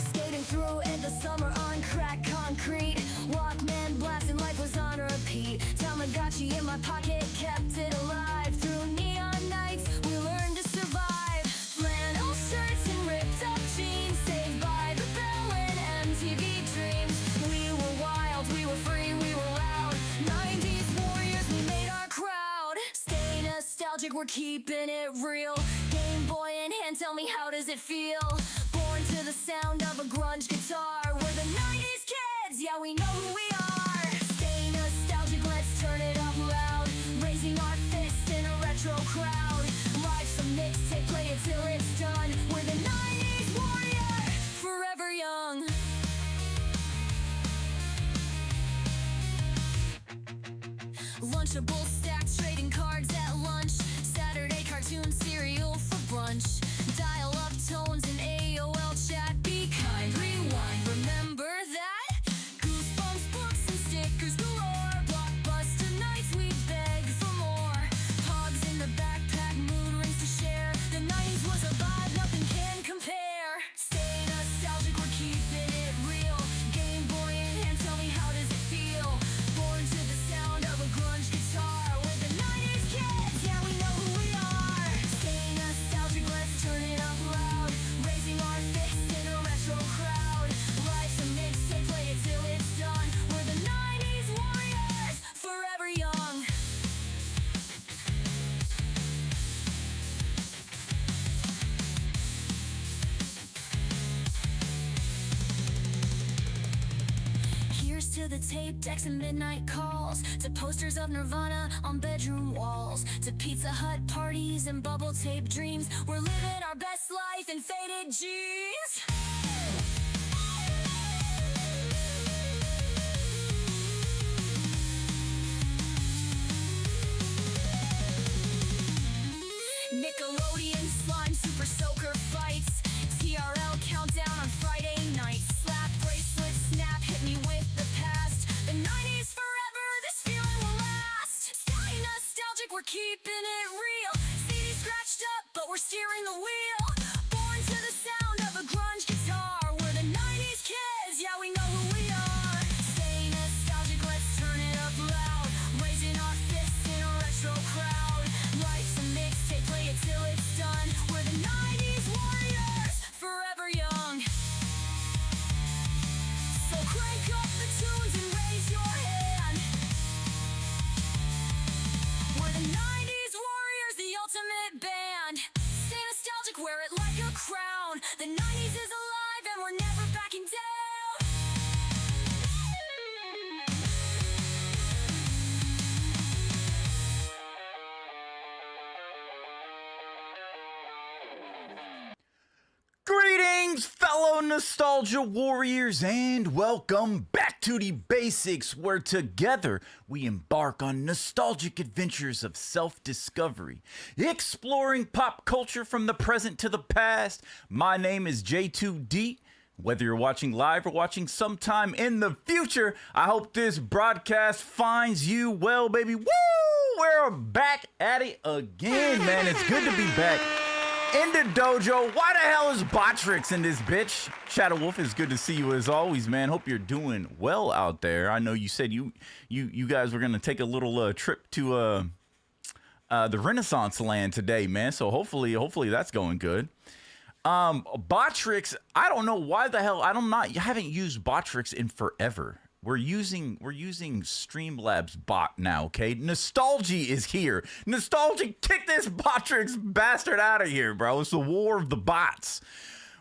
Skating through in the summer on cracked concrete. Walkman blasting, life was on repeat. Tamagotchi in my pocket kept it alive. Through neon nights, we learned to survive. Flannel shirts and ripped up jeans, saved by the bell and MTV dreams. We were wild, we were free, we were loud. 90s warriors, we made our crowd. Stay nostalgic, we're keeping it real. Game Boy in hand, tell me how does it feel? Born to the sound of a grunge guitar. We're the 90s kids, yeah, we know who we are. Stay nostalgic, let's turn it up loud. Raising our fists in a retro crowd. Live some mixtape, play it till it's done. We're the 90s warrior, forever young. Lunchables stacked, trading cards at lunch. Saturday cartoon cereal for brunch. Dial-up tones and AOL chat. Be kind, rewind, remember that? Goosebumps books and stickers galore. Blockbuster nights, we beg for more. Pogs in the backpack, mood rings to share. The 90s was a vibe, nothing can compare. Stay nostalgic, we're keeping it real. Game Boy in hand, tell me how does it feel? Born to the sound of a grunge guitar. We're the 90s kids, yeah, we know who we are. Stay nostalgic, let's turn it up loud. Raising our fists in a retro crowd. Live some mixtape, play it till it's done. We're the 90s warriors, forever young. Here's to the tape decks and midnight calls, to posters of Nirvana on bedroom walls, to Pizza Hut parties and bubble tape dreams. We're living our best life in faded jeans. Nickelodeon slime super soaker fights. TRL countdown on Friday nights. Slap bracelet snap, hit me with the past. The 90s forever, this feeling will last. Stay nostalgic, we're keeping it real. CD scratched up, but we're steering the wheel. Born to the sound of a grunge guitar. We're the 90s kids, yeah, we know who we are. Stay nostalgic, let's turn it up loud. Raising our fists in a retro crowd. Life some mixtape, play it till it's done. We're the 90s warriors, forever young. So crank up the tunes and raise your hand. We're the 90s warriors, the ultimate band. Stay nostalgic, wear it like a crown. The 90s is alive and we're never backing down. Greetings, fellow nostalgia warriors, and welcome back to the basics, where together we embark on nostalgic adventures of self-discovery, exploring pop culture from the present to the past. My name is J2D. Whether you're watching live or watching sometime in the future, I hope this broadcast finds you well, baby. Woo! We're back at it again, man. It's good to be back in the dojo. Why the hell is Botrix in this bitch? Shadow Wolf, it's good to see you as always, man. Hope you're doing well out there. I know you said you guys were gonna take a little trip to the Renaissance land today, man. So hopefully that's going good. Botrix, I don't know why the hell I haven't used Botrix in forever. We're using Streamlabs bot now, okay? Nostalgia is here. Nostalgia, kick this Botrix bastard out of here, bro. It's the war of the bots.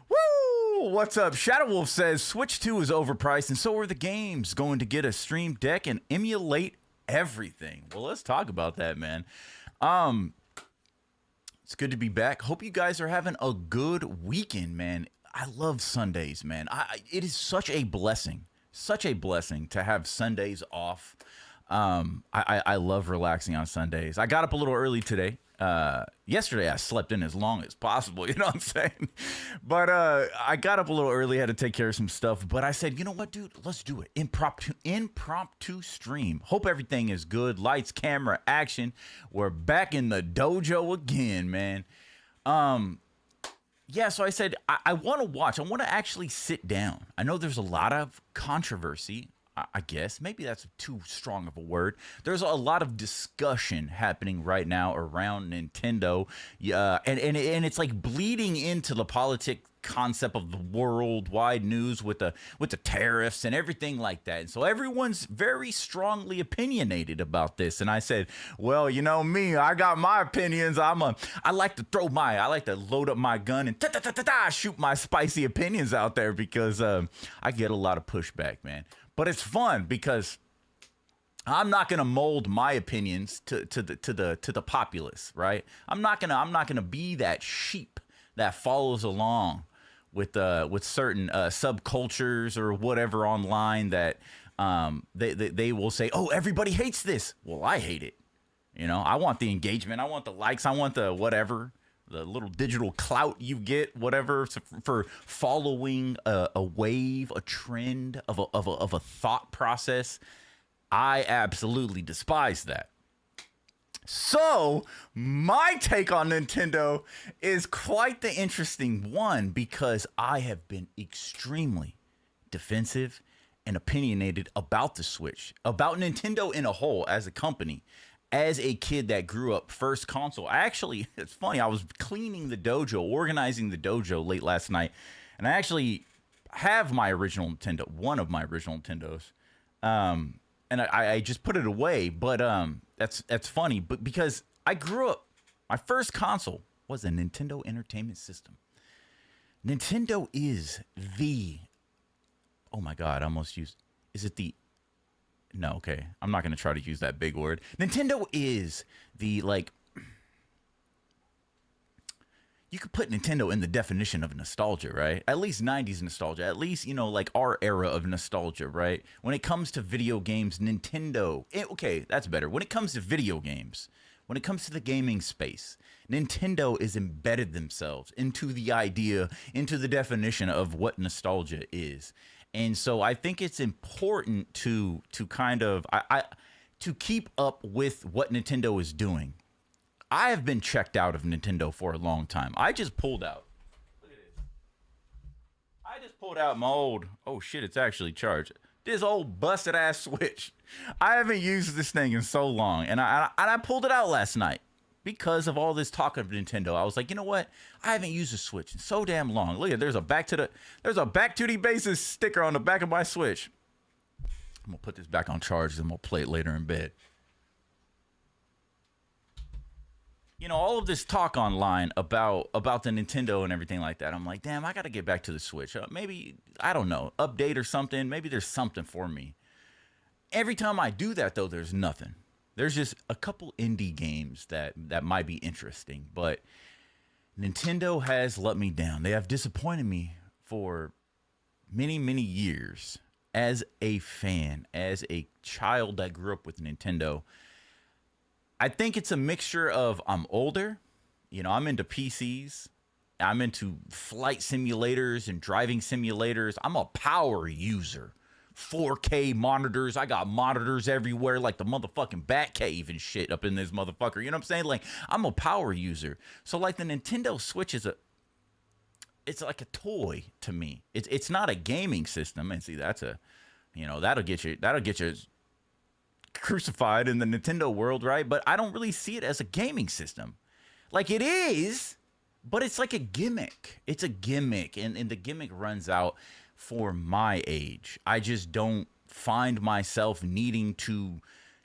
Woo! What's up? Shadow Wolf says Switch 2 is overpriced, and so are the games. Going to get a Stream Deck and emulate everything. Well, let's talk about that, man. It's good to be back. Hope you guys are having a good weekend, man. I love Sundays, man. It is such a blessing. Such a blessing to have Sundays off. I love relaxing on Sundays. I got up a little early today. Yesterday I slept in as long as possible, you know what I'm saying? But I got up a little early, had to take care of some stuff. But I said, you know what, dude, let's do it. Impromptu stream. Hope everything is good. Lights, camera, action. We're back in the dojo again, man. Yeah, so I said, I want to watch. I want to actually sit down. I know there's a lot of controversy, I guess. Maybe that's too strong of a word. There's a lot of discussion happening right now around Nintendo. And it's like bleeding into the politic concept of the worldwide news with the tariffs and everything like that. And so everyone's very strongly opinionated about this. And I said, well, you know me, I got my opinions. I like to load up my gun and shoot my spicy opinions out there because I get a lot of pushback, man. But it's fun because I'm not gonna mold my opinions to the populace, right? I'm not gonna be that sheep that follows along with certain subcultures or whatever online that they will say, oh, everybody hates this. Well, I hate it. You know, I want the engagement, I want the likes, I want the whatever, the little digital clout you get, whatever, for following a wave, a trend of a thought process. I absolutely despise that. So my take on Nintendo is quite the interesting one because I have been extremely defensive and opinionated about the Switch, about Nintendo in a whole as a company. As a kid that grew up first console, it's funny, I was cleaning the dojo, organizing the dojo late last night, and I actually have my original Nintendo, one of my original Nintendos. And I just put it away, but that's funny. But because I grew up, my first console was a Nintendo Entertainment System. Nintendo is oh my God, I almost used, is it the, no, okay, I'm not going to try to use that big word. Nintendo is the, like, you could put Nintendo in the definition of nostalgia, right? At least 90s nostalgia. At least, you know, like our era of nostalgia, right? When it comes to video games, Nintendo... Okay, that's better. When it comes to video games, when it comes to the gaming space, Nintendo has embedded themselves into the idea, into the definition of what nostalgia is. And so I think it's important to kind of... to keep up with what Nintendo is doing. I have been checked out of Nintendo for a long time. I just pulled out. Look at this. I just pulled out my old, oh shit, it's actually charged. This old busted ass Switch. I haven't used this thing in so long. And I pulled it out last night because of all this talk of Nintendo. I was like, you know what? I haven't used a Switch in so damn long. Look at, there's a back to the bases sticker on the back of my Switch. I'm gonna put this back on charge and we'll play it later in bed. You know, all of this talk online about the Nintendo and everything like that, I'm like, damn, I got to get back to the Switch. Maybe, I don't know, update or something. Maybe there's something for me. Every time I do that, though, there's nothing. There's just a couple indie games that might be interesting. But Nintendo has let me down. They have disappointed me for many, many years as a fan, as a child that grew up with Nintendo. I think it's a mixture of I'm older, you know, I'm into PCs, I'm into flight simulators and driving simulators. I'm a power user. 4K monitors. I got monitors everywhere like the motherfucking Batcave and shit up in this motherfucker. You know what I'm saying? Like, I'm a power user. So like the Nintendo Switch is it's like a toy to me. It's not a gaming system. And see, that's a, you know, that'll get you crucified in the Nintendo world, right? But I don't really see it as a gaming system. Like, it is, but it's like a gimmick. It's a gimmick, and the gimmick runs out for my age. I just don't find myself needing to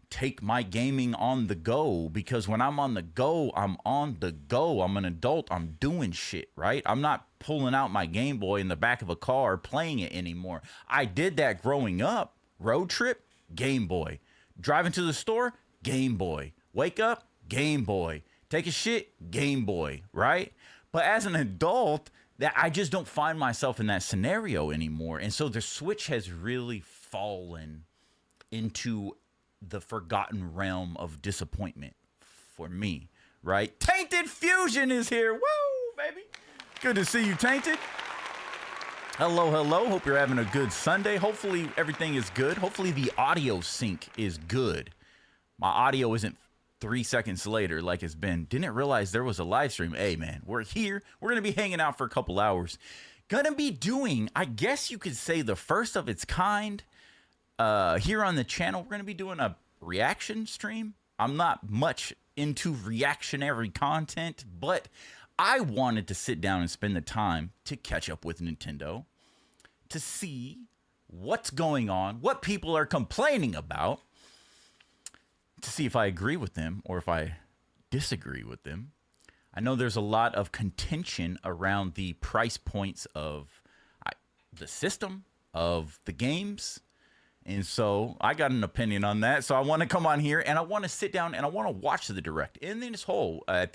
take my gaming on the go, because when I'm on the go, I'm on the go. I'm an adult. I'm doing shit, right? I'm not pulling out my Game Boy in the back of a car playing it anymore. I did that growing up. Road trip, Game Boy. Driving to the store, Game Boy. Wake up, Game Boy. Take a shit, Game Boy, right? But as an adult, that I just don't find myself in that scenario anymore. And so the Switch has really fallen into the forgotten realm of disappointment for me, right? Tainted Fusion is here. Woo, baby. Good to see you, Tainted. Hello, hello. Hope you're having a good Sunday. Hopefully everything is good. Hopefully the audio sync is good. My audio isn't 3 seconds later like it's been. Didn't realize there was a live stream. Hey, man, we're here. We're going to be hanging out for a couple hours. Gonna be doing, I guess you could say, the first of its kind here on the channel. We're going to be doing a reaction stream. I'm not much into reactionary content, but I wanted to sit down and spend the time to catch up with Nintendo, to see what's going on, what people are complaining about, to see if I agree with them or if I disagree with them. I know there's a lot of contention around the price points of the system, of the games. And so I got an opinion on that. So I want to come on here and I want to sit down and I want to watch the Direct. And then this whole, I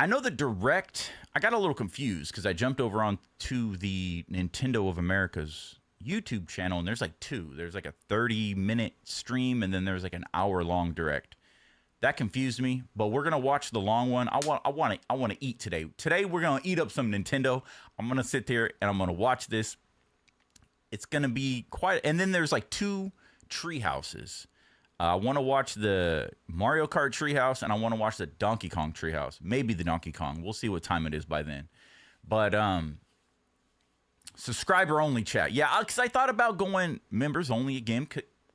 know the Direct, I got a little confused because I jumped over on to the Nintendo of America's YouTube channel, and there's like two. There's like a 30-minute stream, and then there's like an hour-long Direct. That confused me, but we're gonna watch the long one. I want to eat today. Today we're gonna eat up some Nintendo. I'm gonna sit there and I'm gonna watch this. It's gonna be quite. And then there's like two tree houses. I want to watch the Mario Kart Treehouse, and I want to watch the Donkey Kong Treehouse. Maybe the Donkey Kong. We'll see what time it is by then. But subscriber only chat. Yeah, because I thought about going members only again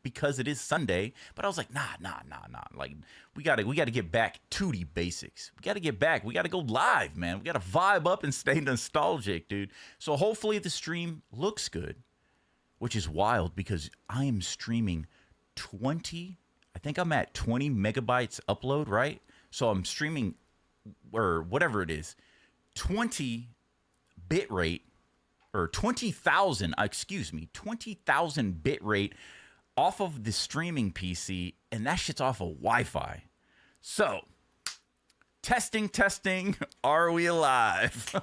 because it is Sunday. But I was like, nah. Like we gotta get back to the basics. We gotta get back. We gotta go live, man. We gotta vibe up and stay nostalgic, dude. So hopefully the stream looks good, which is wild because I am streaming 20, I think I'm at 20 megabytes upload, right? So I'm streaming, or whatever it is, 20 bit rate, or 20,000, 20,000 bit rate off of the streaming PC, and that shit's off of Wi-Fi. So, testing, are we alive?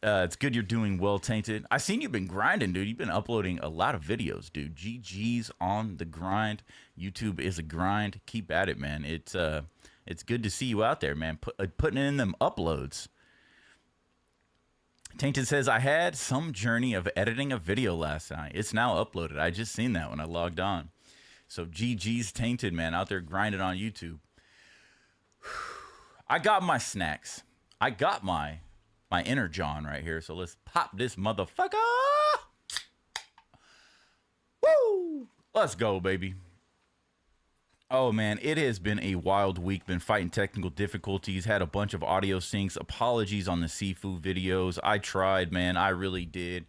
It's good you're doing well, Tainted. I seen you've been grinding, dude. You've been uploading a lot of videos, dude. GG's on the grind. YouTube is a grind. Keep at it, man. It's good to see you out there, man. Putting in them uploads. Tainted says, I had some journey of editing a video last night. It's now uploaded. I just seen that when I logged on. So GG's, Tainted, man, out there grinding on YouTube. I got my snacks. I got my inner John right here. So let's pop this motherfucker. Woo! Let's go, baby. Oh, man, it has been a wild week. Been fighting technical difficulties. Had a bunch of audio syncs. Apologies on the seafood videos. I tried, man. I really did.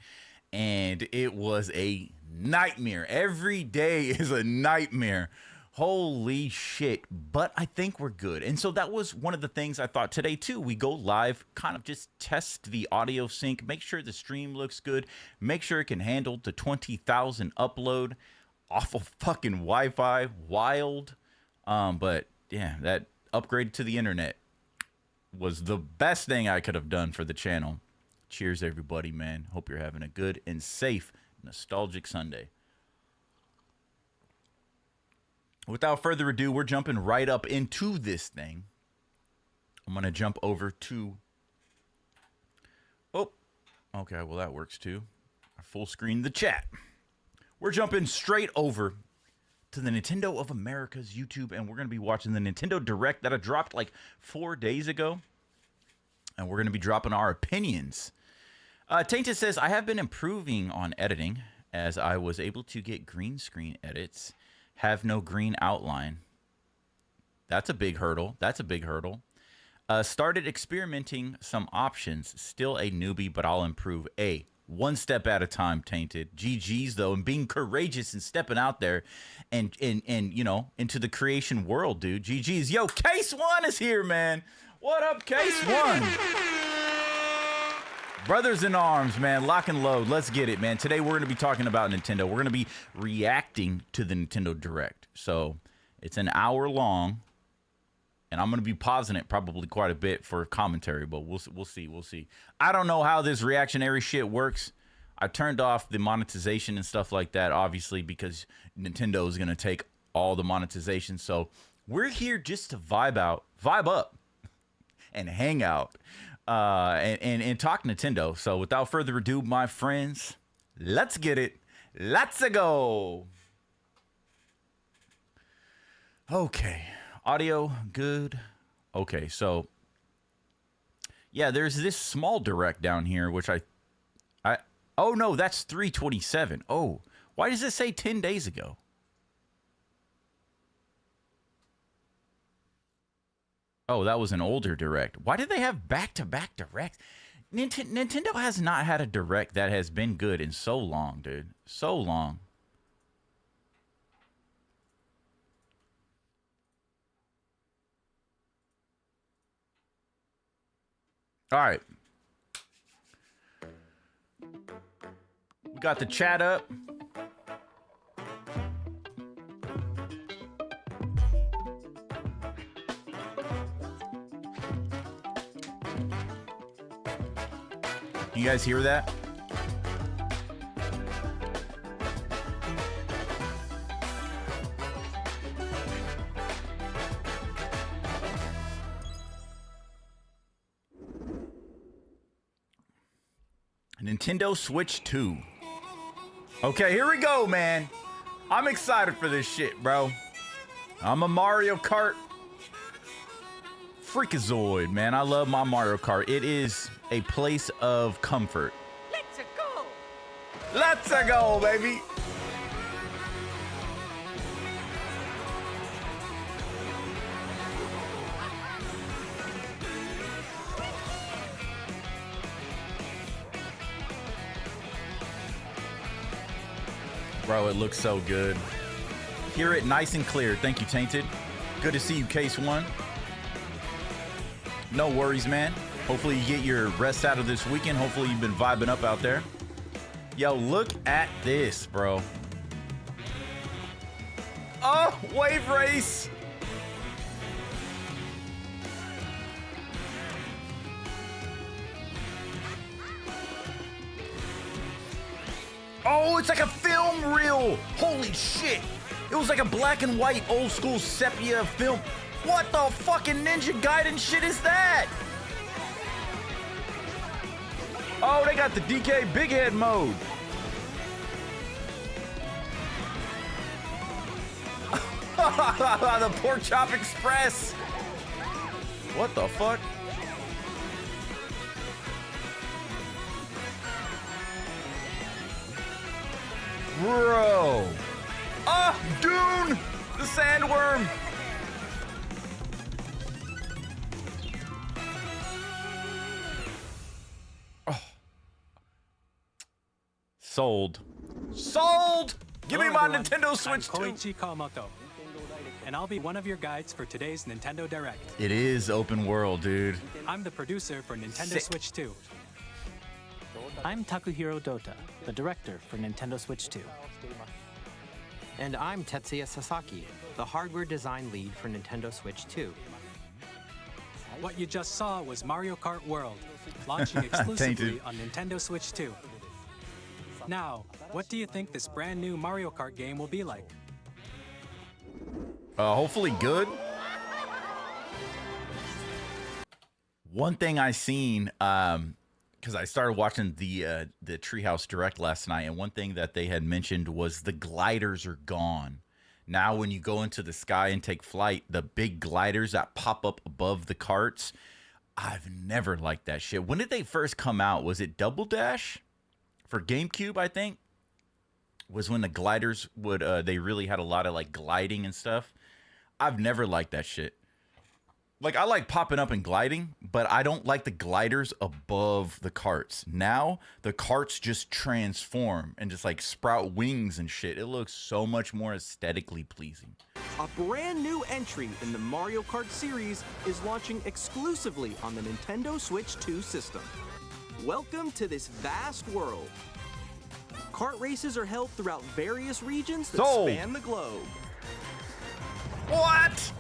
And it was a nightmare. Every day is a nightmare. Holy shit. But I think we're good. And so that was one of the things I thought today, too. We go live, kind of just test the audio sync, make sure the stream looks good, make sure it can handle the 20,000 upload off of fucking Wi-Fi. Wild. But yeah, that upgrade to the internet was the best thing I could have done for the channel. Cheers, everybody, man. Hope you're having a good and safe, nostalgic Sunday. Without further ado, we're jumping right up into this thing. I'm going to jump over to... Oh, okay, well, that works too. I full screen the chat. We're jumping straight over to the Nintendo of America's YouTube, and we're going to be watching the Nintendo Direct that I dropped like 4 days ago. And we're going to be dropping our opinions. Tainted says, I have been improving on editing as I was able to get green screen edits. Have no green outline. That's a big hurdle. Started experimenting some options. Still a newbie, but I'll improve. One step at a time, Tainted. GG's, though, and being courageous and stepping out there and you know, into the creation world, dude. GG's. Yo, Case One is here, man. What up, Case One? Brothers in arms, man. Lock and load. Let's get it, man. Today we're going to be talking about Nintendo. We're going to be reacting to the Nintendo Direct. So it's an hour long, and I'm going to be pausing it probably quite a bit for commentary, but we'll see. I don't know how this reactionary shit works. I turned off the monetization and stuff like that, obviously, because Nintendo is going to take all the monetization. So we're here just to vibe up, and hang out, and talk Nintendo. So without further ado, my friends, let's get it. Let's go. Okay, audio good. Okay, so yeah, there's this small direct down here, which I oh no, that's 327. Oh, why does it say 10 days ago? Oh, that was an older direct. Why did they have back-to-back directs? Nintendo has not had a direct that has been good in so long, dude. So long. All right. We got the chat up. You guys hear that? Nintendo Switch 2. Okay, here we go, man. I'm excited for this shit, bro. I'm a Mario Kart freakazoid, man. I love my Mario Kart. It is a place of comfort. Let's go! Let's go, baby. Bro, it looks so good. Hear it nice and clear. Thank you, Tainted. Good to see you, Case One. No worries, man. Hopefully you get your rest out of this weekend. Hopefully you've been vibing up out there. Yo, look at this, bro. Oh, wave race. Oh, it's like a film reel. Holy shit. It was like a black and white old school sepia film. What the fucking Ninja Gaiden shit is that? Oh, they got the DK Big Head mode. The Pork Chop Express. What the fuck? Bro. Ah, Dune, the sandworm. Oh. Sold. Sold! Give me Hello, my everyone. Nintendo Switch I'm 2. Koichi Kawamoto, and I'll be one of your guides for today's Nintendo Direct. It is open world, dude. I'm the producer for Nintendo Sick. Switch 2. I'm Takuhiro Dota, the director for Nintendo Switch 2. And I'm Tetsuya Sasaki, the hardware design lead for Nintendo Switch 2. What you just saw was Mario Kart World, launching exclusively on Nintendo Switch 2. Now, what do you think this brand new Mario Kart game will be like? Hopefully good. One thing I seen, because I started watching the Treehouse Direct last night, and one thing that they had mentioned was the gliders are gone. Now, when you go into the sky and take flight, the big gliders that pop up above the carts, I've never liked that shit. When did they first come out? Was it Double Dash for GameCube? I think was when the gliders would they really had a lot of like gliding and stuff. I've never liked that shit. Like, I like popping up and gliding, but I don't like the gliders above the carts. Now, the carts just transform and just, like, sprout wings and shit. It looks so much more aesthetically pleasing. A brand new entry in the Mario Kart series is launching exclusively on the Nintendo Switch 2 system. Welcome to this vast world. Kart races are held throughout various regions that Sold. span the globe. What?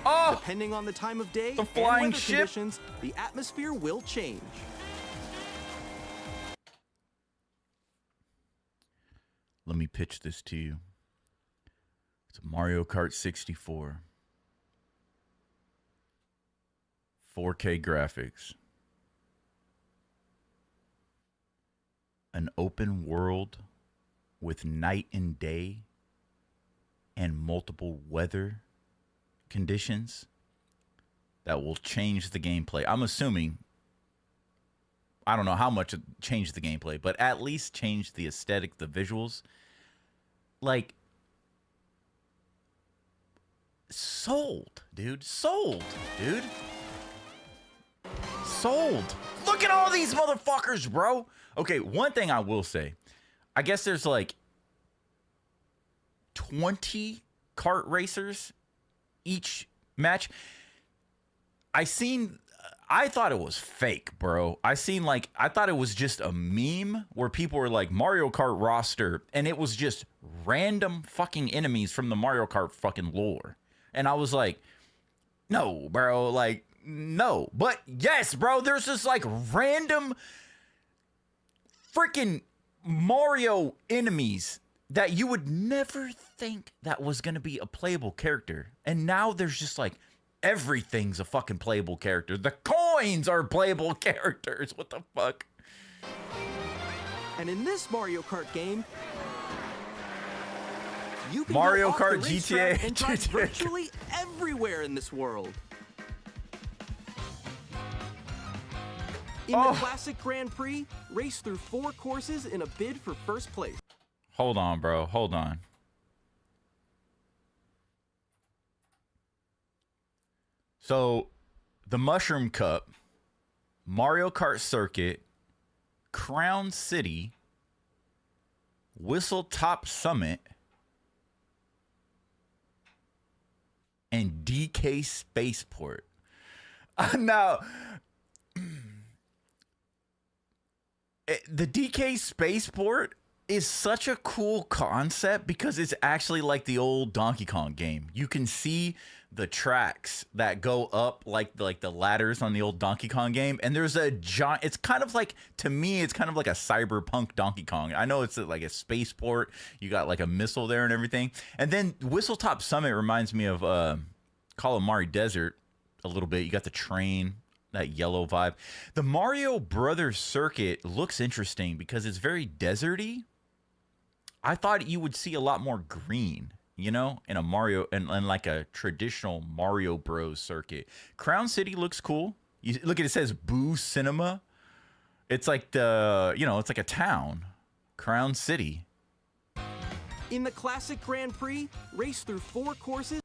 Oh! Depending on the time of day The and flying weather ship? conditions, the atmosphere will change. Let me pitch this to you. It's Mario Kart 64. 4K graphics. An open world with night and day and multiple weather conditions that will change the gameplay. I'm assuming, I don't know how much it changed the gameplay, but at least changed the aesthetic, the visuals. Like, sold, dude. Sold, dude. Sold. Look at all these motherfuckers, bro. Okay, one thing I will say, I guess there's like 20 kart racers each match. I thought it was fake, bro. I thought it was just a meme where people were like Mario Kart roster, and it was just random fucking enemies from the Mario Kart fucking lore. And I was like, no, bro, like, no. But yes, bro, there's just like random freaking Mario enemies that you would never think that was going to be a playable character. And now there's just like, everything's a fucking playable character. The coins are playable characters. What the fuck? And in this Mario Kart game, you can Mario go off Kart the GTA racetrack and drive virtually everywhere in this world. In the Classic Grand Prix, race through 4 courses in a bid for first place. Hold on, bro. Hold on. So, the Mushroom Cup, Mario Kart Circuit, Crown City, Whistle Top Summit, and DK Spaceport. Now, the DK Spaceport is such a cool concept because it's actually like the old Donkey Kong game. You can see the tracks that go up like the ladders on the old Donkey Kong game, and there's a giant, it's kind of like, to me, it's kind of like a cyberpunk Donkey Kong. I know it's like a spaceport, you got like a missile there and everything. And then Whistletop Summit reminds me of Calamari Desert a little bit. You got the train, that yellow vibe. The Mario Brothers circuit looks interesting because it's very deserty. I thought you would see a lot more green, you know, in a Mario and like a traditional Mario Bros circuit. Crown City looks cool. You look at it, says Boo Cinema. It's like it's like a town. Crown City. In the Classic Grand Prix, race through 4 courses.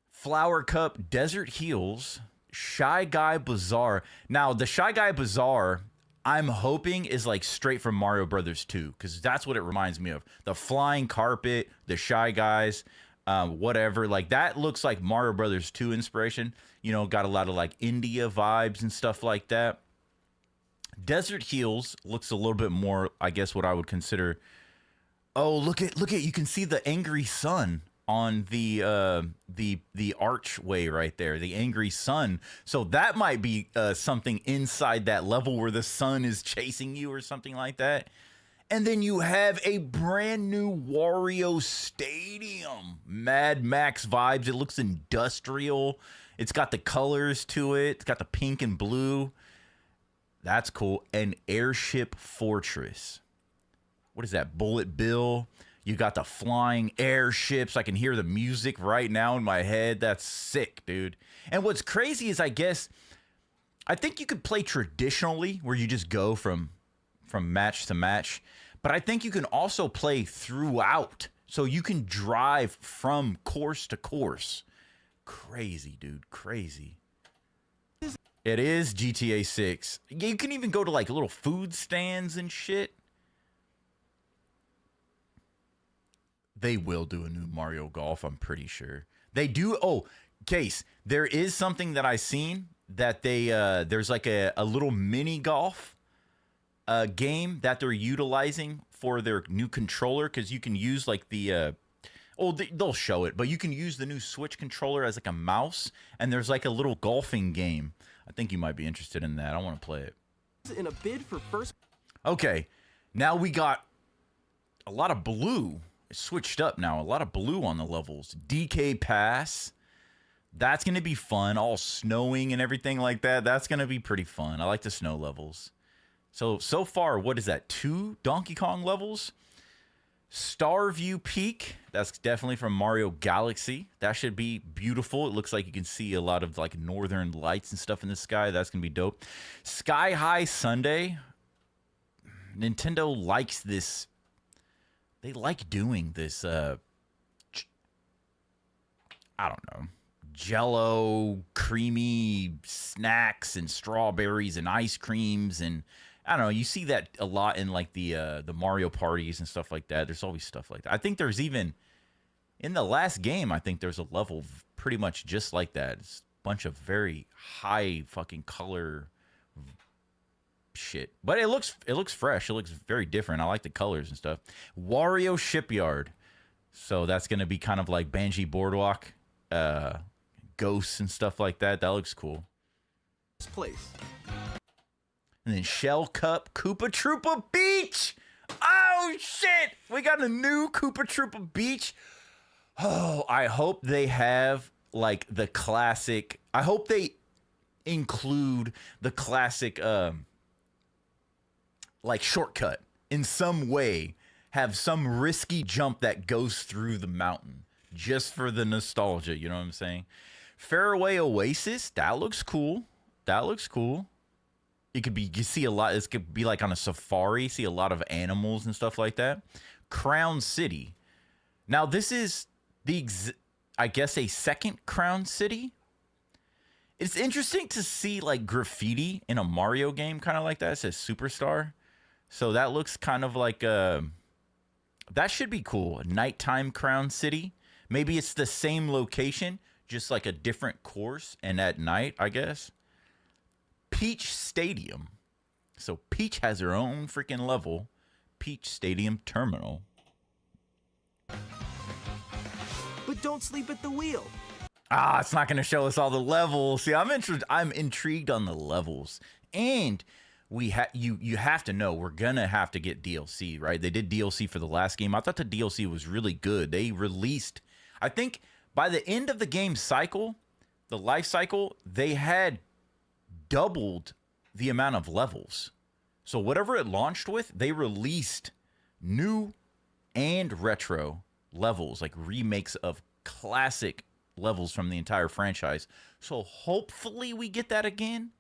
Flower Cup, Desert Hills, Shy Guy Bazaar. Now, the Shy Guy Bazaar, I'm hoping is like straight from Mario Brothers 2, because that's what it reminds me of. The flying carpet, the Shy Guys, whatever. Like, that looks like Mario Brothers 2 inspiration. You know, got a lot of like India vibes and stuff like that. Desert Hills looks a little bit more, I guess, what I would consider. Oh, look at you can see the angry sun on the archway right there, the angry sun. So that might be something inside that level where the sun is chasing you or something like that. And then you have a brand new Wario Stadium. Mad Max vibes. It looks industrial. It's got the colors to it. It's got the pink and blue. That's cool. An Airship Fortress. What is that? Bullet Bill. You got the flying airships. I can hear the music right now in my head. That's sick, dude. And what's crazy is, I think you could play traditionally where you just go from match to match. But I think you can also play throughout. So you can drive from course to course. Crazy, dude. Crazy. It is GTA 6. You can even go to like little food stands and shit. They will do a new Mario Golf, I'm pretty sure. They do. Oh, Case, there is something that I seen that there's like a little mini golf game that they're utilizing for their new controller, because you can use like they'll show it, but you can use the new Switch controller as like a mouse, and there's like a little golfing game. I think you might be interested in that. I want to play it. In a bid for first. Okay, now we got a lot of blue switched up now. A lot of blue on the levels. DK Pass. That's going to be fun. All snowing and everything like that. That's going to be pretty fun. I like the snow levels. So far, what is that? 2 Donkey Kong levels? Starview Peak. That's definitely from Mario Galaxy. That should be beautiful. It looks like you can see a lot of like northern lights and stuff in the sky. That's going to be dope. Sky High Sunday. Nintendo likes this. They like doing this, I don't know, Jello, creamy snacks and strawberries and ice creams. And I don't know, you see that a lot in like the Mario parties and stuff like that. There's always stuff like that. I think there's even, in the last game, I think there's a level pretty much just like that. It's a bunch of very high fucking color shit, but it looks fresh. It looks very different. I like the colors and stuff. Wario Shipyard, so that's gonna be kind of like Banji Boardwalk, ghosts and stuff like that. That looks cool. Place. And then Shell Cup Koopa Troopa Beach. Oh shit, we got a new Koopa Troopa Beach. Oh, I hope they have like the classic. I hope they include the classic like shortcut in some way, have some risky jump that goes through the mountain just for the nostalgia, you know what I'm saying? Fairway Oasis, that looks cool. That looks cool. It could be, you see a lot, this could be like on a safari, see a lot of animals and stuff like that. Crown City. Now this is I guess a second Crown City. It's interesting to see like graffiti in a Mario game, kind of like that. It says Superstar. So that looks kind of like that should be cool. A nighttime Crown City. Maybe it's the same location, just like a different course and at night, I guess. Peach Stadium. So Peach has her own freaking level. Peach Stadium Terminal. But don't sleep at the wheel. Ah, it's not going to show us all the levels. See, I'm intrigued on the levels. And you have to know we're going to have to get DLC, right? They did DLC for the last game. I thought the DLC was really good. They released, I think by the end of the game cycle, the life cycle, they had doubled the amount of levels. So whatever it launched with, they released new and retro levels, like remakes of classic levels from the entire franchise. So hopefully we get that again.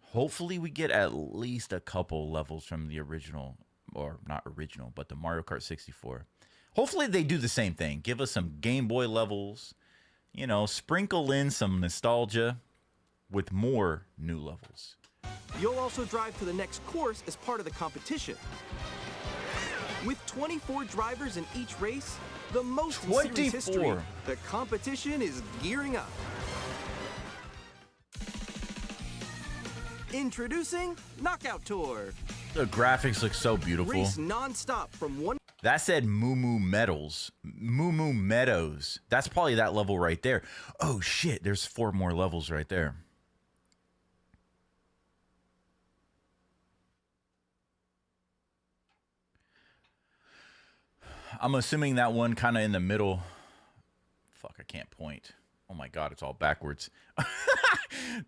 Hopefully we get at least a couple levels from the original, or not original, but the Mario Kart 64. Hopefully they do the same thing. Give us some Game Boy levels, you know, sprinkle in some nostalgia with more new levels. You'll also drive to the next course as part of the competition. With 24 drivers in each race, the most in series history, the competition is gearing up. Introducing Knockout Tour. The graphics look so beautiful. Race non-stop from one. That said Moo Moo Meadows. Moo Moo Meadows. That's probably that level right there. Oh shit, there's 4 more levels right there. I'm assuming that one kind of in the middle. Fuck, I can't point. Oh my god, it's all backwards.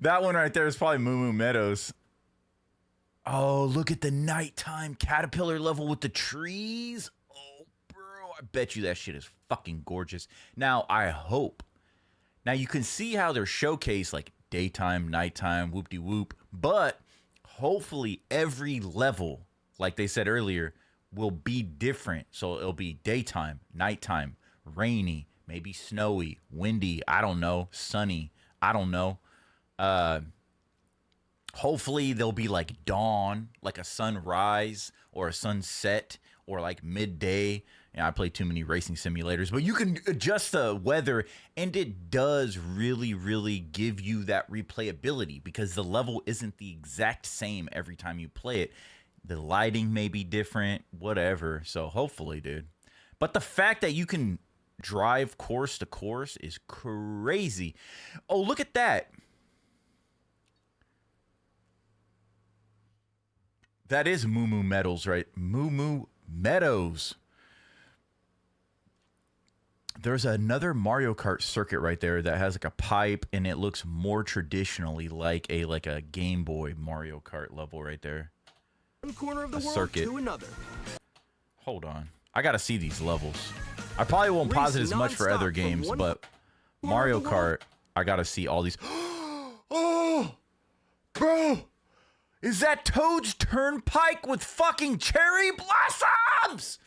That one right there is probably Moo Moo Meadows. Oh, look at the nighttime caterpillar level with the trees. Oh, bro, I bet you that shit is fucking gorgeous. Now, I hope. Now, you can see how they're showcased like daytime, nighttime, whoop-de-whoop. But hopefully every level, like they said earlier, will be different. So it'll be daytime, nighttime, rainy, maybe snowy, windy, I don't know, sunny, I don't know. Hopefully there'll be like dawn, like a sunrise or a sunset or like midday. I play too many racing simulators, but you can adjust the weather and it does really, really give you that replayability because the level isn't the exact same every time you play it. The lighting may be different, whatever. So hopefully, dude. But the fact that you can drive course to course is crazy. Oh, look at that. That is Moo Moo Meadows, right? Moo Moo Meadows. There's another Mario Kart circuit right there that has like a pipe, and it looks more traditionally like a Game Boy Mario Kart level right there. One corner of the world circuit. to another. Hold on. I gotta see these levels. I probably won't pause it as much for nonstop other from games, one but corner Mario of the world. Kart, I gotta see all these. Oh, bro, is that Toad's Turnpike with fucking cherry blossoms?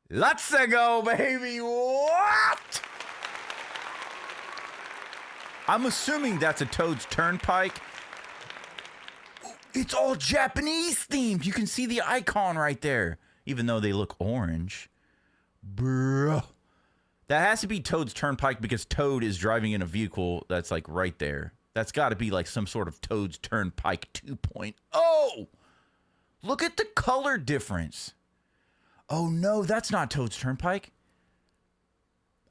Let's go, baby. What? I'm assuming that's a Toad's Turnpike. It's all Japanese themed. You can see the icon right there, even though they look orange. Bruh. That has to be Toad's Turnpike because Toad is driving in a vehicle that's like right there. That's got to be like some sort of Toad's Turnpike 2.0. Look at the color difference. Oh no, that's not Toad's Turnpike.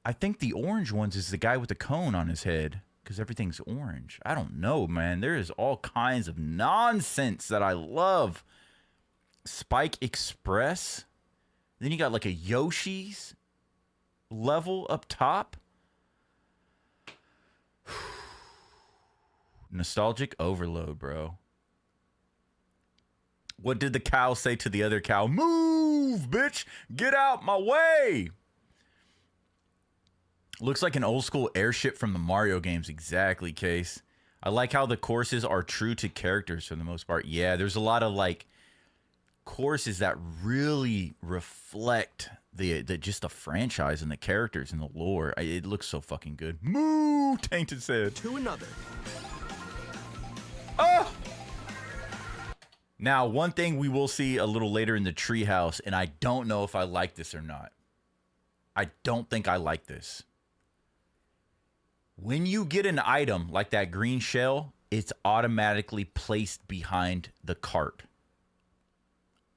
I think the orange ones is the guy with the cone on his head because everything's orange. I don't know, man. There is all kinds of nonsense that I love. Spike Express. Then you got like a Yoshi's level up top. Nostalgic overload, bro. What did the cow say to the other cow? Move, bitch. Get out my way. Looks like an old school airship from the Mario games. Exactly, Case. I like how the courses are true to characters for the most part. Yeah, there's a lot of like courses that really reflect the just the franchise and the characters and the lore. It looks so fucking good. Move, Tainted said. To another. Oh! Now, one thing we will see a little later in the treehouse, and I don't know if I like this or not. I don't think I like this. When you get an item like that green shell, it's automatically placed behind the cart.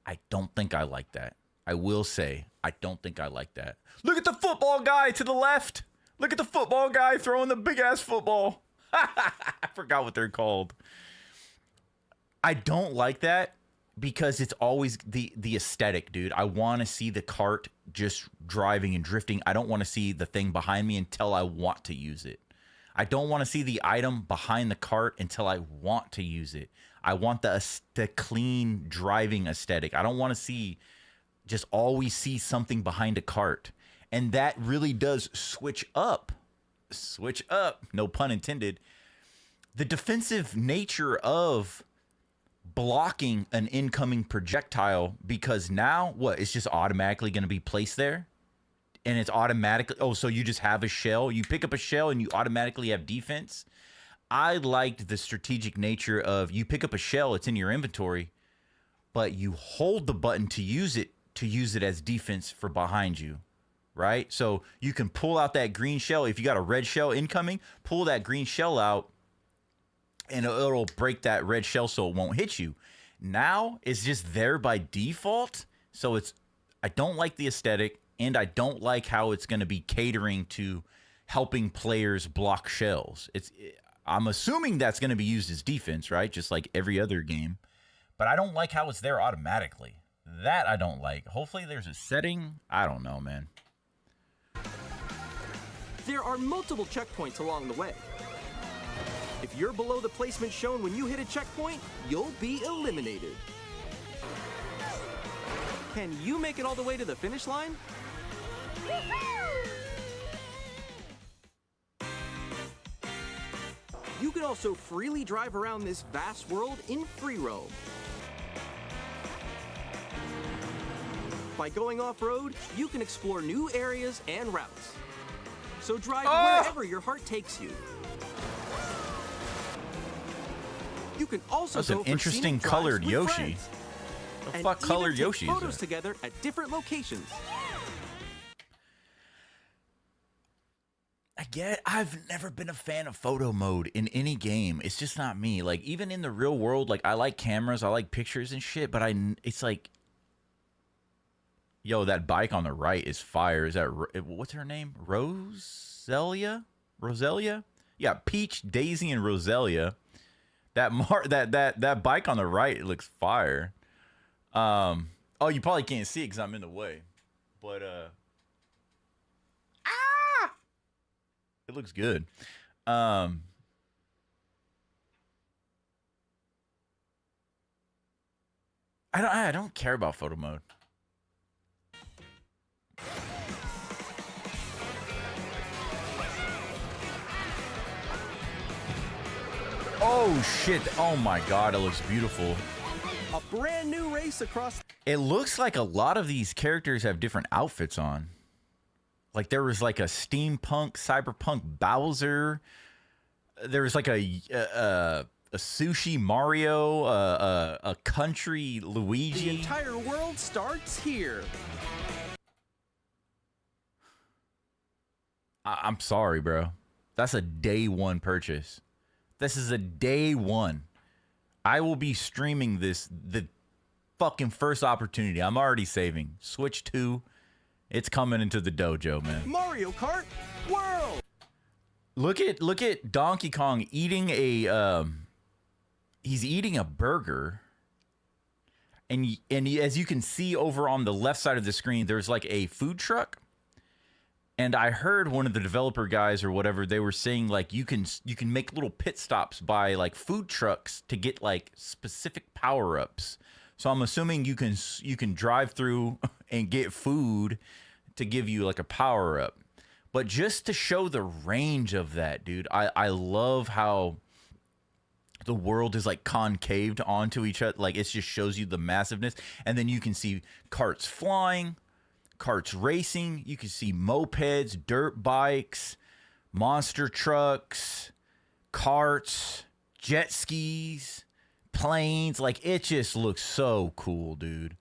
I don't think I like that. I will say, I don't think I like that. Look at the football guy to the left. Look at the football guy throwing the big-ass football. I forgot what they're called. I don't like that because it's always the aesthetic, dude. I want to see the cart just driving and drifting. I don't want to see the thing behind me until I want to use it. I don't want to see the item behind the cart until I want to use it. I want the clean driving aesthetic. I don't want to see just always see something behind a cart. And that really does switch up, no pun intended, the defensive nature of blocking an incoming projectile, because now what, it's just automatically going to be placed there, and it's automatically, oh, so you just have a shell, you pick up a shell and you automatically have defense. I liked the strategic nature of you pick up a shell, it's in your inventory, but you hold the button to use it as defense for behind you, right? So you can pull out that green shell. If you got a red shell incoming, pull that green shell out and it'll break that red shell so it won't hit you. Now it's just there by default. So it's, I don't like the aesthetic, and I don't like how it's going to be catering to helping players block shells. I'm assuming that's going to be used as defense, right? Just like every other game. But I don't like how it's there automatically. That I don't like. Hopefully there's a setting. I don't know, man. There are multiple checkpoints along the way. If you're below the placement shown when you hit a checkpoint, you'll be eliminated. Can you make it all the way to the finish line? You can also freely drive around this vast world in free roam. By going off-road, you can explore new areas and routes. So drive wherever your heart takes you. You can also That's an interesting colored Yoshi. The fuck colored Yoshi is photos that? together at different locations. I've never been a fan of photo mode in any game. It's just not me. Like, even in the real world, like, I like cameras, I like pictures and shit, but it's like, yo, that bike on the right is fire. Is that, what's her name? Roselia? Yeah, Peach, Daisy, and Roselia. That bike on the right, it looks fire. Oh, you probably can't see it because I'm in the way, but it looks good. I don't care about photo mode. Oh shit. Oh my god, it looks beautiful. A brand new race across. It looks like a lot of these characters have different outfits on. Like there was like a steampunk, cyberpunk Bowser. There was like a sushi Mario, a country Luigi. The entire world starts here. I'm sorry, bro. That's a day one purchase. This is a day one. I will be streaming this the fucking first opportunity. I'm already saving. Switch 2. It's coming into the dojo, man. Mario Kart World. Look at Donkey Kong eating a he's eating a burger. And as you can see over on the left side of the screen, there's like a food truck. And I heard one of the developer guys or whatever, they were saying like you can make little pit stops by like food trucks to get like specific power-ups. So I'm assuming you can drive through and get food to give you like a power-up. But just to show the range of that, dude, I love how the world is like concaved onto each other. Like it just shows you the massiveness. And then you can see carts flying, carts racing. You can see mopeds, dirt bikes, monster trucks, carts, jet skis, planes. Like it just looks so cool, dude.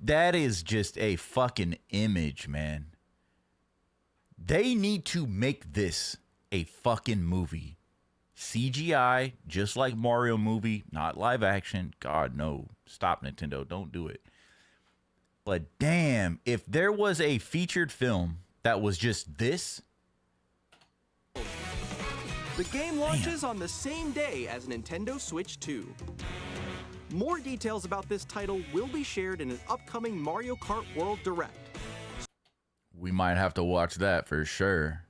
That is just a fucking image, man. They need to make this a fucking movie. CGI, just like Mario movie, not live action. God, no. Stop, Nintendo. Don't do it. But damn, if there was a featured film that was just this. The game launches on the same day as Nintendo Switch 2. More details about this title will be shared in an upcoming Mario Kart World Direct. We might have to watch that for sure.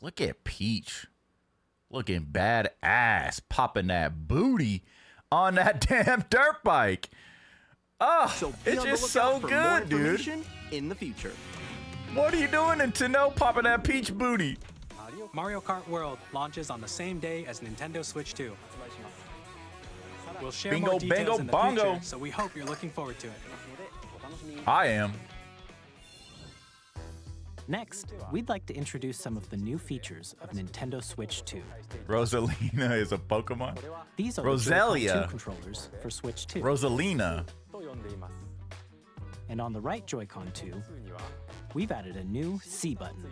Look at Peach. Looking badass. Popping that booty on that damn dirt bike. Oh, So be it's on the just lookout so for more good, dude. information in the future. What are you doing, Nintendo? Popping that Peach booty. Mario Kart World launches on the same day as Nintendo Switch 2. We'll share Bingo, more details bango, in the bongo. future, so we hope you're looking forward to it. I am. Next, we'd like to introduce some of the new features of Nintendo Switch 2. Rosalina is a Pokemon. These are Rosalia. the Joy-Con 2 controllers for Switch 2. Rosalina. And on the right Joy-Con 2, we've added a new C button.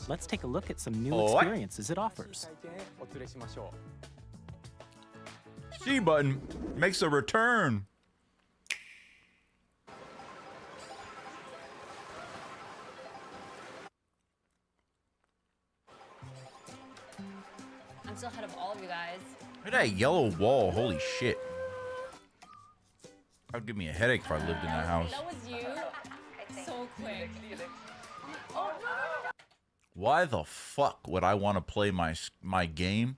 Let's take a look at some new Oh, experiences it offers. C button makes a return. I'm still ahead of all of you guys. Look at that yellow wall. Holy shit. That would give me a headache if I lived in that house. That was you. So quick. Why the fuck would I want to play my game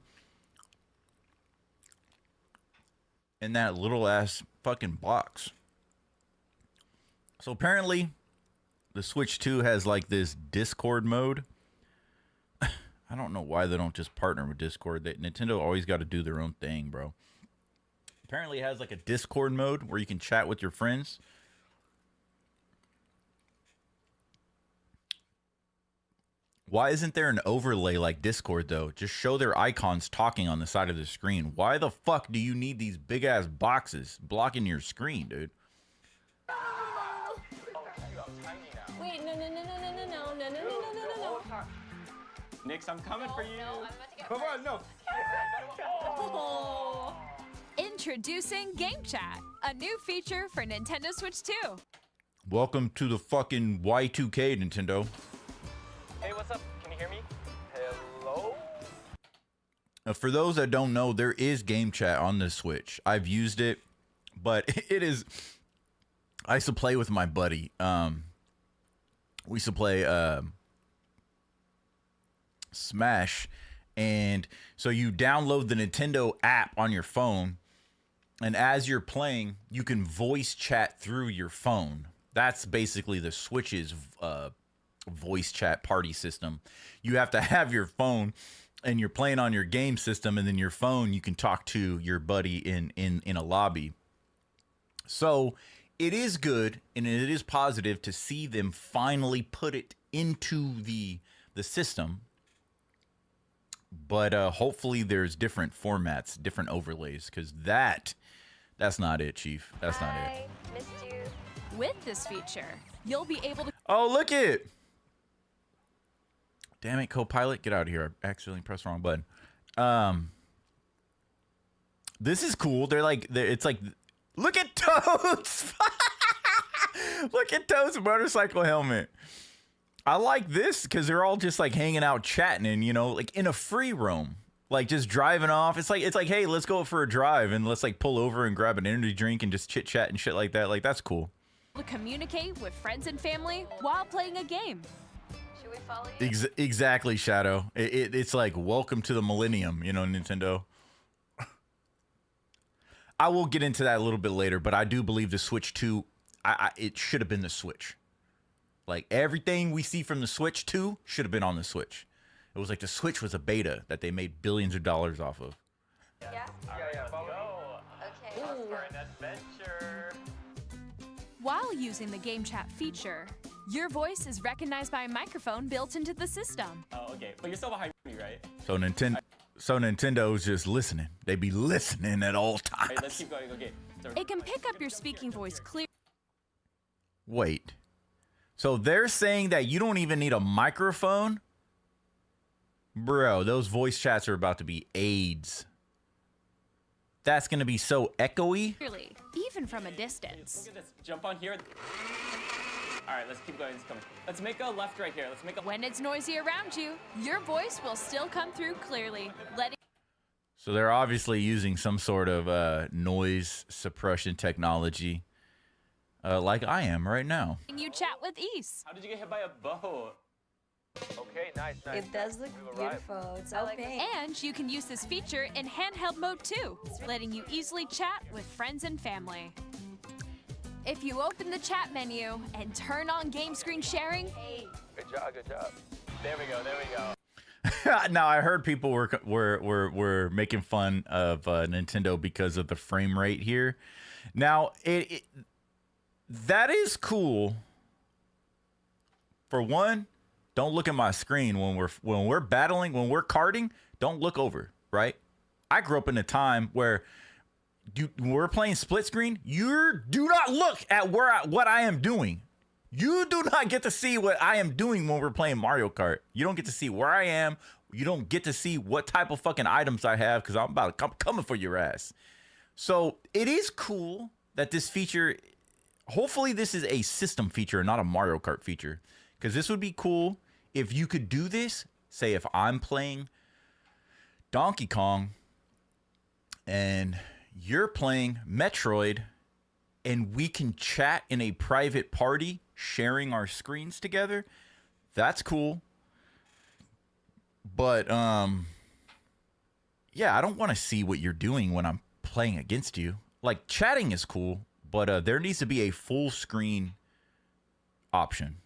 in that little ass fucking box? So apparently the Switch 2 has like this Discord mode. I don't know why they don't just partner with Discord. Nintendo always got to do their own thing, bro. Apparently it has like a Discord mode where you can chat with your friends. Why isn't there an overlay like Discord, though? Just show their icons talking on the side of the screen. Why the fuck do you need these big-ass boxes blocking your screen, dude? Wait, no. Nix, I'm coming for you. No, I'm about to get Come on, no. Oh. Introducing Game Chat, a new feature for Nintendo Switch 2. Welcome to the fucking Y2K, Nintendo. Hey, what's up? Can you hear me? Hello? For those that don't know, there is game chat on the Switch. I've used it, but it is. I used to play with my buddy. We used to play Smash, and so you download the Nintendo app on your phone, and as you're playing, you can voice chat through your phone. That's basically the Switch's voice chat party system. You have to have your phone, and you're playing on your game system, and then your phone, you can talk to your buddy in a lobby. So it is good, and it is positive to see them finally put it into the system. But hopefully there's different formats, different overlays, because that's not it, Chief. That's not it. Missed you. With this feature, you'll be able to Oh, look it! Damn it, Copilot, get out of here. I accidentally pressed the wrong button. This is cool. It's like, look at Toad's! Look at Toad's motorcycle helmet. I like this because they're all just like hanging out chatting and, you know, like in a free roam, like just driving off. It's like, hey, let's go for a drive and let's like pull over and grab an energy drink and just chit chat and shit like that. Like, that's cool. communicate with friends and family while playing a game. Should we follow you? Exactly, Shadow. It's like, welcome to the millennium, you know, Nintendo. I will get into that a little bit later, but I do believe the Switch 2, it should have been the Switch. Like, everything we see from the Switch 2 should have been on the Switch. It was like the Switch was a beta that they made billions of dollars off of. Yeah? Yeah, follow Okay. Off for an adventure. While using the game chat feature, your voice is recognized by a microphone built into the system. Oh, okay. But you're still behind me, right? So Nintendo's just listening. They be listening at all times. All right, let's keep going. Okay. So It can pick up your speaking voice clearly. Wait. So they're saying that you don't even need a microphone? Bro, those voice chats are about to be AIDS. That's going to be so echoey. Even from a distance. look at this. Jump on here. All right, let's keep going. Let's make a left right here. Let's make a. When it's noisy around you, your voice will still come through clearly, letting So they're obviously using some sort of noise suppression technology, like I am right now. you chat with ease. How did you get hit by a boat? Okay, nice. It does look beautiful. It's opaque. And you can use this feature in handheld mode too, letting you easily chat with friends and family. If you open the chat menu and turn on game screen sharing, Good job. There we go. Now I heard people were making fun of Nintendo because of the frame rate here. Now that is cool. For one, don't look at my screen when we're battling, when we're karting. Don't look over, right? I grew up in a time where when we're playing split screen, you do not look at what I am doing. You do not get to see what I am doing when we're playing Mario Kart. You don't get to see where I am. You don't get to see what type of fucking items I have because I'm coming for your ass. So it is cool that this feature, hopefully this is a system feature, not a Mario Kart feature. Because this would be cool if you could do this. Say if I'm playing Donkey Kong and you're playing Metroid and we can chat in a private party sharing our screens together. That's cool. But yeah, I don't want to see what you're doing when I'm playing against you. Like, chatting is cool, but there needs to be a full screen option.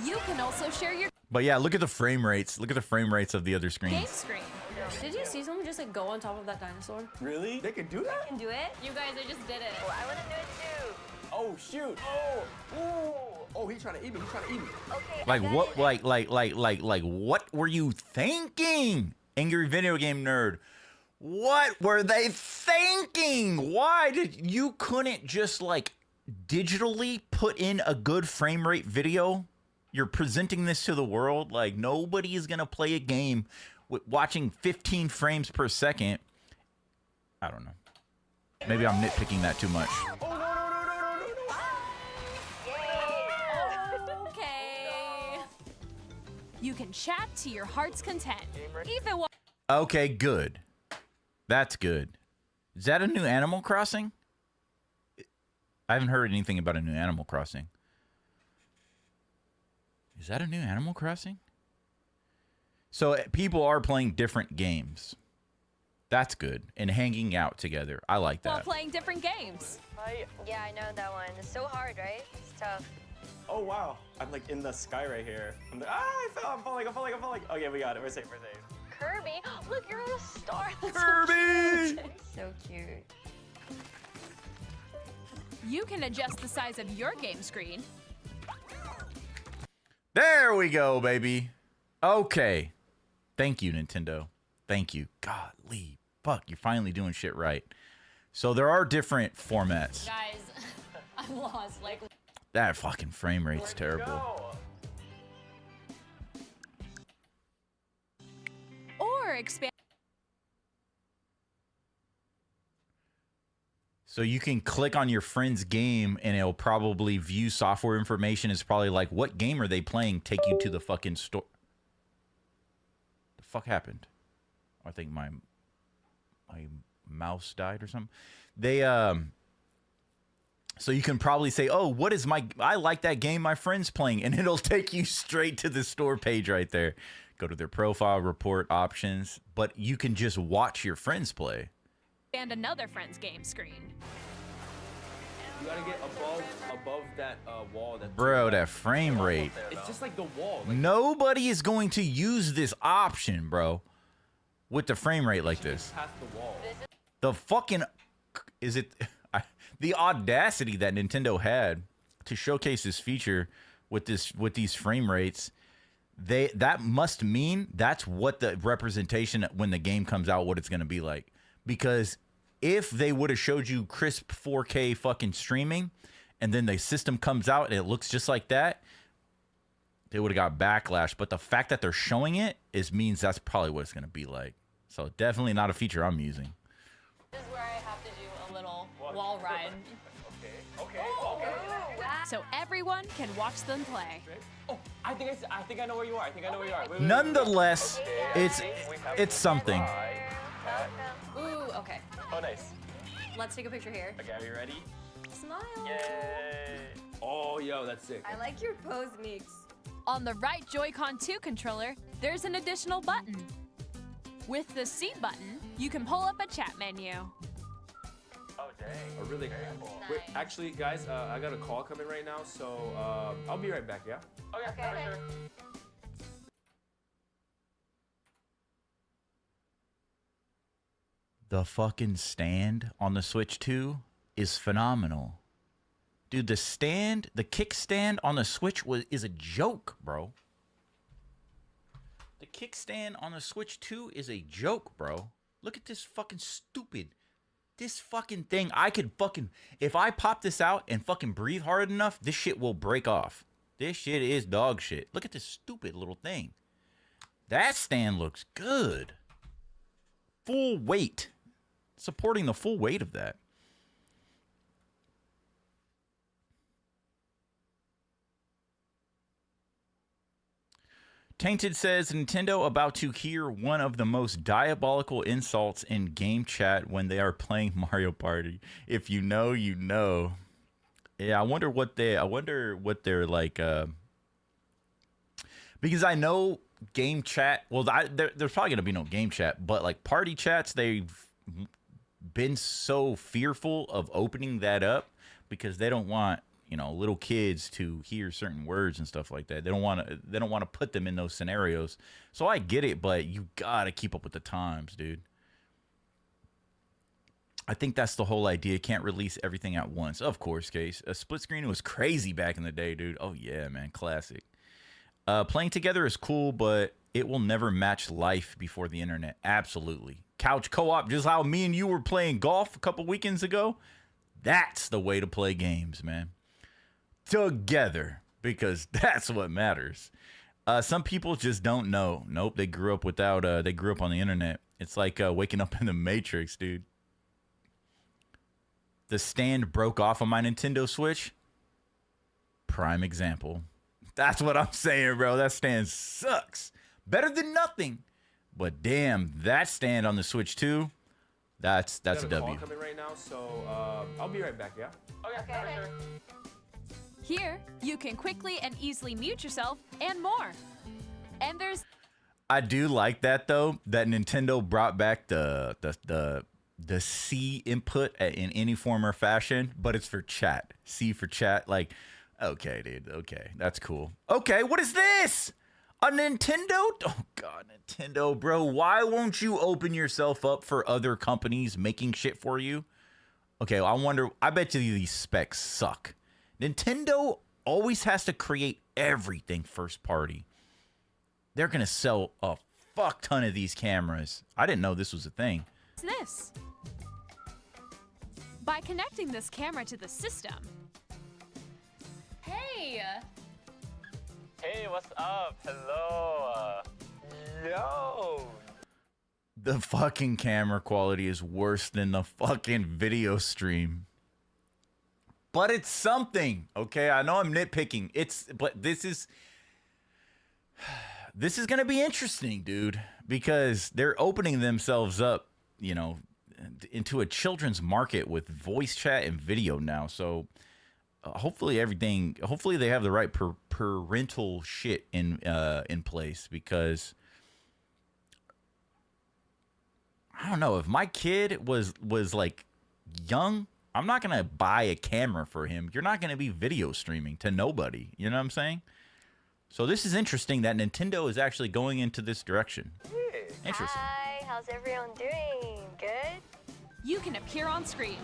you can also share your But yeah, look at the frame rates. Look at the frame rates of the other game screens. screen. Did you see someone just like go on top of that dinosaur? Really? They can do that? Can do it? You guys, I just did it. Oh, I want to do it too. Oh shoot! Oh, he's trying to eat me. Okay. Like what? Like what were you thinking, Angry Video Game Nerd? What were they thinking? Why did you couldn't just like digitally put in a good frame rate video? You're presenting this to the world. Like, nobody is gonna play a game with watching 15 frames per second. I don't know. Maybe I'm nitpicking that too much. Okay. You can chat to your heart's content, even while Okay, good. That's good. Is that a new Animal Crossing? I haven't heard anything about a new Animal Crossing. Is that a new Animal Crossing? So people are playing different games. That's good. And hanging out together. I like While that. playing different games. Yeah, I know that one. It's so hard, right? It's tough. Oh wow, I'm like in the sky right here. I'm like, I fell, I'm falling. Okay, we got it. We're safe. Kirby, look, you're on a star. That's Kirby! so cute. You can adjust the size of your game screen. There we go, baby. Okay. Thank you, Nintendo. Thank you. Golly. Fuck, you're finally doing shit right. So there are different formats. Guys, I'm lost. Like, That fucking frame rate's terrible. Or expand. So you can click on your friend's game and it'll probably view software information. It's probably like, what game are they playing? Take you to the fucking store. The fuck happened? I think my mouse died or something. They so you can probably say, oh, what is I like that game my friend's playing, and it'll take you straight to the store page right there. Go to their profile, report options, but you can just watch your friends play. And another friend's game screen. You gotta get above that wall. Bro, that frame rate. It's just like the wall. Nobody is going to use this option, bro, with the frame rate like this. Past the wall. The fucking the audacity that Nintendo had to showcase this feature with these frame rates. That must mean that's what the representation when the game comes out, what it's going to be like. Because if they would have showed you crisp 4K fucking streaming and then the system comes out and it looks just like that, they would have got backlash. But the fact that they're showing it means that's probably what it's going to be like. So definitely not a feature I'm using. this is where I have to do a little wall ride. Okay. So everyone can watch them play. Oh, I think I know where you are. Wait, Nonetheless, it's something. Ooh, okay. Oh, nice. Let's take a picture here. Okay, are you ready? Smile. Yay! Oh, yo, that's sick. I like your pose, Meeks. On the right Joy-Con 2 controller, there's an additional button. With the C button, you can pull up a chat menu. Oh, dang. Oh, really? Wait, actually, guys, I got a call coming right now, so I'll be right back, yeah? Okay, for sure. The fucking stand on the Switch 2 is phenomenal. Dude, the kickstand on the Switch is a joke, bro. The kickstand on the Switch 2 is a joke, bro. Look at this fucking stupid. This fucking thing, if I pop this out and fucking breathe hard enough, this shit will break off. This shit is dog shit. Look at this stupid little thing. That stand looks good. Full weight. Supporting the full weight of that. Tainted says, Nintendo about to hear one of the most diabolical insults in game chat when they are playing Mario Party. If you know, you know. Yeah, I wonder what they're like, because I know game chat, well, there's probably gonna be no game chat, but like party chats, they've been so fearful of opening that up because they don't want, little kids to hear certain words and stuff like that. They don't want to put them in those scenarios. So I get it, but you gotta keep up with the times, dude. I think that's the whole idea. Can't release everything at once. Of course, Case. A split screen was crazy back in the day, dude. Oh yeah, man, classic. Playing together is cool, but it will never match life before the internet. Absolutely. Couch co-op, just how me and you were playing golf a couple weekends ago. That's the way to play games, man. Together, because that's what matters. Some people just don't know. Nope, they grew up they grew up on the internet. It's like waking up in the Matrix, dude. The stand broke off on my Nintendo Switch. Prime example. That's what I'm saying, bro. That stand sucks. Better than nothing, But damn, that stand on the Switch 2, that's a Got a call W. coming right now, so I'll be right back. Yeah. Okay. For sure. Here, you can quickly and easily mute yourself and more. And there's I do like that though, that Nintendo brought back the C input in any form or fashion, but it's for chat. C for chat. Like, okay, dude. Okay, that's cool. Okay, what is this? A Nintendo? Oh God, Nintendo, bro. Why won't you open yourself up for other companies making shit for you? Okay, I wonder. I bet you these specs suck. Nintendo always has to create everything first party. They're gonna sell a fuck ton of these cameras. I didn't know this was a thing. this. By connecting this camera to the system. Hey! Hey, what's up? Hello. Yo. The fucking camera quality is worse than the fucking video stream. But it's something, okay? I know I'm nitpicking. But this is gonna be interesting, dude, because they're opening themselves up, you know, into a children's market with voice chat and video now. So hopefully they have the right parental shit in place, because I don't know, if my kid was like young, I'm not gonna buy a camera for him. You're not gonna be video streaming to nobody. You know what I'm saying? So this is interesting that Nintendo is actually going into this direction. Interesting. Hi, how's everyone doing? Good? You can appear on screen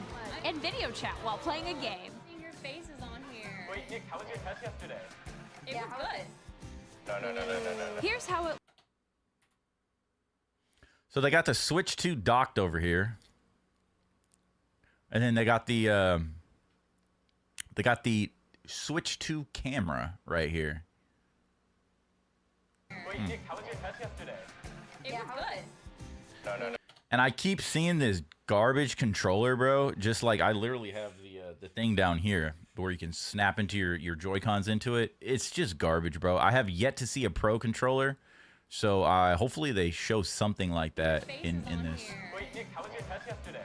and video chat while playing a game. Your face is on here. Wait, Nick, how was your test yesterday? It was good. No. Here's how it So they got the Switch 2 docked over here, and then they got the Switch 2 camera right here. Wait, Nick, how was your test yesterday? It was good. No. And I keep seeing this garbage controller, bro. Just like I literally have the thing down here where you can snap into your Joy-Cons into it. It's just garbage, bro. I have yet to see a pro controller, so hopefully they show something like that in this. Wait, Nick, how was your test yesterday?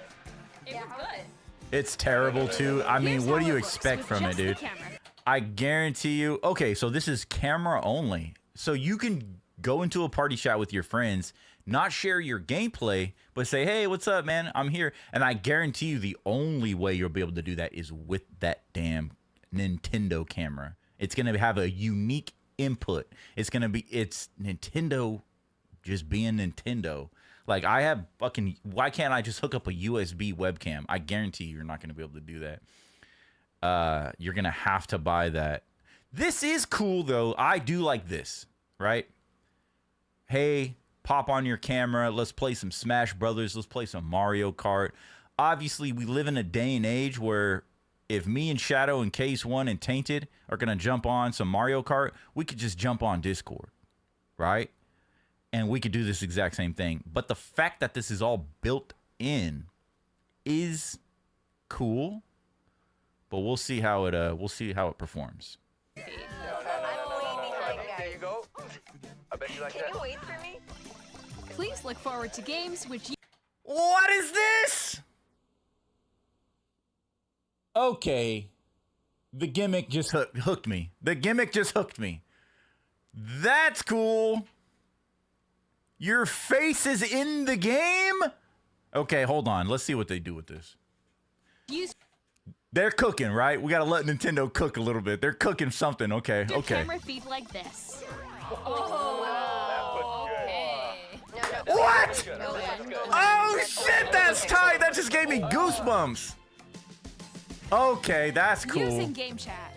It was good. It's terrible too. I mean, Here's what how do you it looks expect with from it, just the dude? camera. I guarantee you. Okay, so this is camera only. So you can go into a party chat with your friends, not share your gameplay, but say, hey, what's up, man? I'm here. And I guarantee you the only way you'll be able to do that is with that damn Nintendo camera. It's going to have a unique input. It's Nintendo just being Nintendo. Like, why can't I just hook up a USB webcam? I guarantee you're not going to be able to do that. You're going to have to buy that. This is cool, though. I do like this, right? Hey, pop on your camera. Let's play some Smash Brothers. Let's play some Mario Kart. Obviously, we live in a day and age where if me and Shadow and Case One and Tainted are going to jump on some Mario Kart, we could just jump on Discord, right? And we could do this exact same thing. But the fact that this is all built in is cool. But we'll see how it performs. I'm way behind, guys. There you go. I bet you like Can that. you wait for me? Please look forward to games which you What is this? Okay. The gimmick just hooked me. The gimmick just hooked me. That's cool. Your face is in the game? Okay, hold on. Let's see what they do with this. use They're cooking, right? We got to let Nintendo cook a little bit. They're cooking something. Okay, your okay. camera feed like this. No, What? no, Oh, shit, that's tight. That just gave me goosebumps. Okay, that's cool. Using game chat.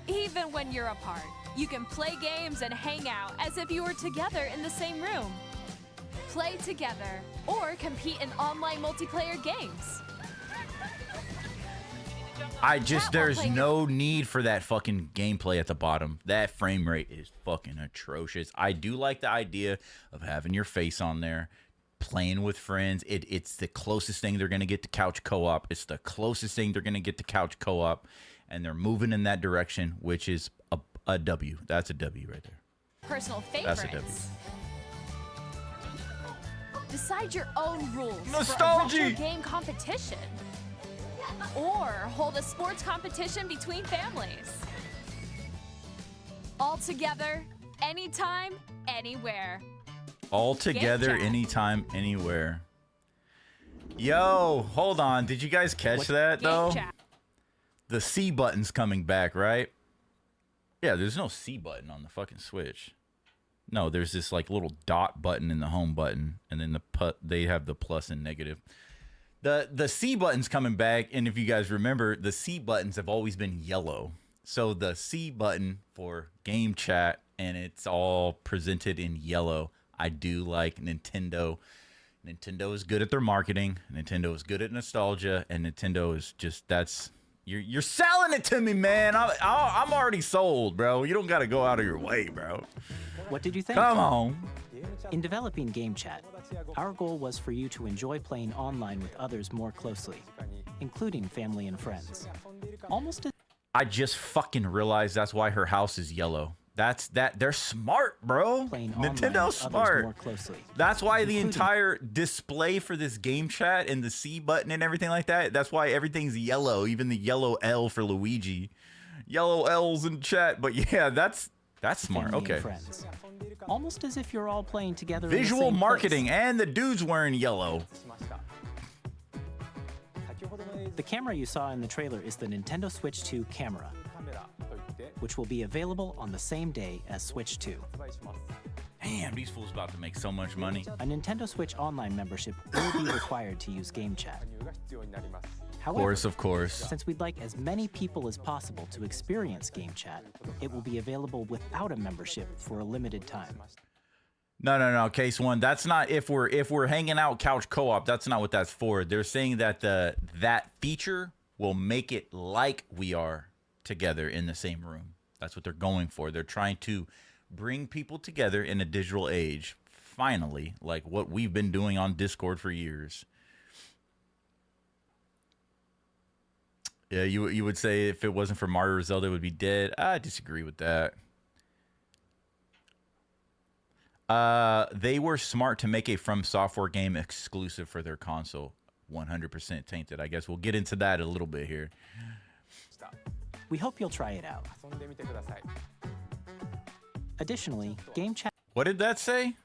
Even when you're apart, you can play games and hang out as if you were together in the same room. Play together or compete in online multiplayer games. There's no need for that fucking gameplay at the bottom. That frame rate is fucking atrocious. I do like the idea of having your face on there, playing with friends. It's the closest thing they're going to get to couch co-op. It's the closest thing they're going to get to couch co-op. And they're moving in that direction, which is a W. That's a W right there. Personal That's favorites. a W. Decide your own rules Nostalgia. for a retro game competition. Or hold a sports competition between families. All together, anytime, anywhere. All together, chat. anytime, anywhere. Yo, hold on. Did you guys catch that, though? Game chat. The C button's coming back, right? Yeah, there's no C button on the fucking Switch. No, there's this like little dot button in the home button, and then they have the plus and negative. The C button's coming back, and if you guys remember, the C buttons have always been yellow. So the C button for game chat, and it's all presented in yellow. I do like Nintendo. Nintendo is good at their marketing. Nintendo is good at nostalgia, and Nintendo is just you're selling it to me, man. I'm already sold, bro. You don't got to go out of your way, bro. What did you think? Come on. In developing Game Chat, our goal was for you to enjoy playing online with others more closely, including family and friends. Almost as I just fucking realized that's why her house is yellow. They're smart, bro. Nintendo's smart. more closely. That's why the entire display for this game chat and the C button and everything like that, that's why everything's yellow, even the yellow L for Luigi. Yellow L's in chat, but yeah, that's smart. Family and Okay. friends. Almost as if you're all playing together. in the Visual same marketing, place. and the dude's wearing yellow. The camera you saw in the trailer is the Nintendo Switch 2 camera, which will be available on the same day as Switch 2. Damn, these fools about to make so much money. A Nintendo Switch Online membership will be required to use Game Chat. However, Of course. since we'd like as many people as possible to experience Game Chat, it will be available without a membership for a limited time. No. Case one. That's not if we're hanging out couch co-op. That's not what that's for. They're saying that that feature will make it like we are together in the same room. That's what they're going for. They're trying to bring people together in a digital age. Finally, like what we've been doing on Discord for years. Yeah, you would say if it wasn't for Mario or Zelda, it would be dead. I disagree with that. They were smart to make a From Software game exclusive for their console. 100% tainted. I guess we'll get into that a little bit here. We hope you'll try it out. Additionally, Game Chat What did that say?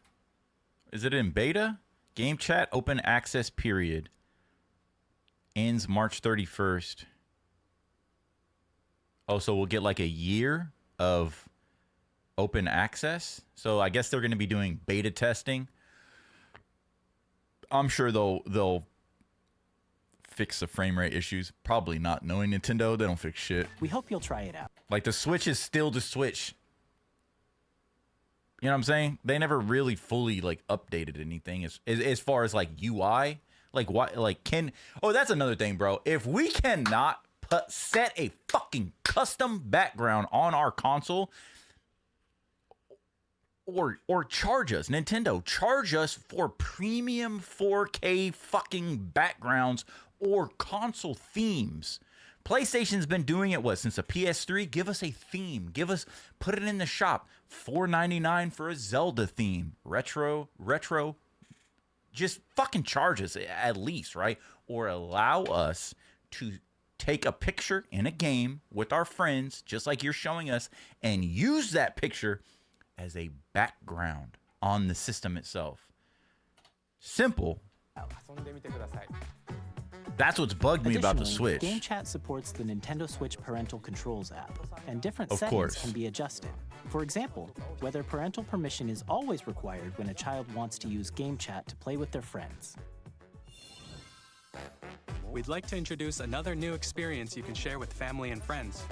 Is it in beta? Game chat open access period ends March 31st. Oh, so we'll get like a year of open access. So I guess they're going to be doing beta testing. I'm sure they'll fix the frame rate issues. Probably not. Knowing Nintendo, they don't fix shit. We hope you'll try it out. Like the Switch is still the Switch. You know what I'm saying? They never really fully like updated anything as far as like UI. Like what? Like oh, that's another thing, bro. If we cannot set a fucking custom background on our console, or charge us, Nintendo, charge us for premium 4K fucking backgrounds or console themes. PlayStation's been doing it since the PS3. Give us a theme. Put it in the shop. $4.99 for a Zelda theme. Retro. Just fucking charge us at least, right? Or allow us to take a picture in a game with our friends, just like you're showing us, and use that picture as a background on the system itself. Simple. That's what's bugged me about the Switch. Game Chat supports the Nintendo Switch Parental Controls app, and different Of settings course. can be adjusted. For example, whether parental permission is always required when a child wants to use Game Chat to play with their friends. We'd like to introduce another new experience you can share with family and friends.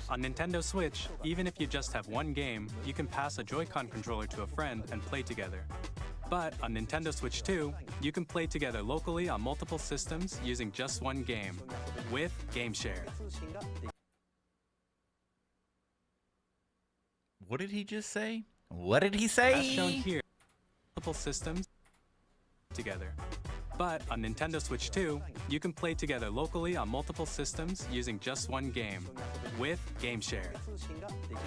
On Nintendo Switch, even if you just have one game, you can pass a Joy-Con controller to a friend and play together. But on Nintendo Switch 2, you can play together locally on multiple systems using just one game, with Game Share. What did he just say? What did he say? As shown here, multiple systems together. But on Nintendo Switch 2, you can play together locally on multiple systems using just one game, with GameShare.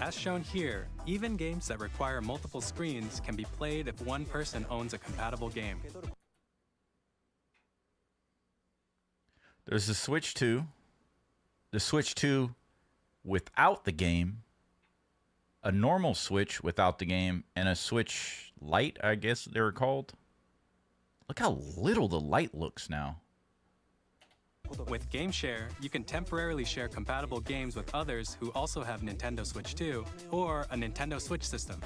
As shown here, even games that require multiple screens can be played if one person owns a compatible game. There's the Switch 2, the Switch 2 without the game, a normal Switch without the game, and a Switch Lite, I guess they were called. Look how little the light looks now. With GameShare, you can temporarily share compatible games with others who also have Nintendo Switch 2 or a Nintendo Switch system.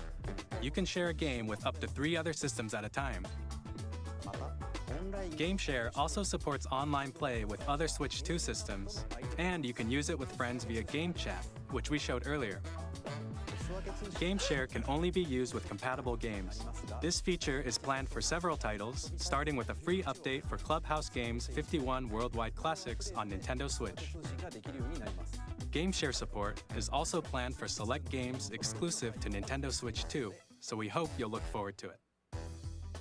You can share a game with up to 3 other systems at a time. GameShare also supports online play with other Switch 2 systems, and you can use it with friends via Game Chat, which we showed earlier. GameShare can only be used with compatible games. This feature is planned for several titles, starting with a free update for Clubhouse Games 51 Worldwide Classics on Nintendo Switch. GameShare support is also planned for select games exclusive to Nintendo Switch 2, so we hope you'll look forward to it.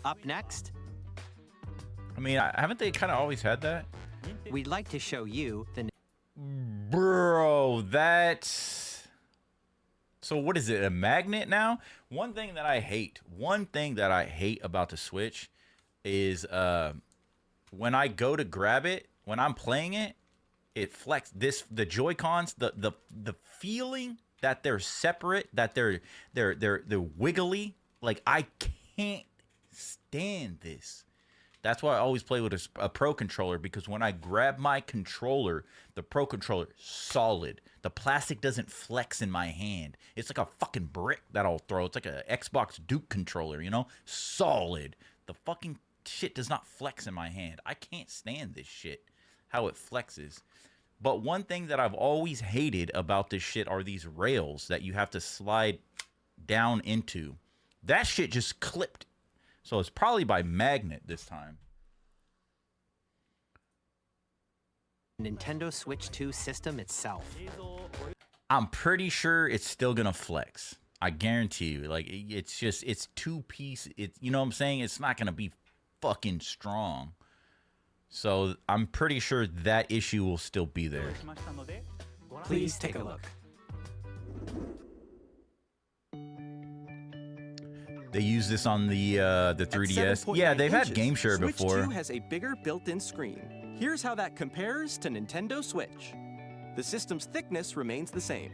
Up next, I mean, haven't they kind of always had that? we'd like to show you the Bro, that's... So what is it, a magnet now? One thing that I hate about the Switch is when I go to grab it, when I'm playing it, it flexes. The Joy-Cons, the feeling that they're separate, that they're wiggly, like I can't stand this. That's why I always play with a Pro Controller, because when I grab my controller, the Pro Controller is solid. The plastic doesn't flex in my hand. It's like a fucking brick that I'll throw. It's like an Xbox Duke controller, you know? Solid. The fucking shit does not flex in my hand. I can't stand this shit, how it flexes. But one thing that I've always hated about this shit are these rails that you have to slide down into. That shit just clipped. So it's probably by magnet this time. Nintendo Switch 2 system itself. I'm pretty sure it's still gonna flex. I guarantee you. Like, it's just, it's two-piece. You know what I'm saying? It's not gonna be fucking strong. So I'm pretty sure that issue will still be there. Please take a look. They use this on the 3DS. Yeah, they've had GameShare before. Switch 2 has a bigger built-in screen. Here's how that compares to Nintendo Switch. The system's thickness remains the same.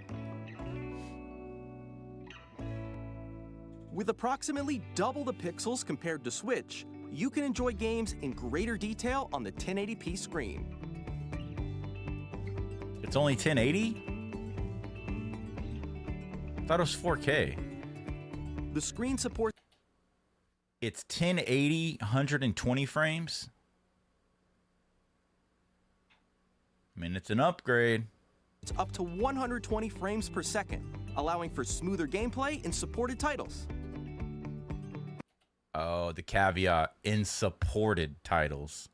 With approximately double the pixels compared to Switch, you can enjoy games in greater detail on the 1080p screen. It's only 1080? I thought it was 4K. The screen supports... It's 1080, 120 frames. I mean, it's an upgrade. It's up to 120 frames per second, allowing for smoother gameplay in supported titles. Oh, the caveat, in supported titles.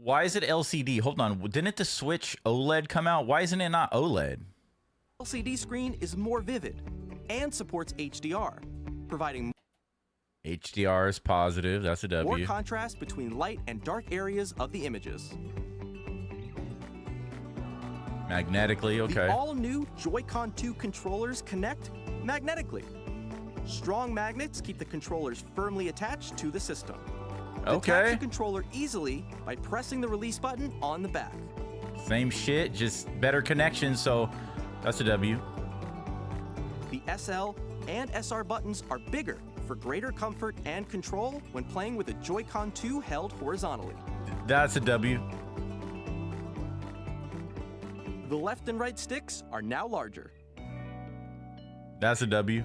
Why is it LCD? Hold on, didn't the Switch OLED come out? Why isn't it not OLED? LCD screen is more vivid and supports HDR, providing HDR is positive, that's a W. more contrast between light and dark areas of the images. Magnetically, okay. The all-new Joy-Con 2 controllers connect magnetically. Strong magnets keep the controllers firmly attached to the system. Okay. Detach the controller easily by pressing the release button on the back. Same shit, just better connection, so that's a W. The SL and SR buttons are bigger for greater comfort and control when playing with a Joy-Con 2 held horizontally. That's a W. The left and right sticks are now larger. That's a W.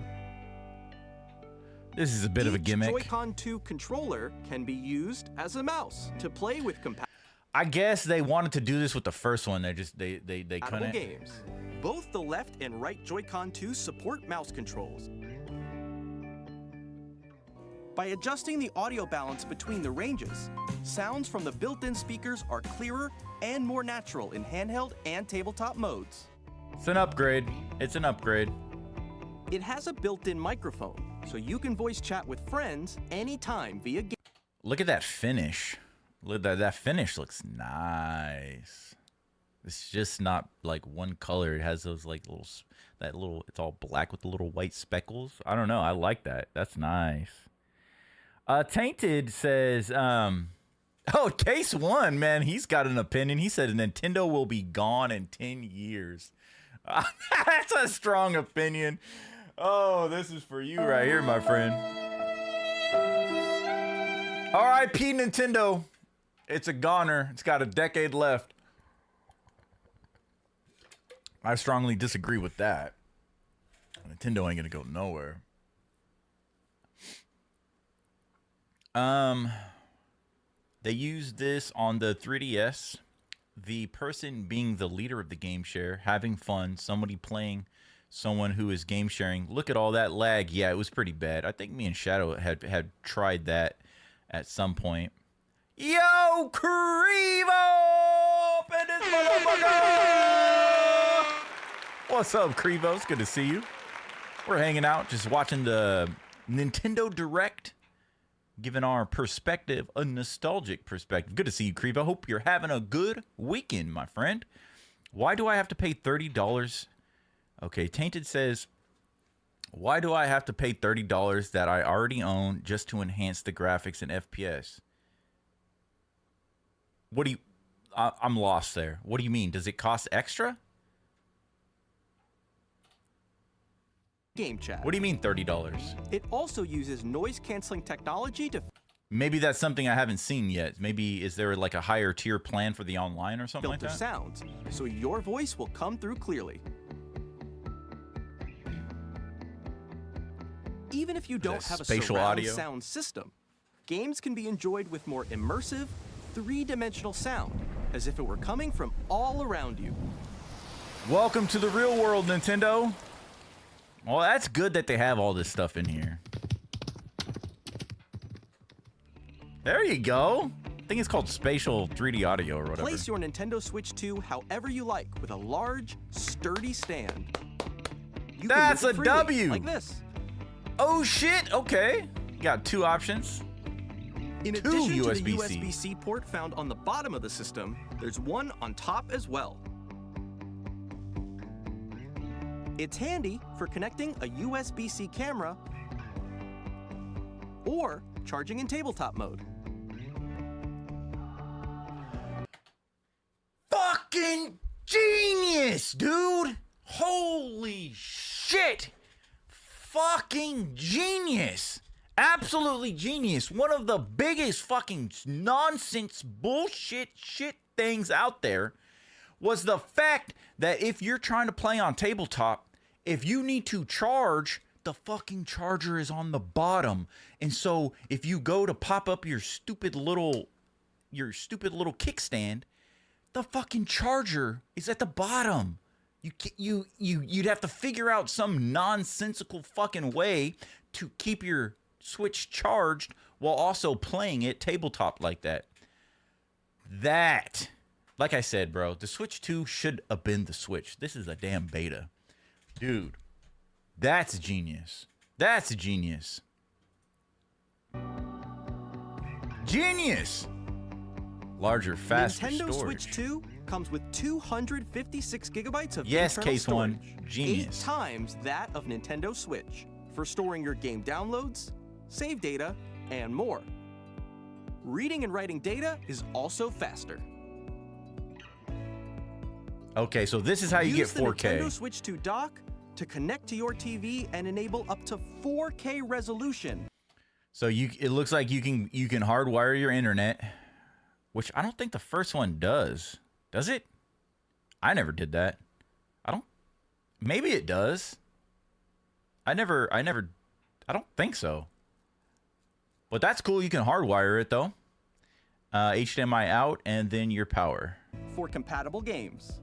This is a bit of a gimmick. Each Joy-Con 2 controller can be used as a mouse to play with I guess they wanted to do this with the first one. They couldn't. games. Both the left and right Joy-Con 2 support mouse controls. By adjusting the audio balance between the ranges, sounds from the built-in speakers are clearer and more natural in handheld and tabletop modes. It's an upgrade. It's an upgrade. It has a built-in microphone, so you can voice chat with friends anytime via game. Look at that finish. Look, that finish looks nice. It's just not like one color. It has those like it's all black with the little white speckles. I don't know. I like that. That's nice. Tainted says, oh, Case One, man, he's got an opinion. He said Nintendo will be gone in 10 years. That's a strong opinion. Oh, this is for you right here, my friend. R.I.P. Nintendo. It's a goner. It's got a decade left. I strongly disagree with that. Nintendo ain't gonna go nowhere. They used this on the 3DS. The person being the leader of the game share, having fun, somebody playing someone who is game sharing. Look at all that lag. Yeah, it was pretty bad. I think me and Shadow had tried that at some point. Yo, Crevo! Up in this motherfucker! What's up, Crevo? It's good to see you. We're hanging out, just watching the Nintendo Direct, giving our perspective, a nostalgic perspective. Good to see you, Crevo. Hope you're having a good weekend, my friend. Why do I have to pay $30? Okay, Tainted says, why do I have to pay $30 that I already own just to enhance the graphics and FPS? What do you... I'm lost there. What do you mean? Does it cost extra? Game chat. What do you mean $30? It also uses noise-canceling technology to Maybe that's something I haven't seen yet. Maybe is there like a higher tier plan for the online or something like filter that? sounds, so your voice will come through clearly. Even if you don't have a spatial surround audio? sound system, games can be enjoyed with more immersive, three-dimensional sound, as if it were coming from all around you. Welcome to the real world, Nintendo. Well, that's good that they have all this stuff in here. There you go. I think it's called spatial 3D audio or whatever. Place your Nintendo Switch 2 however you like with a large, sturdy stand. You can That's move a it freely, W. like this. Oh shit, okay. Got two options. In Two addition to the USB-C. USB-C port found on the bottom of the system, there's one on top as well. It's handy for connecting a USB-C camera or charging in tabletop mode. Fucking genius, dude. Holy shit. Fucking genius. Absolutely genius. One of the biggest fucking nonsense bullshit shit things out there was the fact that if you're trying to play on tabletop, if you need to charge, the fucking charger is on the bottom. And so if you go to pop up your stupid little kickstand, the fucking charger is at the bottom. You'd have to figure out some nonsensical fucking way to keep your Switch charged while also playing it tabletop like that. That, like I said, bro, the Switch 2 should have been the Switch. This is a damn beta. Dude, that's genius. That's genius. Genius! Larger, faster Nintendo storage. Switch 2 comes with 256 gigabytes of Yes, internal Case One. storage, Genius. 8 times that of Nintendo Switch, for storing your game downloads, save data, and more. Reading and writing data is also faster. Okay, so this is how you Use get 4K. the Nintendo Switch 2 dock to connect to your TV and enable up to 4K resolution. So it looks like you can hardwire your internet, which I don't think the first one does. Does it? I never did that. Maybe it does. I don't think so. But that's cool. You can hardwire it though. HDMI out and then your power. For compatible games.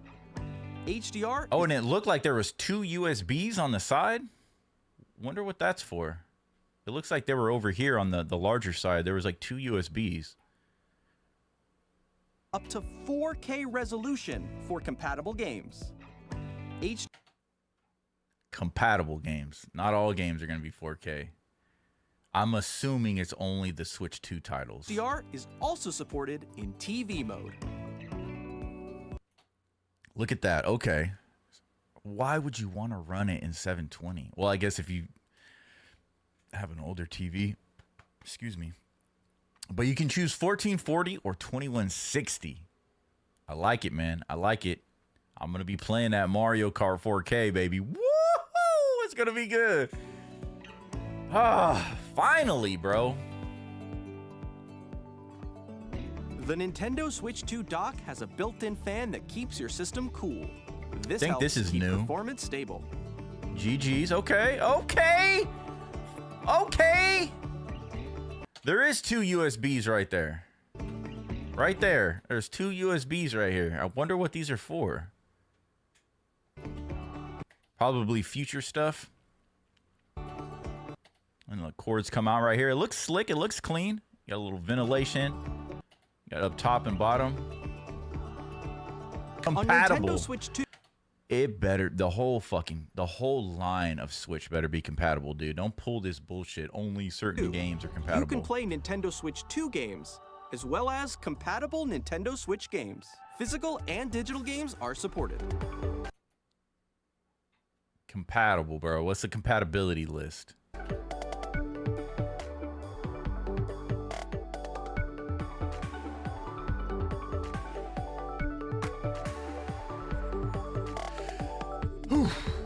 HDR. Oh, and it looked like there was 2 USBs on the side. Wonder what that's for. It looks like they were over here on the larger side. There was like 2 USBs. Up to 4K resolution for compatible games. Compatible games. Not all games are going to be 4K. I'm assuming it's only the Switch 2 titles. HDR is also supported in TV mode. Look at that. Okay. Why would you want to run it in 720? Well, I guess if you have an older TV, excuse me. But you can choose 1440 or 2160. I like it, man. I like it. I'm going to be playing that Mario Kart 4K, baby. Woo! It's going to be good. Ah, finally, bro. The Nintendo Switch 2 dock has a built-in fan that keeps your system cool. This Think helps this is keep new. performance stable. GG's. Okay. Okay. Okay. There is 2 USBs right there. Right there. There's 2 USBs right here. I wonder what these are for. Probably future stuff. And the cords come out right here. It looks slick. It looks clean. Got a little ventilation. Got up top and bottom. Compatible. On Nintendo Switch 2. It better, the whole line of Switch better be compatible, dude. Don't pull this bullshit. Only certain games are compatible. You can play Nintendo Switch 2 games, as well as compatible Nintendo Switch games. Physical and digital games are supported. Compatible, bro. What's the compatibility list?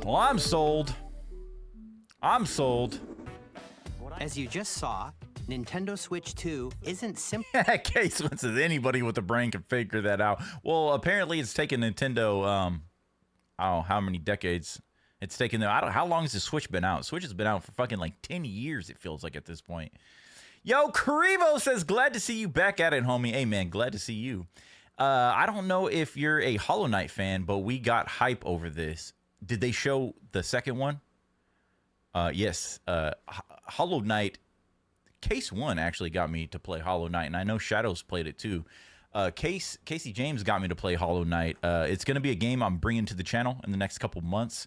Well, I'm sold. I'm sold. As you just saw, Nintendo Switch 2 isn't simple. Case says anybody with a brain can figure that out. Well, apparently it's taken Nintendo, I don't know how many decades. It's taken them. I don't. How long has the Switch been out? Switch has been out for fucking like 10 years. It feels like at this point. Yo, Karibo says, glad to see you back at it, homie. Hey, man, glad to see you. I don't know if you're a Hollow Knight fan, but we got hype over this. Did they show the second one? Yes. Hollow Knight. Case 1 actually got me to play Hollow Knight, and I know Shadows played it too. Casey James got me to play Hollow Knight. It's going to be a game I'm bringing to the channel in the next couple months.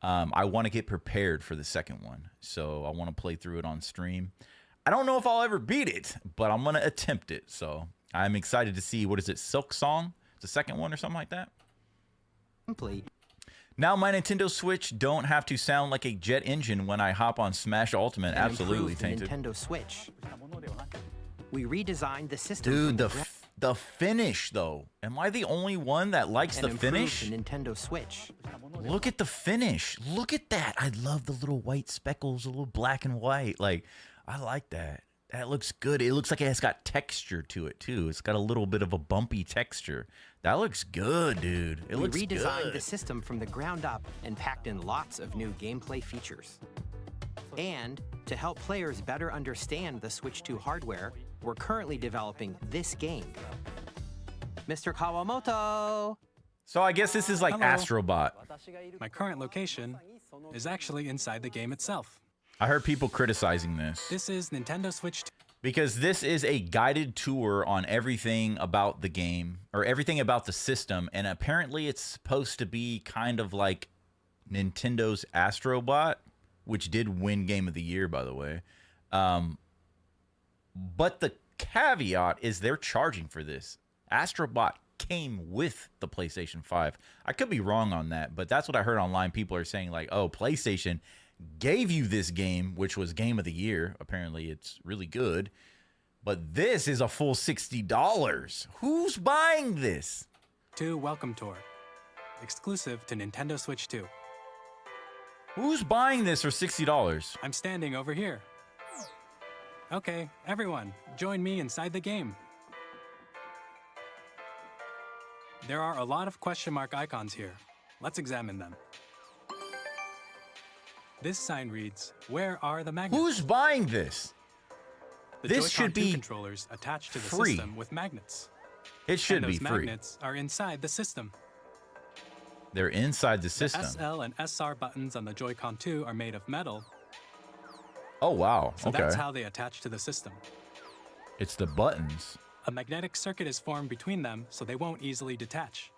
I want to get prepared for the second one, so I want to play through it on stream. I don't know if I'll ever beat it, but I'm going to attempt it. So I'm excited to see, what is it, Silk Song? The second one or something like that? Simply. Now my Nintendo Switch don't have to sound like a jet engine when I hop on Smash Ultimate. Absolutely, Tainted. Nintendo Switch. We redesigned the system. Dude, the finish, though. Am I the only one that likes the finish? The Nintendo Switch. Look at the finish. Look at that. I love the little white speckles, a little black and white. Like, I like that. That looks good. It looks like it's got texture to it, too. It's got a little bit of a bumpy texture. That looks good, dude. It looks good. We redesigned the system from the ground up and packed in lots of new gameplay features. And to help players better understand the Switch 2 hardware, we're currently developing this game. Mr. Kawamoto! So I guess this is like Hello. Astrobot. My current location is actually inside the game itself. I heard people criticizing this. This is Nintendo Switch 2. Because this is a guided tour on everything about the game, or everything about the system, and apparently it's supposed to be kind of like Nintendo's Astrobot, which did win Game of the Year, by the way. But the caveat is they're charging for this. Astrobot came with the PlayStation 5. I could be wrong on that, but that's what I heard online. People are saying like, oh, PlayStation gave you this game, which was Game of the Year. Apparently it's really good, but this is a full $60. Who's buying this? 2 Welcome Tour, exclusive to Nintendo Switch 2. Who's buying this for $60? I'm standing over here. Okay, everyone, join me inside the game. There are a lot of question mark icons here. Let's examine them. This sign reads, "Where are the magnets?" Who's buying this? The This Joy-Con should 2 be controllers attached to the free. system with magnets. It should And be those free. magnets are inside the system. They're inside the The system. SL and SR buttons on the Joy-Con 2 are made of metal, Oh, wow. so Okay. that's how they attach to the system. It's the buttons. A magnetic circuit is formed between them, so they won't easily detach.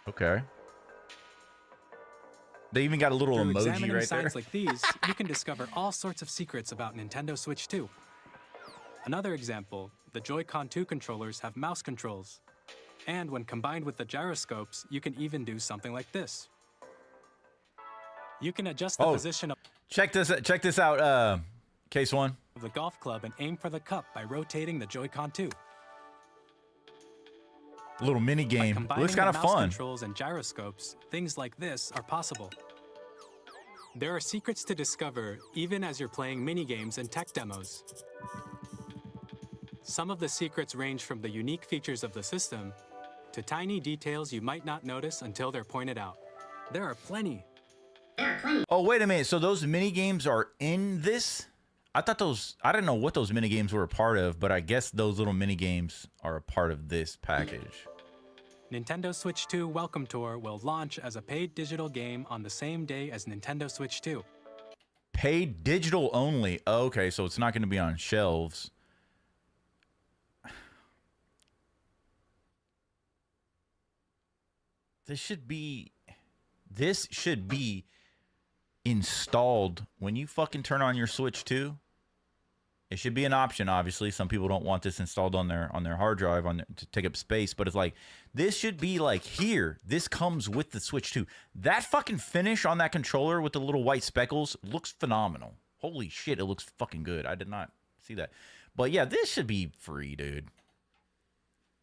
Okay. They even got a little Through emoji examining right signs there. like these, you can discover all sorts of secrets about Nintendo Switch 2. Another example, the Joy-Con 2 controllers have mouse controls. And when combined with the gyroscopes, you can even do something like this. You can adjust the position of check this out, Case One. the golf club and aim for the cup by rotating the Joy-Con 2. A little mini game. Looks kind of mouse fun. Controls and gyroscopes, things like this are possible. There are secrets to discover even as you're playing mini games and tech demos. Some of the secrets range from the unique features of the system to tiny details you might not notice until they're pointed out. There are plenty. Oh, wait a minute. So those mini games are in this? I didn't know what those mini games were a part of, but I guess those little mini games are a part of this package. Nintendo Switch 2 Welcome Tour will launch as a paid digital game on the same day as Nintendo Switch 2. Paid digital only. Okay, so it's not going to be on shelves. This should be installed when you fucking turn on your Switch 2. It should be an option, obviously. Some people don't want this installed on their hard drive to take up space, but it's like this should be like here. This comes with the Switch 2. That fucking finish on that controller with the little white speckles looks phenomenal. Holy shit, it looks fucking good. I did not see that. But yeah, this should be free, dude.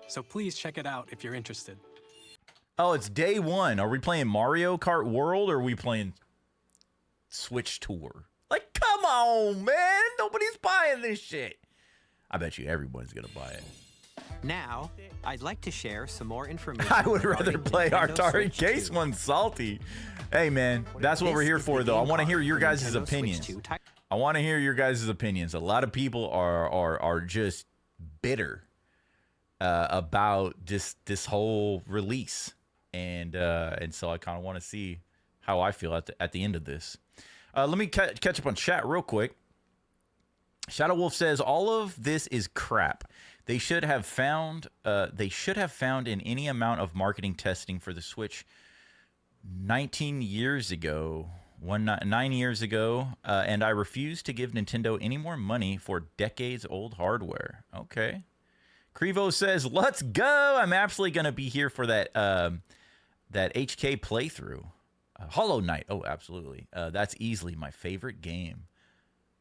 So please check it out if you're interested. Oh, it's day one. Are we playing Mario Kart World or are we playing Switch Tour? Like, come on, man. Nobody's buying this shit. I bet you everyone's going to buy it. Now, I'd like to share some more information. I would rather play Nintendo Atari Switch Case 2. One salty. Hey, man, that's what we're here for, though. I want to hear your guys' opinions. I want to hear your guys' opinions. A lot of people are just bitter about this whole release. And so I kind of want to see how I feel at the end of this. Let me catch up on chat real quick. Shadow Wolf says all of this is crap. They should have found in any amount of marketing testing for the Switch 9 years ago, and I refuse to give Nintendo any more money for decades old hardware. Okay. Crevo says, let's go. I'm absolutely going to be here for that HK playthrough. Hollow Knight. Oh, absolutely. That's easily my favorite game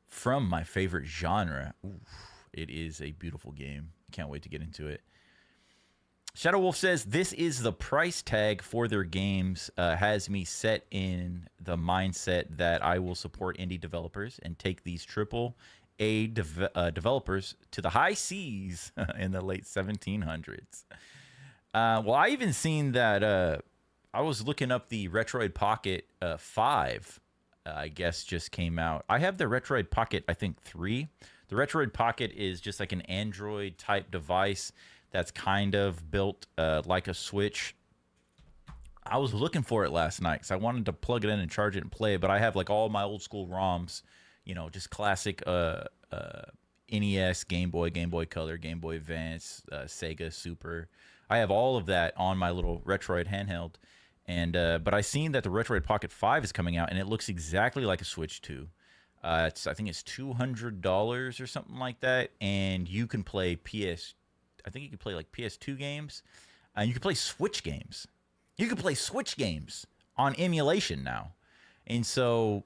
from my favorite genre. Ooh, it is a beautiful game. Can't wait to get into it. Shadow Wolf says, this is the price tag for their games. Has me set in the mindset that I will support indie developers and take these AAA developers to the high seas in the late 1700s. Well, I even seen that... I was looking up the Retroid Pocket 5, I guess, just came out. I have the Retroid Pocket, I think, 3. The Retroid Pocket is just like an Android-type device that's kind of built like a Switch. I was looking for it last night because I wanted to plug it in and charge it and play it, but I have like all my old-school ROMs, you know, just classic NES, Game Boy, Game Boy Color, Game Boy Advance, Sega, Super. I have all of that on my little Retroid handheld. And but I seen that the Retroid Pocket 5 is coming out, and it looks exactly like a Switch 2. I think it's $200 or something like that, and you can play I think you can play like PS2 games, and you can play Switch games. You can play Switch games on emulation now, and so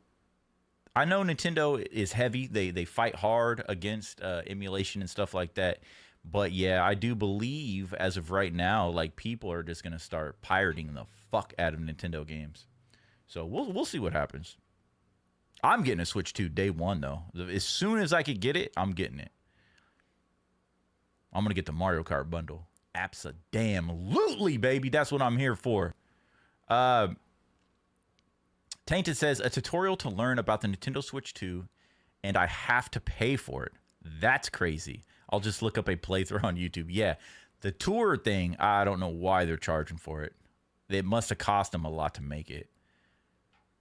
I know Nintendo is heavy. They fight hard against emulation and stuff like that. But yeah, I do believe as of right now, like people are just gonna start pirating the fuck out of Nintendo games. So we'll see what happens. I'm getting a Switch 2 day one though. As soon as I could get it, I'm getting it. I'm gonna get the Mario Kart bundle. Abso-damn-lutely, baby. That's what I'm here for. Tainted says a tutorial to learn about the Nintendo Switch 2, and I have to pay for it. That's crazy. I'll just look up a playthrough on YouTube. Yeah, the tour thing, I don't know why they're charging for it. It must have cost them a lot to make it.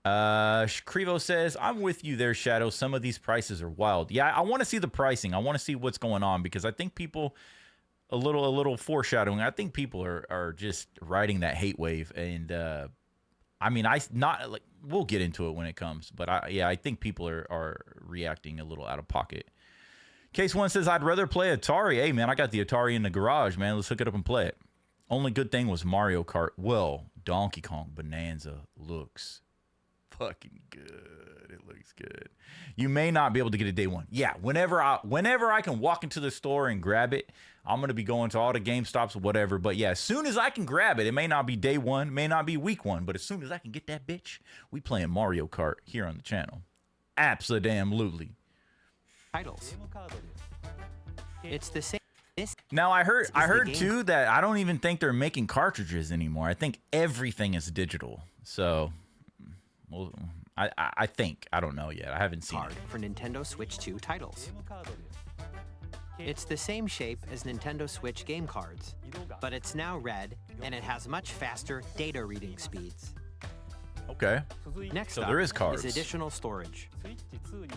Crevo says, I'm with you there, Shadow. Some of these prices are wild. Yeah, I want to see the pricing. I want to see what's going on because I think people, a little foreshadowing, I think people are just riding that hate wave. And I mean, not like we'll get into it when it comes, but I think people are reacting a little out of pocket. Case One says, I'd rather play Atari. Hey, man, I got the Atari in the garage, man. Let's hook it up and play it. Only good thing was Mario Kart. Well, Donkey Kong Bonanza looks fucking good. It looks good. You may not be able to get it day one. Yeah, whenever I can walk into the store and grab it, I'm going to be going to all the GameStops or whatever. But yeah, as soon as I can grab it, it may not be day one, may not be week one, but as soon as I can get that bitch, we playing Mario Kart here on the channel. Abso-damn-lutely. Titles. It's the same. Now I heard too that I don't even think they're making cartridges anymore. I think everything is digital. So, well, I think, I don't know yet. I haven't seen it. For Nintendo Switch 2 titles. It's the same shape as Nintendo Switch game cards, but it's now red and it has much faster data reading speeds. Okay. Next so up there is cards. Is additional storage.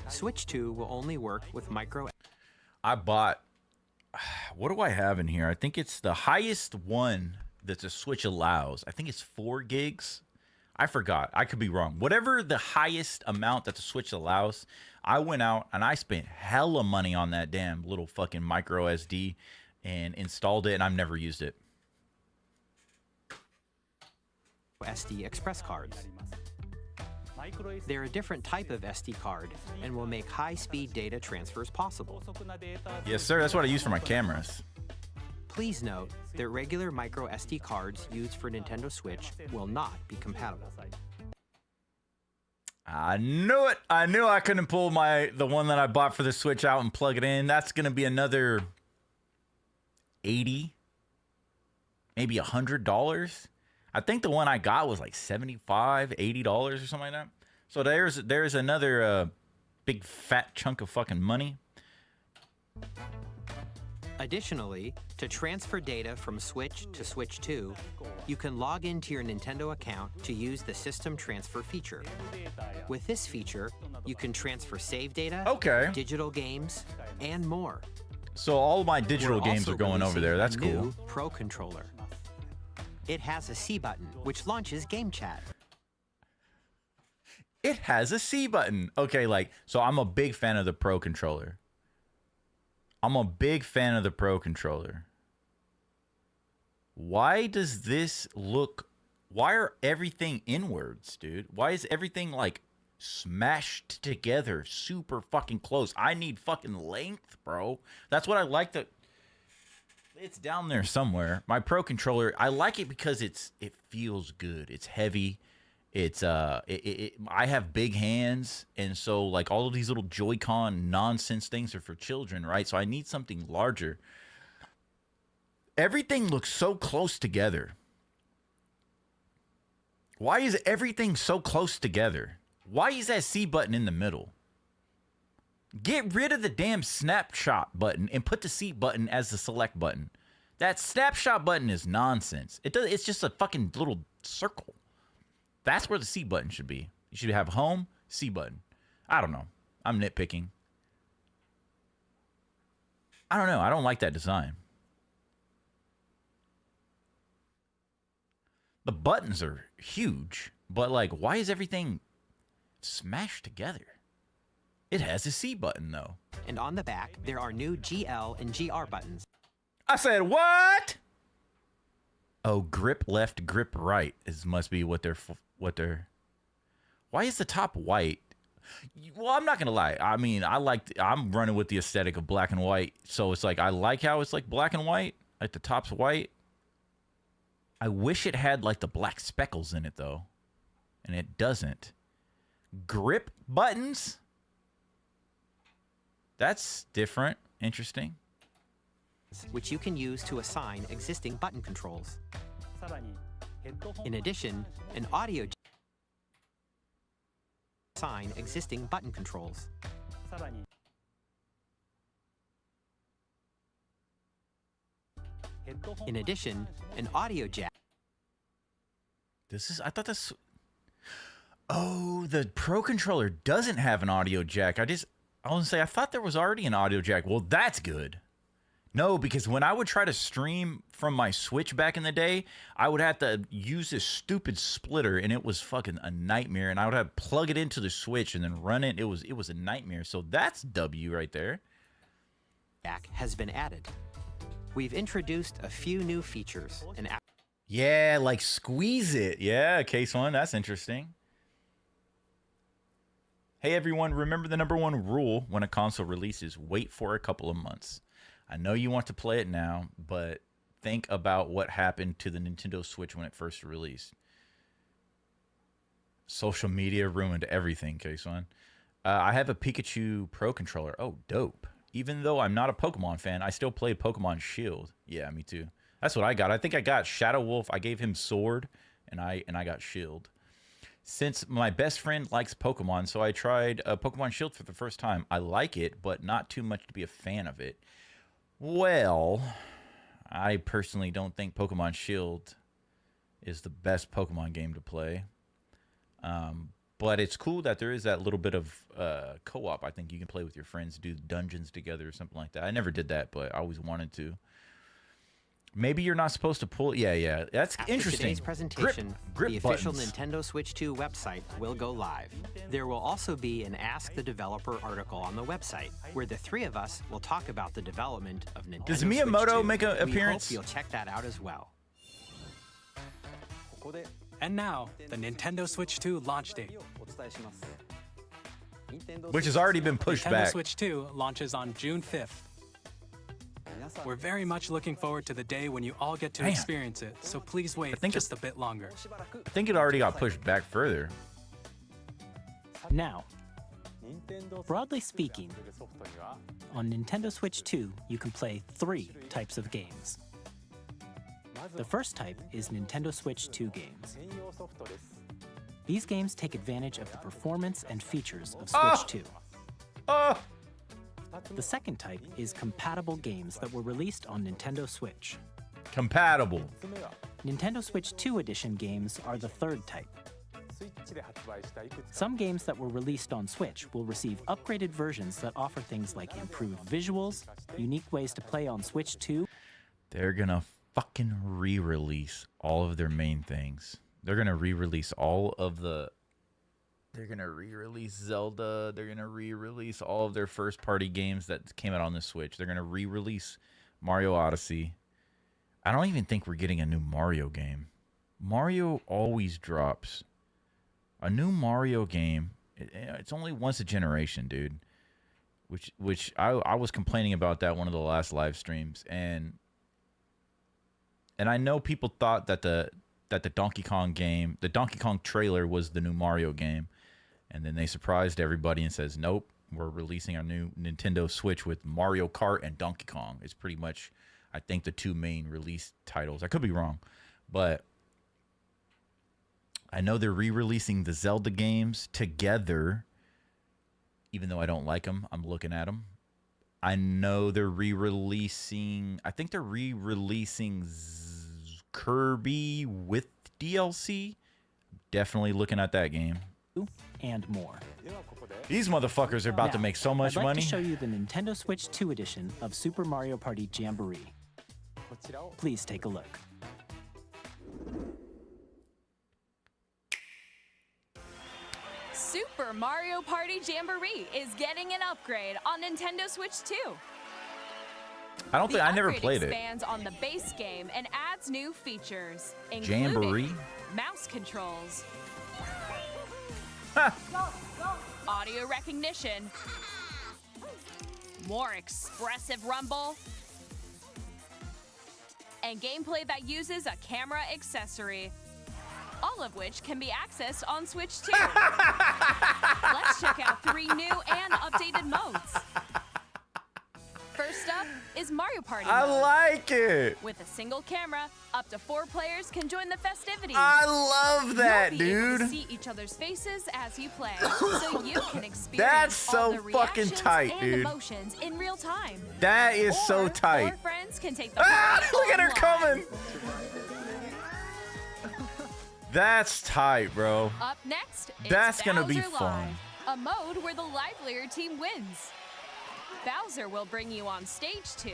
Switch 2 will only work with micro. I bought. What do I have in here? I think it's the highest one that the Switch allows. I think it's 4 gigs. I forgot. I could be wrong. Whatever the highest amount that the Switch allows, I went out and I spent hella money on that damn little fucking micro SD and installed it, and I've never used it. SD express cards. They're a different type of SD card and will make high-speed data transfers possible. Yes, sir. That's what I use for my cameras. Please note that regular micro SD cards used for Nintendo Switch will not be compatible. I knew it. I knew I couldn't pull the one that I bought for the Switch out and plug it in. That's going to be another $80, maybe $100. I think the one I got was like $75, $80 or something like that. So there's another big fat chunk of fucking money. Additionally, to transfer data from Switch to Switch 2, you can log into your Nintendo account to use the System Transfer feature. With this feature, you can transfer save data, digital games, and more. So all of my digital games are going over there. That's cool. New Pro Controller. It has a C button, which launches Game Chat. It has a C button. Okay, so I'm a big fan of the Pro Controller. Why does this look... Why are everything inwards, dude? Why is everything, smashed together super fucking close? I need fucking length, bro. That's what I like to... It's down there somewhere. My Pro Controller, I like it because it feels good. It's heavy. It's I have big hands, and so all of these little Joy-Con nonsense things are for children, right? So I need something larger. Everything looks so close together. Why is everything so close together? Why is that C button in the middle? Get rid of the damn snapshot button and put the C button as the select button. That snapshot button is nonsense. It's just a fucking little circle. That's where the C button should be. You should have home, C button. I don't know. I'm nitpicking. I don't know. I don't like that design. The buttons are huge, but why is everything smashed together? It has a C button, though. And on the back, there are new GL and GR buttons. I said, what? Oh, grip left, grip right must be what they're... Why is the top white? Well, I'm not going to lie. I mean, I'm running with the aesthetic of black and white. So it's I like how it's black and white. The top's white. I wish it had the black speckles in it, though. And it doesn't. Grip buttons? That's different. Interesting. Which you can use to assign existing button controls. In addition, an audio assign existing button controls. In addition, an audio jack. I thought this... Oh, the Pro Controller doesn't have an audio jack. I was going to say, I thought there was already an audio jack. Well, that's good. No, because when I would try to stream from my Switch back in the day, I would have to use this stupid splitter, and it was fucking a nightmare. And I would have to plug it into the Switch and then run it. It was a nightmare. So that's W right there. Has been added. We've introduced a few new features and yeah, like squeeze it. Yeah, case one. That's interesting. Hey everyone, remember the #1 rule when a console releases: wait for a couple of months. I know you want to play it now, but think about what happened to the Nintendo Switch when it first released. Social media ruined everything, case one. I have a Pikachu Pro controller. Oh, dope. Even though I'm not a Pokemon fan, I still play Pokemon Shield. Yeah, me too. That's what I got. I think I got Shadow Wolf. I gave him Sword, and I got Shield. Since my best friend likes Pokemon, so I tried Pokemon Shield for the first time. I like it, but not too much to be a fan of it. Well, I personally don't think Pokemon Shield is the best Pokemon game to play. But it's cool that there is that little bit of co-op. I think you can play with your friends, do dungeons together or something like that. I never did that, but I always wanted to. Maybe you're not supposed to pull. Yeah. That's After interesting. Today's presentation, grip the official buttons. Nintendo Switch 2 website will go live. There will also be an Ask the Developer article on the website, where the three of us will talk about the development of Nintendo Does Switch Miyamoto 2. make an appearance? We hope you'll check that out as well. And now, the Nintendo Switch 2 launch date. Which has already been pushed Nintendo back. Switch 2 launches on June 5th. We're very much looking forward to the day when you all get to Man. experience it, so please wait just a bit longer. I think it already got pushed back further. Now, broadly speaking, on Nintendo Switch 2, you can play 3 types of games. The first type is Nintendo Switch 2 games. These games take advantage of the performance and features of Switch 2. The second type is compatible games that were released on Nintendo Switch. Compatible. Nintendo Switch 2 Edition games are the third type. Some games that were released on Switch will receive upgraded versions that offer things like improved visuals, unique ways to play on Switch 2. They're gonna fucking re-release all of their main things. They're gonna re-release all of the... They're gonna re-release Zelda. They're gonna re-release all of their first-party games that came out on the Switch. They're gonna re-release Mario Odyssey. I don't even think we're getting a new Mario game. Mario always drops a new Mario game. It's only once a generation, dude. Which I was complaining about that one of the last live streams, and I know people thought that the Donkey Kong game, the Donkey Kong trailer was the new Mario game. And then they surprised everybody and says, nope, we're releasing our new Nintendo Switch with Mario Kart and Donkey Kong. It's pretty much, I think, the 2 main release titles. I could be wrong, but I know they're re-releasing the Zelda games together. Even though I don't like them, I'm looking at them. I know they're re-releasing, I think they're re-releasing Kirby with DLC. Definitely looking at that game. And more. These motherfuckers are about Now, to make so much I'd like money. to show you the Nintendo Switch 2 edition of Super Mario Party Jamboree. Please take a look. Super Mario Party Jamboree is getting an upgrade on Nintendo Switch 2. I don't think I never The played upgrade it. expands on the base game and adds new features, including Jamboree? mouse controls, audio recognition, more expressive rumble, and gameplay that uses a camera accessory. All of which can be accessed on Switch 2. Let's check out 3 new and updated modes. First up is Mario Party I mode. like it. With a single camera, up to 4 players can join the festivities. I love that, You'll be able dude. to see each other's faces as you play, so you can experience That's all so the fucking reactions tight, and dude. emotions in real time. That is so Or tight. 4 friends can take the Ah, party look at her online. coming. That's tight, bro. Up next, it's That's gonna be Bowser fun. Live, a mode where the livelier team wins. Bowser will bring you on stage 2,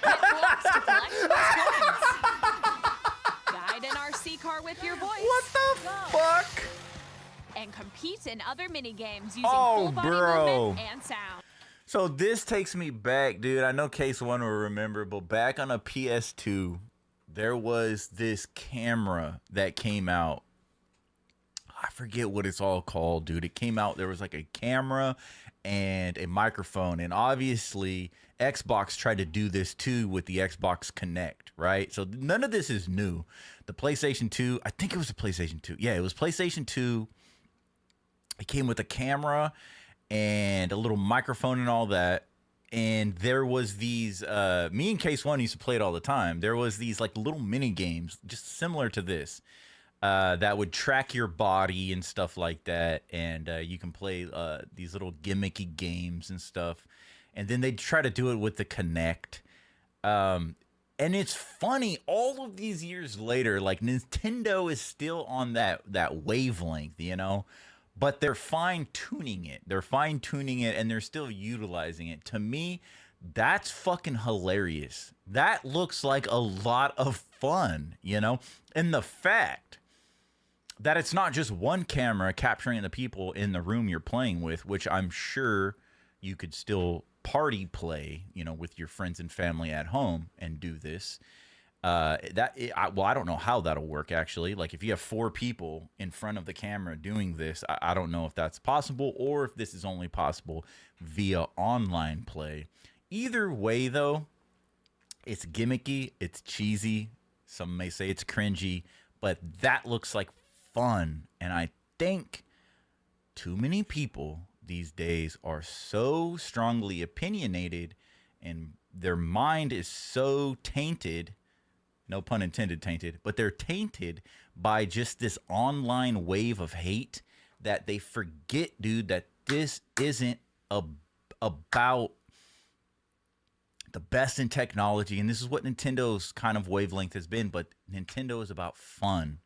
Hit blocks to collect those coins. Guide an RC car with your voice. What the fuck? And compete in other mini games using Oh, full body bro. movement and sound. So this takes me back, dude. I know Case One will remember, but back on a PS2, there was this camera that came out. I forget what it's all called, dude. It came out, there was like a camera and a microphone. And obviously, Xbox tried to do this too with the Xbox Connect, right? So none of this is new. The PlayStation 2, I think it was the PlayStation 2. Yeah, it was PlayStation 2. It came with a camera and a little microphone and all that. And there was these, me and Case One used to play it all the time. There was these like little mini games, just similar to this, that would track your body and stuff like that. And you can play these little gimmicky games and stuff. And then they try to do it with the Kinect. And it's funny, all of these years later, like Nintendo is still on that wavelength, you know? But they're fine-tuning it. They're fine-tuning it, and they're still utilizing it. To me, that's fucking hilarious. That looks like a lot of fun, you know? And the fact that it's not just one camera capturing the people in the room you're playing with, which I'm sure you could still party play, you know, with your friends and family at home and do this. Well, I don't know how that'll work, actually. Like, if you have 4 people in front of the camera doing this, I don't know if that's possible or if this is only possible via online play. Either way, though, it's gimmicky, it's cheesy. Some may say it's cringy, but that looks like fun. And I think too many people these days are so strongly opinionated and their mind is so tainted. No pun intended, tainted, but they're tainted by just this online wave of hate that they forget, dude, that this isn't about the best in technology. And this is what Nintendo's kind of wavelength has been, but Nintendo is about fun.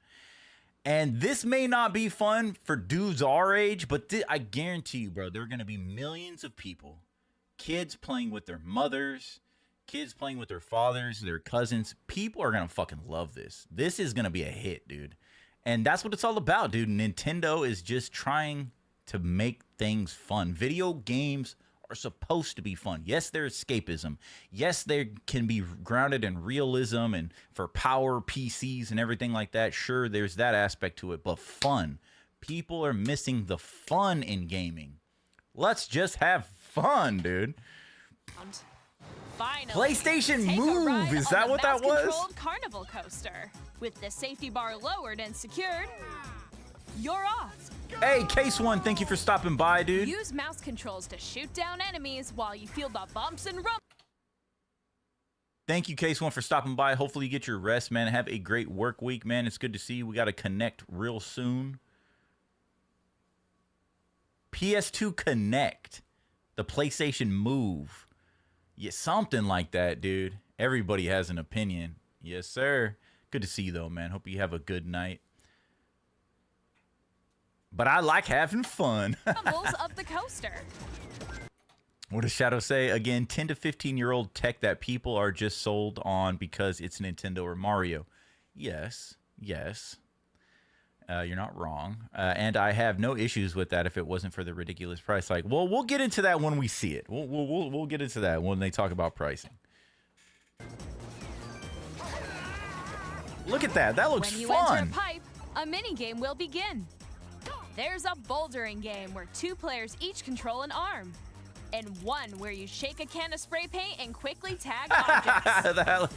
And this may not be fun for dudes our age, but I guarantee you, bro, there are going to be millions of people, kids playing with their mothers, kids playing with their fathers, their cousins. People are going to fucking love this. This is going to be a hit, dude. And that's what it's all about, dude. Nintendo is just trying to make things fun. Video games are supposed to be fun. Yes, there's escapism. Yes, they can be grounded in realism and for power PCs and everything like that. Sure, there's that aspect to it, but fun. People are missing the fun in gaming. Let's just have fun, dude. Finally, PlayStation take a Move, ride is on that the what that was? mouse-controlled carnival coaster. With the safety bar lowered and secured, you're off. Hey, Case One, thank you for stopping by, dude. Use mouse controls to shoot down enemies while you feel the bumps and rumbles. Thank you, Case One, for stopping by. Hopefully you get your rest, man. Have a great work week, man. It's good to see you. We got to connect real soon. PS2 Connect. The PlayStation Move. Yeah, something like that, dude. Everybody has an opinion. Yes, sir. Good to see you, though, man. Hope you have a good night. But I like having fun. Rumbles of the coaster. What does Shadow say? Again, 10 to 15-year-old tech that people are just sold on because it's Nintendo or Mario. Yes, yes. You're not wrong. And I have no issues with that if it wasn't for the ridiculous price. Like, well, we'll get into that when we see it. We'll get into that when they talk about pricing. Look at that. That looks When you fun. enter a pipe, a mini game will begin. There's a bouldering game where 2 players each control an arm, and one where you shake a can of spray paint and quickly tag objects.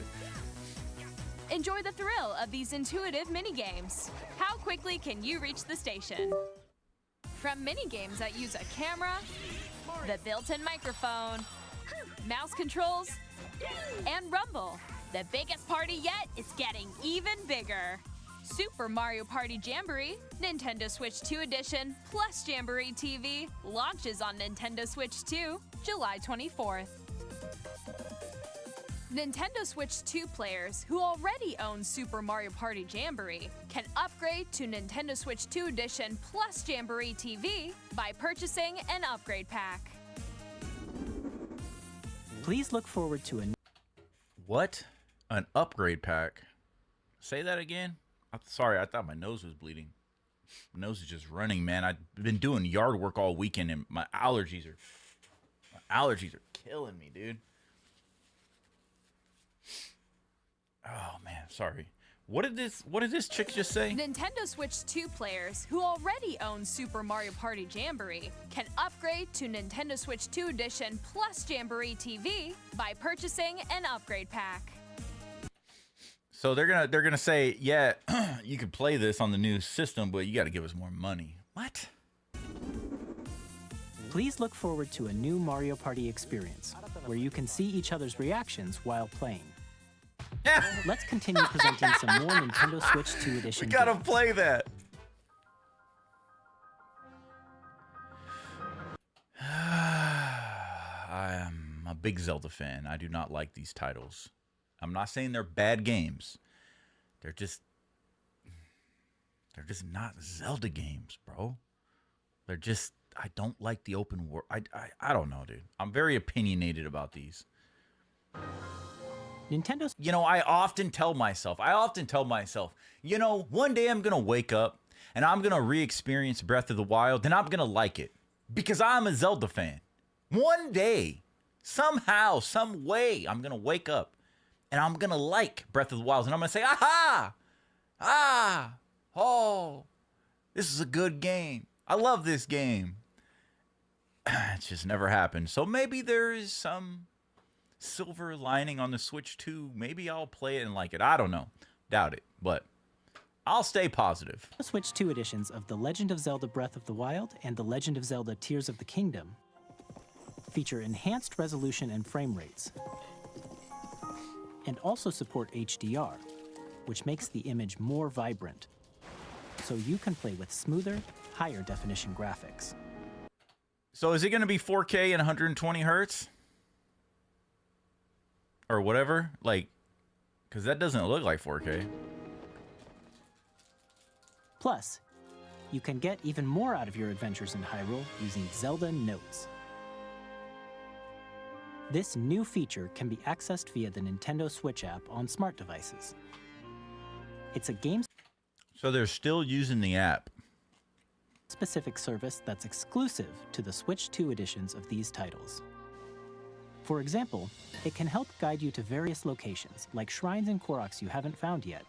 Enjoy the thrill of these intuitive mini games. How quickly can you reach the station? From mini games that use a camera, the built-in microphone, mouse controls, and rumble, the biggest party yet is getting even bigger. Super Mario Party Jamboree, Nintendo Switch 2 Edition, plus Jamboree TV launches on Nintendo Switch 2, July 24th. Nintendo Switch 2 players who already own Super Mario Party Jamboree can upgrade to Nintendo Switch 2 Edition plus Jamboree TV by purchasing an upgrade pack. Please look forward to a What? An upgrade pack? Say that again? I'm sorry, I thought my nose was bleeding. My nose is just running, man. I've been doing yard work all weekend, and my allergies are killing me, dude. Oh man, sorry. What did this chick just say? Nintendo Switch 2 players who already own Super Mario Party Jamboree can upgrade to Nintendo Switch 2 Edition plus Jamboree TV by purchasing an upgrade pack. So they're gonna say, yeah, you can play this on the new system, but you got to give us more money. What? Please look forward to a new Mario Party experience where you can see each other's reactions while playing. Let's continue presenting some more Nintendo Switch 2 Edition We gotta games. play that. I am a big Zelda fan. I do not like these titles. I'm not saying they're bad games. They're just not Zelda games, bro. They're just, I don't like the open world. I don't know, dude. I'm very opinionated about these. Nintendo's, You know, I often tell myself, you know, one day I'm going to wake up and I'm going to re-experience Breath of the Wild and I'm going to like it because I'm a Zelda fan. One day, somehow, some way, I'm going to wake up and I'm going to like Breath of the Wild and I'm going to say, oh, this is a good game. I love this game. It's just never happened. So maybe there is some silver lining on the Switch 2. Maybe I'll play it and like it. I don't know. Doubt it. But I'll stay positive. Switch 2 editions of The Legend of Zelda Breath of the Wild and The Legend of Zelda Tears of the Kingdom feature enhanced resolution and frame rates, and also support HDR, which makes the image more vibrant, so you can play with smoother, higher definition graphics. So is it going to be 4K and 120 hertz? Or whatever? Like, because that doesn't look like 4K. Plus, you can get even more out of your adventures in Hyrule using Zelda Notes. This new feature can be accessed via the Nintendo Switch app on smart devices. It's a So they're still using the app. game-specific service that's exclusive to the Switch 2 editions of these titles. For example, it can help guide you to various locations, like shrines and Koroks you haven't found yet.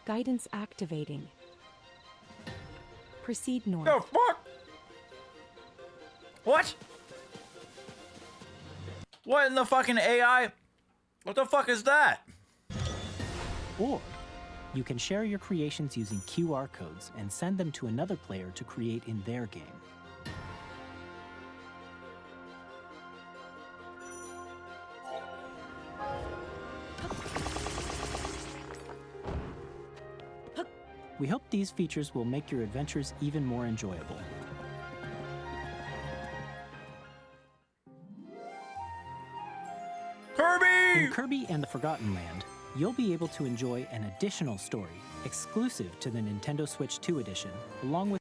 Guidance activating. Proceed north. The fuck? What? What in the fucking AI? What the fuck is that? Or you can share your creations using QR codes and send them to another player to create in their game. We hope these features will make your adventures even more enjoyable. Kirby! In Kirby and the Forgotten Land, you'll be able to enjoy an additional story exclusive to the Nintendo Switch 2 edition, along with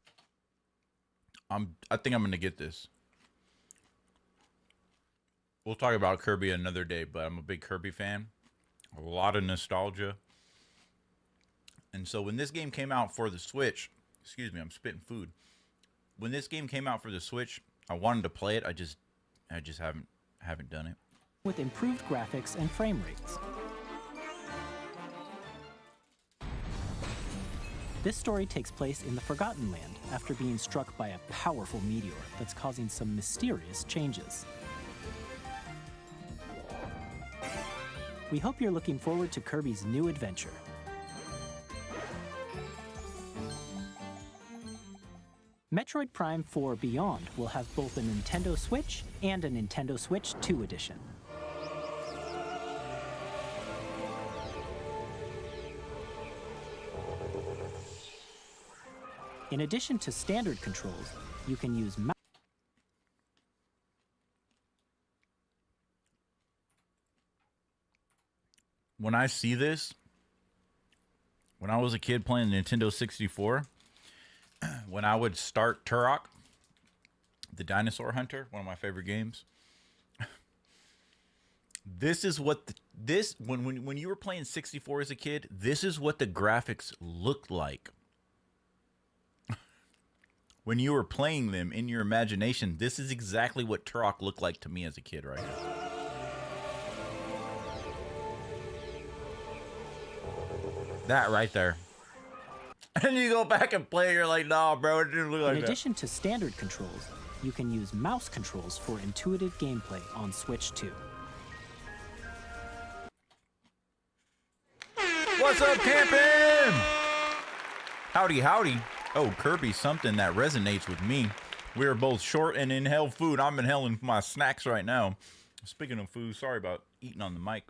I think I'm gonna get this. We'll talk about Kirby another day, but I'm a big Kirby fan. A lot of nostalgia. And so when this game came out for the Switch, excuse me, I'm spitting food. When this game came out for the Switch, I wanted to play it. I just haven't done it. with improved graphics and frame rates. This story takes place in the Forgotten Land after being struck by a powerful meteor that's causing some mysterious changes. We hope you're looking forward to Kirby's new adventure. Metroid Prime 4 Beyond will have both a Nintendo Switch and a Nintendo Switch 2 edition. In addition to standard controls, you can use When I see this, when I was a kid playing the Nintendo 64, when I would start Turok, the Dinosaur Hunter, one of my favorite games, This is what when you were playing 64 as a kid, this is what the graphics looked like. When you were playing them in your imagination, this is exactly what Turok looked like to me as a kid right now. That right there. And you go back and play, you're like, nah, bro, it didn't look like that. In addition to standard controls, you can use mouse controls for intuitive gameplay on Switch 2. What's up, camping? Howdy, howdy. Oh, Kirby, something that resonates with me. We are both short and in hell food. I'm in hell in my snacks right now. Speaking of food, sorry about eating on the mic.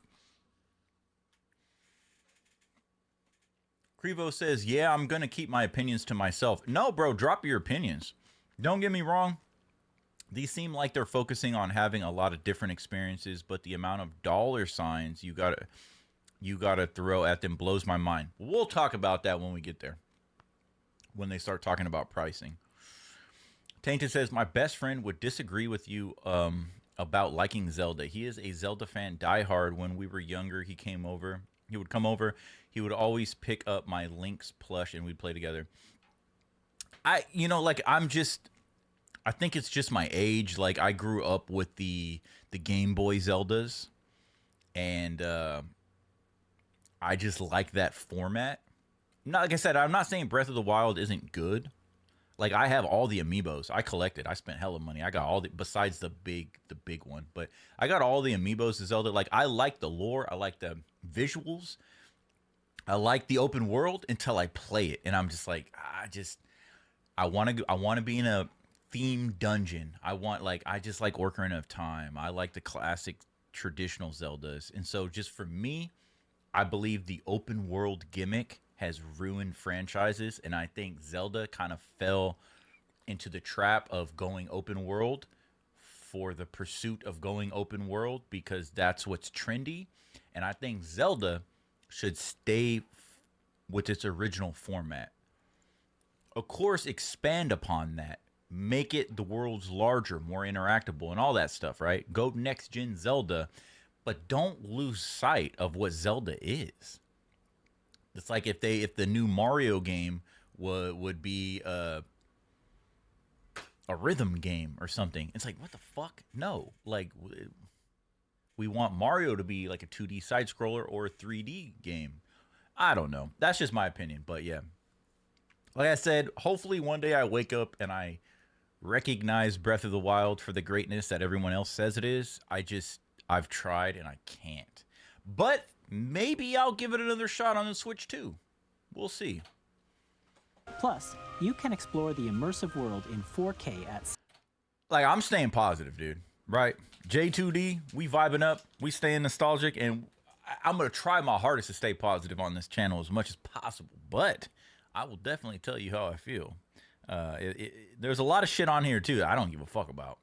Crevo says, yeah, I'm going to keep my opinions to myself. No, bro, drop your opinions. Don't get me wrong. These seem like they're focusing on having a lot of different experiences, but the amount of dollar signs you gotta throw at them blows my mind. We'll talk about that when we get there. When they start talking about pricing. Tainted says, my best friend would disagree with you about liking Zelda. He is a Zelda fan diehard. When we were younger, he would come over. He would always pick up my Link's plush and we'd play together. I think it's just my age. Like, I grew up with the Game Boy Zeldas, and I just like that format. Not, like I said, I'm not saying Breath of the Wild isn't good. Like, I have all the amiibos. I collected. I spent hella money. I got all the, besides the big one, but I got all the amiibos of Zelda. Like, I like the lore. I like the visuals. I like the open world until I play it, and I'm just like, I want to be in a themed dungeon. I just like Ocarina of Time. I like the classic traditional Zeldas, and so just for me, I believe the open world gimmick has ruined franchises, and I think Zelda kind of fell into the trap of going open world for the pursuit of going open world because that's what's trendy, and I think Zelda should stay with its original format. Of course, expand upon that. Make it the world's larger, more interactable, and all that stuff, right? Go next-gen Zelda, but don't lose sight of what Zelda is. It's like if the new Mario game would be a rhythm game or something. It's like, what the fuck? No. Like, we want Mario to be like a 2D side-scroller or a 3D game. I don't know. That's just my opinion, but yeah. Like I said, hopefully one day I wake up and I recognize Breath of the Wild for the greatness that everyone else says it is. I've tried and I can't. But maybe I'll give it another shot on the Switch too. We'll see. Plus, you can explore the immersive world in 4K at... Like, I'm staying positive, dude. Right? J2D, we vibing up. We staying nostalgic. And I'm going to try my hardest to stay positive on this channel as much as possible. But I will definitely tell you how I feel. There's a lot of shit on here, too, that I don't give a fuck about.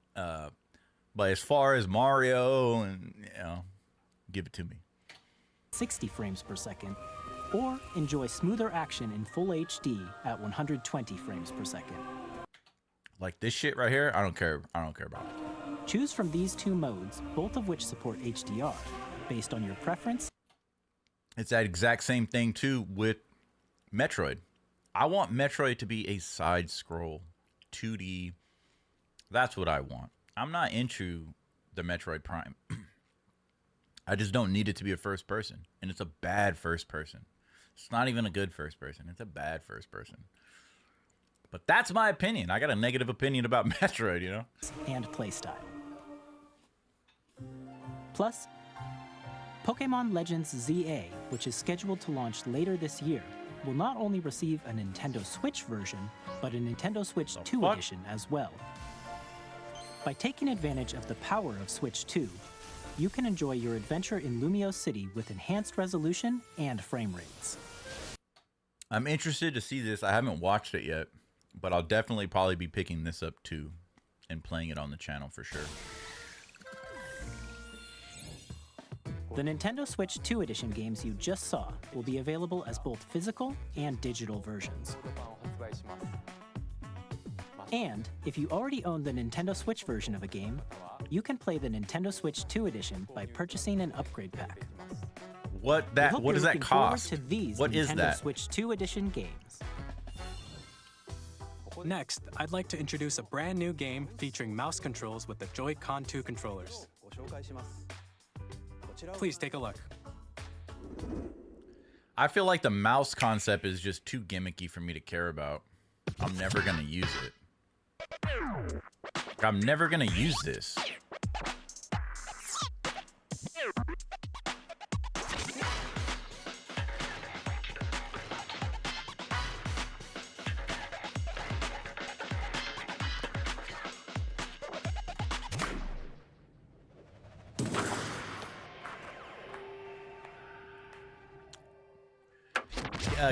But as far as Mario, and give it to me. 60 frames per second, or enjoy smoother action in full HD at 120 frames per second. Like this shit right here, I don't care about it. Choose from these two modes, both of which support HDR, based on your preference. It's that exact same thing too with Metroid. I want Metroid to be a side-scroll 2D. That's what I want. I'm not into the Metroid Prime. I just don't need it to be a first person. And it's a bad first person. It's not even a good first person. It's a bad first person. But that's my opinion. I got a negative opinion about Metroid, you know? And playstyle. Plus, Pokemon Legends ZA, which is scheduled to launch later this year, will not only receive a Nintendo Switch version, but a Nintendo Switch 2 edition as well. By taking advantage of the power of Switch 2, you can enjoy your adventure in Lumio City with enhanced resolution and frame rates. I'm interested to see this. I haven't watched it yet, but I'll definitely probably be picking this up too and playing it on the channel for sure. The Nintendo Switch 2 edition games you just saw will be available as both physical and digital versions. And if you already own the Nintendo Switch version of a game, you can play the Nintendo Switch 2 edition by purchasing an upgrade pack. What We hope does you're that looking forward cost? to these What Nintendo is that? Switch 2 edition games. Next, I'd like to introduce a brand new game featuring mouse controls with the Joy-Con 2 controllers. Please take a look. I feel like the mouse concept is just too gimmicky for me to care about. I'm never gonna use it. I'm never gonna use this.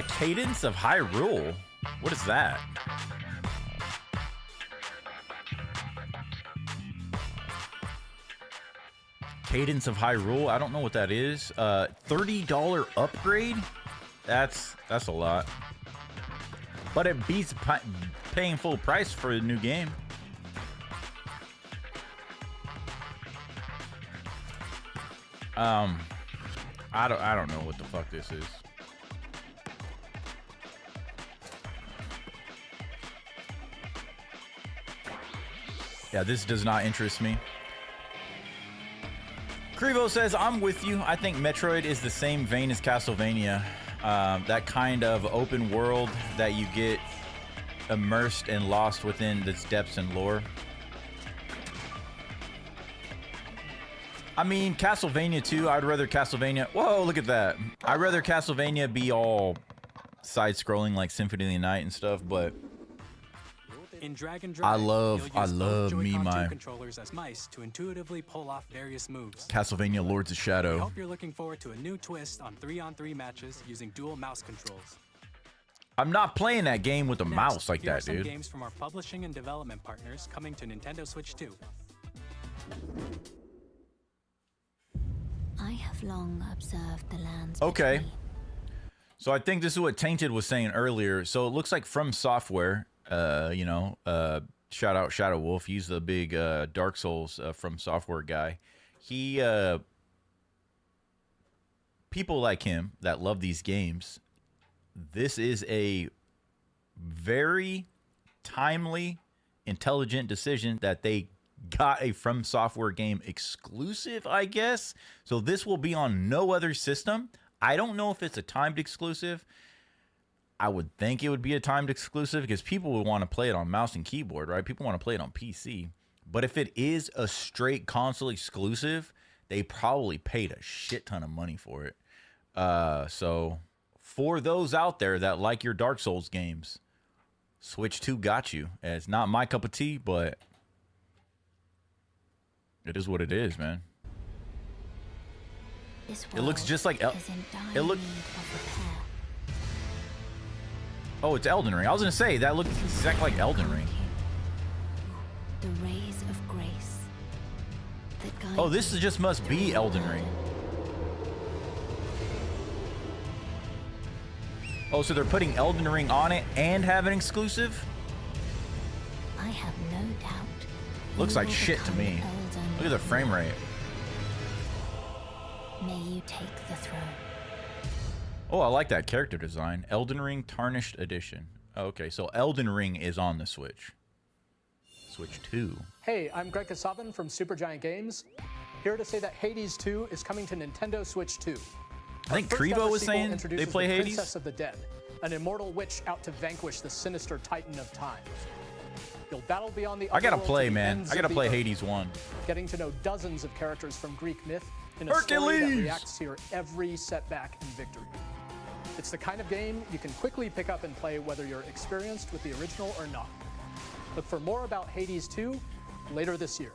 Cadence of Hyrule. What is that? Cadence of Hyrule. I don't know what that is. $30 upgrade. That's a lot. But it beats paying full price for a new game. I don't know what the fuck this is. Yeah, this does not interest me. Krivo says, I'm with you. I think Metroid is the same vein as Castlevania. That kind of open world that you get immersed and lost within its depths and lore. I mean, Castlevania 2, I'd rather Castlevania... Whoa, look at that. I'd rather Castlevania be all side-scrolling like Symphony of the Night and stuff, but... In Drag and I Drive, love you'll use both me Joy-Con 2 my controllers as mice to intuitively pull off various moves. Castlevania Lords of I Shadow. hope you're looking forward to a new twist on 3-on-3 matches using dual mouse controls. I'm not playing that game with a Next, mouse like here are that, some dude. games from our publishing and development partners coming to Nintendo Switch 2. I have long observed the lands. Okay. between. So I think this is what Tainted was saying earlier. So it looks like From Software, shout out Shadow Wolf. He's the big Dark Souls From Software guy. He people like him that love these games. This is a very timely, intelligent decision that they got a From Software game exclusive, I guess. So this will be on no other system. I don't know if it's a timed exclusive. I would think it would be a timed exclusive because people would want to play it on mouse and keyboard, right? People want to play it on PC. But if it is a straight console exclusive, they probably paid a shit ton of money for it. So for those out there that like your Dark Souls games, Switch 2 got you. It's not my cup of tea, but it is what it is, man. It looks just like it look. Oh, it's Elden Ring. I was gonna say that looks exactly like Elden Ring. The rays of grace that guide Oh, this is just must be Elden Ring. Oh, so they're putting Elden Ring on it and have an exclusive? I have no doubt. Looks you like will shit to become me. Elden Look at the frame rate. May you take the throne. Oh, I like that character design. Elden Ring Tarnished Edition. Okay, so Elden Ring is on the Switch. Switch 2. Hey, I'm Greg Kasavin from Supergiant Games, here to say that Hades 2 is coming to Nintendo Switch 2. I think Krivo was saying they play the Hades. Princess of the Dead, an immortal witch out to vanquish the sinister Titan of Time. You'll battle beyond the I gotta otherworld play, to the man. ends I of gotta the play earth, Hades 1. getting to know dozens of characters from Greek myth in a story that reacts to your every setback and victory. It's the kind of game you can quickly pick up and play whether you're experienced with the original or not. Look for more about Hades 2 later this year.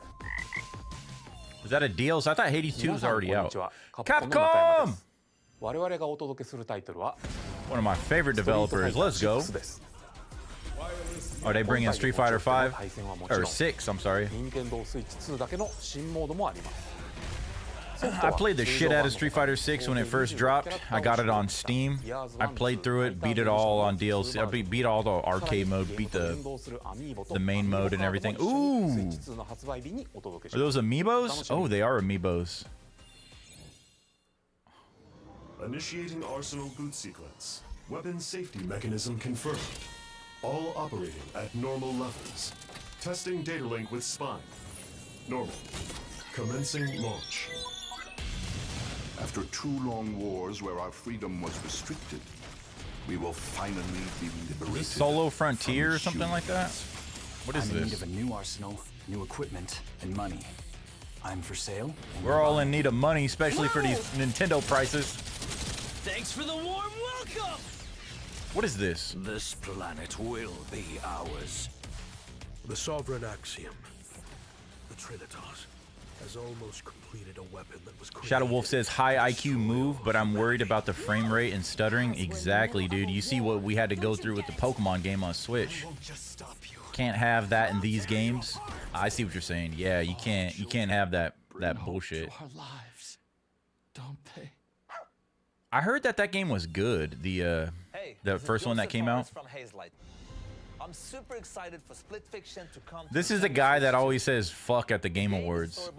Is that a deal? So I thought Hades 2 was already out. こん Capcom! 我々がお届けするタイトルは One of my favorite developers. Let's go. 6です Are they bringing Street Fighter 5? Or 6, I'm sorry. 任天堂スイッチ2だけの新モードもあります I played the shit out of Street Fighter 6 when it first dropped. I got it on Steam. I played through it, beat it all on DLC. I beat all the arcade mode, beat the main mode and everything. Ooh! Are those amiibos? Oh, they are amiibos. Initiating Arsenal boot sequence. Weapon safety mechanism confirmed. All operating at normal levels. Testing data link with spine. Normal. Commencing launch. After 2 long wars where our freedom was restricted, we will finally be liberated. Solo Frontier or something like that? What is I'm in need this? of a new arsenal, new equipment, and money. I'm for sale. We're all in need of money, especially for these Nintendo prices. Thanks for the warm welcome! What is this? This planet will be ours. The Sovereign Axiom, the Trinitas, has almost completed a weapon that was created. Shadow Wolf says, high IQ move, but I'm worried about the frame rate and stuttering. Exactly, dude. You see what we had to go through with the Pokemon game on Switch. Can't have that in these games. I see what you're saying. Yeah, you can't have that bullshit. I heard that game was good. The first one that came out. I'm super excited for Split Fiction to come. This is the guy that always says fuck at the Game Awards.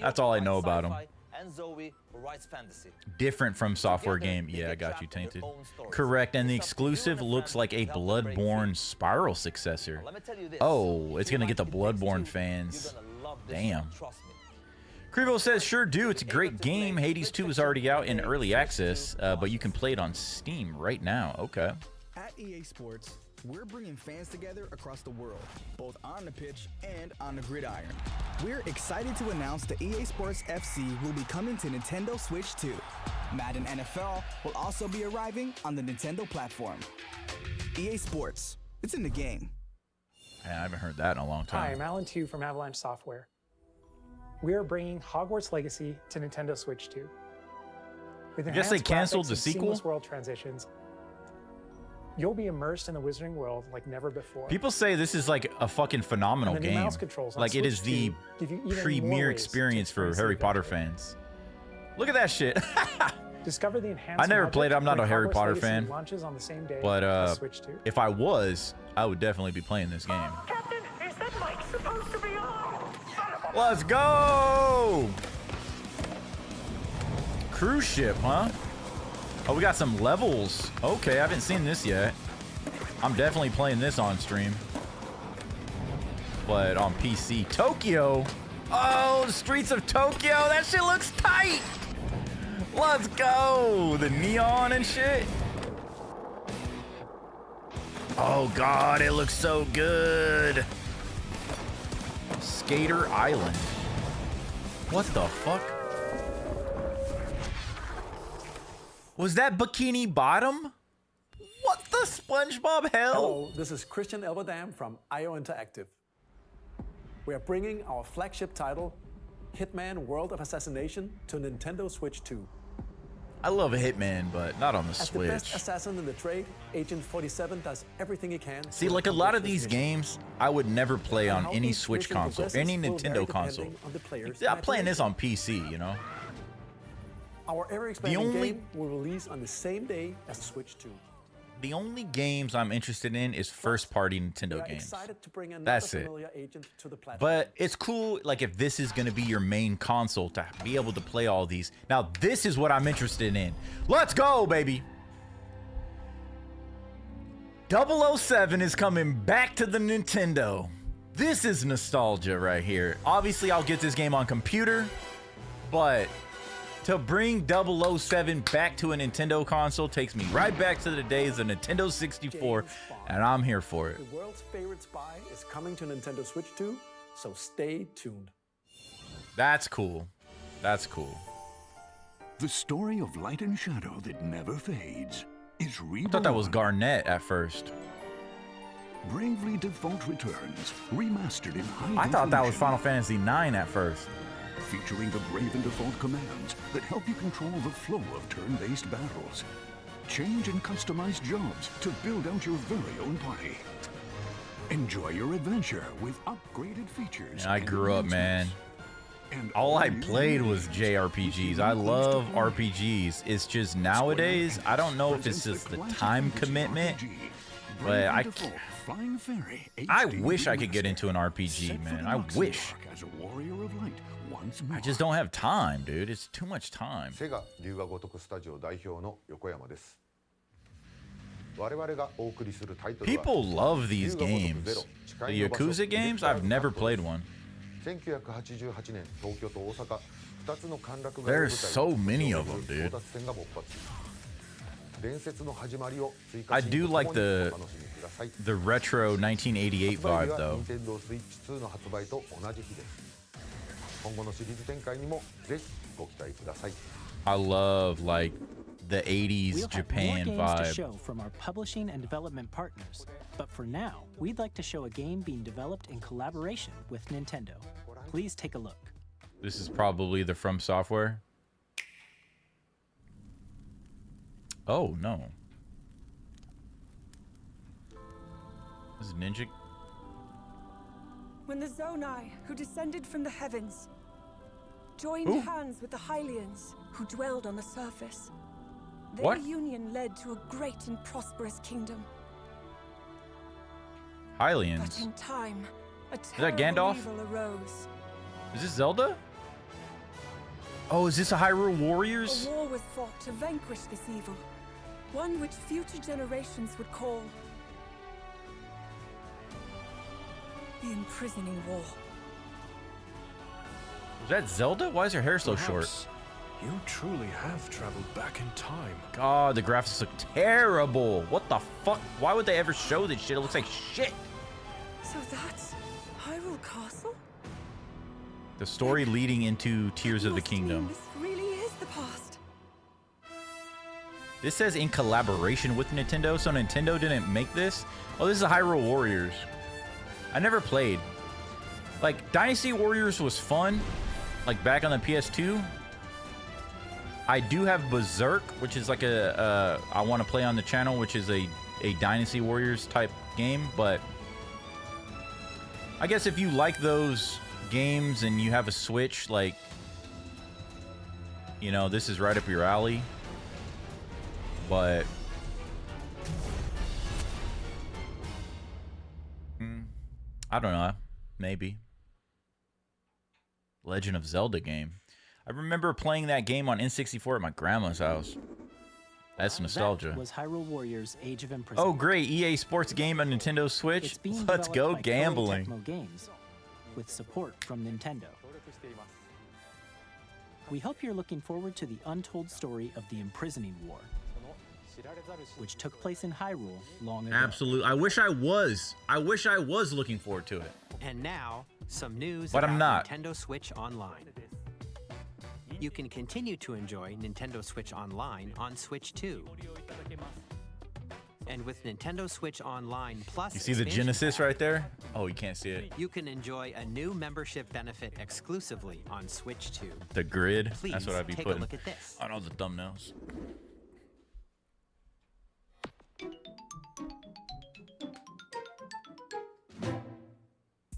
That's all I know about him. And Zoe, who writes fantasy. Different from software game. Yeah, I got you, Tainted. Correct, and the exclusive looks like a Bloodborne Spiral successor. Oh, it's gonna get the Bloodborne fans. Damn. Krivo says, sure do. It's a great game. Hades 2 is already out in early access, but you can play it on Steam right now. Okay. At EA Sports, we're bringing fans together across the world, both on the pitch and on the gridiron. We're excited to announce that EA Sports FC will be coming to Nintendo Switch 2. Madden NFL will also be arriving on the Nintendo platform. EA Sports, it's in the game. I haven't heard that in a long time. Hi, I'm Alan Tu from Avalanche Software. We are bringing Hogwarts Legacy to Nintendo Switch 2. With I guess they enhanced canceled graphics the and sequel? seamless world transitions, you'll be immersed in the Wizarding World like never before. People say this is like a fucking phenomenal And the new game. mouse controls on Like it is Switch the 2 give you even more premier ways to experience for experience Harry the Potter fans. Look at that shit. Discover the enhanced I never magic played it. I'm not when a Harry Hogwarts Potter Legacy fan. launches on the same day But as Switch 2. if I was, I would definitely be playing this game. Is that mic supposed to be on? Let's go! Cruise ship, huh? Oh, we got some levels. Okay, I haven't seen this yet. I'm definitely playing this on stream. But on PC. Tokyo! Oh, the streets of Tokyo! That shit looks tight! Let's go! The neon and shit. Oh god, it looks so good! Skater Island. What the fuck? Was that Bikini Bottom? What the SpongeBob hell? Hello, this is Christian Elberdam from IO Interactive. We are bringing our flagship title, Hitman World of Assassination, to Nintendo Switch 2. I love Hitman, but not on the As Switch. the best assassin in the trade, Agent 47 does everything he can. See, to like a lot of accomplish these his mission. games, I would never play And on how any each Switch mission console, progresses any will vary Nintendo console. depending on the player's Yeah, I'm playing this on imagination. PC, you know? Our ever-expanding only- game will release on the same day as Switch 2. The only games I'm interested in is first-party We Nintendo are games. excited to bring another That's it. familiar agent to the platform. But it's cool, like, if this is going to be your main console to be able to play all these. Now, this is what I'm interested in. Let's go, baby! 007 is coming back to the Nintendo. This is nostalgia right here. Obviously, I'll get this game on computer, but to bring 007 back to a Nintendo console takes me right back to the days of Nintendo 64, and I'm here for it. The world's favorite spy is coming to Nintendo Switch 2, so stay tuned. That's cool. That's cool. The story of light and shadow that never fades is reborn. I thought that was Garnet at first. Bravely Default returns, remastered in high I thought that was definition, Final Fantasy 9 at first. featuring the Brave and Default commands that help you control the flow of turn-based battles. Change and customize jobs to build out your very own party. Enjoy your adventure with upgraded features. I and grew up, man. enhancements. all I played was JRPGs. I love RPGs. It's just nowadays, I don't know if it's just the time commitment, but I wish I could get into an RPG, man. I wish. I just don't have time, dude. It's too much time. People love these games. The Yakuza games, I've never played one. There's so many of them, dude. I do like the retro 1988 vibe, though. I love like the 80s Japan we'll have more games vibe. to show from our publishing and development partners, but for now, we'd like to show a game being developed in collaboration with Nintendo. Please take a look. This is probably the From Software. Oh no. This is Ninja. When the Zonai, who descended from the heavens, joined hands with the Hylians, who dwelled on the surface, their union led to a great and prosperous kingdom. Hylians. But in time, a that Gandalf? evil arose. Is this Zelda? Oh, is this a Hyrule Warriors? A war was fought to vanquish this evil, one which future generations would call the Imprisoning War. Is that Zelda? Why is her hair so short? You truly have traveled back in time. God, the graphics look terrible. What the fuck? Why would they ever show this shit? It looks like shit. So that's Hyrule Castle? The story leading into Tears of the Kingdom. This really is the past. This says in collaboration with Nintendo, so Nintendo didn't make this? Oh, this is a Hyrule Warriors. I never played. Like, Dynasty Warriors was fun, like back on the PS2. I do have Berserk, which is like I want to play on the channel, which is a Dynasty Warriors type game, but I guess if you like those games and you have a Switch, like, you know, this is right up your alley. But I don't know, maybe. Legend of Zelda game. I remember playing that game on N64 at my grandma's house. That's nostalgia. That was Hyrule Warriors Age of Imprisonment. Oh, great. EA Sports game on Nintendo Switch. Let's go gambling. Tecmo Games, with support from Nintendo. We hope you're looking forward to the untold story of the Imprisoning War, which took place in Hyrule long ago. Absolutely. I wish I was. I wish I was looking forward to it. And now, some news but about I'm not. Nintendo Switch Online. You can continue to enjoy Nintendo Switch Online on Switch 2. And with Nintendo Switch Online Plus, You see the Genesis right there? Oh, you can't see it. you can enjoy a new membership benefit exclusively on Switch 2. The grid. Please That's what I'd be take putting a look at this. on all the thumbnails.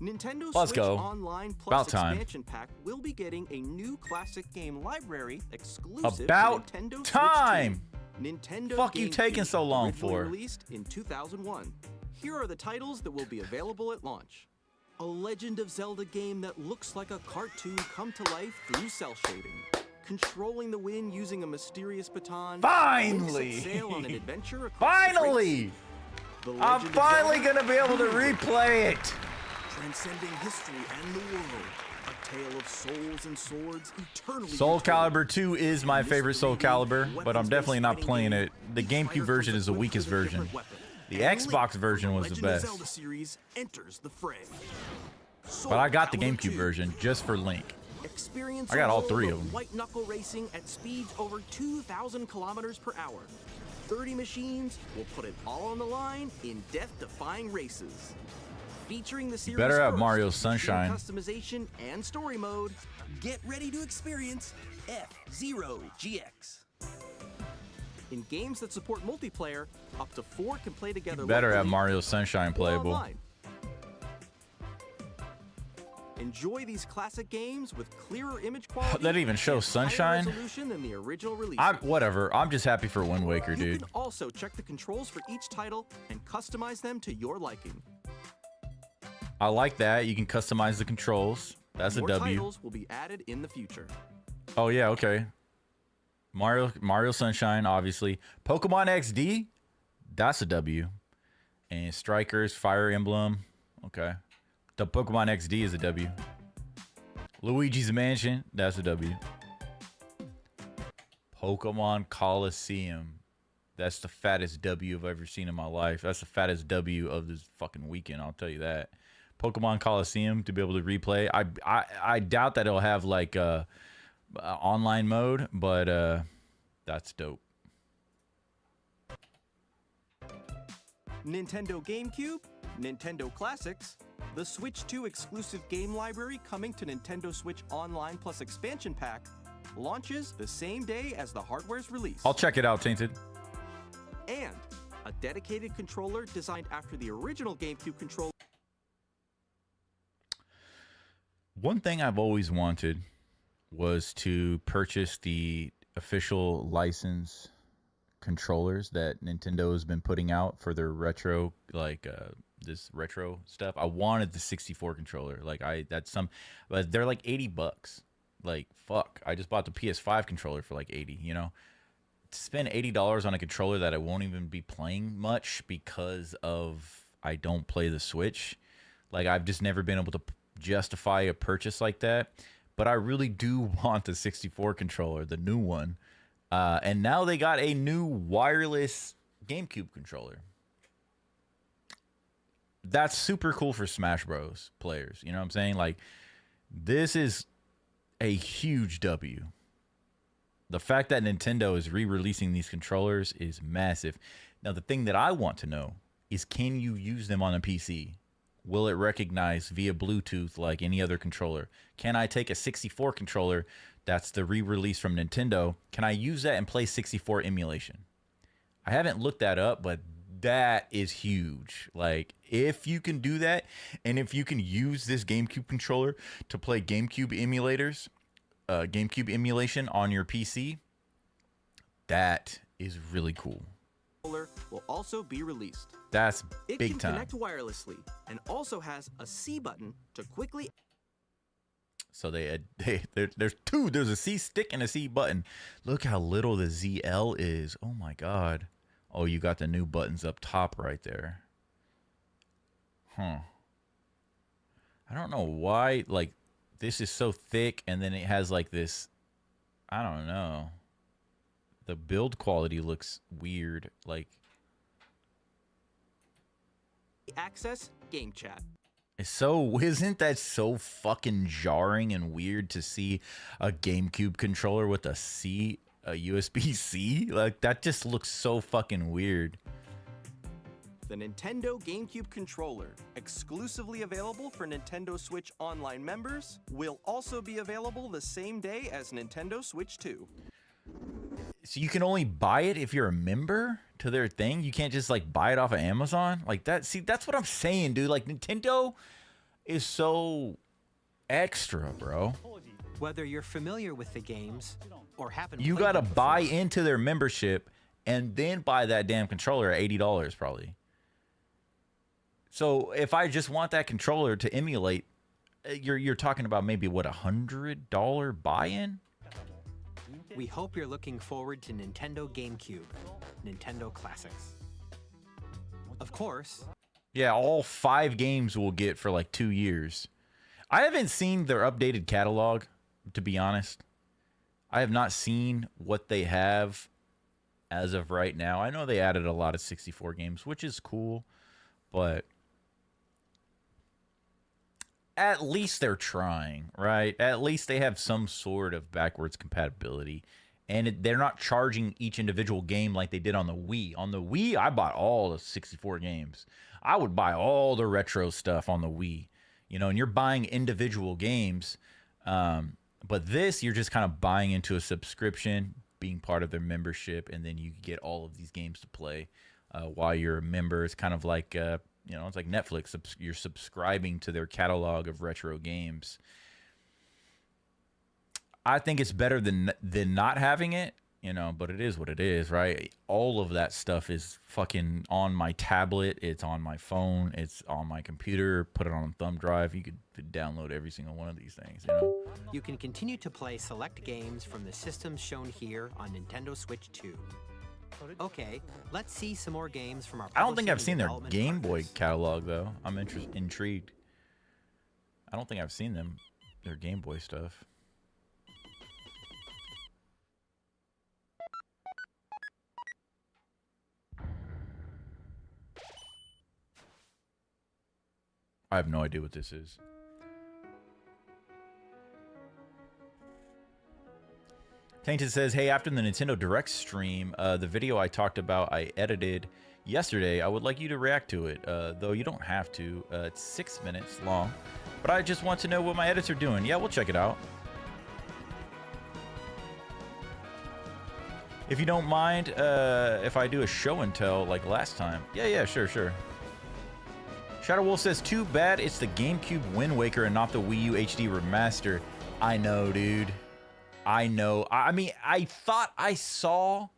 Nintendo Let's Switch go. Online Plus About time. expansion pack will be getting a new classic game library exclusive About to Nintendo time. Switch 2. Nintendo Fuck you Game taking Gear, so long originally for? Released in 2001. Here are the titles that will be available at launch. A Legend of Zelda game that looks like a cartoon come to life through cell shading. Controlling the wind using a mysterious baton. Finally! Set sail on an adventure across Finally! The I'm Legend of finally Zelda gonna be able to replay it. Transcending history and the world. A tale of souls and swords eternally. Soul Calibur 2 is my favorite Soul Calibur, but I'm definitely not playing it. The GameCube version is the weakest version. The Xbox version was the best. Zelda series enters the fray. But I got the GameCube version just for Link. Experience I got all a three world of them. White knuckle racing at speeds over 2,000 kilometers per hour. 30 machines will put it all on the line in death-defying races. Featuring the series better have first, Mario featuring Sunshine. Customization and story mode. Get ready to experience F-Zero GX. In games that support multiplayer, up to 4 can play together. Better have locally Mario Sunshine or playable. online. Enjoy these classic games with clearer image quality. That even shows Sunshine. Resolution than the original release. Whatever. I'm just happy for Wind Waker, dude. You can also check the controls for each title and customize them to your liking. I like that. You can customize the controls. That's More a W. titles will be added in the future. Oh yeah, okay. Mario Sunshine, obviously. Pokemon XD, that's a W. And Strikers, Fire Emblem, okay. The Pokemon XD is a W. Luigi's Mansion, that's a W. Pokemon Coliseum, that's the fattest W I've ever seen in my life. That's the fattest W of this fucking weekend, I'll tell you that. Pokemon Coliseum, to be able to replay. I doubt that it'll have like online mode, but that's dope. Nintendo GameCube, Nintendo Classics, the Switch 2 exclusive game library coming to Nintendo Switch Online Plus Expansion Pack launches the same day as the hardware's release. I'll check it out, Tainted. And a dedicated controller designed after the original GameCube controller. One thing I've always wanted was to purchase the official license controllers that Nintendo has been putting out for their retro, like this retro stuff. I wanted the 64 controller. But they're like $80. Like, fuck. I just bought the PS5 controller for like 80, you know? To spend $80 on a controller that I won't even be playing much because of I don't play the Switch. Like, I've just never been able to justify a purchase like that. But I really do want the 64 controller, the new one. And now they got a new wireless GameCube controller. That's super cool for Smash Bros. Players. You know what I'm saying? Like, this is a huge W. The fact that Nintendo is re-releasing these controllers is massive. Now, the thing that I want to know is, can you use them on a PC? Will it recognize via Bluetooth like any other controller? Can I take a 64 controller that's the re-release from Nintendo? Can I use that and play 64 emulation? I haven't looked that up, but that is huge. Like, if you can do that, and if you can use this GameCube controller to play GameCube emulators, GameCube emulation on your PC, that is really cool. Will also be released. That's It big can time. connect wirelessly and also has a C button to quickly. So there's two. There's a C stick and a C button. Look how little the ZL is. Oh my god. Oh, you got the new buttons up top right there. Huh. I don't know why, like, this is so thick and then it has like this, I don't know. The build quality looks weird. Like, Access Game Chat. isn't that so fucking jarring and weird to see a GameCube controller with a USB-C? Like, that just looks so fucking weird. The Nintendo GameCube controller, exclusively available for Nintendo Switch Online members, will also be available the same day as Nintendo Switch 2. So you can only buy it if you're a member to their thing? You can't just like buy it off of Amazon? Like that? See, that's what I'm saying, dude. Like, Nintendo is so extra, bro. Whether you're familiar with the games or happen You gotta buy into their membership and then buy that damn controller at $80 probably. So if I just want that controller to emulate, you're talking about maybe what, $100 buy-in? We hope you're looking forward to Nintendo GameCube, Nintendo Classics. Of course. Yeah, all 5 games we'll get for like 2 years. I haven't seen their updated catalog, to be honest. I have not seen what they have as of right now. I know they added a lot of 64 games, which is cool, but at least they're trying, right? At least they have some sort of backwards compatibility. And they're not charging each individual game like they did on the Wii. On the Wii, I bought all the 64 games. I would buy all the retro stuff on the Wii. You know, and you're buying individual games. But this, you're just kind of buying into a subscription, being part of their membership, and then you get all of these games to play while you're a member. It's kind of like You know, it's like Netflix. You're subscribing to their catalog of retro games. I think it's better than not having it, you know, but it is what it is, right? All of that stuff is fucking on my tablet. It's on my phone. It's on my computer. Put it on a thumb drive. You could download every single one of these things, you know? You can continue to play select games from the systems shown here on Nintendo Switch 2. Okay, let's see some more games from our I don't think I've seen their development Game Boy partners. catalog, though. I'm intrigued. I don't think I've seen their Game Boy stuff. I have no idea what this is. Tainted says, hey, after the Nintendo Direct stream, the video I talked about I edited yesterday, I would like you to react to it, though you don't have to. It's 6 minutes long, but I just want to know what my edits are doing. Yeah, we'll check it out. If you don't mind, if I do a show and tell like last time. Yeah, sure. Shadow Wolf says, too bad it's the GameCube Wind Waker and not the Wii U HD remaster. I know, dude. I know. I mean, I thought I saw.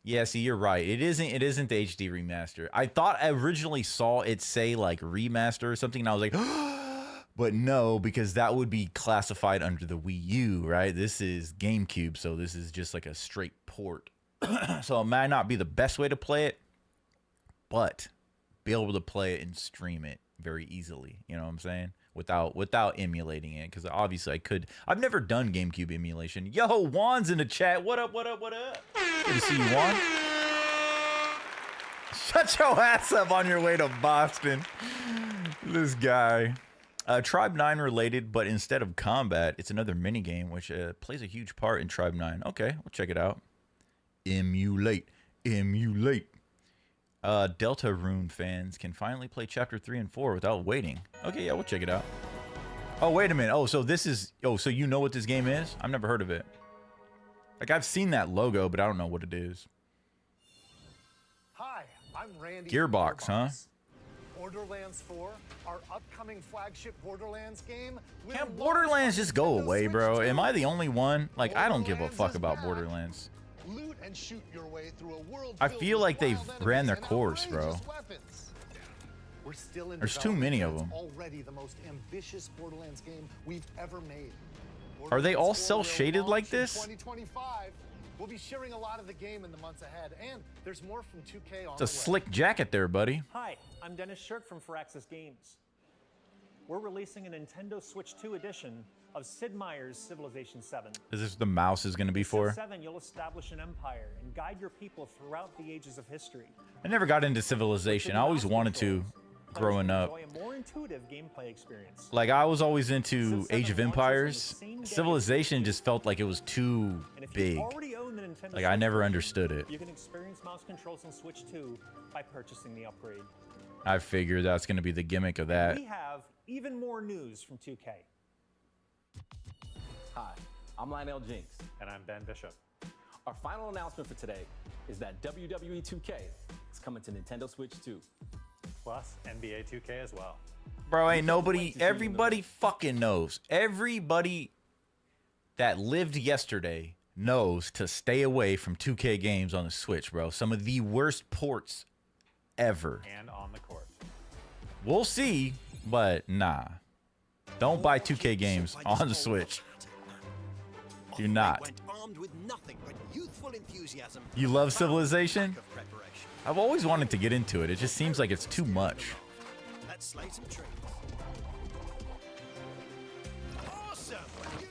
Yeah, see, you're right. It isn't the HD remaster. I thought I originally saw it say like remaster or something, and I was like, but no, because that would be classified under the Wii U, right? This is GameCube, so this is just like a straight port. So it might not be the best way to play it, but be able to play it and stream it very easily. You know what I'm saying? Without emulating it, because obviously I could. I've never done GameCube emulation. Yo, Juan's in the chat. What up? Good to see you, Juan. Shut your ass up on your way to Boston. This guy. Tribe 9 related, but instead of combat, it's another minigame, which plays a huge part in Tribe 9. Okay, we'll check it out. Emulate. Deltarune fans can finally play Chapter 3 and 4 without waiting. Okay, yeah, we'll check it out. Oh, wait a minute. Oh, so this is... Oh, so you know what this game is? I've never heard of it. Like, I've seen that logo, but I don't know what it is. Hi, I'm Randy. Gearbox, huh? Borderlands 4, our upcoming flagship Borderlands game. Can't Borderlands just go away, bro? Am I the only one? Like, I don't give a fuck about Borderlands. Loot and shoot your way through a world I feel like they've ran their course, bro. We're still in There's too many of them. Already the most ambitious Borderlands game we've ever made. Are they all cel-shaded like this? 2025. We'll be sharing a lot of the game in the months ahead, and there's more from 2K on It's a slick jacket there, buddy. Hi, I'm Dennis Shirk from Firaxis Games. We're releasing a Nintendo Switch 2 edition of Sid Meier's Civilization 7. Is this what the mouse is going to be for? In 7, you'll establish an empire and guide your people throughout the ages of history. I never got into Civilization. I always wanted to growing up. Enjoy a more intuitive gameplay experience. Like, I was always into Age of Empires. Civilization just felt like it was too big. Like, I never understood it. You can experience mouse controls in Switch 2 by purchasing the upgrade. I figured that's going to be the gimmick of that. We have even more news from 2K. Hi, I'm Lionel Jinks. And I'm Ben Bishop. Our final announcement for today is that WWE 2K is coming to Nintendo Switch 2. Plus NBA 2K as well. Bro, ain't nobody, everybody fucking knows. Everybody that lived yesterday knows to stay away from 2K games on the Switch, bro. Some of the worst ports ever. And on the court. We'll see, but nah. Don't buy 2K games on the Switch. Do not. You love Civilization? I've always wanted to get into it. It just seems like it's too much. Let's slay some trees. Awesome! You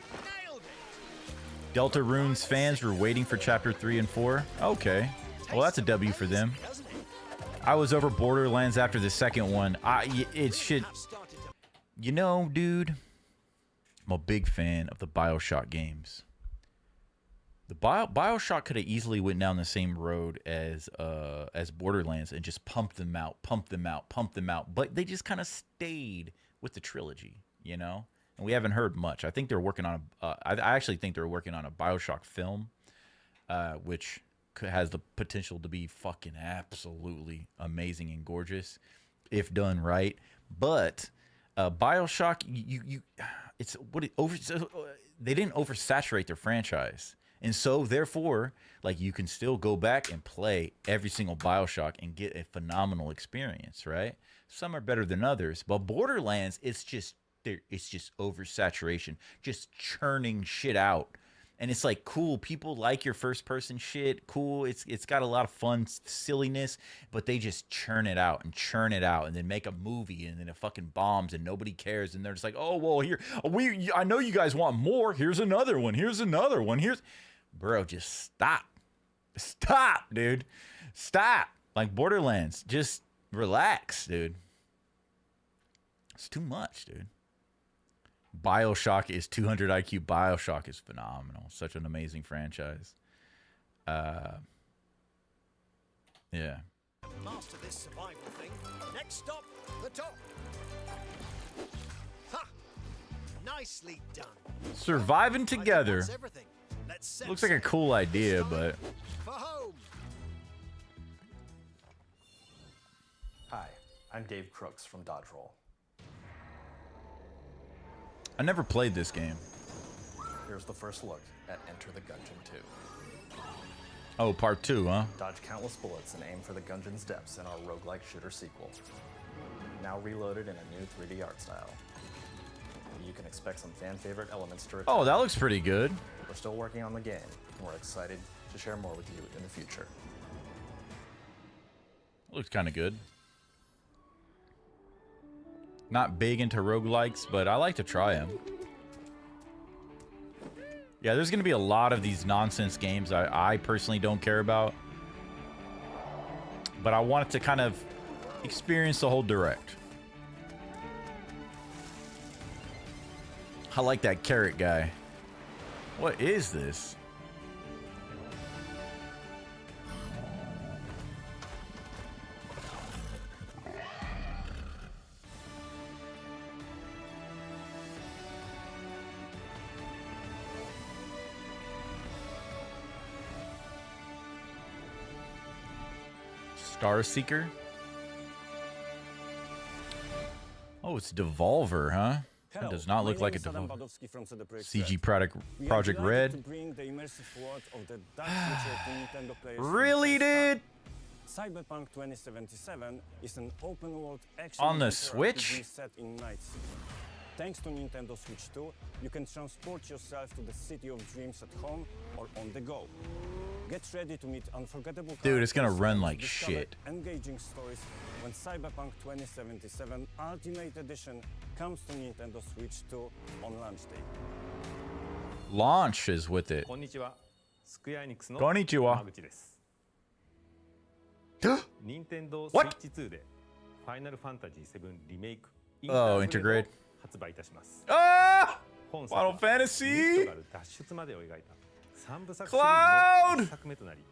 nailed it! Deltarune's fans were waiting for Chapter 3 and 4. Okay. Well, that's a W for them. I was over Borderlands after the second one. It should... You know, dude, I'm a big fan of the BioShock games. The BioShock could have easily went down the same road as Borderlands and just pumped them out. But they just kind of stayed with the trilogy, you know? And we haven't heard much. I think they're working on I actually think they're working on a BioShock film, which has the potential to be fucking absolutely amazing and gorgeous. if done right. But BioShock, they didn't oversaturate their franchise, and so therefore, like, you can still go back and play every single BioShock and get a phenomenal experience, right? Some are better than others, but Borderlands, it's just oversaturation, just churning shit out. And it's like, cool, people like your first person shit, cool, it's got a lot of fun silliness, but they just churn it out and then make a movie, and then it fucking bombs and nobody cares, and they're just like, oh, well, here, I know you guys want more, here's another one, bro, just stop, dude, stop. Like, Borderlands, just relax, dude. It's too much, dude. BioShock is 200 IQ. BioShock is phenomenal. Such an amazing franchise. Yeah. Master this survival thing. Next stop, the top. Ha! Nicely done. Surviving together. Looks like a cool idea, but... For home. Hi, I'm Dave Crooks from Dodge Roll. I never played this game. Here's the first look at Enter the Gungeon 2. Oh, part 2, huh? Dodge countless bullets and aim for the Gungeon's depths in our roguelike shooter sequel. Now reloaded in a new 3D art style. You can expect some fan-favorite elements to return. Oh, that looks pretty good. We're still working on the game, and we're excited to share more with you in the future. Looks kind of good. Not big into roguelikes, but I like to try them. Yeah, there's going to be a lot of these nonsense games I personally don't care about. But I wanted to kind of experience the whole direct. I like that carrot guy. What is this? Star Seeker? Oh, it's Devolver, huh? That does not look like a Devolver. CG Project Red. Really, dude? Cyberpunk 2077 is an open-world action on the Switch? Set in Night City. Thanks to Nintendo Switch 2, you can transport yourself to the city of dreams at home or on the go. Get ready to meet unforgettable dude, it's gonna characters run and like discover shit. Engaging stories when Cyberpunk 2077 Ultimate Edition comes to Nintendo Switch 2 on launch day. Launch is with it. Konnichiwa. Square Enixの Konnichiwa. 山口です。Nintendo Switch 2で Final Fantasy 7 リメイク Oh, integrate. 発売いたします。Ah! 本作は Final Fantasy! ミッドが脱出までを描いた三部作シリ Cloud! ーズの一作目となり、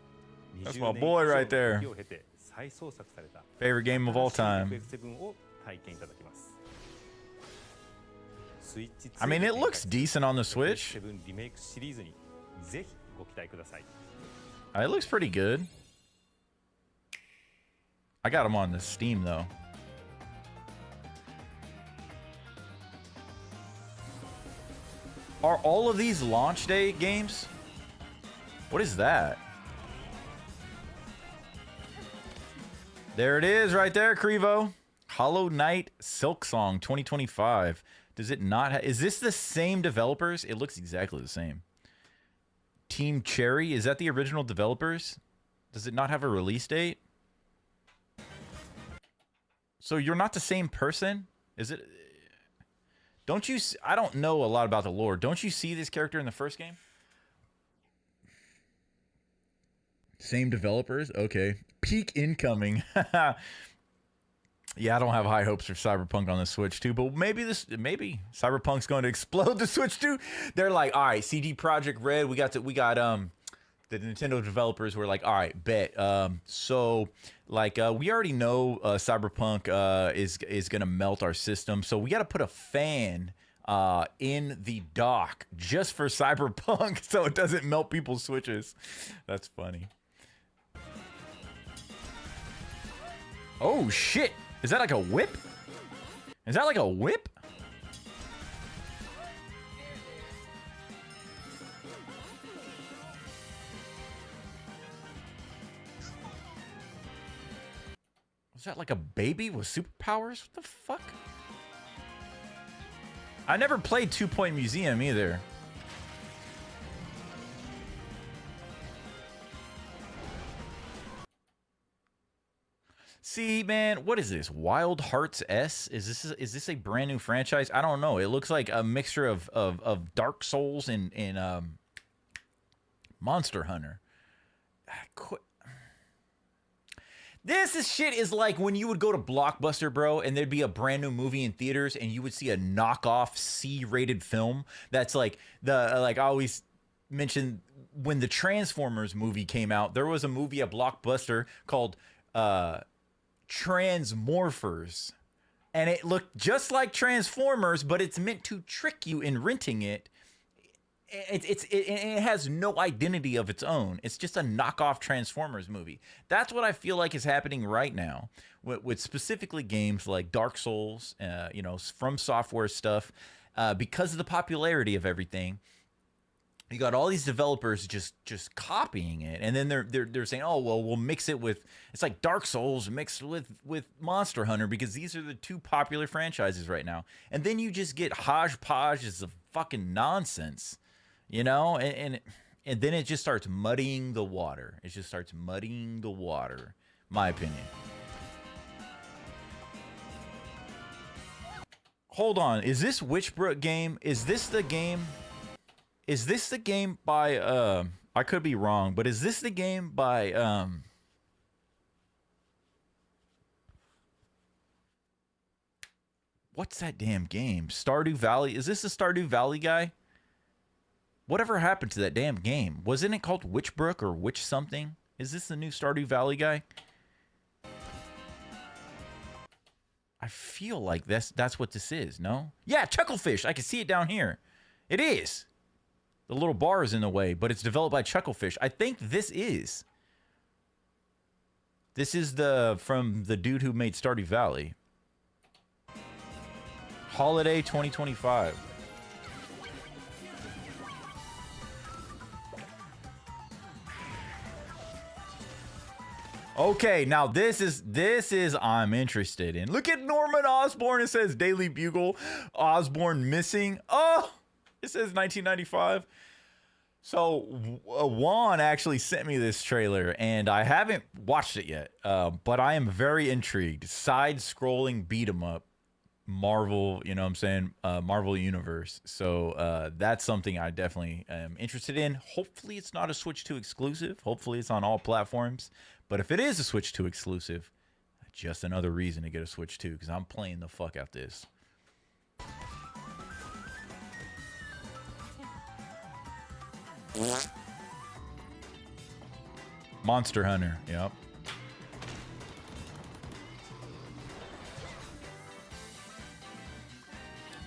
That's 20 my 年 boy 以上 right の there. 時を経て再創作された Favorite game of all 新 time. しい FF7 を体験いただきます。Switch 2 I mean, it looks decent on the Switch. FF7 リメイクシリーズにぜひご期待ください。 It looks pretty good. I got them on the Steam though. Are all of these launch day games? What is that? There it is right there, Crevo. Hollow Knight Silksong 2025. Does it not is this the same developers? It looks exactly the same. Team Cherry, is that the original developers? Does it not have a release date? So you're not the same person? Is it? Don't you? I don't know a lot about the lore. Don't you see this character in the first game? Same developers? Okay. Peak incoming. Yeah, I don't have high hopes for Cyberpunk on the Switch 2, but maybe Cyberpunk's going to explode the Switch 2. They're like, all right, CD Projekt Red, we got the Nintendo developers were like, all right, bet. So like we already know Cyberpunk is gonna melt our system, so we got to put a fan in the dock just for Cyberpunk so it doesn't melt people's Switches. That's funny. Oh shit! Is that like a whip? Is that like a whip? Was that like a baby with superpowers? What the fuck? I never played 2 Point Museum either. See, man, what is this? Wild Hearts S? Is this a brand new franchise? I don't know. It looks like a mixture of Dark Souls and Monster Hunter. This shit is like when you would go to Blockbuster, bro, and there'd be a brand new movie in theaters, and you would see a knockoff C-rated film that's like I always mention when the Transformers movie came out. There was a movie at Blockbuster called Transmorphers, and it looked just like Transformers, but it's meant to trick you in renting it. It has no identity of its own. It's just a knockoff Transformers movie. That's what I feel like is happening right now with specifically games like Dark Souls, From Software stuff, because of the popularity of everything. You got all these developers just copying it, and then they're saying, "Oh, well, we'll mix it with." It's like Dark Souls mixed with Monster Hunter because these are the two popular franchises right now. And then you just get hodgepodges of fucking nonsense, and then it just starts muddying the water. It just starts muddying the water. My opinion. Hold on, is this Witchbrook game? Is this the game? Is this the game by, I could be wrong, but is this the game by, what's that damn game? Stardew Valley? Is this the Stardew Valley guy? Whatever happened to that damn game? Wasn't it called Witchbrook or Witch something? Is this the new Stardew Valley guy? I feel like that's what this is, no? Yeah, Chucklefish. I can see it down here. It is. The little bar is in the way, but it's developed by Chucklefish. I think this is from the dude who made Stardew Valley. Holiday 2025. Okay, now this is I'm interested in. Look at Norman Osborn. It says Daily Bugle. Osborn missing. Oh, it says 1995. So Juan actually sent me this trailer, and I haven't watched it yet, but I am very intrigued. Side-scrolling beat-em-up, Marvel, you know what I'm saying? Marvel Universe. So that's something I definitely am interested in. Hopefully it's not a Switch 2 exclusive. Hopefully it's on all platforms. But if it is a Switch 2 exclusive, just another reason to get a Switch 2, because I'm playing the fuck out this. Monster Hunter, yep.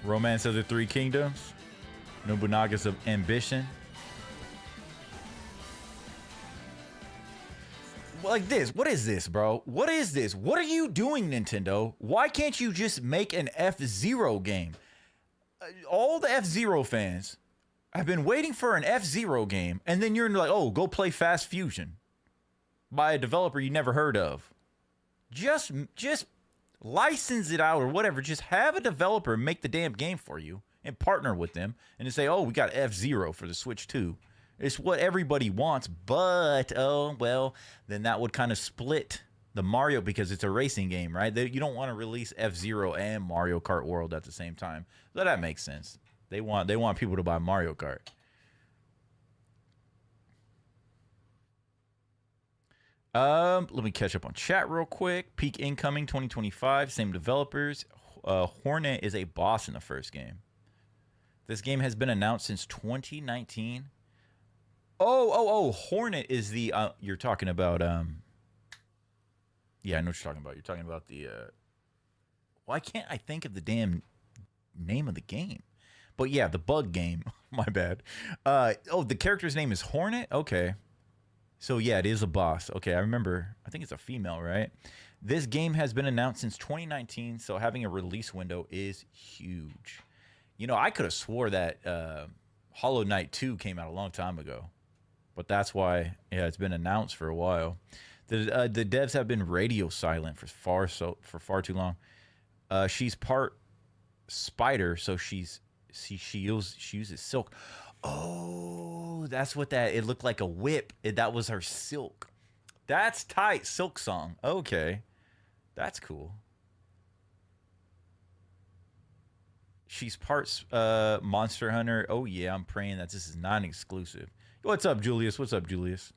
Romance of the Three Kingdoms. Nobunaga's Ambition. Like this. What is this, bro? What is this? What are you doing, Nintendo? Why can't you just make an F-Zero game? All the F-Zero fans have been waiting for an F-Zero game, and then you're like, oh, go play Fast Fusion by a developer you never heard of. Just license it out or whatever. Just have a developer make the damn game for you and partner with them and then say, oh, we got F-Zero for the Switch 2. It's what everybody wants, but, oh, well, then that would kind of split the Mario because it's a racing game, right? You don't want to release F-Zero and Mario Kart World at the same time. So that makes sense. They want people to buy Mario Kart. Let me catch up on chat real quick. Peak incoming 2025, same developers. Hornet is a boss in the first game. This game has been announced since 2019. Oh, Hornet is the you're talking about yeah, I know what you're talking about. You're talking about the why can't I think of the damn name of the game? But yeah, the bug game. My bad. Oh, the character's name is Hornet? Okay. So yeah, it is a boss. Okay, I remember. I think it's a female, right? This game has been announced since 2019, so having a release window is huge. You know, I could have swore that Hollow Knight 2 came out a long time ago, but that's why it's been announced for a while. The devs have been radio silent for far too long. She's part spider, so she uses silk. Oh, that's what that. It looked like a whip. That was her silk. That's tight. Silk Song. Okay, that's cool. She's part Monster Hunter. Oh yeah, I'm praying that this is non-exclusive. What's up, Julius? What's up, Julius?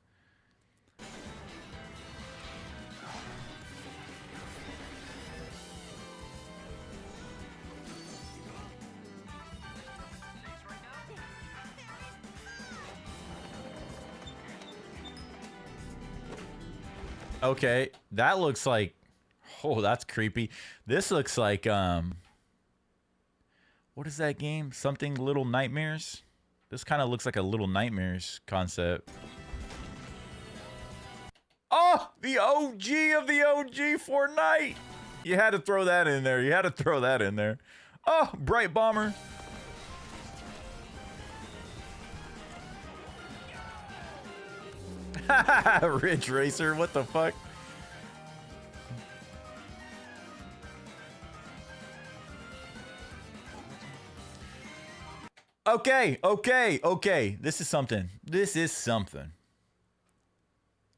Okay, that looks like, oh, that's creepy. This looks like, what is that game? Something Little Nightmares? This kind of looks like a Little Nightmares concept. Oh, the OG of the OG Fortnite. You had to throw that in there. You had to throw that in there. Oh, Bright Bomber. Ridge Racer, what the fuck? Okay. This is something. This is something.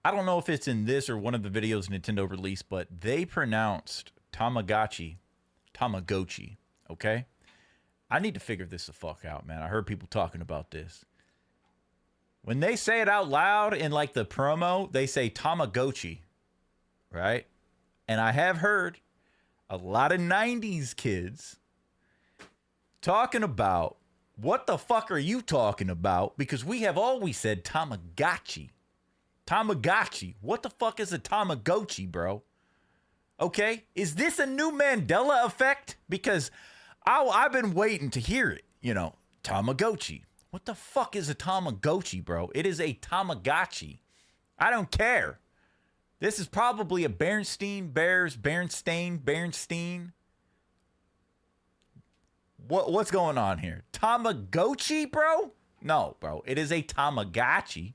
I don't know if it's in this or one of the videos Nintendo released, but they pronounced Tamagotchi, okay? I need to figure this the fuck out, man. I heard people talking about this. When they say it out loud in like the promo, they say Tamagotchi, right? And I have heard a lot of 90s kids talking about, what the fuck are you talking about? Because we have always said Tamagotchi. Tamagotchi. What the fuck is a Tamagotchi, bro? Okay? Is this a new Mandela effect? Because I've been waiting to hear it, you know, Tamagotchi. What the fuck is a Tamagotchi, bro? It is a Tamagotchi. I don't care. This is probably a Bernstein. What's going on here? Tamagotchi, bro? No, bro. It is a Tamagotchi.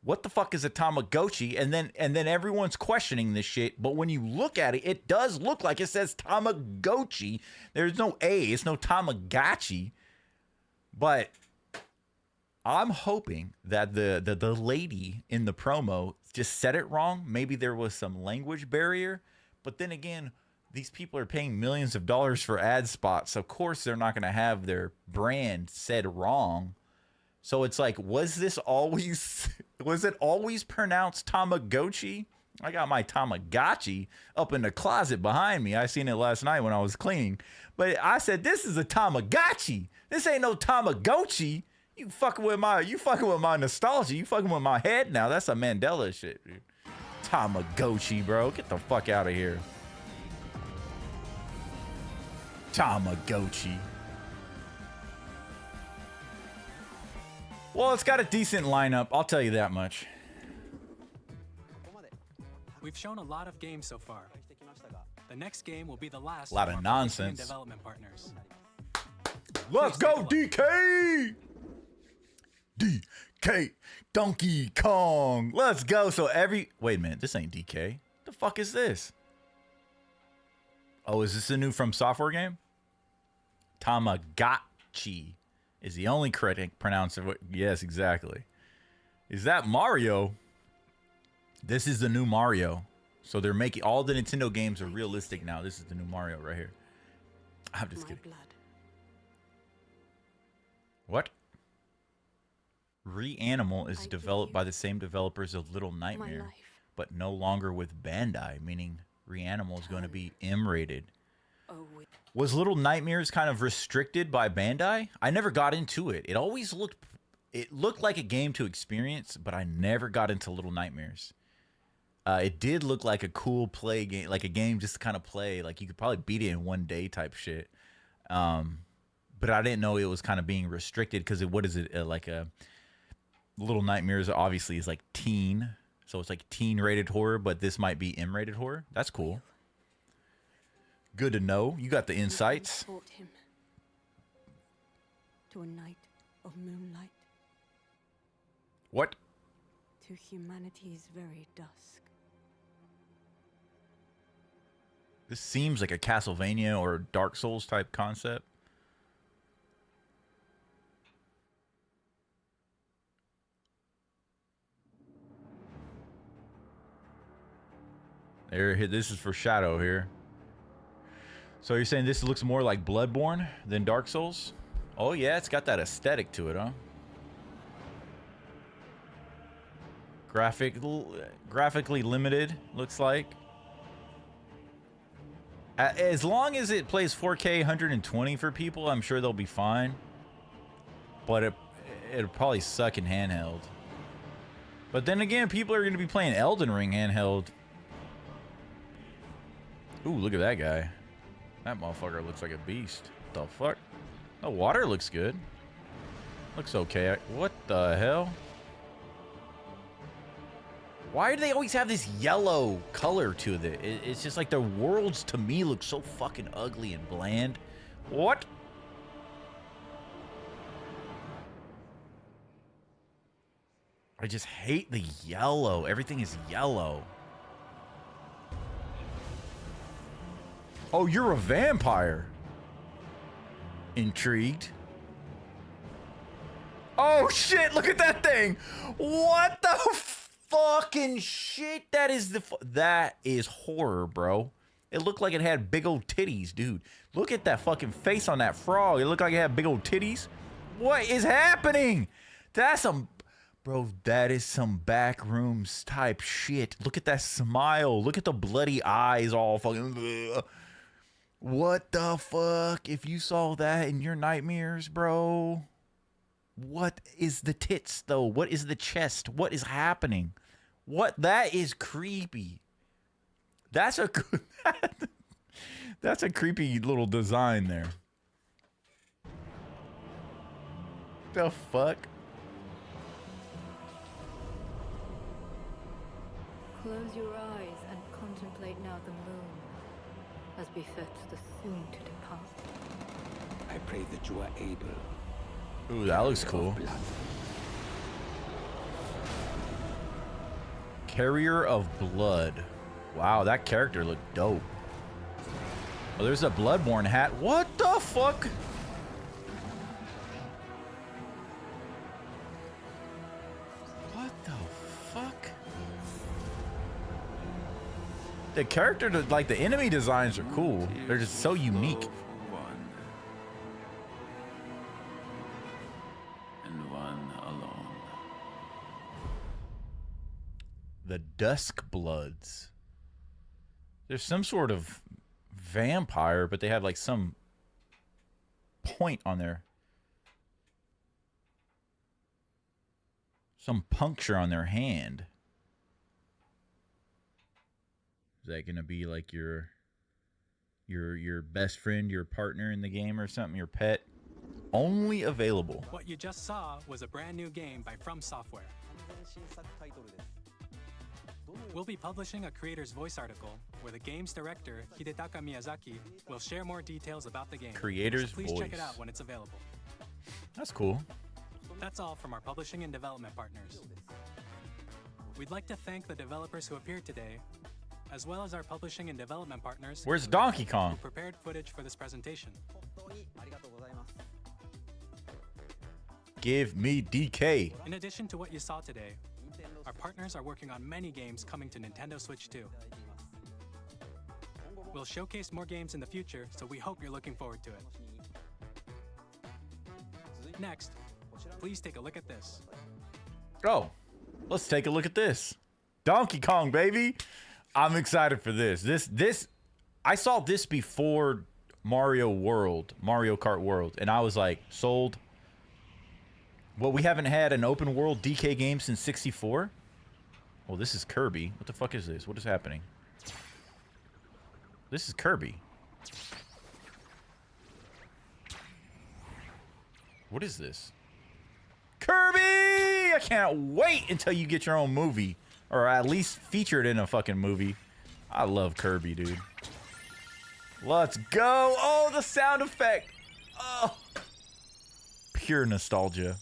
What the fuck is a Tamagotchi? And then everyone's questioning this shit. But when you look at it, it does look like it says Tamagotchi. There's no A. It's no Tamagotchi. But I'm hoping that the lady in the promo just said it wrong. Maybe there was some language barrier. But then again, these people are paying millions of dollars for ad spots. Of course, they're not going to have their brand said wrong. So it's like, was it always pronounced Tamagotchi? I got my Tamagotchi up in the closet behind me. I seen it last night when I was cleaning. But I said, this is a Tamagotchi. This ain't no Tamagotchi. You fucking with my nostalgia. You fucking with my head now. That's a Mandela shit, dude. Tamagotchi, bro. Get the fuck out of here. Tamagotchi. Well, it's got a decent lineup. I'll tell you that much. We've shown a lot of games so far. The next game will be the last. A lot of our nonsense. Development partners. Let's go, DK! DK, Donkey Kong. Let's go. So wait a minute, this ain't DK. The fuck is this? Oh, is this a new From Software game? Tamagotchi is the only correct pronunciation. Yes, exactly. Is that Mario? This is the new Mario. So they're making all the Nintendo games are realistic now. This is the new Mario right here. I'm just kidding. What? Reanimal is developed by the same developers of Little Nightmare, but no longer with Bandai, meaning Reanimal is going to be M-rated. Was Little Nightmares kind of restricted by Bandai? I never got into it. It looked like a game to experience, but I never got into Little Nightmares. It did look like a cool play game, like a game just to kind of play. Like you could probably beat it in one day type shit. But I didn't know it was kind of being restricted because what is it, like a Little Nightmares obviously is like teen. So it's like teen rated horror, but this might be M rated horror. That's cool. Good to know. You got the insights. Taught him to a night of moonlight. What? To humanity's very dusk. This seems like a Castlevania or Dark Souls type concept. There, this is for Shadow here. So you're saying this looks more like Bloodborne than Dark Souls? Oh yeah, it's got that aesthetic to it, huh? Graphically limited, looks like. As long as it plays 4K 120 for people, I'm sure they'll be fine. But it'll probably suck in handheld. But then again, people are going to be playing Elden Ring handheld. Ooh, look at that guy. That motherfucker looks like a beast. What the fuck? The water looks good. Looks okay. What the hell? Why do they always have this yellow color to it? It's just like the worlds to me look so fucking ugly and bland. What? I just hate the yellow. Everything is yellow. Oh, you're a vampire. Intrigued. Oh shit, look at that thing. What the fucking shit? That is horror, bro. It looked like it had big old titties, dude. Look at that fucking face on that frog. It looked like it had big old titties. What is happening? That's some... Bro, that is some backrooms type shit. Look at that smile. Look at the bloody eyes all fucking... Ugh. What the fuck? If you saw that in your nightmares, bro... What is the tits, though? What is the chest? What is happening? What? That is creepy. That's a... That's a creepy little design there. The fuck? Close your eyes and contemplate now the moon, as befits the soon to depart. I pray that you are able. Ooh, that looks cool. Carrier of Blood. Wow, that character looked dope. Oh, there's a Bloodborne hat. What the fuck? What the fuck? The character, like the enemy designs are cool. They're just so unique. The Dusk Bloods. There's some sort of vampire, but they have like some point on there. Some puncture on their hand. Is that gonna be like your best friend, your partner in the game or something, your pet? Only available. What you just saw was a brand new game by From Software. We'll be publishing a creator's voice article where the game's director, Hidetaka Miyazaki, will share more details about the game. Creator's so please voice. check it out when it's available. That's cool. That's all from our publishing and development partners. We'd like to thank the developers who appeared today, as well as our publishing and development partners. Where's Donkey Kong? Who prepared footage for this presentation. Give me DK. In addition to what you saw today, our partners are working on many games coming to Nintendo Switch 2. We'll showcase more games in the future, so we hope you're looking forward to it. Next, please take a look at this. Oh, let's take a look at this. Donkey Kong, baby. I'm excited for this. I saw this before Mario Kart World, and I was like, sold. Well, we haven't had an open world DK game since 64. Well, this is Kirby. What the fuck is this? What is happening? This is Kirby. What is this? Kirby! Kirby! I can't wait until you get your own movie. Or at least featured in a fucking movie. I love Kirby, dude. Let's go! Oh, the sound effect! Oh! Pure nostalgia.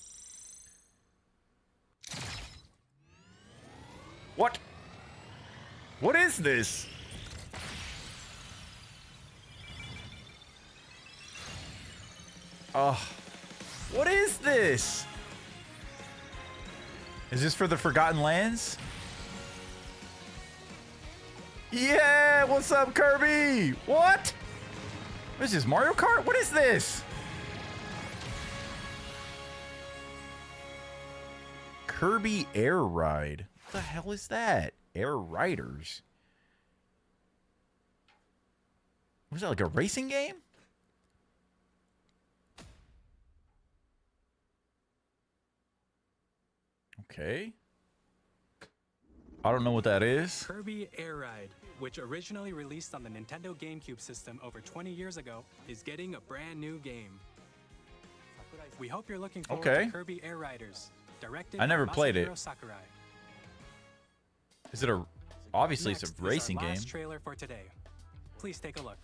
What? What is this? Oh. What is this? Is this for the Forgotten Lands? Yeah! What's up, Kirby? What? What is this, Mario Kart? What is this? Kirby Air Ride. What the hell is that? Air Riders. Was that like a racing game? Okay. I don't know what that is. Kirby Air Ride, which originally released on the Nintendo GameCube system over 20 years ago, is getting a brand new game. We hope you're looking forward to Kirby Air Riders, directed I never by played it. Masahiro Sakurai. Is it a... Obviously, Next it's a racing is our game. last trailer for today. Please take a look.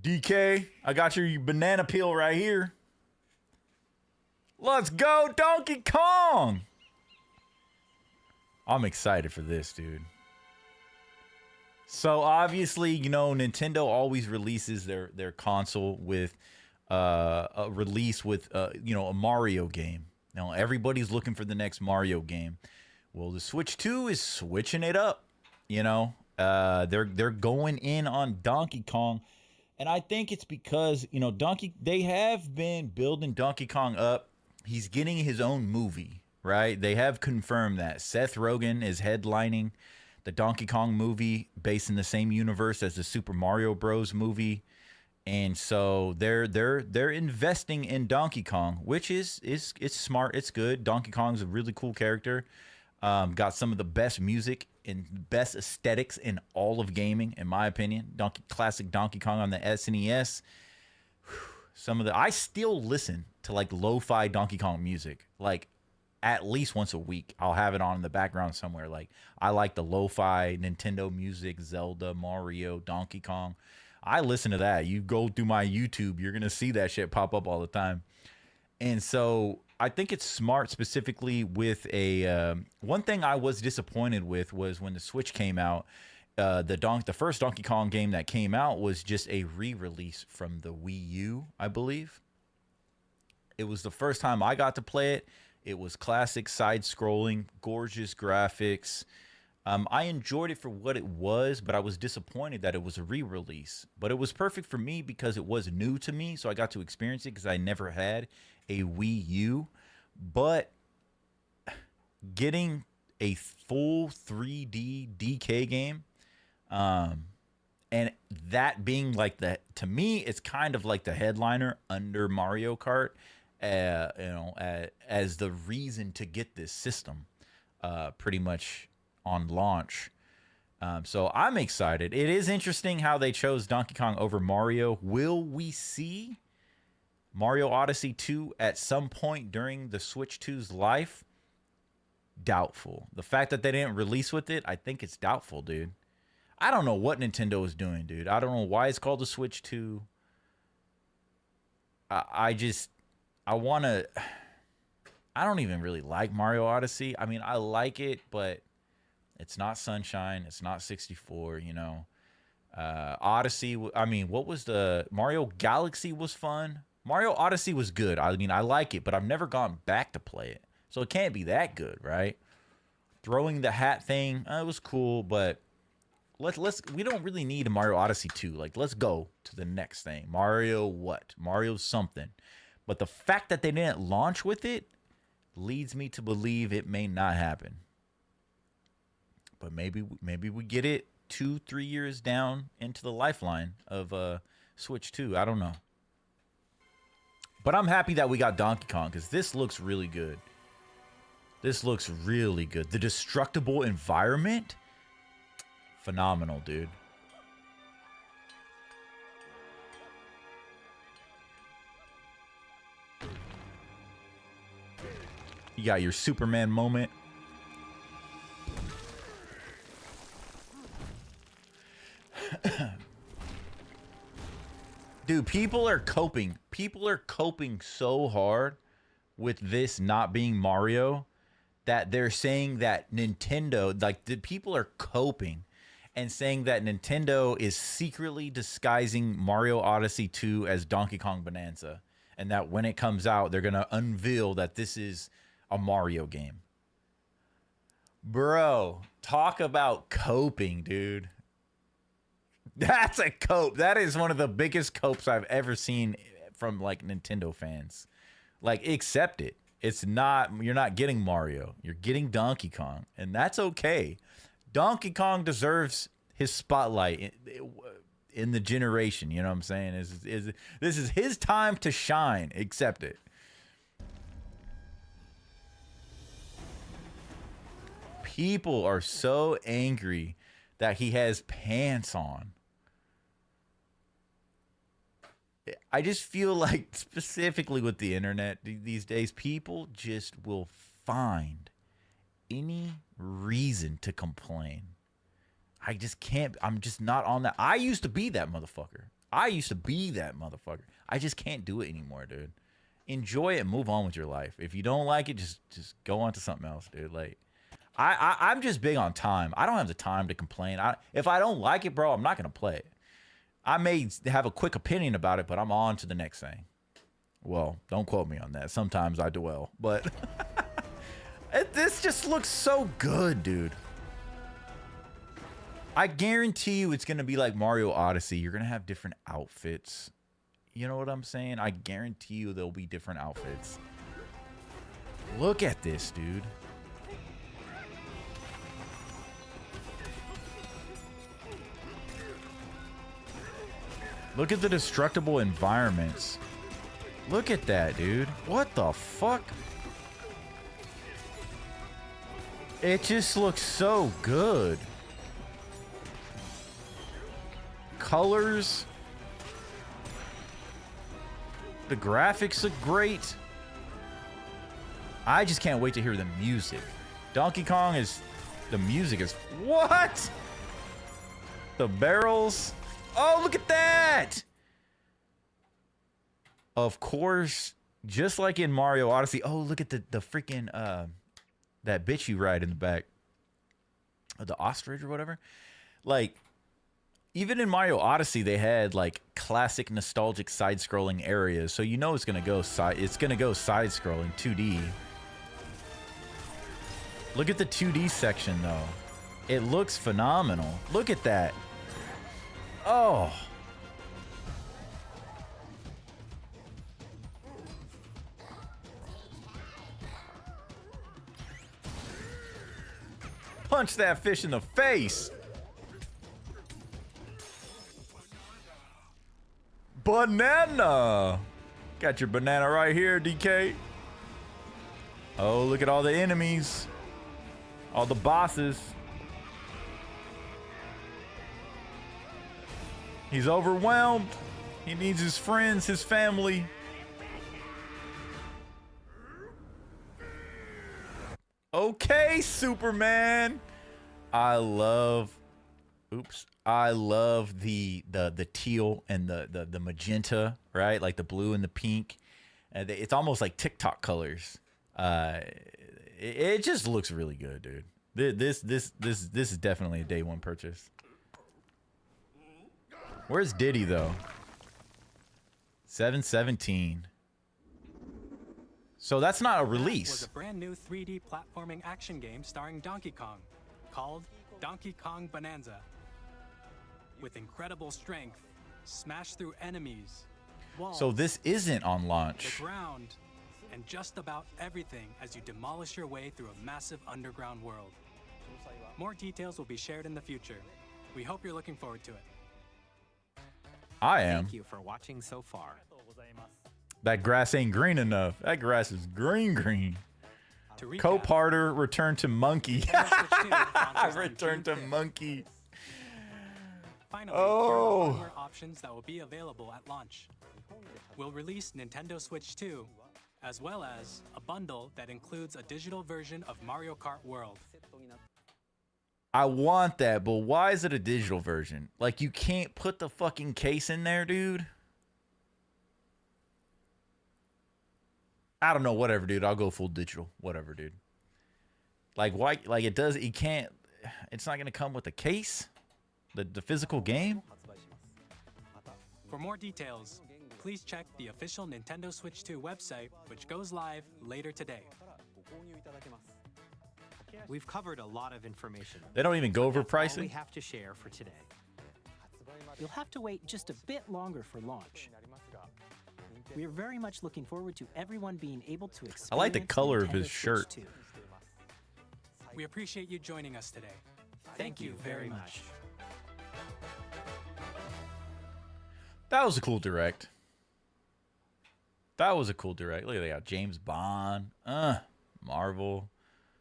DK, I got your banana peel right here. Let's go, Donkey Kong! I'm excited for this, dude. So obviously, you know, Nintendo always releases their console with a release with you know, a Mario game. Now everybody's looking for the next Mario game. Well, the Switch 2 is switching it up. You know, they're going in on Donkey Kong, and I think it's because, you know, they have been building Donkey Kong up. He's getting his own movie, right? They have confirmed that Seth Rogen is headlining the Donkey Kong movie based in the same universe as the Super Mario Bros. Movie. And so they're investing in Donkey Kong, which is it's smart, it's good. Donkey Kong's a really cool character. Got some of the best music and best aesthetics in all of gaming, in my opinion. Classic Donkey Kong on the SNES. I still listen to like lo-fi Donkey Kong music, like at least once a week. I'll have it on in the background somewhere. Like, I like the lo-fi Nintendo music, Zelda, Mario, Donkey Kong. I listen to that. You go through my YouTube, you're gonna see that shit pop up all the time. And so I think it's smart, specifically with a one thing I was disappointed with was when the Switch came out. The first Donkey Kong game that came out was just a re-release from the Wii U, I believe. It was the first time I got to play it. It was classic side-scrolling, gorgeous graphics. I enjoyed it for what it was, but I was disappointed that it was a re-release. But it was perfect for me because it was new to me, so I got to experience it because I never had a Wii U. But getting a full 3D DK game, and that being like to me, it's kind of like the headliner under Mario Kart, you know, as the reason to get this system, pretty much on launch. So I'm excited. It is interesting how they chose Donkey Kong over Mario. Will we see Mario Odyssey 2 at some point during the Switch 2's life? Doubtful. The fact that they didn't release with it, I think it's doubtful, dude. I don't know what Nintendo is doing, dude. I don't know why it's called the Switch 2. I don't even really like Mario Odyssey. I mean, I like it, but it's not Sunshine. It's not 64, you know. Odyssey, I mean, what was the... Mario Galaxy was fun. Mario Odyssey was good. I mean, I like it, but I've never gone back to play it. So it can't be that good, right? Throwing the hat thing, it was cool, but we don't really need a Mario Odyssey 2. Like, let's go to the next thing. Mario what? Mario something. But the fact that they didn't launch with it leads me to believe it may not happen. But maybe we get it 2-3 years down into the lifeline of Switch 2. I don't know. But I'm happy that we got Donkey Kong because this looks really good. This looks really good. The destructible environment, phenomenal, dude. You got your Superman moment. Dude, people are coping. People are coping so hard with this not being Mario that they're saying that Nintendo, like the people are coping and saying that Nintendo is secretly disguising Mario Odyssey 2 as Donkey Kong Bonanza. And that when it comes out, they're going to unveil that this is a Mario game. Bro, talk about coping, dude. That's a cope. That is one of the biggest copes I've ever seen from like Nintendo fans. Like, accept it. It's not, you're not getting Mario. You're getting Donkey Kong. And that's okay. Donkey Kong deserves his spotlight in the generation. You know what I'm saying? This is his time to shine. Accept it. People are so angry that he has pants on. I just feel like, specifically with the internet these days, people just will find any reason to complain. I just can't. I'm just not on that. I used to be that motherfucker. I just can't do it anymore, dude. Enjoy it and move on with your life. If you don't like it, just go on to something else, dude. Like, I'm just big on time. I don't have the time to complain. If I don't like it, bro, I'm not going to play it. I may have a quick opinion about it, but I'm on to the next thing. Well, don't quote me on that. Sometimes I dwell, but this just looks so good, dude. I guarantee you it's going to be like Mario Odyssey. You're going to have different outfits. You know what I'm saying? I guarantee you there'll be different outfits. Look at this, dude. Look at the destructible environments. Look at that, dude. What the fuck? It just looks so good. Colors. The graphics look great. I just can't wait to hear the music. Donkey Kong is... The music is... What? The barrels... Oh, look at that! Of course, just like in Mario Odyssey. Oh, look at the freaking that bitch you ride in the back. The ostrich or whatever. Like, even in Mario Odyssey, they had like classic nostalgic side-scrolling areas. So you know it's gonna go side-scrolling 2D. Look at the 2D section though. It looks phenomenal. Look at that. Oh. Punch that fish in the face. Banana. Got your banana right here, DK. Oh, look at all the enemies. All the bosses. He's overwhelmed. He needs his friends, his family. Okay, Superman. I love the teal and the magenta, right? Like the blue and the pink. It's almost like TikTok colors. It just looks really good, dude. This is definitely a day one purchase. Where's Diddy though? 7/17. So that's not a release. Was a brand new 3D platforming action game starring Donkey Kong, called Donkey Kong Bonanza. With incredible strength, smash through enemies, walls, so this isn't on launch. the ground, and just about everything as you demolish your way through a massive underground world. More details will be shared in the future. We hope you're looking forward to it. I am. Thank you for watching so far. That grass ain't green enough. That grass is green. Co-parter, return to monkey. Return to monkey. Finally, here are hardware options that will be available at launch. We'll release Nintendo Switch 2 as well as a bundle that includes a digital version of Mario Kart World. I want that, but why is it a digital version? Like, you can't put the fucking case in there, dude. I don't know, whatever, dude. I'll go full digital. Whatever, dude. Like, why? Like, it does, you can't, it's not going to come with a case? The physical game? For more details, please check the official Nintendo Switch 2 website, which goes live later today. We've covered a lot of information. They don't even go over All we pricing? have to share for today. You'll have to wait just a bit longer for launch. We're very much looking forward to everyone being able to experience I like the color of his Nintendo shirt. Switch 2. We appreciate you joining us today. Thank you very much. That was a cool direct. That was a cool direct. Look at that. James Bond. Marvel.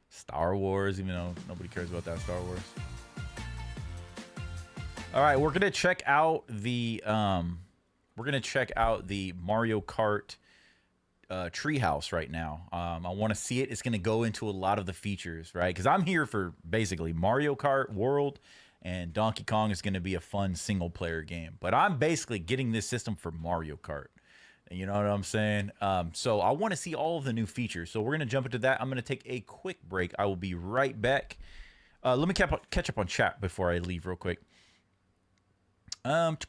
Star Wars, even though nobody cares about that Star Wars. All right, we're gonna check out the Mario Kart treehouse right now. I want to see it. It's gonna go into a lot of the features, right? Because I'm here for basically Mario Kart World, and Donkey Kong is gonna be a fun single player game. But I'm basically getting this system for Mario Kart. You know what I'm saying? So I want to see all of the new features. So we're going to jump into that. I'm going to take a quick break. I will be right back. Let me catch up on chat before I leave real quick. Tamagotchi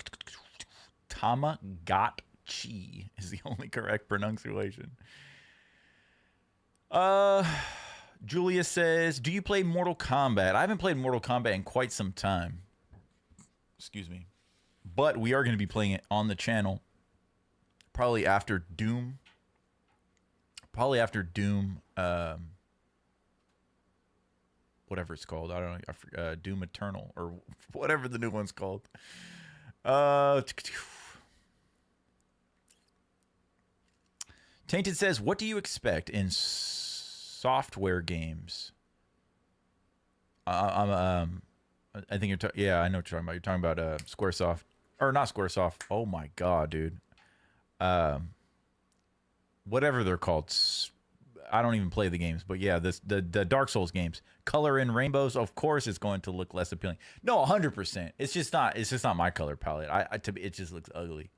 is the only correct pronunciation. Julia says, do you play Mortal Kombat? I haven't played Mortal Kombat in quite some time. Excuse me. But we are going to be playing it on the channel. Probably after Doom. Whatever it's called. I don't know. Doom Eternal or whatever the new one's called. Tainted says, what do you expect in software games? I think you're talking. Yeah, I know what you're talking about. You're talking about Squaresoft. Or not Squaresoft. Oh my god, dude. Whatever they're called. I don't even play the games, but yeah, the Dark Souls games. Color in rainbows, of course, it's going to look less appealing. No, 100%. It's just not my color palette. It just looks ugly.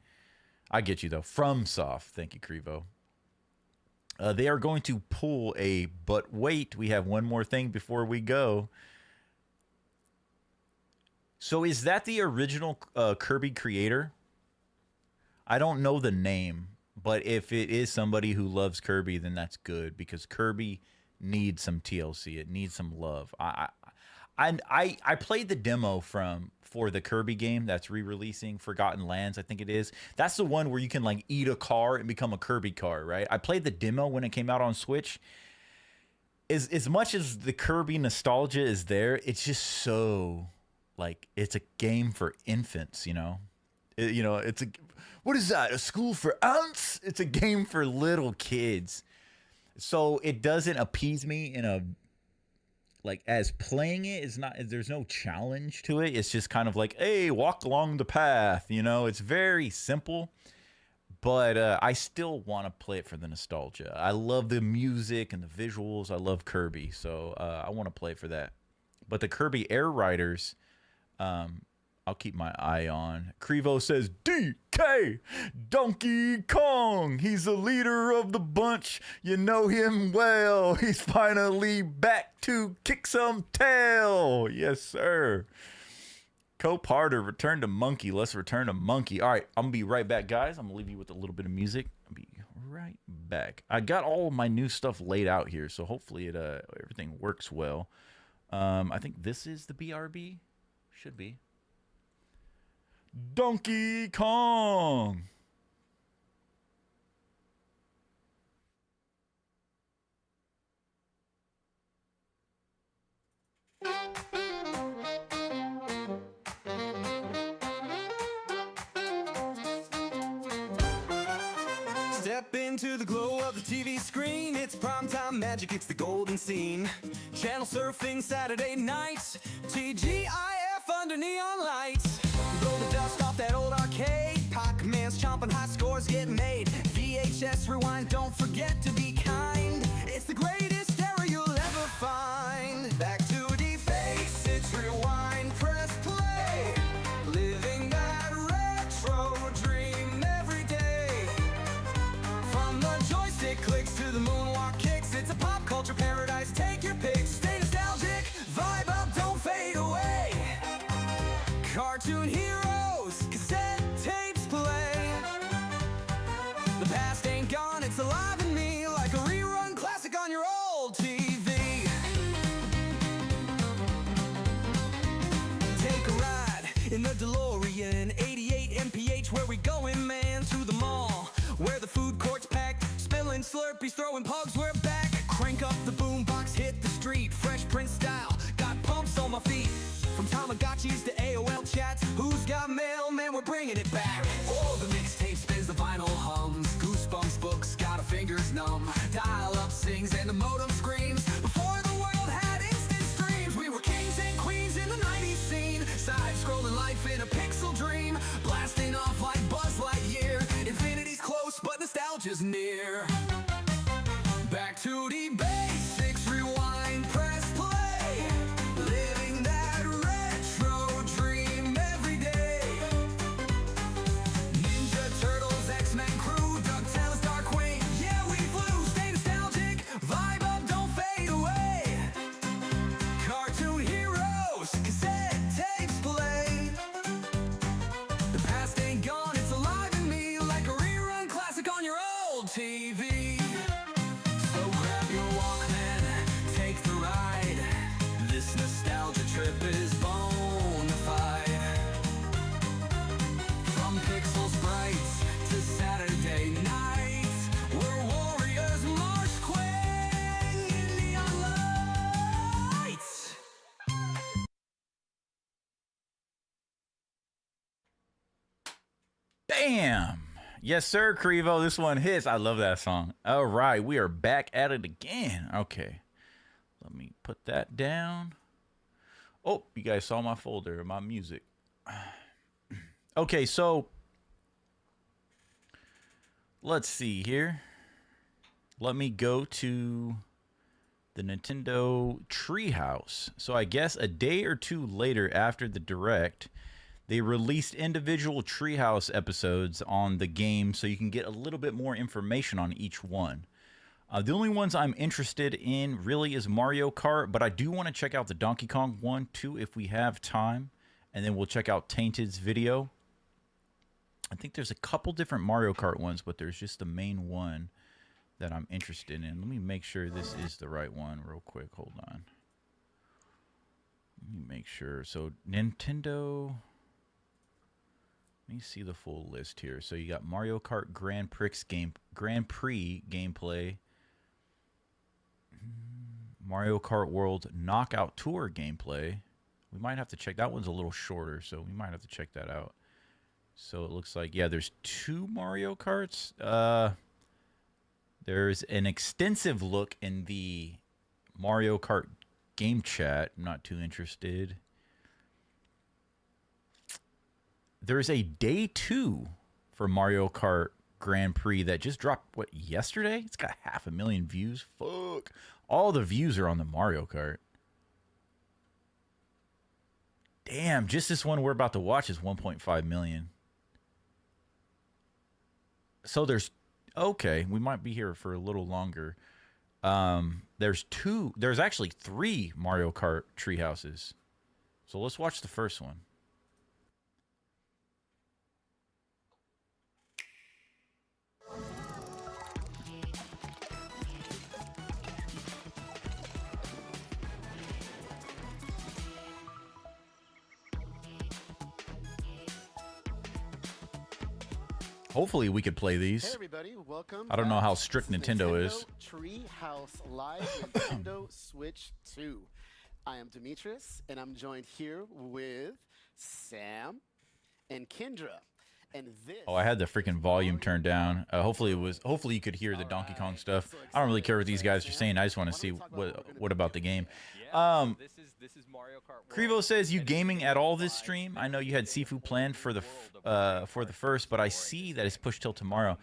I get you though. FromSoft, thank you, Crevo. They are going to pull but wait, we have one more thing before we go. So is that the original Kirby creator? I don't know the name, but if it is somebody who loves Kirby, then that's good, because Kirby needs some TLC. It needs some love. I played the demo for the Kirby game that's re-releasing, Forgotten Lands, I think it is. That's the one where you can like eat a car and become a Kirby car, right? I played the demo when it came out on Switch. As much as the Kirby nostalgia is there, it's just so like it's a game for infants, you know. It's a, what is that? A school for ants? It's a game for little kids. So it doesn't appease me in a, like, as playing it is not, there's no challenge to it. It's just kind of like, hey, walk along the path. It's very simple, but I still want to play it for the nostalgia. I love the music and the visuals. I love Kirby, so I want to play it for that. But the Kirby Air Riders, I'll keep my eye on. Crevo says, DK, Donkey Kong. He's the leader of the bunch. You know him well. He's finally back to kick some tail. Yes, sir. Cope Harder, return to Monkey. Let's return to Monkey. All right, I'm going to be right back, guys. I'm going to leave you with a little bit of music. I'll be right back. I got all of my new stuff laid out here, so hopefully everything works well. I think this is the BRB. Should be. Donkey Kong. Step into the glow of the TV screen. It's primetime magic, it's the golden scene. Channel surfing Saturday nights. TGIF under neon lights. Blow the dust off that old arcade. Pac-Man's chomping, high scores get made. VHS rewind, don't forget to cartoon heroes, cassette tapes play. The past ain't gone, it's alive in me, like a rerun classic on your old TV. Take a ride in the DeLorean, 88 MPH, where we going, man? To the mall, where the food court's packed, spilling Slurpees, throwing pugs, we're back. Crank up the boombox, hit the street, Fresh Prince style, got pumps on my feet. From Tamagotchis to AOL chats, who's got mail, man, we're bringing it back. Oh, the mixtape spins, the vinyl hums, Goosebumps books, got our fingers numb. Dial-up sings and the modem screams. Before the world had instant streams, we were kings and queens in the 90s scene. Side-scrolling life in a pixel dream, blasting off like Buzz Lightyear. Infinity's close, but nostalgia's near. Back to the basics, rewind, press play. Living that retro dream every day. Ninja Turtles, X-Men crew, DuckTales, Darkwing. Yeah, we flew, stay nostalgic, vibe up, don't fade away. Cartoon heroes, cassette tapes play. The past ain't gone, it's alive in me, like a rerun classic on your old TV. So grab your Walkman, take the ride. This nostalgia trip is bona fide. From pixel sprites to Saturday nights, we're warriors, Marsh Quang, in neon lights. Bam! Yes, sir, Crevo. This one hits. I love that song. All right, we are back at it again. Okay, let me put that down. Oh, you guys saw my folder, my music. Okay, so let's see here. Let me go to the Nintendo Treehouse. So I guess a day or two later after the Direct, they released individual Treehouse episodes on the game so you can get a little bit more information on each one. The only ones I'm interested in really is Mario Kart, but I do want to check out the Donkey Kong one too if we have time. And then we'll check out Tainted's video. I think there's a couple different Mario Kart ones, but there's just the main one that I'm interested in. Let me make sure this is the right one real quick. Hold on. Let me make sure. So Nintendo... Let me see the full list here. So you got Mario Kart Grand Prix gameplay, Mario Kart World Knockout Tour gameplay. We might have to check. That one's a little shorter, so we might have to check that out. So it looks like, yeah, there's 2 Mario Karts. There's an extensive look in the Mario Kart game chat. I'm not too interested. There's a day 2 for Mario Kart Grand Prix that just dropped, what, yesterday? It's got 500,000 views. Fuck. All the views are on the Mario Kart. Damn, just this one we're about to watch is 1.5 million. So there's, okay, we might be here for a little longer. There's actually 3 Mario Kart Treehouses. So let's watch the first one. Hopefully we could play these. Hey everybody, welcome. I don't know how strict Nintendo is. Treehouse Live Nintendo Switch 2. I am Demetrius, and I'm joined here with Sam and Kendra. And this Oh, I had the freaking volume turned down. Hopefully you could hear the Donkey Kong stuff. I don't really care what these guys are saying. I just want to see what about the game. This is Mario Kart World. Crevo says, you gaming at all this stream? I know you had Sifu planned for the first, but I see that it's pushed till tomorrow.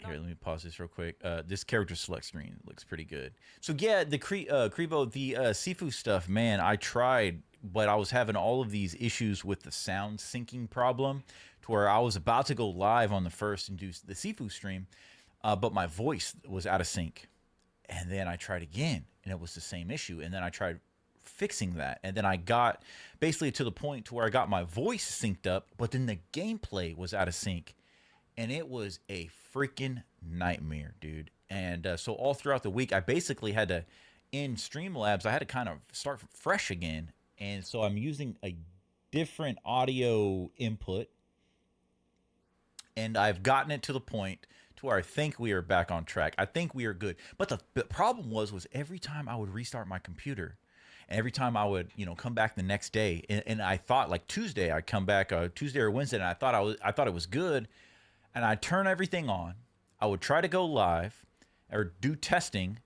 Here, let me pause this real quick. This character select screen looks pretty good. So yeah, the Crevo, the Sifu stuff, man, I tried, but I was having all of these issues with the sound syncing problem, to where I was about to go live on the first and do the Sifu stream, but my voice was out of sync. And then I tried again, and it was the same issue. And then I tried fixing that. And then I got basically to the point to where I got my voice synced up, but then the gameplay was out of sync. And it was a freaking nightmare, dude. And so all throughout the week, I basically had to, in Streamlabs, I had to kind of start fresh again. And so I'm using a different audio input. And I've gotten it to the point to where I think we are back on track. I think we are good. But the problem was every time I would restart my computer, and every time I would, come back the next day, and I thought like Tuesday, I'd come back Tuesday or Wednesday, and I thought it was good. And I'd turn everything on. I would try to go live or do testing,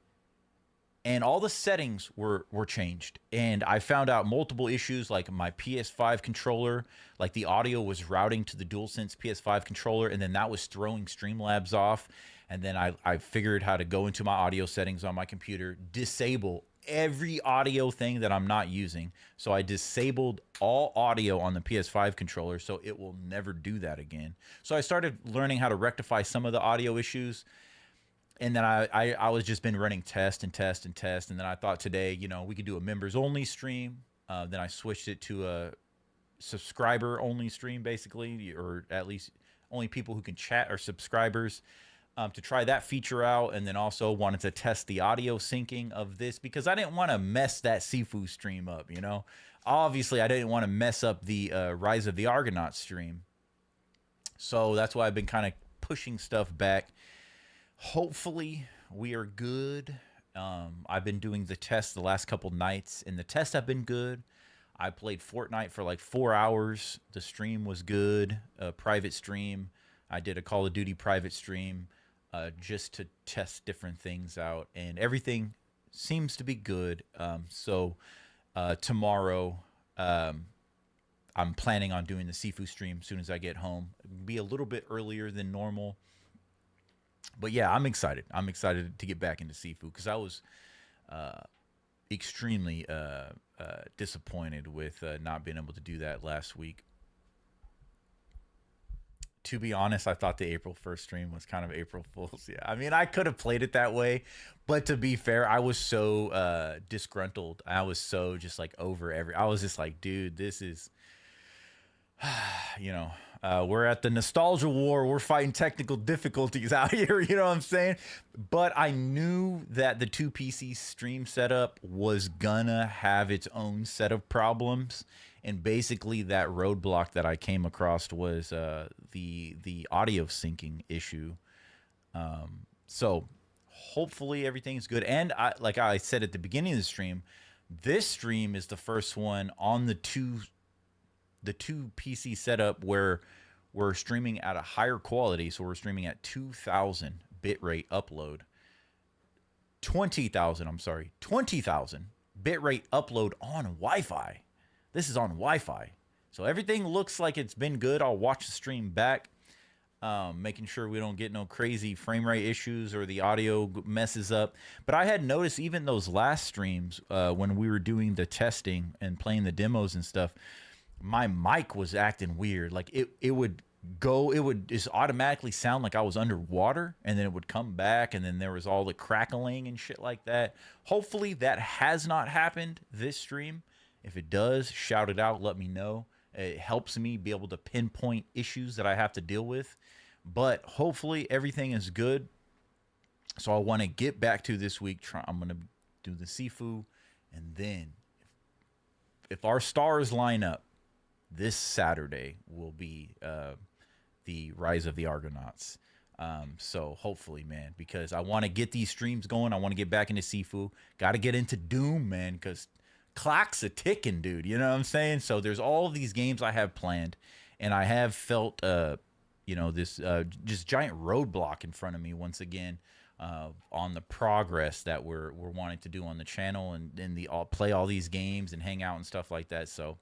and all the settings were changed. And I found out multiple issues, like my PS5 controller, like the audio was routing to the DualSense PS5 controller, and then that was throwing Streamlabs off. And then I figured how to go into my audio settings on my computer, disable every audio thing that I'm not using. So I disabled all audio on the PS5 controller, so it will never do that again. So I started learning how to rectify some of the audio issues. And then I was just been running test. And then I thought today, we could do a members only stream. Then I switched it to a subscriber only stream, basically, or at least only people who can chat are subscribers, to try that feature out. And then also wanted to test the audio syncing of this because I didn't want to mess that Sifu stream up, Obviously, I didn't want to mess up the Rise of the Argonauts stream. So that's why I've been kind of pushing stuff back. Hopefully we are good. I've been doing the test the last couple nights, and the tests have been good. I played Fortnite for like 4 hours. The stream was good. A private stream. I did a Call of Duty private stream just to test different things out, and everything seems to be good. So tomorrow, I'm planning on doing the Sifu stream as soon as I get home. It'll be a little bit earlier than normal. But yeah, I'm excited. I'm excited to get back into Sifu because I was extremely disappointed with not being able to do that last week. To be honest, I thought the April 1st stream was kind of April Fool's. Yeah, I mean, I could have played it that way, but to be fair, I was so disgruntled. I was so just like over I was just like, dude, this is, we're at the nostalgia war. We're fighting technical difficulties out here. You know what I'm saying? But I knew that the 2 PC stream setup was gonna have its own set of problems. And basically that roadblock that I came across was the audio syncing issue. So hopefully everything's good. And like I said at the beginning of the stream, this stream is the first one on the two PC setup where we're streaming at a higher quality. So we're streaming at 2,000 bitrate upload. 20,000 bitrate upload on Wi-Fi. This is on Wi-Fi. So everything looks like it's been good. I'll watch the stream back, making sure we don't get no crazy frame rate issues or the audio messes up. But I had noticed even those last streams when we were doing the testing and playing the demos and stuff, my mic was acting weird. Like it would just automatically sound like I was underwater, and then it would come back, and then there was all the crackling and shit like that. Hopefully that has not happened this stream. If it does, shout it out, let me know. It helps me be able to pinpoint issues that I have to deal with. But hopefully everything is good. So I want to get back to this week. I'm going to do the Sifu, and then if our stars line up, this Saturday will be the Rise of the Argonauts. So hopefully, man, because I want to get these streams going. I want to get back into Sifu. Got to get into Doom, man, because clock's a ticking, dude. You know what I'm saying? So there's all of these games I have planned, and I have felt, this just giant roadblock in front of me once again on the progress that we're wanting to do on the channel and play all these games and hang out and stuff like that. So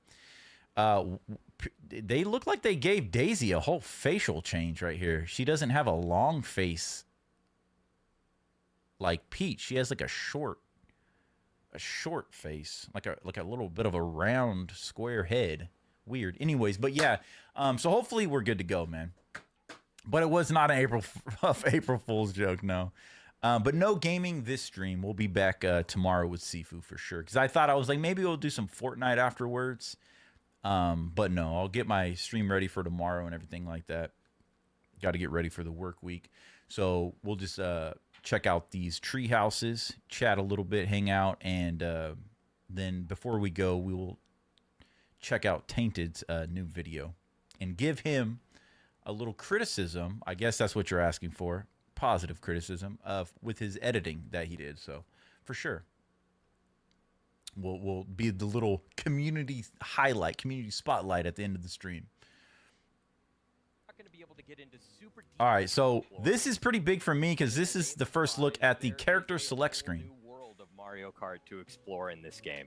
they look like they gave Daisy a whole facial change right here. She doesn't have a long face like Peach. She has like a short face, like a little bit of a round square head. Weird. Anyways, but yeah, so hopefully we're good to go, man. But it was not an April Fool's joke, no. But no gaming this stream. We'll be back tomorrow with Sifu for sure. Because I was like, maybe we'll do some Fortnite afterwards. But no, I'll get my stream ready for tomorrow and everything like that. Got to get ready for the work week. So we'll just check out these tree houses, chat a little bit, hang out, and then before we go, we will check out Tainted's new video and give him a little criticism. I guess that's what you're asking for. Positive criticism with his editing that he did. So for sure, we'll be the little community highlight, community spotlight at the end of the stream. All right, so this is pretty big for me because this is the first look at the character select screen. Mario Kart to explore in this game,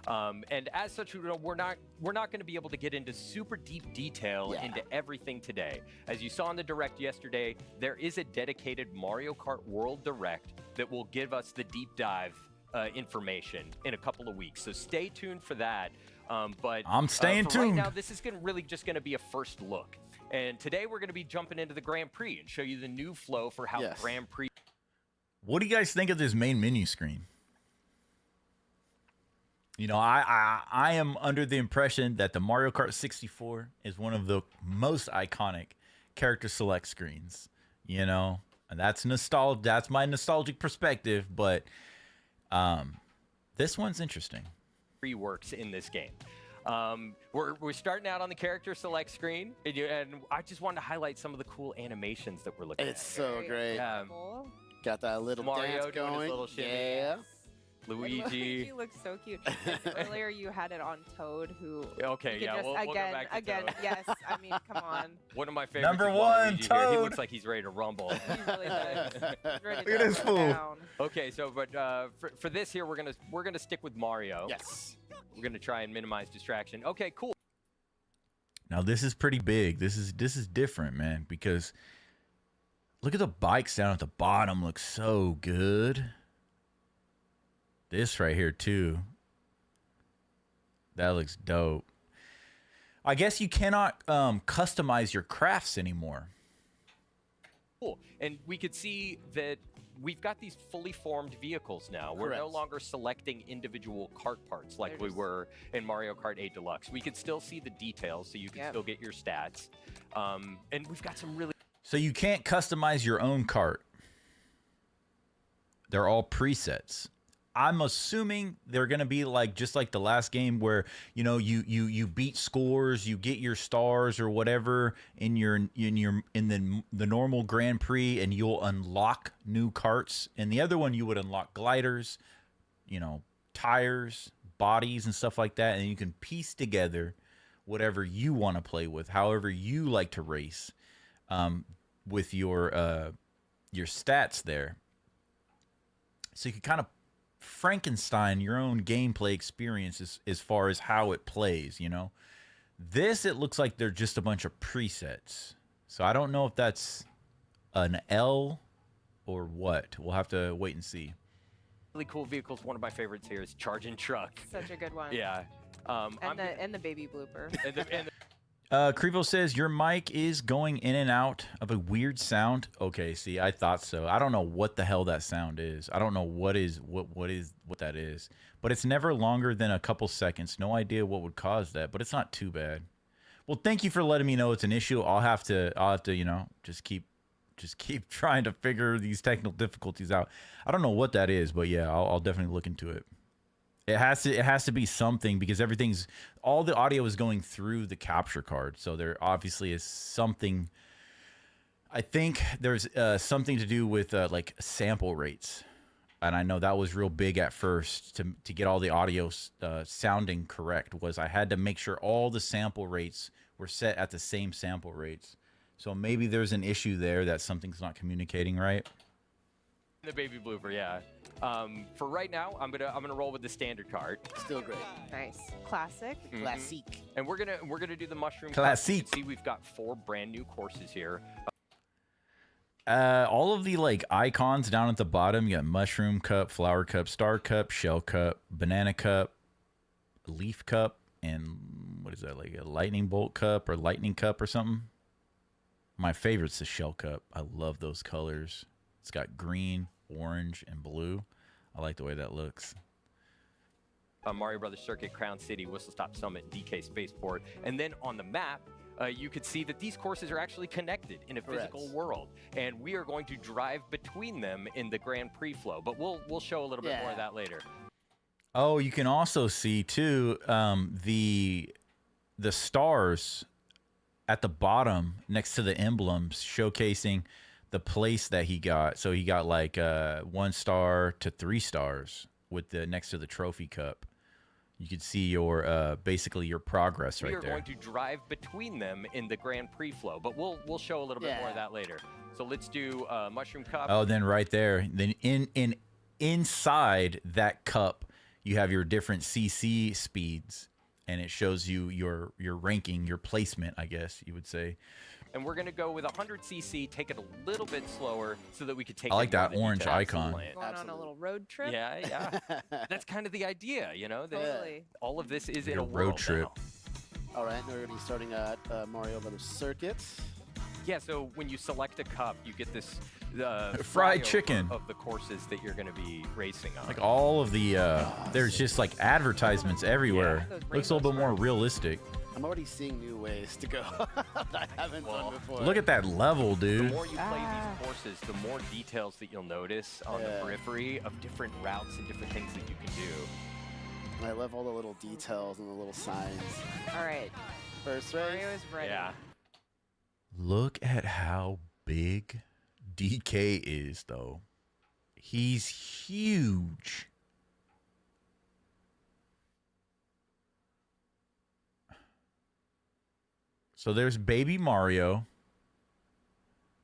and as such, we're not going to be able to get into super deep detail into everything today. As you saw in the Direct yesterday, there is a dedicated Mario Kart World Direct that will give us the deep dive information in a couple of weeks. So stay tuned for that. But I'm staying tuned. Right now, this is really just going to be a first look. And today we're going to be jumping into the Grand Prix and show you the new flow for how Grand Prix. What do you guys think of this main menu screen? You know, I am under the impression that the Mario Kart 64 is one of the most iconic character select screens. You know, and that's nostalgia. That's my nostalgic perspective, but this one's interesting. Works in this game. We're starting out on the character select screen, and I just wanted to highlight some of the cool animations that we're looking at. It's so great. Got that little Mario dance doing his going. little shimmy. Yeah. Luigi. looks so cute. Earlier you had it on Toad, who. Okay, you yeah. could just, We'll go back to again. Toad. Yes. I mean, come on. One of my favorites. Number is one, Luigi here. He Toad. looks like he's ready to rumble. He really does. He's ready to Look at this go fool. down. Okay, so but for this here, we're gonna stick with Mario. Yes. We're gonna try and minimize distraction. Okay, cool. Now this is pretty big. This is different, man, because look at the bikes down at the bottom. Looks so good. This right here too. That looks dope. I guess you cannot customize your crafts anymore. Cool. And we could see that we've got these fully formed vehicles now. We're no Correct. longer selecting individual kart parts like we were in Mario Kart 8 Deluxe. We could still see the details, so you can still get your stats. And we've got some really... So you can't customize your own cart. They're all presets. I'm assuming they're gonna be like just like the last game where you beat scores, you get your stars or whatever in the normal Grand Prix, and you'll unlock new carts. And the other one you would unlock gliders, tires, bodies, and stuff like that, and you can piece together whatever you want to play with, however you like to race, with your stats there. So you can kind of Frankenstein your own gameplay experience as far as how it plays, This, it looks like they're just a bunch of presets. So I don't know if that's an L or what. We'll have to wait and see. Really cool vehicles. One of my favorites here is Charging Truck. Such a good one. Yeah. And the baby blooper. Crevo says your mic is going in and out of a weird sound. Okay, see, I thought so. I don't know what the hell that sound is. I don't know what that is. But it's never longer than a couple seconds. No idea what would cause that, but it's not too bad. Well, thank you for letting me know it's an issue. I'll have to just keep trying to figure these technical difficulties out. I don't know what that is, but yeah, I'll definitely look into it. It has to be something, because all the audio is going through the capture card. So there obviously is something. I think there's something to do with like sample rates. And I know that was real big at first to get all the audio sounding correct. Was I had to make sure all the sample rates were set at the same sample rates. So maybe there's an issue there that something's not communicating right. The baby blooper, yeah. For right now, I'm gonna roll with the standard card. Still great. Nice. Classic. Mhm. Classique. And we're gonna do the mushroom. Classique. You can see we've got 4 brand new courses here. All of the like icons down at the bottom, you got mushroom cup, flower cup, star cup, shell cup, banana cup, leaf cup, and what is that, like a lightning bolt cup or lightning cup or something? My favorite's the shell cup. I love those colors. It's got green, orange and blue. I like the way that looks. Mario Brothers Circuit, Crown City, Whistle Stop Summit, DK Spaceport. And then on the map, you could see that these courses are actually connected in a physical world. And we are going to drive between them in the Grand Prix flow. But we'll show a little bit more of that later. Oh, you can also see, too, the stars at the bottom next to the emblems showcasing the place that he got. So he got like 1 star to 3 stars with the next to the trophy cup. You can see your basically your progress right there. We are going to drive between them in the Grand Prix flow, but we'll show a little bit more of that later. So let's do Mushroom Cup. Oh, then right there, then inside that cup, you have your different CC speeds, and it shows you your ranking, your placement, I guess you would say. And we're going to go with 100cc, take it a little bit slower so that we could take I like that orange icon. Going on a little road trip. Yeah. That's kind of the idea, you know? Totally. All of this is in Your a road world trip. now. All right, now we're going to be starting at Mario Brothers Circuit. Yeah, so when you select a cup, you get this fried flyover chicken of the courses that you're going to be racing on. Like all of the, there's just like advertisements everywhere. Looks a little bit more realistic. I'm already seeing new ways to go that I haven't done before. Look at that level, dude. The more you play these courses, the more details that you'll notice on the periphery of different routes and different things that you can do. I love all the little details and the little signs. All right. First race. Mario is ready. Yeah. Look at how big DK is, though. He's huge. So there's baby Mario.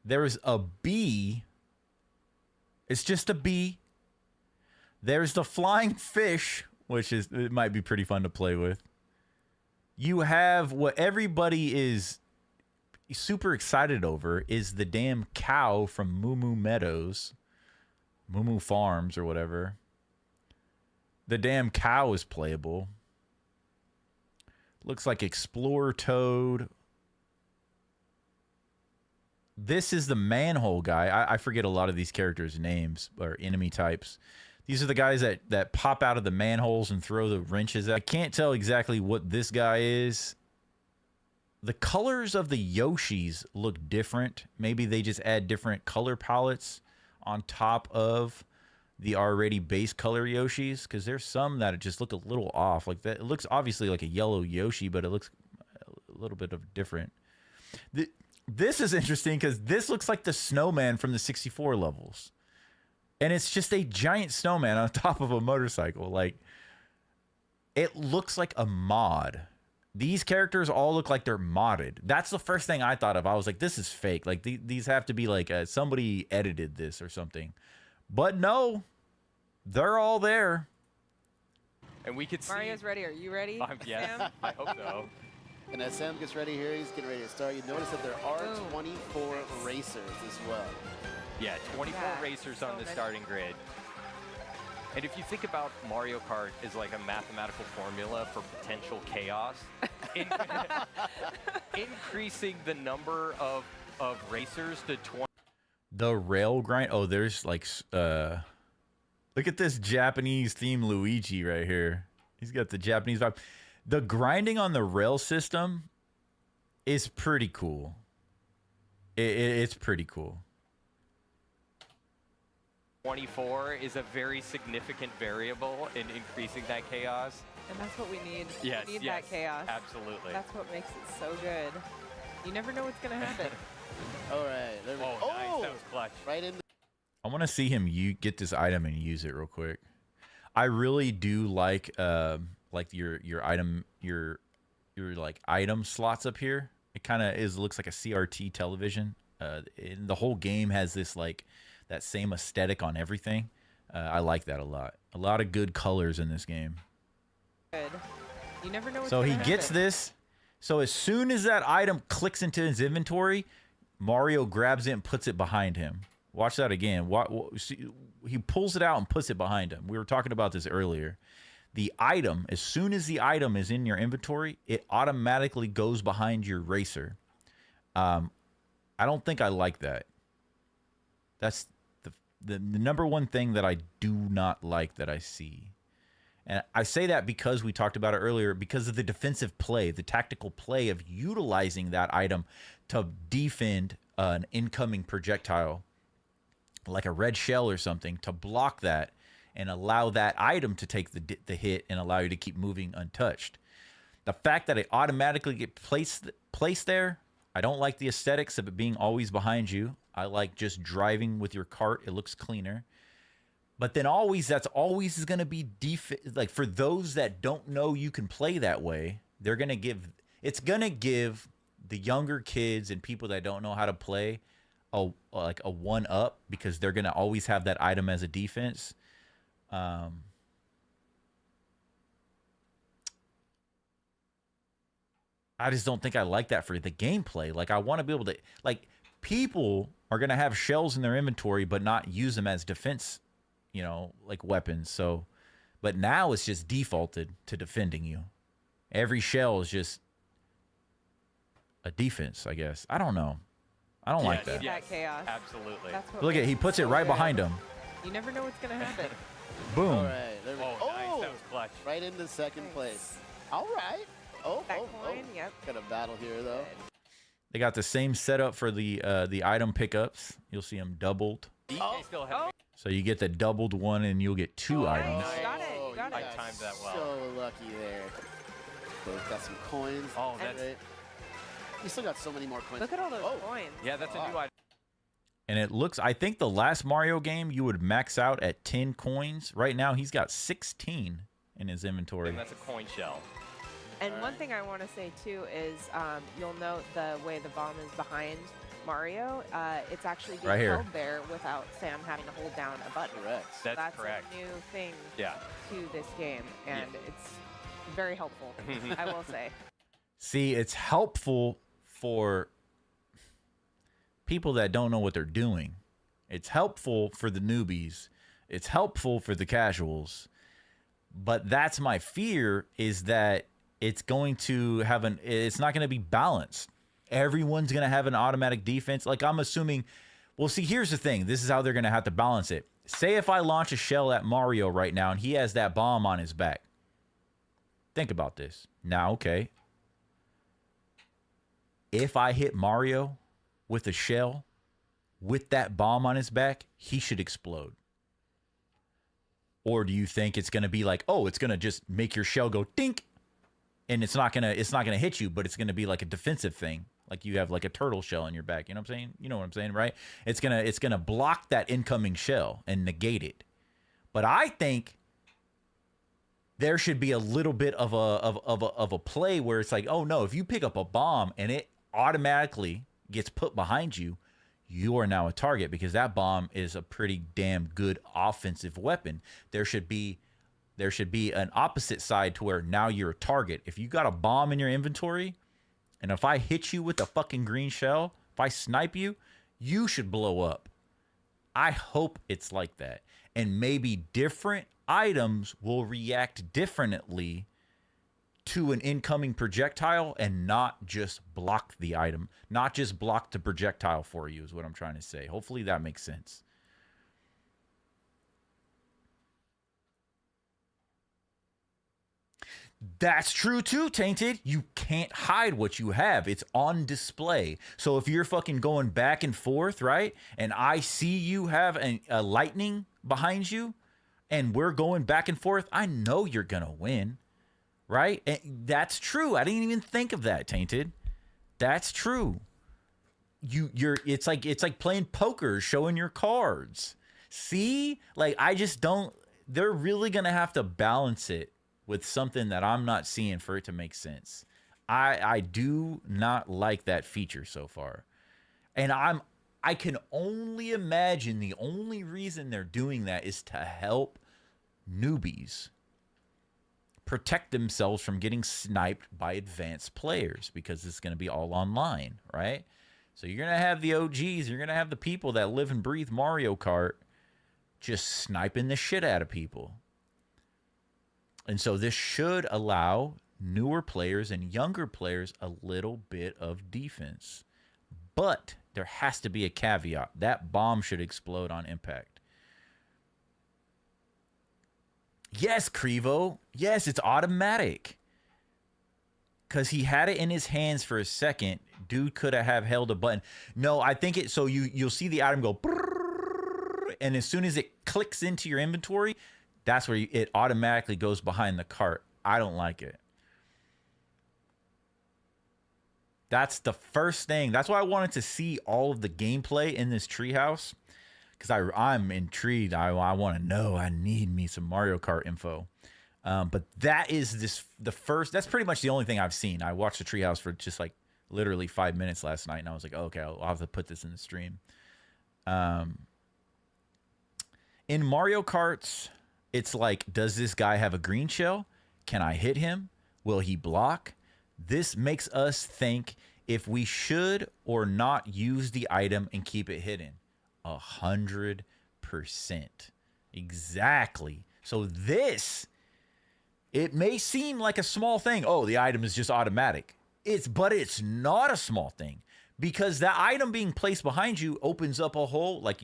There's a bee. It's just a bee. There's the flying fish, which it might be pretty fun to play with. You have what everybody is super excited over is the damn cow from Moo Moo Meadows, Moo Moo Farms or whatever. The damn cow is playable. Looks like Explorer Toad. This is the manhole guy. I forget a lot of these characters' names or enemy types. These are the guys that pop out of the manholes and throw the wrenches. I can't tell exactly what this guy is. The colors of the Yoshis look different. Maybe they just add different color palettes on top of the already base color Yoshis, because there's some that just look a little off. Like that, it looks obviously like a yellow Yoshi, but it looks a little bit of different. This is interesting because this looks like the snowman from the 64 levels. And it's just a giant snowman on top of a motorcycle. Like, it looks like a mod. These characters all look like they're modded. That's the first thing I thought of. I was like, this is fake. Like, these have to be like somebody edited this or something. But no, they're all there. And we could see... Mario's ready. Are you ready, yes, Sam? I hope so. And as Sam gets ready here, he's getting ready to start. You notice that there are 24 racers as well. Yeah, 24 racers on the starting grid. And if you think about Mario Kart as like a mathematical formula for potential chaos, increasing the number of racers to 20. The rail grind. Oh, there's like, look at this Japanese theme Luigi right here. He's got the Japanese vibe. The grinding on the rail system is pretty cool. It's pretty cool. 24 is a very significant variable in increasing that chaos. And that's what we need. Yes, we need yes, that chaos. absolutely. That's what makes it so good. You never know what's going to happen. All right. There we go. Nice. That was clutch. Right in. I want to see him get this item and use it real quick. I really do like your item your like item slots up here. It kind of looks like a CRT television. And the whole game has this like that same aesthetic on everything. I like that a lot. A lot of good colors in this game. Good. You never know what's So he gonna gets happen. this. So as soon as that item clicks into his inventory, Mario grabs it and puts it behind him. Watch that again. See, he pulls it out and puts it behind him. We were talking about this earlier. The item, as soon as the item is in your inventory, it automatically goes behind your racer. I don't think I like that. the number one thing that I do not like that I see. And I say that because we talked about it earlier, because of the defensive play, the tactical play of utilizing that item to defend an incoming projectile, like a red shell or something, to block that and allow that item to take the hit and allow you to keep moving untouched. The fact that it automatically gets placed there, I don't like the aesthetics of it being always behind you. I like just driving with your cart. It looks cleaner. But then that's always going to be like, for those that don't know you can play that way, it's going to give the younger kids and people that don't know how to play a one up, because they're going to always have that item as a defense. I just don't think I like that for the gameplay. Like, I want to be able to, like, people are going to have shells in their inventory but not use them as defense, like weapons. So, but now it's just defaulted to defending you. Every shell is just a defense, I guess. I don't know. I don't like that. That chaos. Absolutely. That's what Look at, he puts it right behind him. You never know what's gonna happen. Boom. All right. There we go. Nice. That was clutch. Right into second place. All right. Oh. Yep. Got a battle here, though. They got the same setup for the item pickups. You'll see them doubled. Still ahead of me. So you get the doubled one and you'll get two items. You got it. You got it. I timed that well. So lucky there. Both got some coins. Oh, that's it. You still got so many more coins. Look at all those coins. Yeah, that's a new item. And it looks, I think the last Mario game you would max out at 10 coins. Right now he's got 16 in his inventory. And that's a coin shell. And one thing I want to say too is you'll note the way the bomb is behind Mario. It's actually being Right here. held there without Sam having to hold down a button. Correct. That's correct. A new thing Yeah. to this game, and it's very helpful, I will say. See, it's helpful for people that don't know what they're doing. It's helpful for the newbies. It's helpful for the casuals. But that's my fear, is that it's going to have it's not going to be balanced. Everyone's going to have an automatic defense. Like, I'm assuming, well, see, here's the thing. This is how they're going to have to balance it. Say if I launch a shell at Mario right now and he has that bomb on his back. Think about this. Now, okay. If I hit Mario with a shell with that bomb on his back, he should explode. Or do you think it's going to be like, oh, it's going to just make your shell go dink, and it's not going to hit you, but it's going to be like a defensive thing. Like you have like a turtle shell in your back, you know what I'm saying? You know what I'm saying, right? It's going to block that incoming shell and negate it. But I think there should be a little bit of a play where it's like, oh no, if you pick up a bomb and it automatically gets put behind you, you are now a target, because that bomb is a pretty damn good offensive weapon. There should be an opposite side to where now you're a target. If you got a bomb in your inventory, and if I hit you with a fucking green shell, if I snipe you, you should blow up. I hope it's like that. And maybe different items will react differently to an incoming projectile and not just block the item, not just block the projectile for you, is what I'm trying to say. Hopefully that makes sense. That's true too, Tainted. You can't hide what you have. It's on display. So if you're fucking going back and forth, right, and I see you have a lightning behind you, and we're going back and forth, I know you're gonna win, right? And that's true. I didn't even think of that, Tainted. That's true. It's like playing poker, showing your cards. See, like, I just don't. They're really gonna have to balance it with something that I'm not seeing for it to make sense. I do not like that feature so far. And I can only imagine the only reason they're doing that is to help newbies protect themselves from getting sniped by advanced players, because it's going to be all online, right? So you're going to have the OGs, you're going to have the people that live and breathe Mario Kart just sniping the shit out of people. And so this should allow newer players and younger players a little bit of defense. But there has to be a caveat. That bomb should explode on impact. Yes, Crevo. Yes, it's automatic. Because he had it in his hands for a second. Dude could have held a button. No, I think it, so you'll see the item go, and as soon as it clicks into your inventory, that's where it automatically goes behind the cart. I don't like it. That's the first thing. That's why I wanted to see all of the gameplay in this treehouse. Because I'm intrigued. I want to know. I need me some Mario Kart info. But that is the first. That's pretty much the only thing I've seen. I watched the treehouse for just like literally 5 minutes last night, and I was like, oh, okay, I'll have to put this in the stream. In Mario Karts, it's like, does this guy have a green shell? Can I hit him? Will he block? This makes us think if we should or not use the item and keep it hidden. 100%. Exactly. So this, it may seem like a small thing. Oh, the item is just automatic. But it's not a small thing, because that item being placed behind you opens up a whole, like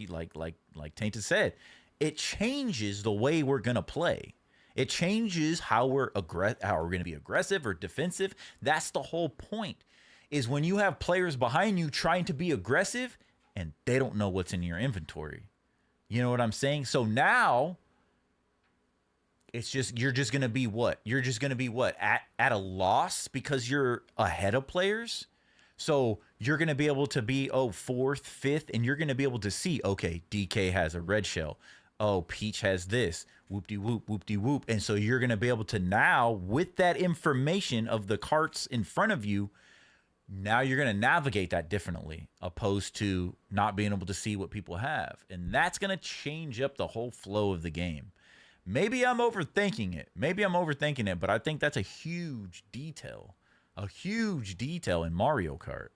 Tainted said, it changes the way we're gonna play. It changes how we're gonna be aggressive or defensive. That's the whole point. Is when you have players behind you trying to be aggressive and they don't know what's in your inventory. You know what I'm saying? So now it's just, you're just gonna be what? You're just gonna be what? At a loss because you're ahead of players. So you're gonna be able to be, fourth, fifth, and you're gonna be able to see, okay, DK has a red shell. Oh, Peach has this. Whoop-de-whoop, whoop-de-whoop. And so you're gonna be able to now, with that information of the carts in front of you, now you're going to navigate that differently, opposed to not being able to see what people have. And that's going to change up the whole flow of the game. Maybe I'm overthinking it. But I think that's a huge detail in Mario Kart.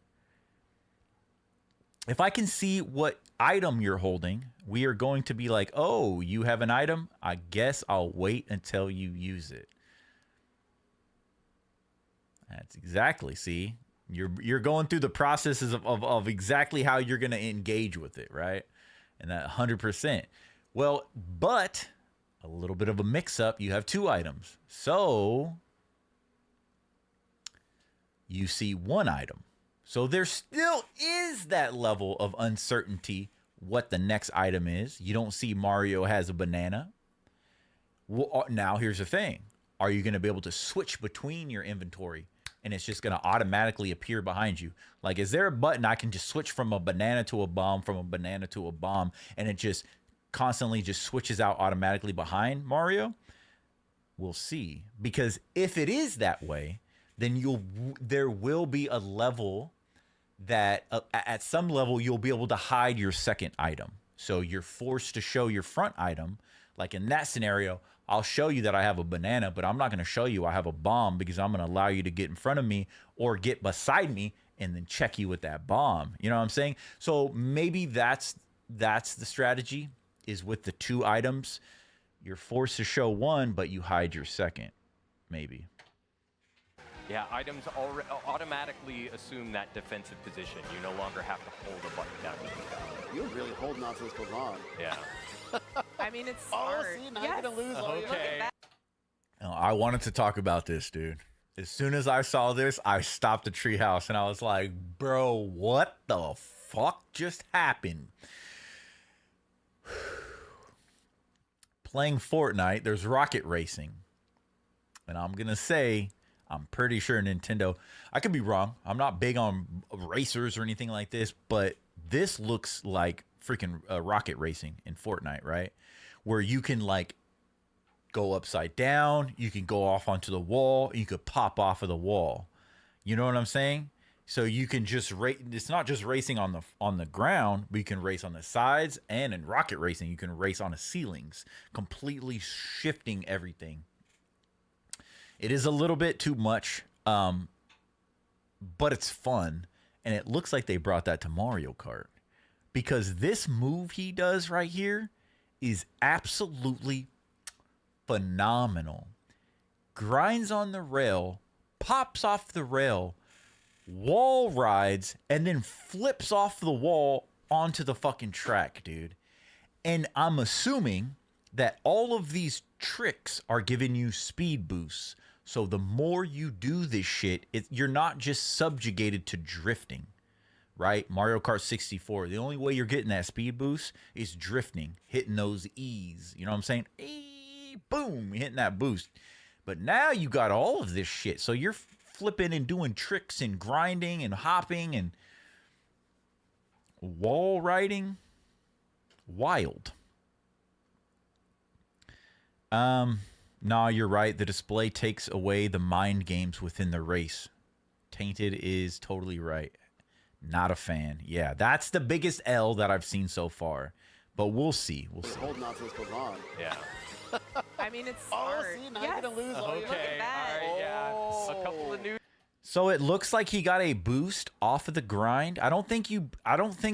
If I can see what item you're holding, we are going to be like, oh, you have an item? I guess I'll wait until you use it. That's exactly, see? You're going through the processes of exactly how you're going to engage with it, right? And that 100%. Well, but a little bit of a mix-up. You have two items. So you see one item. So there still is that level of uncertainty what the next item is. You don't see Mario has a banana. Well, now here's the thing. Are you going to be able to switch between your inventory? And it's just going to automatically appear behind you. Like, is there a button I can just switch from a banana to a bomb, from a banana to a bomb, and it just constantly just switches out automatically behind Mario? We'll see. Because if it is that way, then there will be a level that at some level you'll be able to hide your second item. So you're forced to show your front item. Like in that scenario, I'll show you that I have a banana, but I'm not going to show you I have a bomb, because I'm going to allow you to get in front of me or get beside me and then check you with that bomb. You know what I'm saying? So maybe that's the strategy, is with the two items. You're forced to show one, but you hide your second. Maybe. Yeah, items automatically assume that defensive position. You no longer have to hold a button down. You're really holding on to this for long. Yeah. I mean, it's smart. Oh, see, now you're going to lose. Okay. I wanted to talk about this, dude. As soon as I saw this, I stopped the treehouse and I was like, bro, what the fuck just happened? Playing Fortnite, there's rocket racing. And I'm going to say, I'm pretty sure Nintendo, I could be wrong. I'm not big on racers or anything like this, but this looks like freaking rocket racing in Fortnite, right? Where you can like go upside down, you can go off onto the wall, you could pop off of the wall. You know what I'm saying? So you can just race. It's not just racing on the ground, but you can race on the sides, and in rocket racing, you can race on the ceilings, completely shifting everything. It is a little bit too much, but it's fun, and it looks like they brought that to Mario Kart. Because this move he does right here is absolutely phenomenal. Grinds on the rail, pops off the rail, wall rides, and then flips off the wall onto the fucking track, dude. And I'm assuming that all of these tricks are giving you speed boosts. So the more you do this shit, you're not just subjugated to drifting, right? Mario Kart 64, the only way you're getting that speed boost is drifting, hitting those E's. You know what I'm saying? Boom, hitting that boost. But now you got all of this shit. So you're flipping and doing tricks and grinding and hopping and wall riding. Wild. Nah, you're right. The display takes away the mind games within the race. Tainted is totally right. Not a fan. Yeah, that's the biggest L that I've seen so far. But we'll see. We'll see. Holding on to this for long. Yeah. I mean, it's smart. Oh, see, now yes. you're gonna lose all your... Look at that. All right, yeah. A couple of new. So it looks like he got a boost off of the grind. I don't think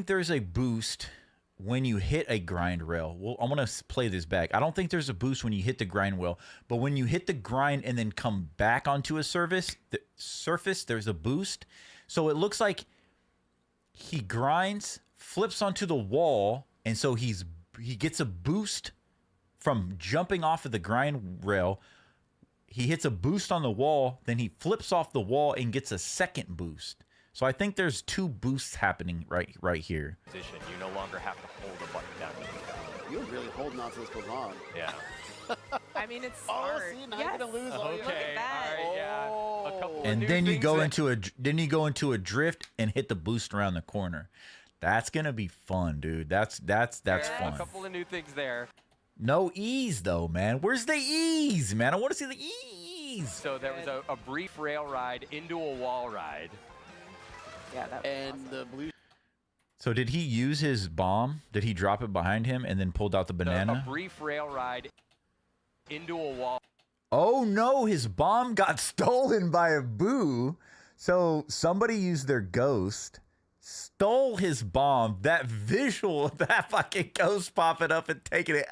there's a boost when you hit a grind rail. Well, I'm going to play this back. I don't think there's a boost when you hit the grind rail, but when you hit the grind and then come back onto a surface, there's a boost. So it looks like he grinds, flips onto the wall, and so he gets a boost from jumping off of the grind rail. He hits a boost on the wall, then he flips off the wall and gets a second boost. So I think there's two boosts happening right here. Position. You no longer have to hold a button down. You're really holding on to this for long. Yeah. I mean, it's smart. Oh, see, now yes. you're gonna lose all your... Look at that. All right, yeah. A couple And of then new you go things into a drift and hit the boost around the corner. That's gonna be fun, dude. That's fun. A couple of new things there. No E's though, man. Where's the E's, man? I want to see the E's. So there was a brief rail ride into a wall ride. Yeah, that was awesome. The blue... So did he use his bomb? Did he drop it behind him and then pulled out the banana? A brief rail ride into a wall. Oh no, his bomb got stolen by a boo. So somebody used their ghost, stole his bomb. That visual of that fucking ghost popping up and taking it.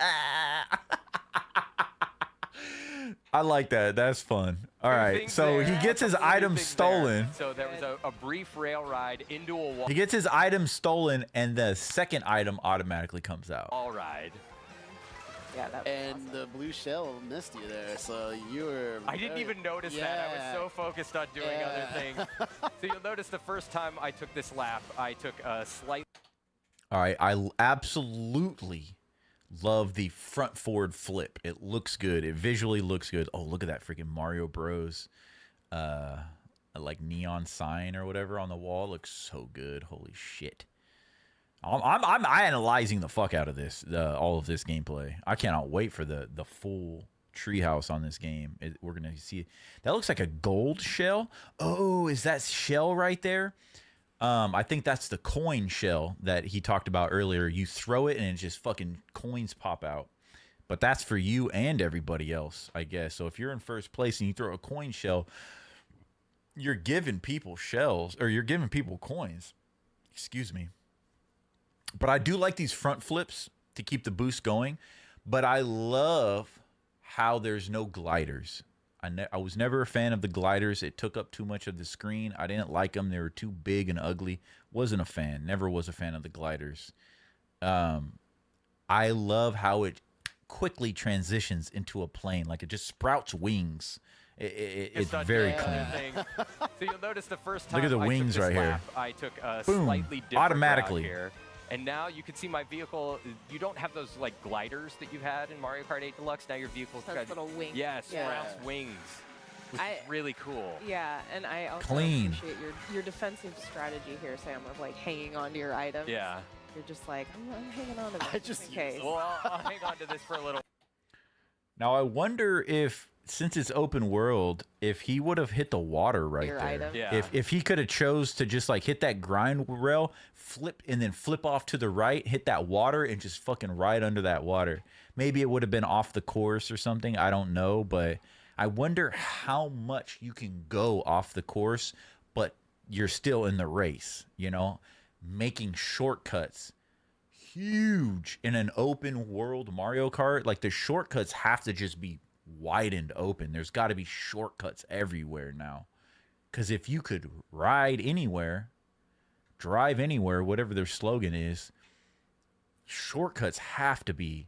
I like that. That's fun. All right. So he gets his item stolen. So there was a brief rail ride into a wall. He gets his item stolen, and the second item automatically comes out. Wall ride. Yeah, that was And awesome. the blue shell missed you there, so you were... I didn't even notice that. I was so focused on doing other things. So you'll notice the first time I took this lap, I took a slight... All right. I absolutely love the front forward flip. It looks good. It visually looks good. Oh, look at that freaking Mario Bros. Like neon sign or whatever on the wall. It looks so good. Holy shit. I'm analyzing the fuck out of this, all of this gameplay. I cannot wait for the full treehouse on this game. We're gonna see. That looks like a gold shell. Oh, is that shell right there? I think that's the coin shell that he talked about earlier. You throw it and it just fucking coins pop out. But that's for you and everybody else, I guess. So if you're in first place and you throw a coin shell, you're giving people shells, or you're giving people coins. Excuse me. But I do like these front flips to keep the boost going. But I love how there's no gliders. I was never a fan of the gliders. It took up too much of the screen. I didn't like them. They were too big and ugly. Wasn't a fan. Never was a fan of the gliders. I love how it quickly transitions into a plane. Like it just sprouts wings. It's very clean. So you'll notice the first time Look at the wings right here. I took a Boom. slightly different Automatically. route here. And now you can see my vehicle. You don't have those like gliders that you've had in Mario Kart 8 Deluxe. Now your vehicle's Those got little wings. Yeah, Yeah. sprouts wings, which is really cool. Yeah, and I also Clean. appreciate your defensive strategy here, Sam, of like hanging on to your items. Yeah. You're just like, I'm hanging on to this just in case. Well, I'll hang on to this for a little. Now I wonder if, since it's open world, if he would have hit the water right Your there. item. Yeah. If he could have chose to just like hit that grind rail, flip, and then flip off to the right, hit that water, and just fucking ride under that water. Maybe it would have been off the course or something. I don't know, but I wonder how much you can go off the course, but you're still in the race, you know? Making shortcuts. Huge in an open world Mario Kart. Like the shortcuts have to just be widened open. There's got to be shortcuts everywhere now. Because if you could ride anywhere, drive anywhere, whatever their slogan is, shortcuts have to be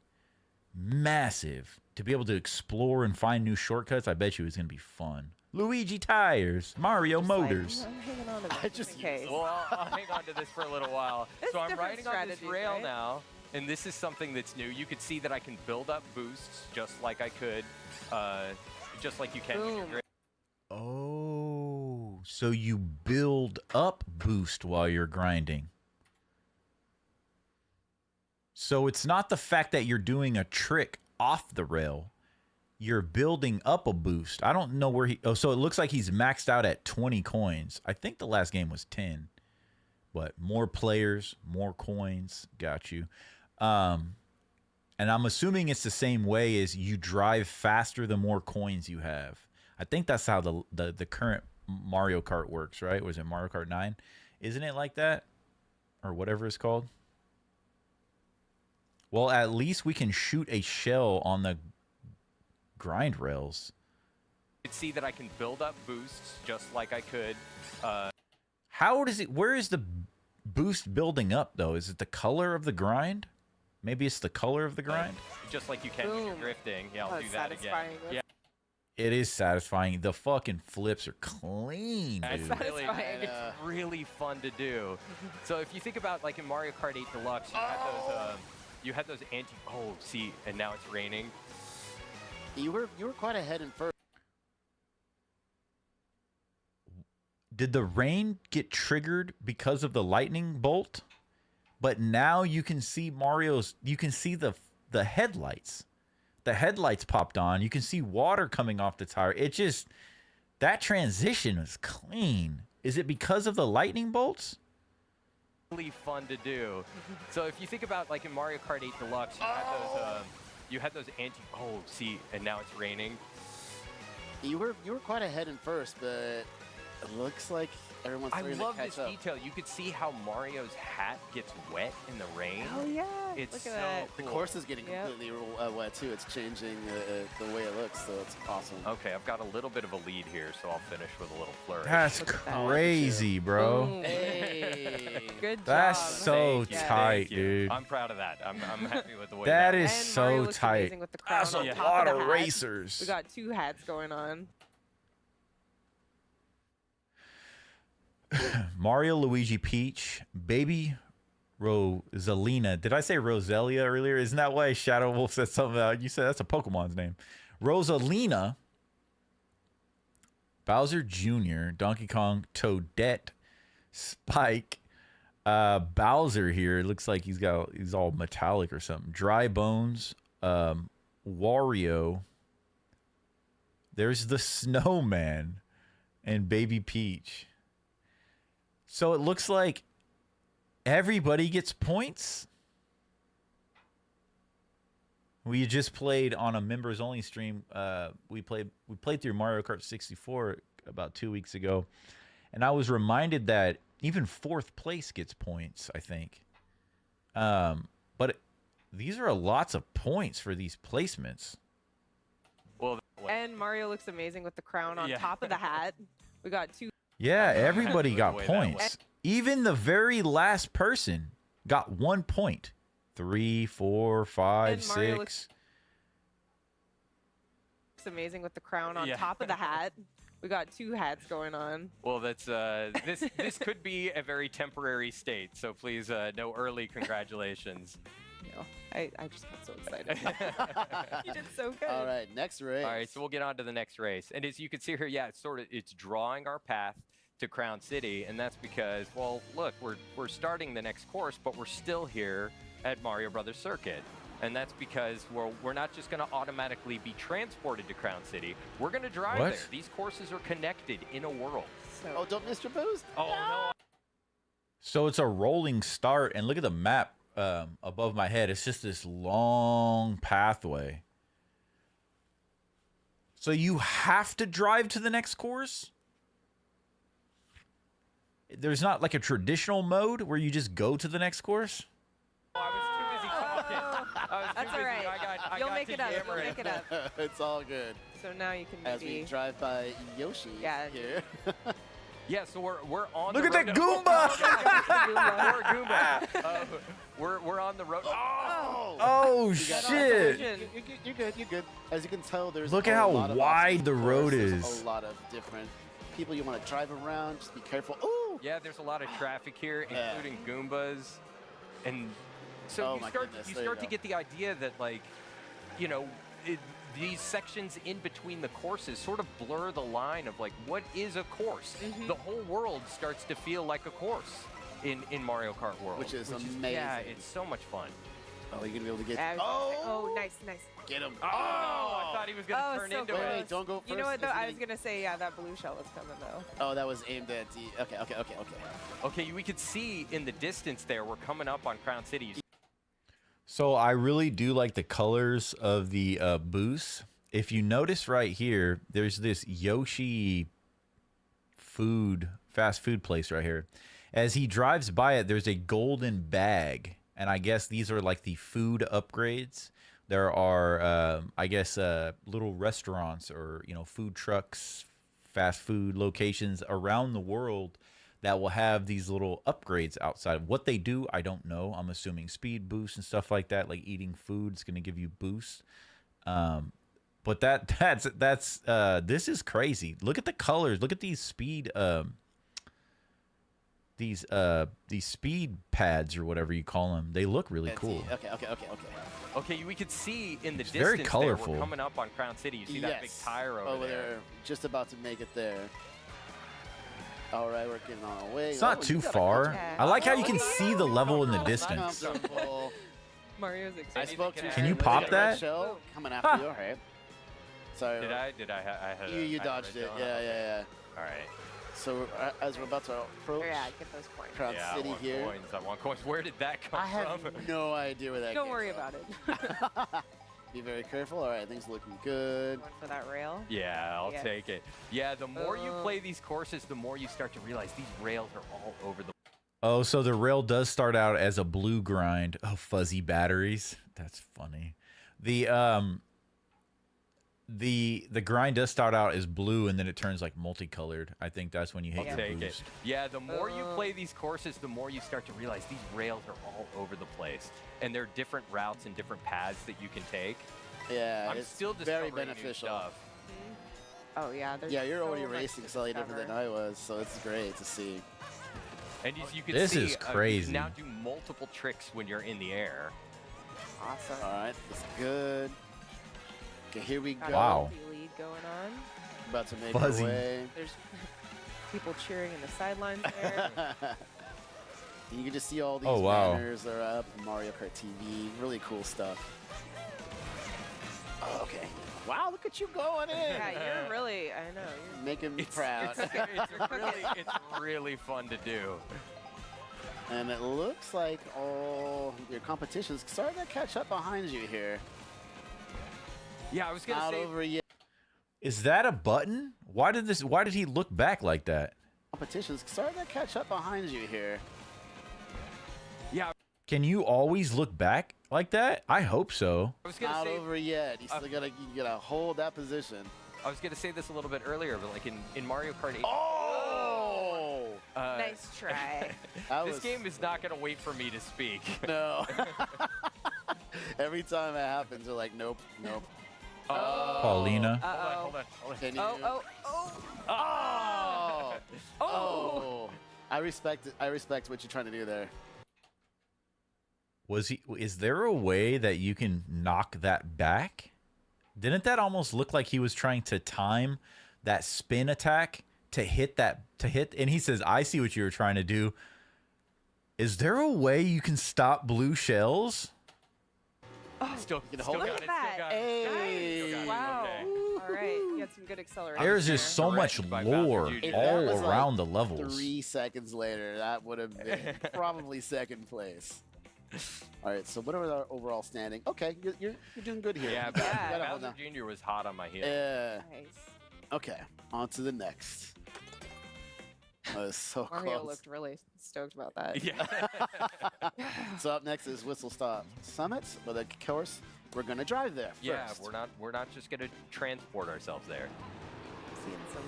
massive. To be able to explore and find new shortcuts, I bet you it's going to be fun. Luigi tires, Mario motors. I'm hanging on to this just in case. Well, I'll hang on to this for a little while. There's So I'm different riding on this strategies, rail right? now, and this is something that's new. You could see that I can build up boosts just like I could, just like you can. when you're Boom. Oh, so you build up boost while you're grinding. So it's not the fact that you're doing a trick off the rail. You're building up a boost. I don't know where he... Oh, so it looks like he's maxed out at 20 coins. I think the last game was 10. But more players, more coins. Got you. And I'm assuming it's the same way as you drive faster the more coins you have. I think that's how the current Mario Kart works, right? Was it Mario Kart 9? Isn't it like that? Or whatever it's called? Well, at least we can shoot a shell on the grind rails. You can see that I can build up boosts just like I could. How does it... Where is the boost building up, though? Is it the color of the grind? Maybe it's the color of the grind? Just like you can when you're Boom. drifting. Yeah, I'll Oh, do it's that again. satisfying. Yeah. It is satisfying. The fucking flips are clean, It's dude. it's really fun to do. So if you think about like in Mario Kart 8 Deluxe, you had those see, and now it's raining. You were quite ahead in first. Did the rain get triggered because of the lightning bolt? But now you can see you can see the headlights. The headlights popped on. You can see water coming off the tire. It just, that transition is clean. Is it because of the lightning bolts? Really fun to do. So if you think about like in Mario Kart 8 Deluxe, you had those see, and now it's raining. You were quite ahead in first, but it looks like everyone's I starting to love catch this up. detail. You could see how Mario's hat gets wet in the rain. Oh yeah, It's look so at that. The cool. course is getting Yep. completely wet too. It's changing the way it looks, so it's awesome. Okay, I've got a little bit of a lead here, so I'll finish with a little flourish. That's crazy, bro. Boom. Hey. Good job. That's so Thank you, tight, thank you. dude. I'm proud of that. I'm happy with the way That that is And so Mario looks tight. amazing with the crown That's a on top lot of of the hat. racers. We got two hats going on. Mario, Luigi, Peach, Baby Rosalina. Did I say Roselia earlier? Isn't that why Shadow Wolf said something about? You said that's a Pokemon's name. Rosalina, Bowser Jr., Donkey Kong, Toadette, Spike, Bowser here. It looks like he's all metallic or something. Dry Bones, Wario. There's the Snowman and Baby Peach. So it looks like everybody gets points. We just played on a members only stream. We played through Mario Kart 64 about 2 weeks ago, and I was reminded that even fourth place gets points, I think. But these are lots of points for these placements. Well, And Mario looks amazing with the crown on Yeah. top of the hat. We got two. Yeah, everybody got The way that points. Even the very last person got 1 point. 3, 4, 5, And Mario 6. Looks amazing with the crown on Yeah. top of the hat. We got two hats going on. Well, that's this could be a very temporary state, so please no early congratulations. No, I just got so excited. You did so good. All right, next race. All right, so we'll get on to the next race. And as you can see here, yeah, it's drawing our path to Crown City, and that's because, well, look, we're starting the next course, but we're still here at Mario Brothers Circuit. And that's because we're not just going to automatically be transported to Crown City. We're going to drive What? there. These courses are connected in a world. Oh, don't miss your boost. Oh, no. So it's a rolling start, and look at the map above my head. It's just this long pathway. So you have to drive to the next course? There's not like a traditional mode where you just go to the next course? I was too busy talking. I was That's too all busy. right. You'll make it up. You'll make it up. It's all good. So now you can As we maybe. drive by Yoshi here. Yeah, so we're on Look the at road. that Goomba! Poor Goomba. We're on the road. Oh! Oh, You got- shit. You're good. You're good. As you can tell, there's Look at a how lot of wide options, the of course. road There's is. a lot of different people you want to drive around. Just be careful. Ooh! Yeah, there's a lot of traffic here, Yeah. including Goombas. And so Oh you my start, goodness, you there you start to go. get the idea that, like, you know, these sections in between the courses sort of blur the line of, like, what is a course? The whole world starts to feel like a course in Mario Kart World. Which is Yeah, amazing. it's so much fun. Oh, you're going to be able to get... Oh, nice. Get him. Oh, I thought he was going to turn so into close. it. Wait, don't go first. You know what, though? Is he I was going to say, yeah, that blue shell was coming, though. Oh, that was aimed at D. Okay. Okay, we could see in the distance there, we're coming up on Crown City. So I really do like the colors of the booths. If you notice right here, there's this Yoshi fast food place right here. As he drives by it, there's a golden bag. And I guess these are like the food upgrades. There are, I guess, little restaurants or, you know, food trucks, fast food locations around the world that will have these little upgrades outside. What they do, I don't know. I'm assuming speed boosts and stuff like that. Like eating food is going to give you boosts. But this is crazy. Look at the colors. Look at these speed these speed pads or whatever you call them. They look really cool. Okay, we could see in the distance very there, colorful. we're coming up on Crown City. You see that big tire over there? Just about to make it there. All right, we're getting on our way. It's not too far. I like how you can see the level in the distance. Mario's excited. I spoke to Can you pop that? Shell coming after you. All right. Sorry. Did I? I had You dodged it. Yeah. All right. So as we're about to approach get those coins. Crown City here. I want coins. Where did that come I have from? no idea where that Don't came worry from. about it. Be very careful. All right, things looking good. Going for that rail. Yeah, I'll Yeah. take it. Yeah, the more you play these courses, the more you start to realize these rails are all over the. Oh, so the rail does start out as a blue grind. Oh, fuzzy batteries. That's funny. The grind does start out as blue and then it turns like multicolored. I think that's when you hit I'll your take boost. it. Yeah, the more you play these courses, the more you start to realize these rails are all over the place, and there are different routes and different paths that you can take. Yeah, I'm it's still very discovering new beneficial. stuff. Oh, yeah. Yeah, you're already so much racing to slightly different than discover. I was, so it's great to see. And as you can This see, is you crazy. can now do multiple tricks when you're in the air. Awesome. All right, that's good. Okay, here we go. Wow. Lead going on. About to make Fuzzy. our way. There's people cheering in the sidelines there. You can just see all these banners that are up. Mario Kart TV, really cool stuff. Oh, okay. Wow, look at you going in. Yeah, you're really, I know. You're Making me proud. It's really fun to do. And it looks like all your competition's starting to catch up behind you here. Yeah, I was gonna Not say. over yet. Is that a button? Why did he look back like that? Competition's starting to catch up behind you here. Yeah. Can you always look back like that? I hope so. I was gonna Not say. over yet. You still you gotta hold that position. I was gonna say this a little bit earlier, but like in Mario Kart 8. Oh! nice try. This game is not gonna wait for me to speak. No. Every time it happens, you're like, nope. Paulina. Hold on. Can you... Oh! I respect it. I respect what you're trying to do there. Is there a way that you can knock that back? Didn't that almost look like he was trying to time that spin attack to hit and he says, I see what you were trying to do. Is there a way you can stop blue shells? Still Look got at it. that. Hey. Nice. Wow. Okay. All right. You got some good acceleration. There's there. just so much Correct by lore Bowser Jr. If that all was around like the levels. 3 seconds later, that would have been probably second place. All right, so what are our overall standing? Okay, you're doing good here. Yeah, You gotta hold Bowser on. Jr. was hot on my heels. Yeah. Nice. Okay, on to the next. That was so Mario close. looked really stoked about that. Yeah. So up next is Whistle Stop Summit, but of course we're gonna drive there first. Yeah, we're not just gonna transport ourselves there. Seeing some.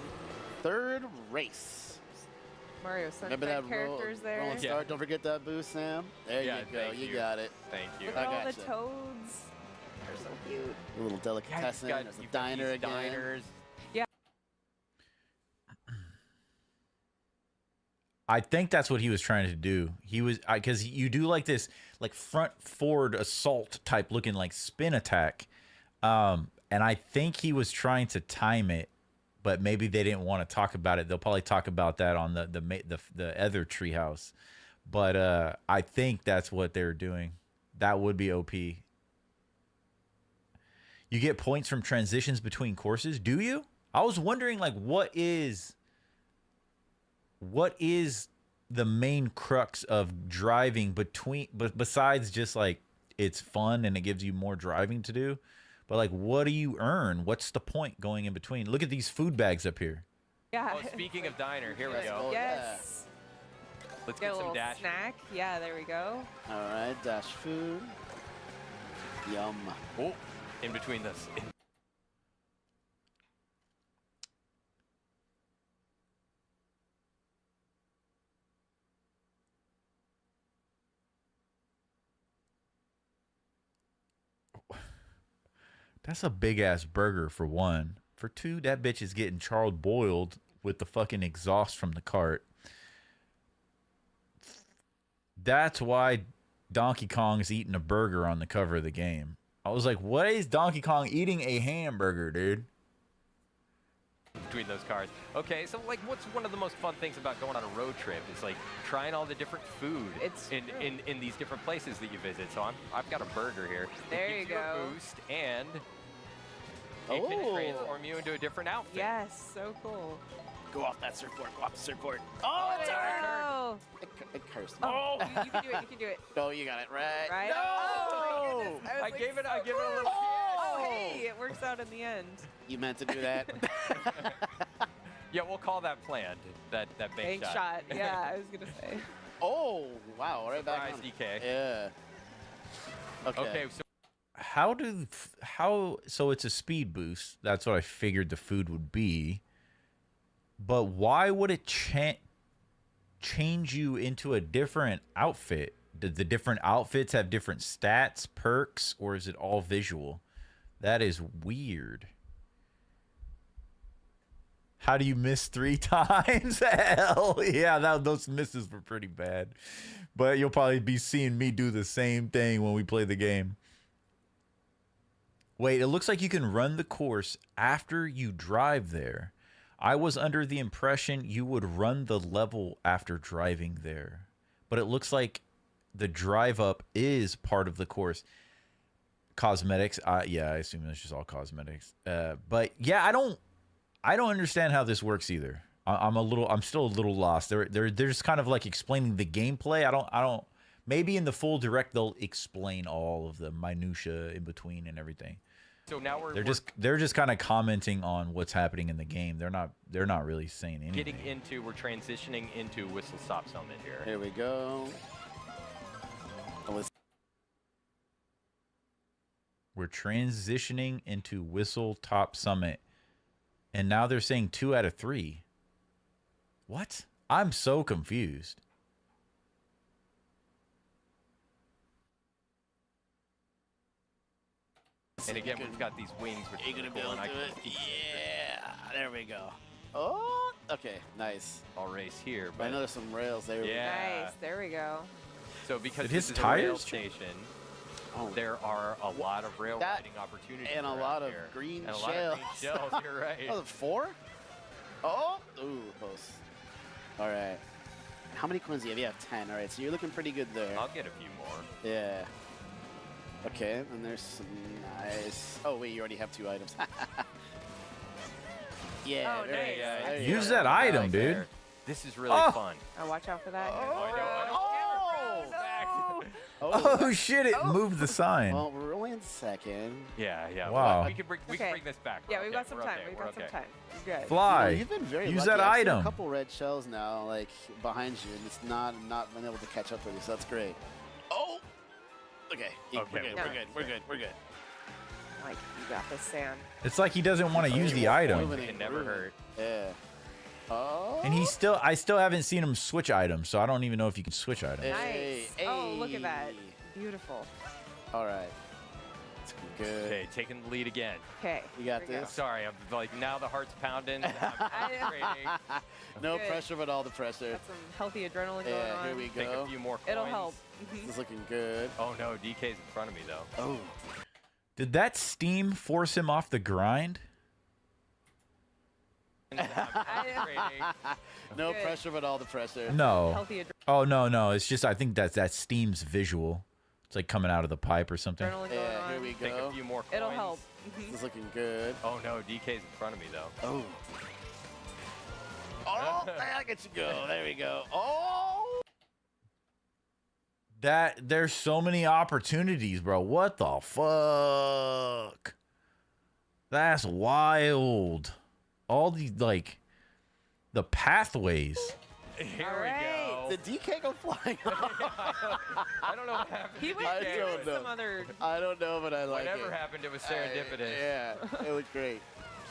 Third race. Mario Sunshine Remember that characters there. rolling start? Don't forget that boost, Sam. There you go. You got it. Thank you. Look at all the toads. They're so cute. A little delicatessen. got- There's a you've got diner these again. diners. Yeah. I think that's what he was trying to do. He was because you do like this like front forward assault type looking like spin attack, and I think he was trying to time it, but maybe they didn't want to talk about it. They'll probably talk about that on the other treehouse, but I think that's what they're doing. That would be OP. You get points from transitions between courses. Do you? I was wondering like what is the main crux of driving between, but besides just like it's fun and it gives you more driving to do, but like what do you earn? What's the point going in between? Look at these food bags up here. Yeah. Oh, speaking of diner, here we go. Yes. Let's Get get a some little dash. snack. Yeah, there we go. All right, dash food. Yum. Oh, in between this. That's a big ass burger for one. For two, that bitch is getting charred boiled with the fucking exhaust from the cart. That's why Donkey Kong's eating a burger on the cover of the game. I was like, what is Donkey Kong eating a hamburger, dude? Between those cars. Okay, so like what's one of the most fun things about going on a road trip is like trying all the different food in these different places that you visit. So I've got a burger here. There you Gives go. A boost and it can transform you into a different outfit. Yes, so cool. Go off that surfboard. Go off the surfboard. Oh, it's Oh, It cursed me. oh, you can do it. You can do it. Oh, you got it right. Right? No! Oh, my goodness. I gave it a little. Oh, hey, it works out in the end. You meant to do that? Yeah, we'll call that planned. That bank shot. Yeah, I was gonna say. Oh, wow. Right back on. DK. Yeah. Okay, so So it's a speed boost. That's what I figured the food would be. But why would it change you into a different outfit? Did the different outfits have different stats, perks, or is it all visual? That is weird. How do you miss 3 times? Hell yeah, those misses were pretty bad. But you'll probably be seeing me do the same thing when we play the game. Wait, it looks like you can run the course after you drive there. I was under the impression you would run the level after driving there. But it looks like the drive up is part of the course. Cosmetics, yeah, I assume it's just all cosmetics. But yeah, I don't understand how this works either. I'm still a little lost. They're just kind of like explaining the gameplay. I don't. Maybe in the full direct they'll explain all of the minutia in between and everything. So now they're just kind of commenting on what's happening in the game. They're not really saying anything. we're transitioning into Whistle Stop Summit here. Here we go. We're transitioning into Whistle Top Summit. And now they're saying 2 out of 3. What? I'm so confused. And again, we've got these wings. Which Are you gonna are be cool, able and to I do can- it? Yeah, there we go. Oh, okay, nice. I'll race here. I But know there's some rails there. yeah. Nice. There we go. So because Did this his is a rail tires station, Oh. there are a lot of rail That- riding opportunities and a around lot of here. green and a lot shells. of green shells. You're right. Oh, 4? Oh, ooh, close. All right. How many coins do you have? You have 10. All right, so you're looking pretty good there. I'll get a few more. Yeah. Okay, and there's some nice. Oh wait, you already have 2 items. Yeah. Oh, very nice. good. There you Use go. that item, Like dude. there. This is really Oh. fun. Oh, watch out for that. Oh shit! It moved the sign. Well, we're only in second. Yeah. Wow. We can bring this back. Yeah, We're we've okay. got some We're time. okay. We've We're got some okay. time. You're good. Fly. You've been very Use lucky. that I've seen item. a couple red shells now, like behind you, and it's not been able to catch up with you. So that's great. Oh. Okay. We're good. We're good. Like, you got this, Sam. It's like he doesn't want to use the item. It can never hurt. Yeah. Oh. And I still haven't seen him switch items, so I don't even know if you can switch items. Nice. Oh, look at that. Beautiful. All right. It's good. Okay, taking the lead again. Okay. You got this. Sorry, I'm like now the heart's pounding. I'm concentrating. No Good. pressure, but all the pressure. Got some healthy adrenaline going Yeah, on. here we Take go. a few more coins. It'll help. This is looking good. Oh no, DK's in front of me though. Oh. Did that steam force him off the grind? No Good. pressure, but all the pressure. No. Healthy Oh, no. It's just, I think that steam's visual. It's like coming out of the pipe or something. adrenaline going Yeah, on. here we Take a go. few more coins. It'll help. This is looking good. Oh no, DK's in front of me though. Oh. Oh, I get you go. There we go. Oh. There's so many opportunities, bro. What the fuck? That's wild. All these, like, the pathways. Here we go. Did DK go flying I don't know what happened. He to went DK. don't know. some other. I don't know, but I like it. Whatever happened, it was serendipitous. Yeah, it looked great.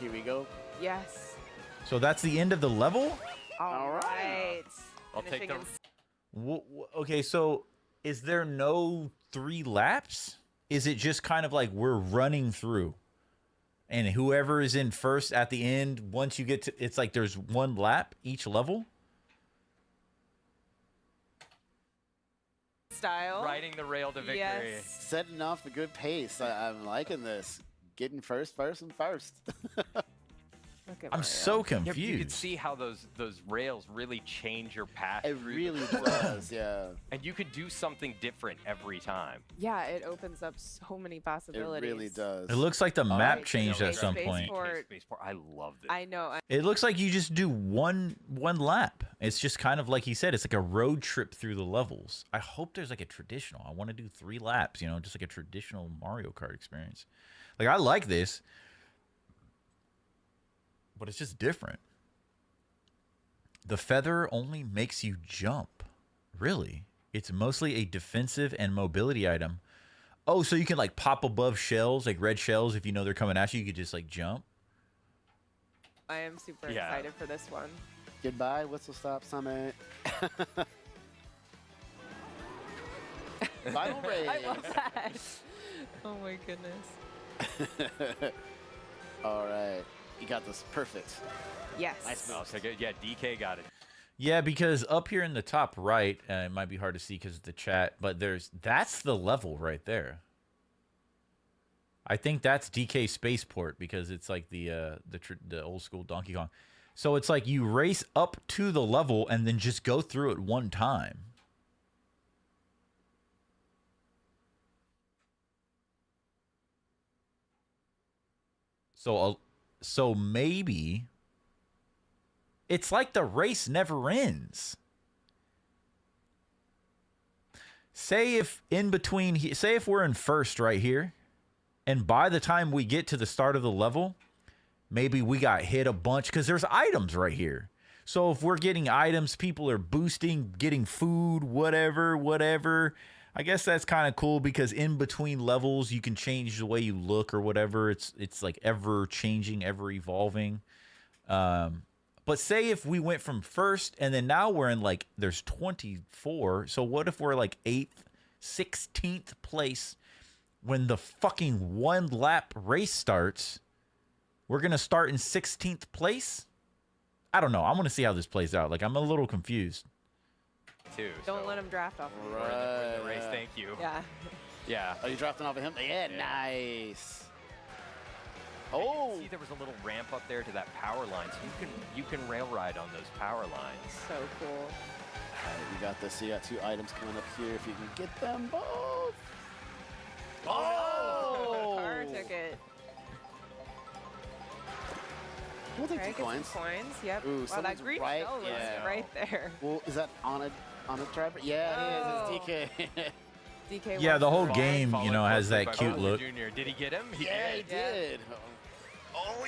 Here we go. Yes. So that's the end of the level? All right. I'll take Finishing the. in Okay, so is there no 3 laps? Is it just kind of like we're running through? And whoever is in first at the end, once you get to, it's like there's 1 lap each level? style. Riding the rail to victory. Yes. Setting off the good pace. I'm liking this. Getting first. Look at I'm Mario. so Yeah, confused. you can see how those rails really change your path. It through really the course. does, yeah. And you could do something different every time. Yeah, it opens up so many possibilities. It really does. It looks like the map changed at some Spaceport. point. Spaceport. I love this. I know. It looks like you just do one lap. It's just kind of like he said, it's like a road trip through the levels. I hope there's like a traditional. I want to do 3 laps, you know, just like a traditional Mario Kart experience. Like I like this, but it's just different. The feather only makes you jump. Really? It's mostly a defensive and mobility item. Oh, so you can like pop above shells, like red shells. If you know they're coming at you, you could just like jump. I am super excited for this one. Goodbye, Whistle Stop Summit. Final race. I love that. Oh my goodness. All right. You got this perfect. Yes. Nice Oh, so good. Yeah, DK got it. Yeah, because up here in the top right, it might be hard to see because of the chat, but that's the level right there. I think that's DK Spaceport because it's like the old school Donkey Kong. So it's like you race up to the level and then just go through it one time. So maybe it's like the race never ends. Say if in between, say if we're in first right here, and by the time we get to the start of the level, maybe we got hit a bunch because there's items right here. So if we're getting items, people are boosting, getting food, whatever. I guess that's kind of cool because in between levels, you can change the way you look or whatever. It's like ever changing, ever evolving. But say if we went from first and then now we're in like, there's 24. So what if we're like 8th, 16th place when the fucking 1 lap race starts? We're going to start in 16th place? I don't know. I want to see how this plays out. Like, I'm a little confused. Too. Don't let him draft off of you. We're in the race. Thank you. Yeah. Yeah. Oh, you drafting off of him? Yeah, nice. Oh, See, there was a little ramp up there to that power line, so you can rail ride on those power lines. So cool. all right, you got this. So you got 2 items coming up here. If you can get them both. Oh! The car took it. We'll take Right, 2 get some coins. coins. Yep. Ooh, Wow, that someone's green right. shell was Yeah. right there. Well, is that on a driver? Yeah, it is. It's DK. DK. Yeah, the whole Followed game, you know, has closely that by cute Bowser look. Jr. Did he get him? Yeah, he did.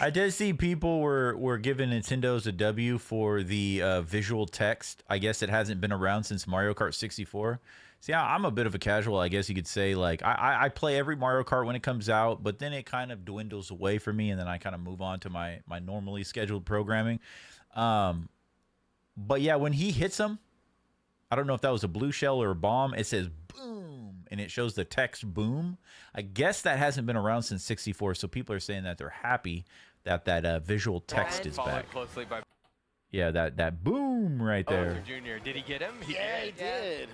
I did see people were giving Nintendo's a W for the visual text. I guess it hasn't been around since Mario Kart 64. See, I'm a bit of a casual, I guess you could say. Like, I play every Mario Kart when it comes out, but then it kind of dwindles away for me, and then I kind of move on to my normally scheduled programming. But yeah, when he hits them, I don't know if that was a blue shell or a bomb. It says boom, and it shows the text boom. I guess that hasn't been around since 64, so people are saying that they're happy that that visual text is Followed back. closely by Yeah, that boom right there. Junior. Did he get him? Yeah, he did.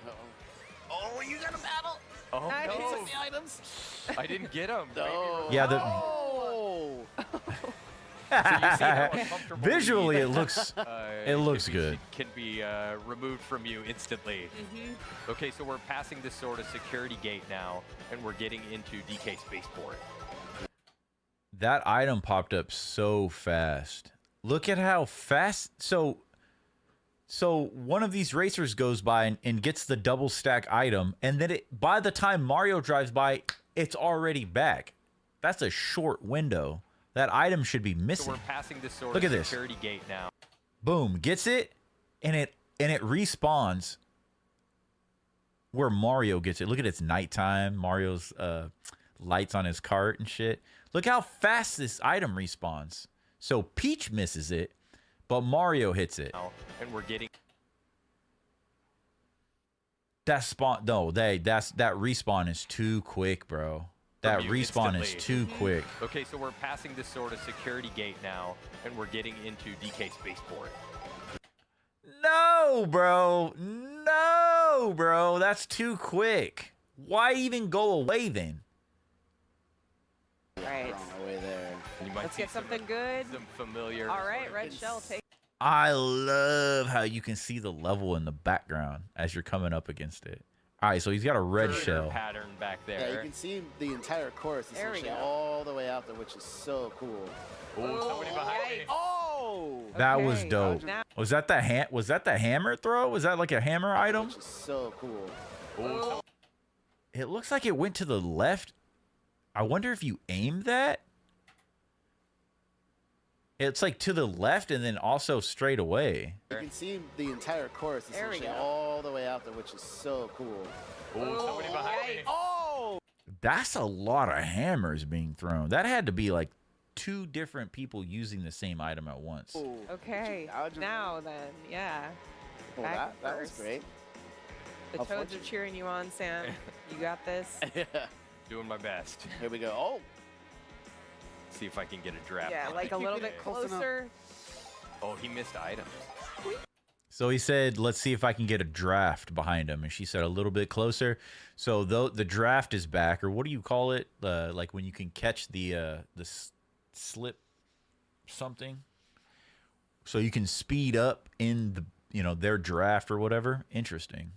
Oh, you got a battle. Oh, Nice. no. Took the items. I didn't get him. No. Yeah, the Oh. visually it looks good. Can be removed from you instantly. Okay, so we're passing this sort of security gate now, and we're getting into DK Spaceport. That item popped up so fast. Look at how fast. So one of these racers goes by and gets the double stack item, and then by the time Mario drives by, it's already back. That's a short window. That item should be missing. So we're passing this sort Look of at this. security gate now. Boom, gets it, and it respawns where Mario gets it. Look at it's nighttime. Mario's lights on his cart and shit. Look how fast this item respawns. So Peach misses it, but Mario hits it. And we're getting that respawn is too quick, bro. That respawn is too quick. Okay, so we're passing this sort of security gate now, and we're getting into DK Spaceport. No, bro. No, bro. That's too quick. Why even go away then? Right. Way there. You might Let's see get something good. Some familiar. All right, red shell. Take. I love how you can see the level in the background as you're coming up against it. All right, so he's got a red shell. Pattern back there. Yeah, you can see the entire course There we essentially go. all the way out there, which is so cool. Oh, somebody behind me. Oh! That was Okay, dope. now- Was that the Was that the hammer throw? Was that like a hammer item? Which is so cool. Oh, It looks like it went to the left. I wonder if you aimed that. It's like to the left and then also straight away. You can see the entire course There we essentially go. all the way out there, which is so cool. oh, somebody behind me. Oh! That's a lot of hammers being thrown. That had to be like 2 different people using the same item at once. Okay. Now then, yeah. Oh, Back that was first. great. The Toads are cheering you on, Sam. You got this. Yeah. Doing my best. Here we go. Oh! See if I can get a draft. Yeah, like a little bit closer. Oh, he missed items. So he said, let's see if I can get a draft behind him. And she said a little bit closer. So the draft is back, or what do you call it? Like when you can catch the slip something. So you can speed up in their draft or whatever. Interesting.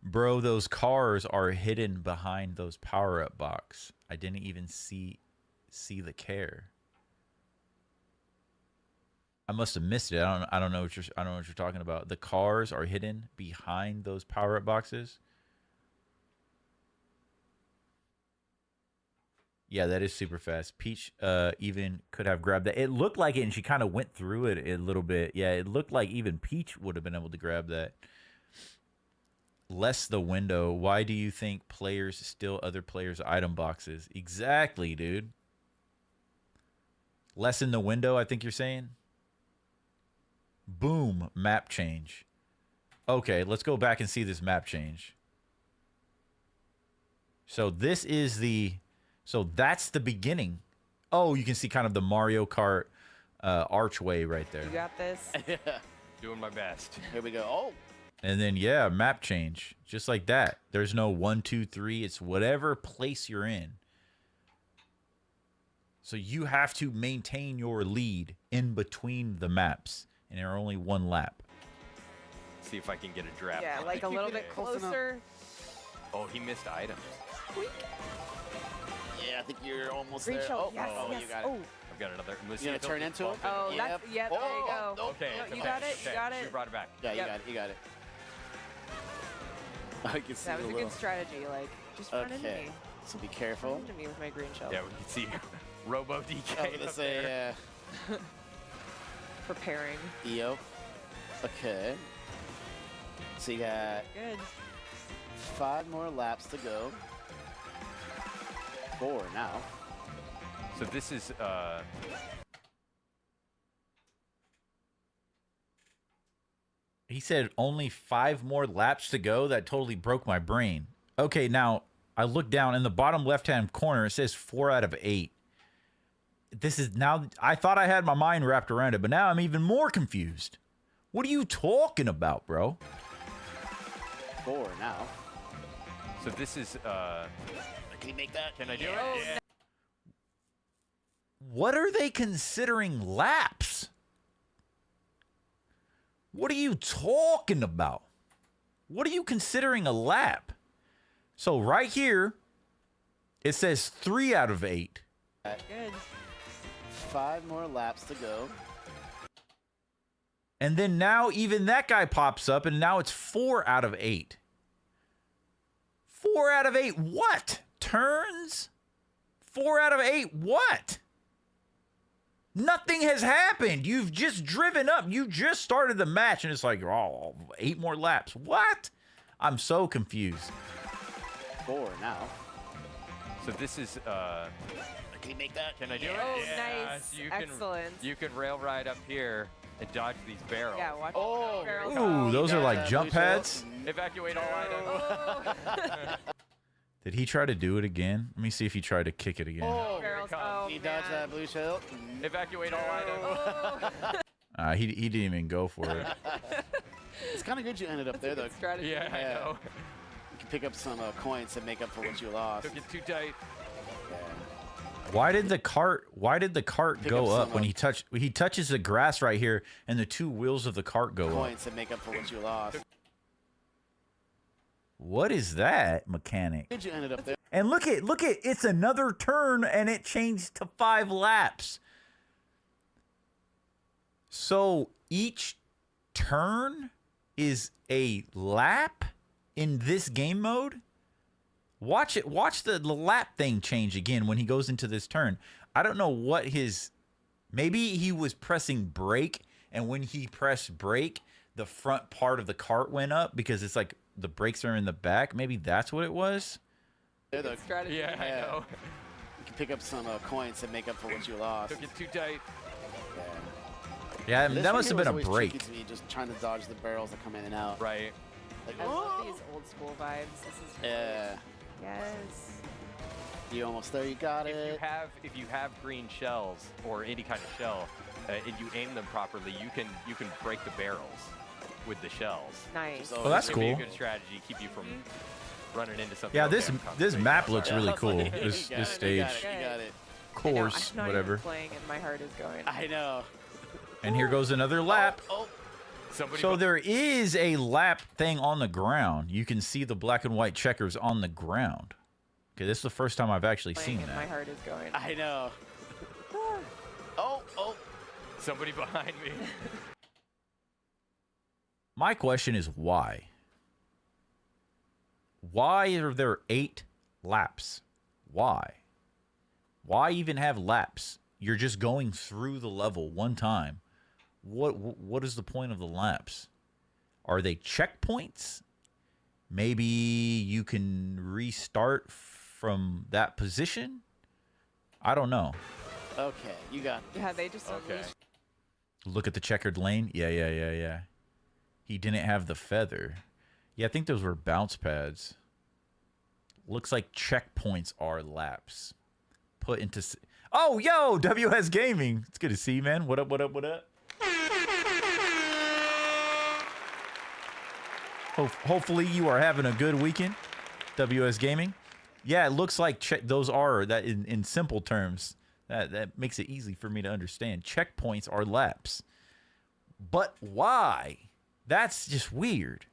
Bro, those cars are hidden behind those power-up box. I didn't even see the care. I must have missed it. I don't know what you're talking about. The cars are hidden behind those power-up boxes. Yeah, that is super fast. Peach even could have grabbed that. It looked like it, and she kind of went through it a little bit. Yeah, it looked like even Peach would have been able to grab that. Less the window. Why do you think players steal other players' item boxes? Exactly, dude. Less in the window, I think you're saying? Boom, map change. Okay, let's go back and see this map change. So this is that's the beginning. Oh, you can see kind of the Mario Kart archway right there. You got this. Yeah. Doing my best. Here we go. Oh! And then, yeah, map change. Just like that. There's no 1, 2, 3. It's whatever place you're in. So you have to maintain your lead in between the maps. And there are only 1 lap. See if I can get a draft. Yeah, like a little bit closer. Oh, he missed items. Yeah, I think you're almost Green there. shell. Oh, Yes, oh, yes. you got Oh. it. I've got another. You gonna turn into him? Oh, Yep. there you go. Okay, No, it's you okay. got it. You Okay, got it. You brought it back. Yeah, you Yep. got it. You got it. I can see That was the a little... good strategy. Like, just run into Okay. me. So be careful. Run into me with my green shell. Yeah, we can see Robo DK. I was gonna up say, there. Preparing. Yep. Okay. So you got Good. 5 more laps to go. 4 now. So this is He said only 5 more laps to go. That totally broke my brain. Okay, now I look down in the bottom left-hand corner. It says 4 out of 8. This is now, I thought I had my mind wrapped around it, but now I'm even more confused. What are you talking about, bro? 4 now. So this is, Can you make that? Can I do it? Yeah. What are they considering laps? What are you talking about? What are you considering a lap? So right here, it says 3 out of 8. Good. 5 more laps to go. And then now even that guy pops up, and now it's 4 out of 8. 4 out of 8 what? Turns? 4 out of 8 what? Nothing has happened. You've just driven up. You just started the match, and it's like, oh, 8 more laps. What? I'm so confused. 4 now. So this is, Can you make that? Can I do it? Oh, Yeah. nice. You can, Excellent. You can rail ride up here and dodge these barrels. Yeah, watch Oh, barrels. Ooh, those are like jump pads. Evacuate all items. Did he try to do it again? Let me see if he tried to kick it again. Oh, Barrels. Oh, he dodged that blue shell. Evacuate all items. He didn't even go for it. It's kind of good you ended up there, though. Strategy. Yeah, I know. You can pick up some coins to make up for what you lost. Took it too tight. Why did the cart Pick go up up some when he touches the grass right here and the 2 wheels of the cart go up? Coins to make up for what you lost. What is that mechanic? Good you ended up there. And look at it's another turn and it changed to 5 laps. So each turn is a lap in this game mode? Watch the lap thing change again when he goes into this turn. I don't know what maybe he was pressing brake, and when he pressed brake, the front part of the cart went up because it's like the brakes are in the back. Maybe that's what it was. Strategy. Yeah, I know. You can pick up some coins to make up for what you lost. Took it too tight. Yeah, This that must have been a always brake. tricky to me, just trying to dodge the barrels that come in and out. Right. Like, I love these old school vibes. This is yeah. Yes. You almost there. You got it. If you have green shells or any kind of shell, and you aim them properly, you can break the barrels with the shells. Nice. So Oh, that's it can be cool. a good strategy, keep you from running into something. Yeah, okay, this I'm this concentrating. map looks Sorry. really cool. You This got it, stage, You got it. I know, course, I'm not whatever. Even playing and my heart is going. I know. And here goes another lap. Somebody So there is a lap thing on the ground. You can see the black and white checkers on the ground. Okay, this is the first time I've actually playing seen and my that. heart is going. I know. Oh. Somebody behind me. My question is why? Why are there 8 laps? Why? Why even have laps? You're just going through the level one time. What is the point of the laps? Are they checkpoints? Maybe you can restart from that position? I don't know. Okay, you got it. Yeah, they just unleashed. Look at the checkered lane. Yeah. He didn't have the feather. Yeah, I think those were bounce pads. Looks like checkpoints are laps. Put into... Oh, yo, WS Gaming. It's good to see you, man. What up? Hopefully you are having a good weekend, WS Gaming. Yeah, it looks like those are, that in simple terms, that makes it easy for me to understand. Checkpoints are laps. But why? That's just weird.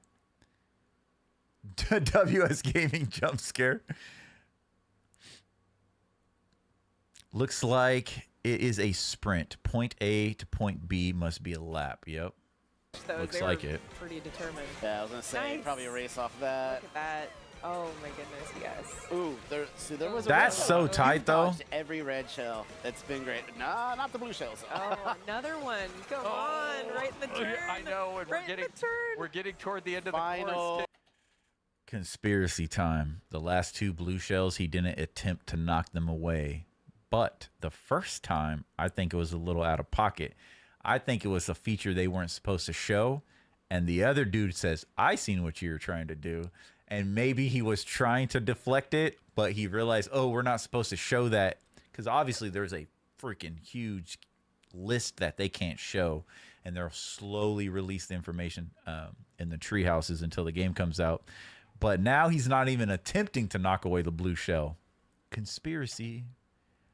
WS Gaming jump scare. Looks like it is a sprint. Point A to point B must be a lap. Yep. Looks like it. Pretty determined. Yeah, I was gonna say Nice. probably a race off of that. Look at that. Oh my goodness, yes. Ooh, there was a That's red so shell. tight, You've though. dodged every red shell. That's been great. Nah, not the blue shells. Oh, another one. Come on, right in the turn. I know, and Right in the turn. we're getting toward the end of the Final. course. Conspiracy time. The last 2 blue shells, he didn't attempt to knock them away. But the first time, I think it was a little out of pocket. I think it was a feature they weren't supposed to show. And the other dude says, I seen what you were trying to do. And maybe he was trying to deflect it, but he realized, oh, we're not supposed to show that. Because obviously there's a freaking huge list that they can't show. And they'll slowly release the information in the tree houses until the game comes out. But now he's not even attempting to knock away the blue shell. Conspiracy.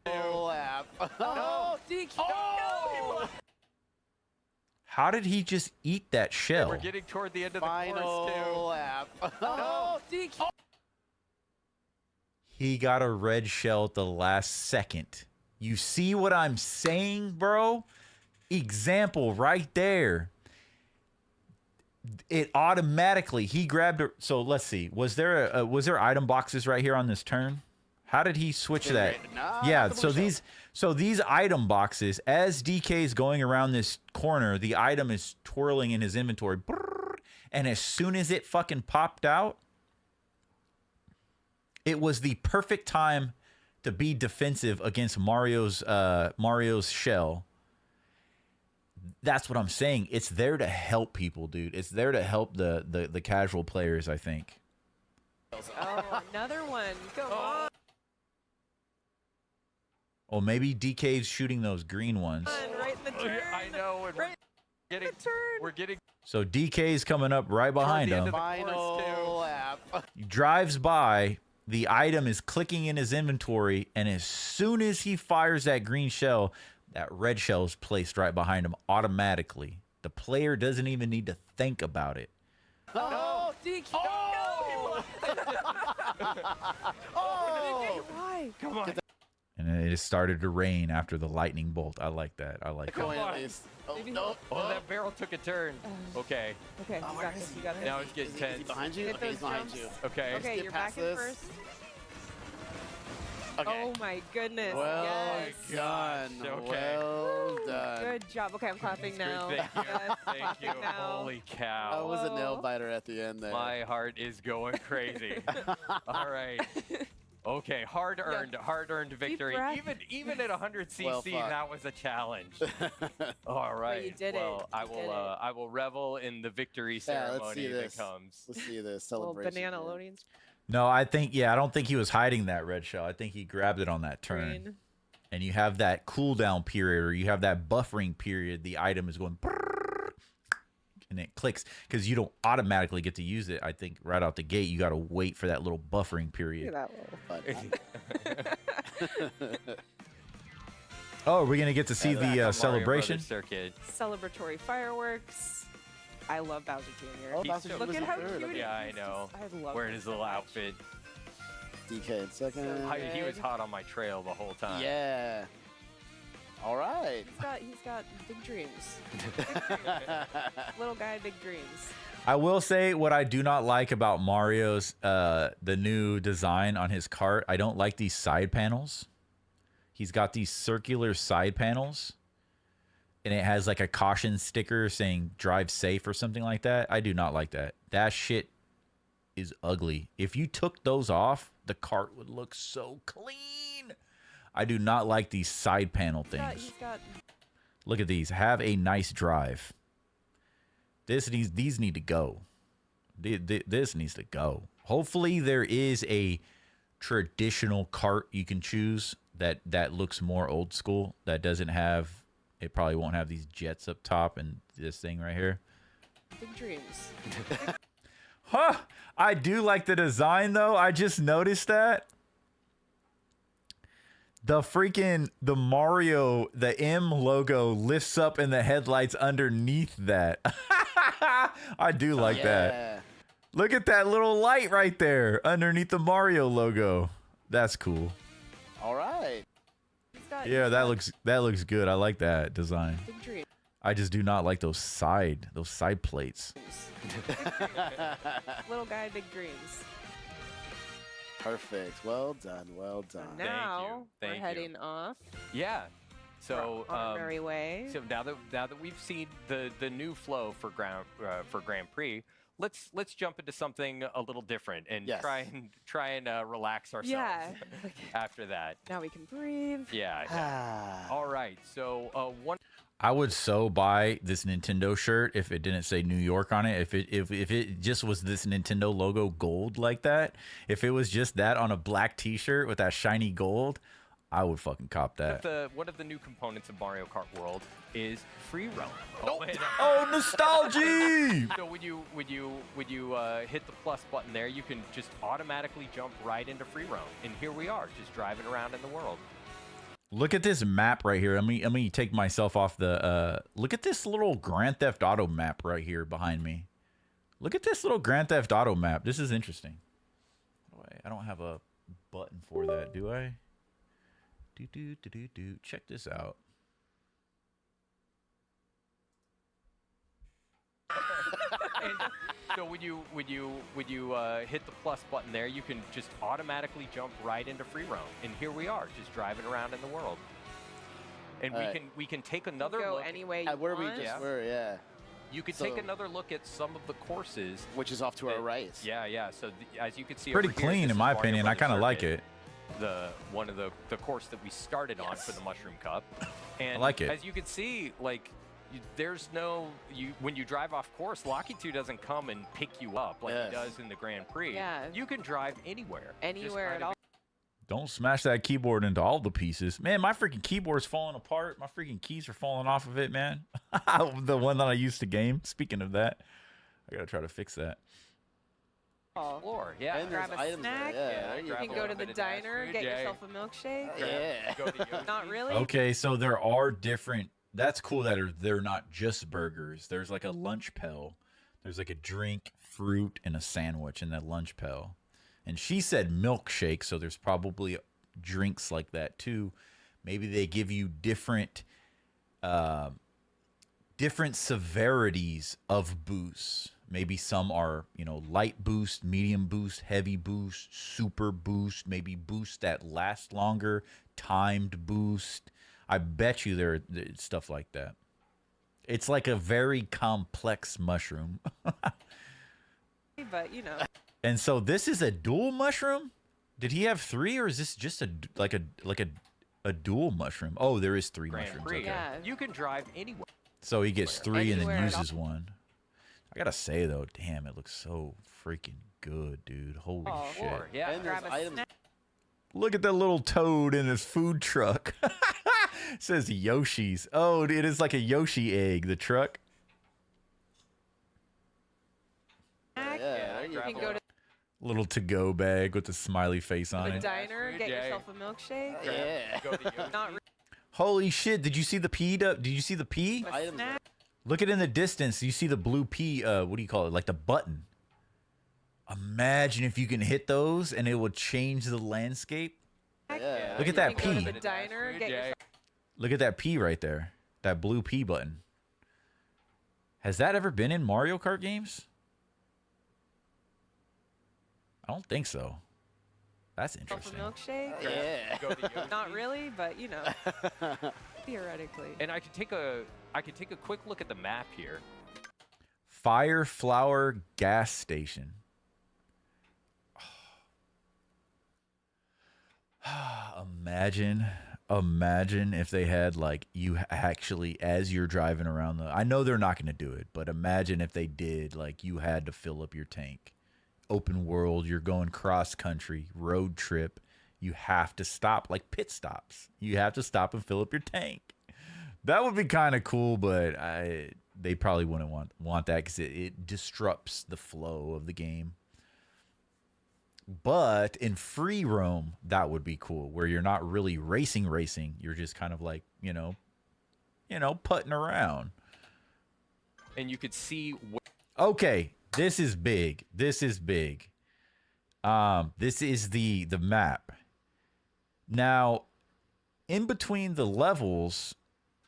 Oh, DK. Oh! How did he just eat that shell? We're getting toward the end of the Final course, too. lap. Oh, DK. He got a red shell at the last second. You see what I'm saying, bro? Example right there. It automatically, he grabbed it. So let's see. Was there item boxes right here on this turn? How did he switch that? Yeah, so these item boxes, as DK is going around this corner, the item is twirling in his inventory. And as soon as it fucking popped out, it was the perfect time to be defensive against Mario's shell. That's what I'm saying. It's there to help people, dude. It's there to help the casual players, I think. Oh, another one. Come on. Or maybe DK's shooting those green ones. Right in the turn. I know. And we're getting. So DK's coming up right behind him. Final lap. He drives by. The item is clicking in his inventory, and as soon as he fires that green shell, that red shell is placed right behind him automatically. The player doesn't even need to think about it. Oh, DK. Oh! Oh! Why? Come on. And it just started to rain after the lightning bolt. I like that. I like Come that. on. Oh, no. Oh, that barrel took a turn. Okay. Okay, you got this. You got this. Now it's getting tense. Is he behind you? Get Okay, those he's behind jumps. you. Okay. Okay, get you're past back in this. first. Okay. Oh my goodness. Well Yes. done. Okay. Well done. Good job. Okay, I'm clapping now. Thank you. Yes, Thank you. clapping now. Holy cow. That was a nail biter at the end there. My heart is going crazy. All right. Okay, hard-earned victory. breath. Even at 100 cc, Well fought. that was a challenge. All right. you did it. Well, I will revel in the victory ceremony let's see that this. comes. Let's see this Little celebration. banana here. loading No, I don't think he was hiding that red shell. I think he grabbed it on that turn. screen. And you have that cooldown period, or you have that buffering period. The item is going and it clicks because you don't automatically get to use it. I think right out the gate, you got to wait for that little buffering period. Look at that little Oh, we're gonna get to see the Mario celebration. Brothers Circuit. celebratory fireworks. I love Bowser Jr. Oh, He's Bowser so- Look was at in how third. cute Okay. Yeah, I know. I love Wearing him his so little much. outfit. DK in second. So He was good. hot on my trail the whole time. Yeah. All right. He's got big dreams. Little guy, big dreams. I will say what I do not like about Mario's the new design on his cart. I don't like these side panels. He's got these circular side panels, and it has like a caution sticker saying "drive safe" or something like that. I do not like that. That shit is ugly. If you took those off, the cart would look so clean. I do not like these side panel things. He's got Look at these. Have a nice drive. These need to go. This needs to go. Hopefully there is a traditional cart you can choose that looks more old school. That doesn't have. It probably won't have these jets up top and this thing right here. big dreams. Huh. I do like the design though. I just noticed that. The Mario, the M logo lifts up in the headlights underneath that. I do like that. Look at that little light right there underneath the Mario logo. That's cool. All right. Yeah, that looks good. I like that design. Big dream. I just do not like those side plates. Little guy, big dreams. Perfect. Well done. Well done. Now we're Thank you. heading off. Yeah. So on our merry way. So now that we've seen the new flow for Grand Prix, let's jump into something a little different and try and relax ourselves. Yeah. After that. Now we can breathe. Yeah. All right. So one. I would so buy this Nintendo shirt if it didn't say New York on it. If it just was this Nintendo logo gold like that, if it was just that on a black T-shirt with that shiny gold, I would fucking cop that. One of the new components of Mario Kart World is free roam. Oh, nostalgia! So when you hit the plus button there, you can just automatically jump right into free roam, and here we are, just driving around in the world. Look at this map right here. Let me take myself off the. Look at this little Grand Theft Auto map right here behind me. Look at this little Grand Theft Auto map. This is interesting. I don't have a button for that, do I? Check this out. So when you hit the plus button there, you can just automatically jump right into free roam, and here we are, just driving around in the world. And we can take another go look any way you where want. we just were, yeah. You could So- take another look at some of the courses, which is off to our right. Yeah. So as you can see, Pretty over here, clean this in is my Mario opinion. I Brothers kind of like Circuit, it. one of the course that we started on for the Mushroom Cup. And I like it. As you can see, like there's no when you drive off course, Locky 2 doesn't come and pick you up like he does in the Grand Prix. Yeah. You can drive anywhere. Anywhere at all. Don't smash that keyboard into all the pieces. Man, my freaking keyboard's falling apart. My freaking keys are falling off of it, man. The one that I used to game. Speaking of that, I gotta try to fix that. Floor, yeah. And there's Grab a items snack. there, yeah. You can go to the diner, get yourself a milkshake. Yeah. Not really. Okay, so there are different. That's cool that they're not just burgers. There's like a lunch pail. There's like a drink, fruit, and a sandwich in that lunch pail. And she said milkshake, so there's probably drinks like that too. Maybe they give you different severities of boosts. Maybe some are, light boost, medium boost, heavy boost, super boost, maybe boost that last longer, timed boost. I bet you there's stuff like that. It's like a very complex mushroom. But, And so this is a dual mushroom? Did he have 3 or is this just a dual mushroom? Oh, there is 3 Grand mushrooms. Prix. Okay. Yeah. You can drive anywhere. So he gets 3 and Anywhere then at all. uses 1. I gotta say though, damn, it looks so freaking good, dude. Holy shit. Floor, yeah. And there's Grab a items. snack. Look at that little toad in his food truck. It says Yoshi's. Oh, it is like a Yoshi egg, the truck. Yeah, You can go to Little to-go bag with the smiley face on the it. diner, get Yeah. yourself a milkshake. Yeah. Go to Yoshi. Not really. Holy shit, did you see the P? Did you see the P? A snack. Look at it in the distance. You see the blue P, what do you call it? Like the button. Imagine if you can hit those and it would change the landscape. Yeah. Look at that You can go P. to the diner, get yourself Look at that P right there. That blue P button. Has that ever been in Mario Kart games? I don't think so. That's a interesting. milkshake. Yeah. Go to Yoshi. Not really, but theoretically. And I could take a quick look at the map here. Fire Flower Gas Station. Imagine if they had like you actually as you're driving around I know they're not going to do it, but imagine if they did, like you had to fill up your tank. Open world, you're going cross country, road trip, you have to stop, like pit stops. You have to stop and fill up your tank. That would be kind of cool, but they probably wouldn't want that because it disrupts the flow of the game. But in free roam, that would be cool, where you're not really racing. You're just kind of like, putting around. And you could see Okay, this is big. This is the map. Now, in between the levels,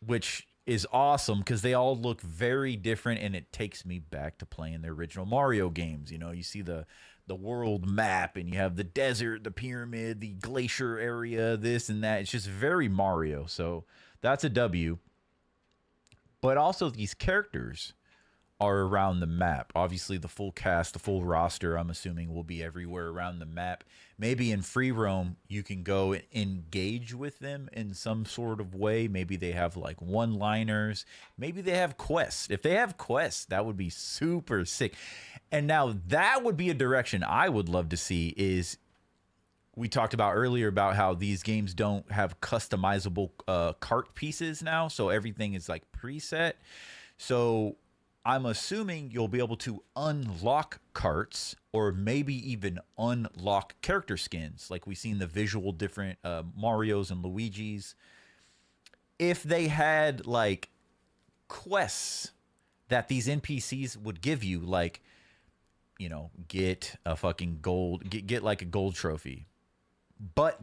which is awesome because they all look very different, and it takes me back to playing the original Mario games. You see the world map, and you have the desert, the pyramid, the glacier area, this and that. It's just very Mario. So that's a W. But also these characters are around the map. Obviously, the full cast, the full roster, I'm assuming, will be everywhere around the map. Maybe in free roam, you can go and engage with them in some sort of way. Maybe they have like one-liners. Maybe they have quests. If they have quests, that would be super sick. And now that would be a direction I would love to see. Is we talked about earlier about how these games don't have customizable cart pieces now. So everything is like preset. So I'm assuming you'll be able to unlock carts or maybe even unlock character skins like we see in the visual different Marios and Luigis. If they had like quests that these NPCs would give you, like, you know, get a fucking gold, get like a gold trophy. But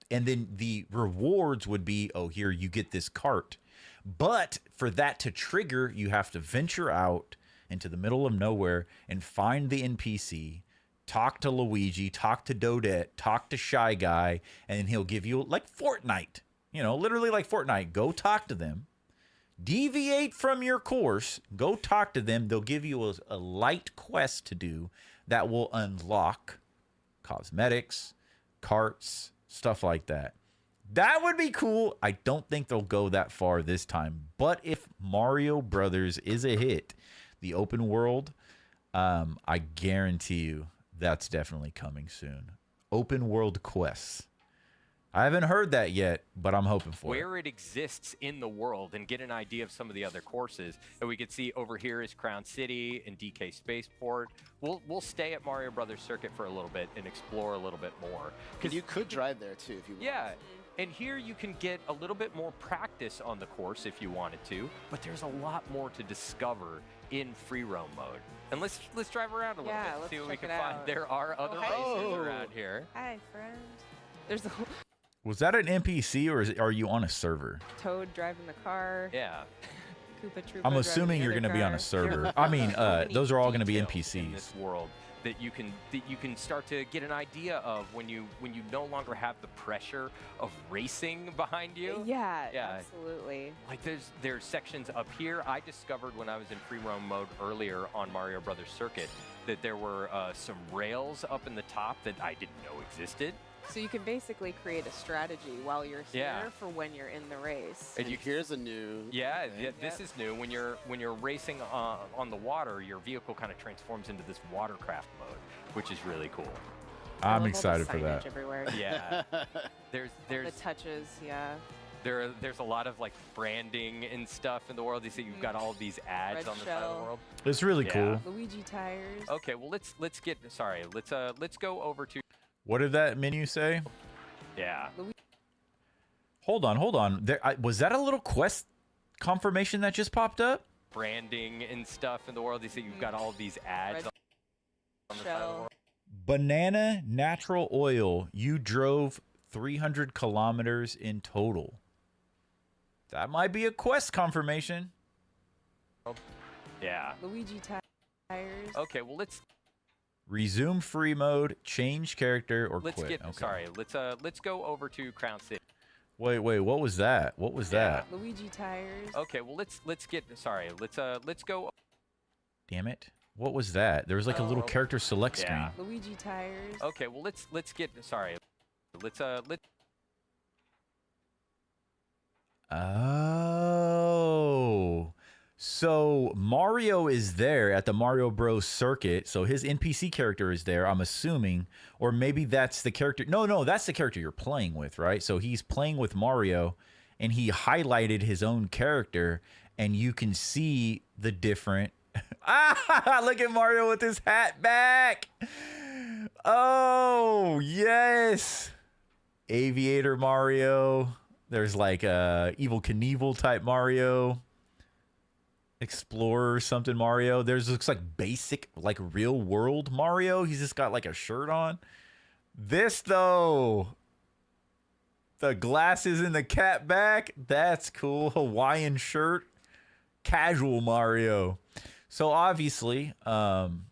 and then the rewards would be, oh, here, you get this cart. But for that to trigger, you have to venture out into the middle of nowhere and find the NPC, talk to Luigi, talk to Dodette, talk to Shy Guy, and then he'll give you, like Fortnite, you know, literally like Fortnite. Go talk to them, deviate from your course, go talk to them. They'll give you a light quest to do that will unlock cosmetics, carts, stuff like that. That would be cool. I don't think they'll go that far this time. But if Mario Brothers is a hit, the open world, I guarantee you that's definitely coming soon. Open world quests. I haven't heard that yet, but I'm hoping for it. Where it exists in the world and get an idea of some of the other courses. And we can see over here is Crown City and DK Spaceport. We'll stay at Mario Brothers Circuit for a little bit and explore a little bit more. Because you could drive there too if you want. Yeah. And here you can get a little bit more practice on the course if you wanted to, but there's a lot more to discover in free roam mode. And let's drive around a little bit and see what we can find. There are other races around here. Hi, friend. There's a Was that an NPC or are you on a server? Toad driving the car. Yeah. Koopa Troopa I'm assuming you're going to be on a server. I mean, those are all going to be in NPCs. this world that you can start to get an idea of when you no longer have the pressure of racing behind you. Yeah, absolutely. Like there's sections up here. I discovered when I was in free roam mode earlier on Mario Brothers Circuit that there were some rails up in the top that I didn't know existed. So you can basically create a strategy while you're here for when you're in the race. And here's a new. Yeah, this is new. When you're racing on the water, your vehicle kind of transforms into this watercraft mode, which is really cool. I'm excited for that. Everywhere. Yeah. There's the touches. Yeah. There's a lot of like branding and stuff in the world. You see, you've got all of these ads Red on the side of the world. It's really cool. Luigi tires. Okay, well let's go over to. What did that menu say? Yeah. Hold on. Was that a little quest confirmation that just popped up? Branding and stuff in the world. You see, you've got all of these ads on the side of the world. Banana natural oil. You drove 300 kilometers in total. That might be a quest confirmation. Yeah. Luigi tires. Okay, well let's resume free mode, change character, or let's quit. Let's go over to Crown City. Wait, what was that? What was that? Luigi tires. Okay, well let's go. Damn it. What was that? There was like a little character select screen. Luigi tires. Okay, well let's Oh. So Mario is there at the Mario Bros circuit. So his NPC character is there, I'm assuming. Or maybe that's the character. No, that's the character you're playing with, right? So he's playing with Mario and he highlighted his own character and you can see the different. Look at Mario with his hat back. Oh, yes. Aviator Mario. There's like a Evel Knievel type Mario. Explorer something Mario. There's looks like basic, like real world Mario. He's just got like a shirt on. This though, the glasses and the cap back, that's cool. Hawaiian shirt, casual Mario. So obviously, 10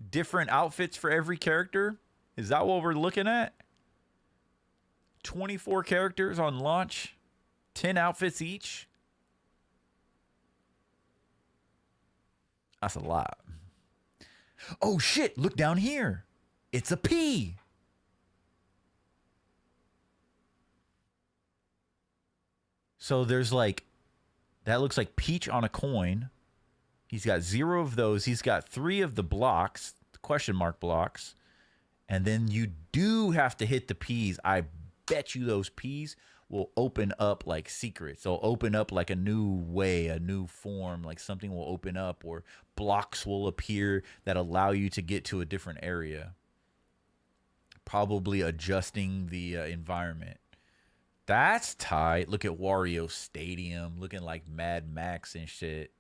different outfits for every character. Is that what we're looking at? 24 characters on launch, 10 outfits each. That's a lot. Oh shit, look down here. It's a P. So there's like, that looks like Peach on a coin. He's got 0 of those. He's got 3 of the blocks, the question mark blocks. And then you do have to hit the P's. I bet you those P's will open up like secrets. They'll open up like a new way, a new form, like something will open up or blocks will appear that allow you to get to a different area. Probably adjusting the environment. That's tight. Look at Wario Stadium looking like Mad Max and shit.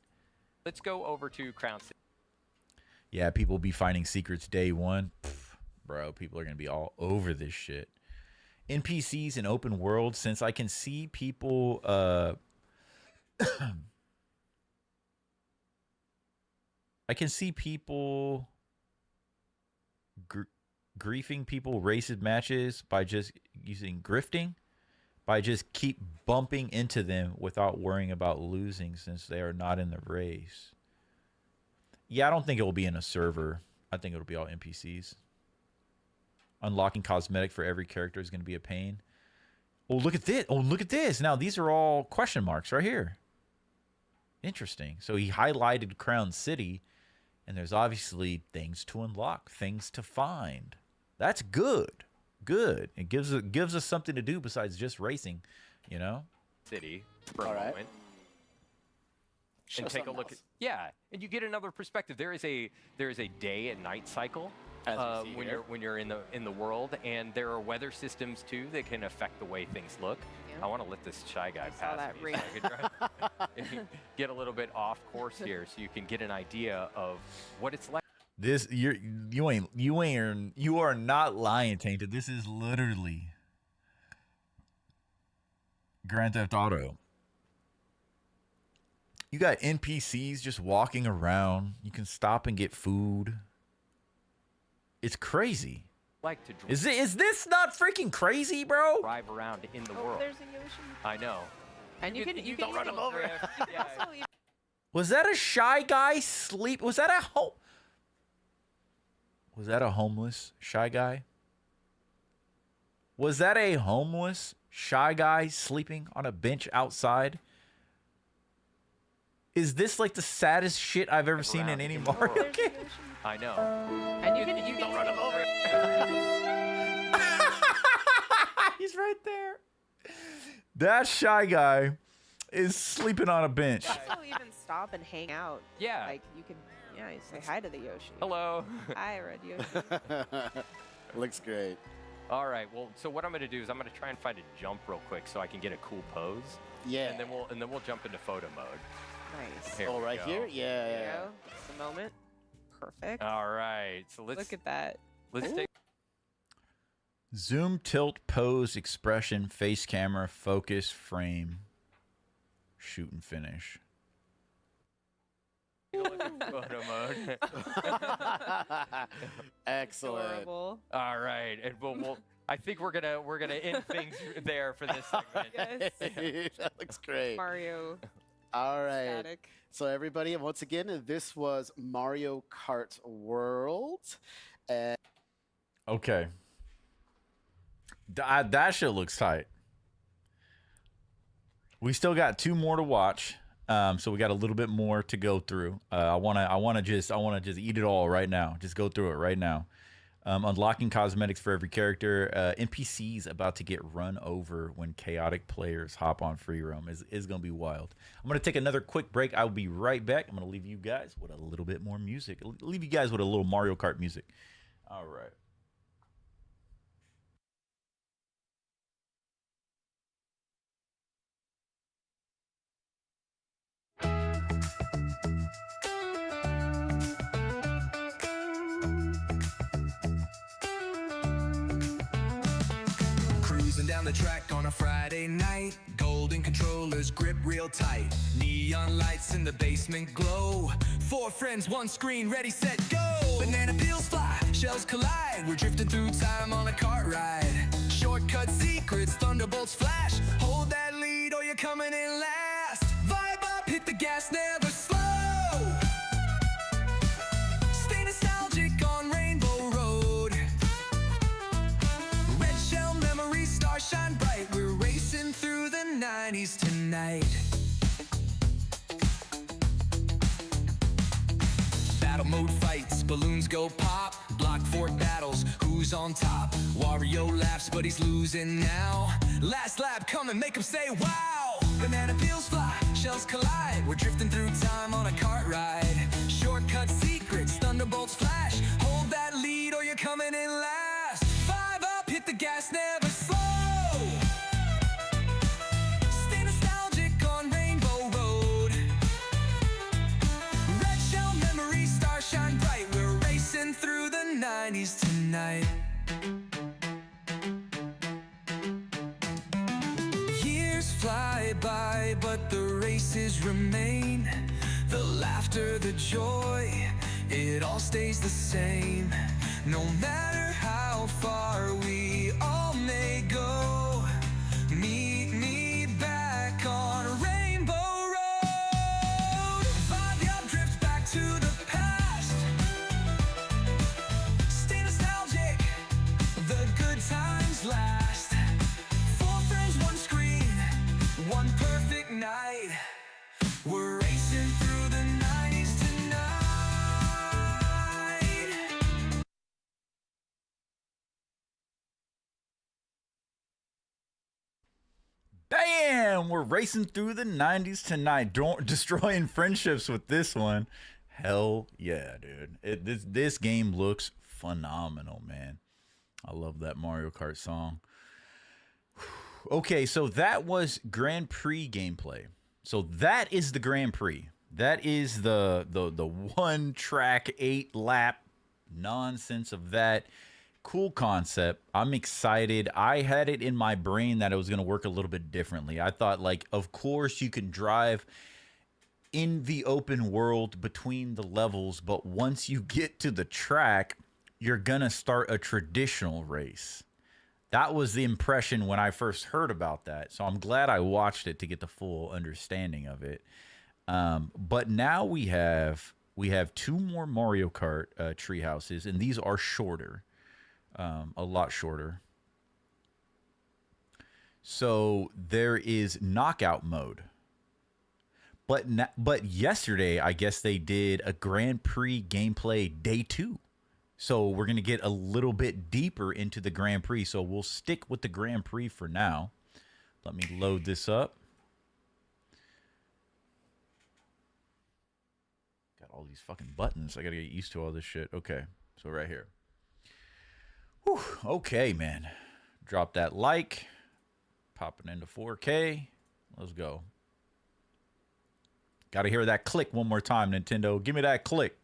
Let's go over to Crown City. Yeah, people be finding secrets day one. Pff, bro, people are going to be all over this shit. NPCs in open world, since I can see people... I can see people griefing people racist matches by just using grifting. By just keep bumping into them without worrying about losing since they are not in the race. Yeah, I don't think it will be in a server. I think it'll be all NPCs. Unlocking cosmetic for every character is going to be a pain. Oh, look at this. Oh, look at this. Now, these are all question marks right here. Interesting. So he highlighted Crown City, and there's obviously things to unlock, things to find. That's good. Good. It gives us something to do besides just racing, you know? City for a moment. And take a look at and you get another perspective. There is a day and night cycle when you're in the world, and there are weather systems too that can affect the way things look. Yeah. I want to let this shy guy pass me so I can get a little bit off course here, so you can get an idea of what it's like. This you are not lying, Tainted. This is literally Grand Theft Auto. You got NPCs just walking around. You can stop and get food. It's crazy. Like to is this not freaking crazy, bro? Drive around in the world. There's a Yoshi. I know. And you can run him over. Was that a shy guy sleep? Was that a homeless shy guy? Was that a homeless shy guy sleeping on a bench outside? Is this like the saddest shit I've ever seen in any Mario game? I know. And you can run him over. He's right there. That shy guy is sleeping on a bench. Also even stop and hang out. Yeah. Like you can you say hi to the Yoshi. Hello. Hi, Red Yoshi. Looks great. All right. Well, so what I'm going to do is I'm going to try and find a jump real quick so I can get a cool pose. Yeah. And then we'll jump into photo mode. Nice. Here right here? Yeah. There you go. That's the moment. Perfect. All right. So let's look at that. Let's take zoom, tilt, pose, expression, face camera, focus, frame, shoot and finish. Photo mode. Excellent. Adorable. All right, and we'll I think we're gonna end things there for this segment. Yes. That looks great. Mario. All right. Static. So everybody, once again, this was Mario Kart World. And okay. That shit looks tight. We still got 2 more to watch. So we got a little bit more to go through. I wanna just eat it all right now. Just go through it right now. Unlocking cosmetics for every character. NPCs about to get run over when chaotic players hop on free roam is gonna be wild. I'm gonna take another quick break. I'll be right back. I'm gonna leave you guys with a little bit more music. Leave you guys with a little Mario Kart music. All right. Down the track on a Friday night, golden controllers grip real tight, neon lights in the basement glow, 4 friends, 1 screen, ready, set, go. Banana peels fly, shells collide, we're drifting through time on a kart ride. Shortcut secrets, thunderbolts flash, hold that lead or you're coming in last. Vibe up, hit the gas, never slow. battles, who's on top? Wario laughs, but he's losing now. Last lap, come and make him say wow. Banana peels fly, shells collide. We're drifting through time on a kart ride. Shortcut secrets, thunderbolts flash. Hold that lead or you're coming in last. 5 up, hit the gas, never slow. Stay nostalgic on Rainbow Road. Red shell memories, stars shine bright. We're racing through the 90s tonight. Years fly by, but the races remain. The laughter, the joy, it all stays the same. No matter how far we all may go, meet me back on Rainbow Road. Vibe up, drift back to the past. Stay nostalgic, the good times last. 4 friends, 1 screen, 1 perfect night. We're racing through the 90s tonight. Bam! We're racing through the 90s tonight, destroying friendships with this one. Hell yeah, dude. This game looks phenomenal, man. I love that Mario Kart song. Okay, so that was Grand Prix gameplay. So that is the Grand Prix. That is the 1 track 8 lap nonsense of that. Cool concept. I'm excited. I had it in my brain that it was going to work a little bit differently. I thought, like, of course you can drive in the open world between the levels, but once you get to the track, you're going to start a traditional race. That was the impression when I first heard about that. So I'm glad I watched it to get the full understanding of it. But now we have 2 more Mario Kart tree houses, and these are shorter, a lot shorter. So there is knockout mode. But yesterday, I guess they did a Grand Prix gameplay day 2. So we're going to get a little bit deeper into the Grand Prix. So we'll stick with the Grand Prix for now. Let me load this up. Got all these fucking buttons. I got to get used to all this shit. Okay. So right here. Whew. Okay, man. Drop that like. Popping into 4K. Let's go. Got to hear that click one more time, Nintendo. Give me that click.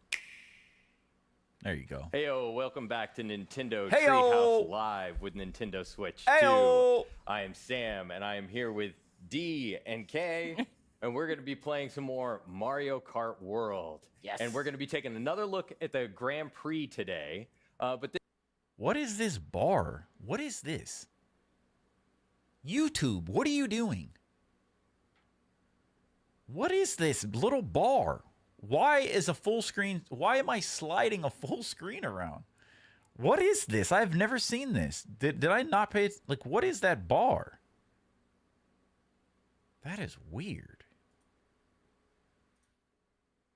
There you go. Heyo, welcome back to Nintendo Heyo. Treehouse Live with Nintendo Switch Heyo. 2. I am Sam, and I am here with D and K, and we're going to be playing some more Mario Kart World. Yes. And we're going to be taking another look at the Grand Prix today. What is this bar? What is this? YouTube, what are you doing? What is this little bar? Why is a full screen? Why am I sliding a full screen around? What is this? I've never seen this. Did I not pay? Like, what is that bar? That is weird.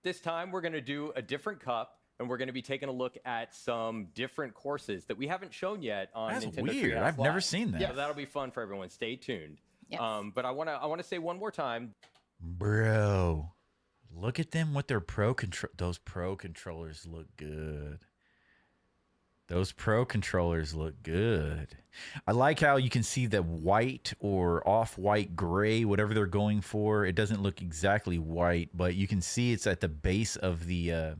This time, we're going to do a different cup, and we're going to be taking a look at some different courses that we haven't shown yet on That's Nintendo weird. Treehouse I've Live. never seen that. Yeah, that'll be fun for everyone. Stay tuned. Yes. But I want to say one more time. Bro, look at them with their those pro controllers look good. Those pro controllers look good. I like how you can see the white or off-white gray, whatever they're going for. It doesn't look exactly white, but you can see it's at the base of the...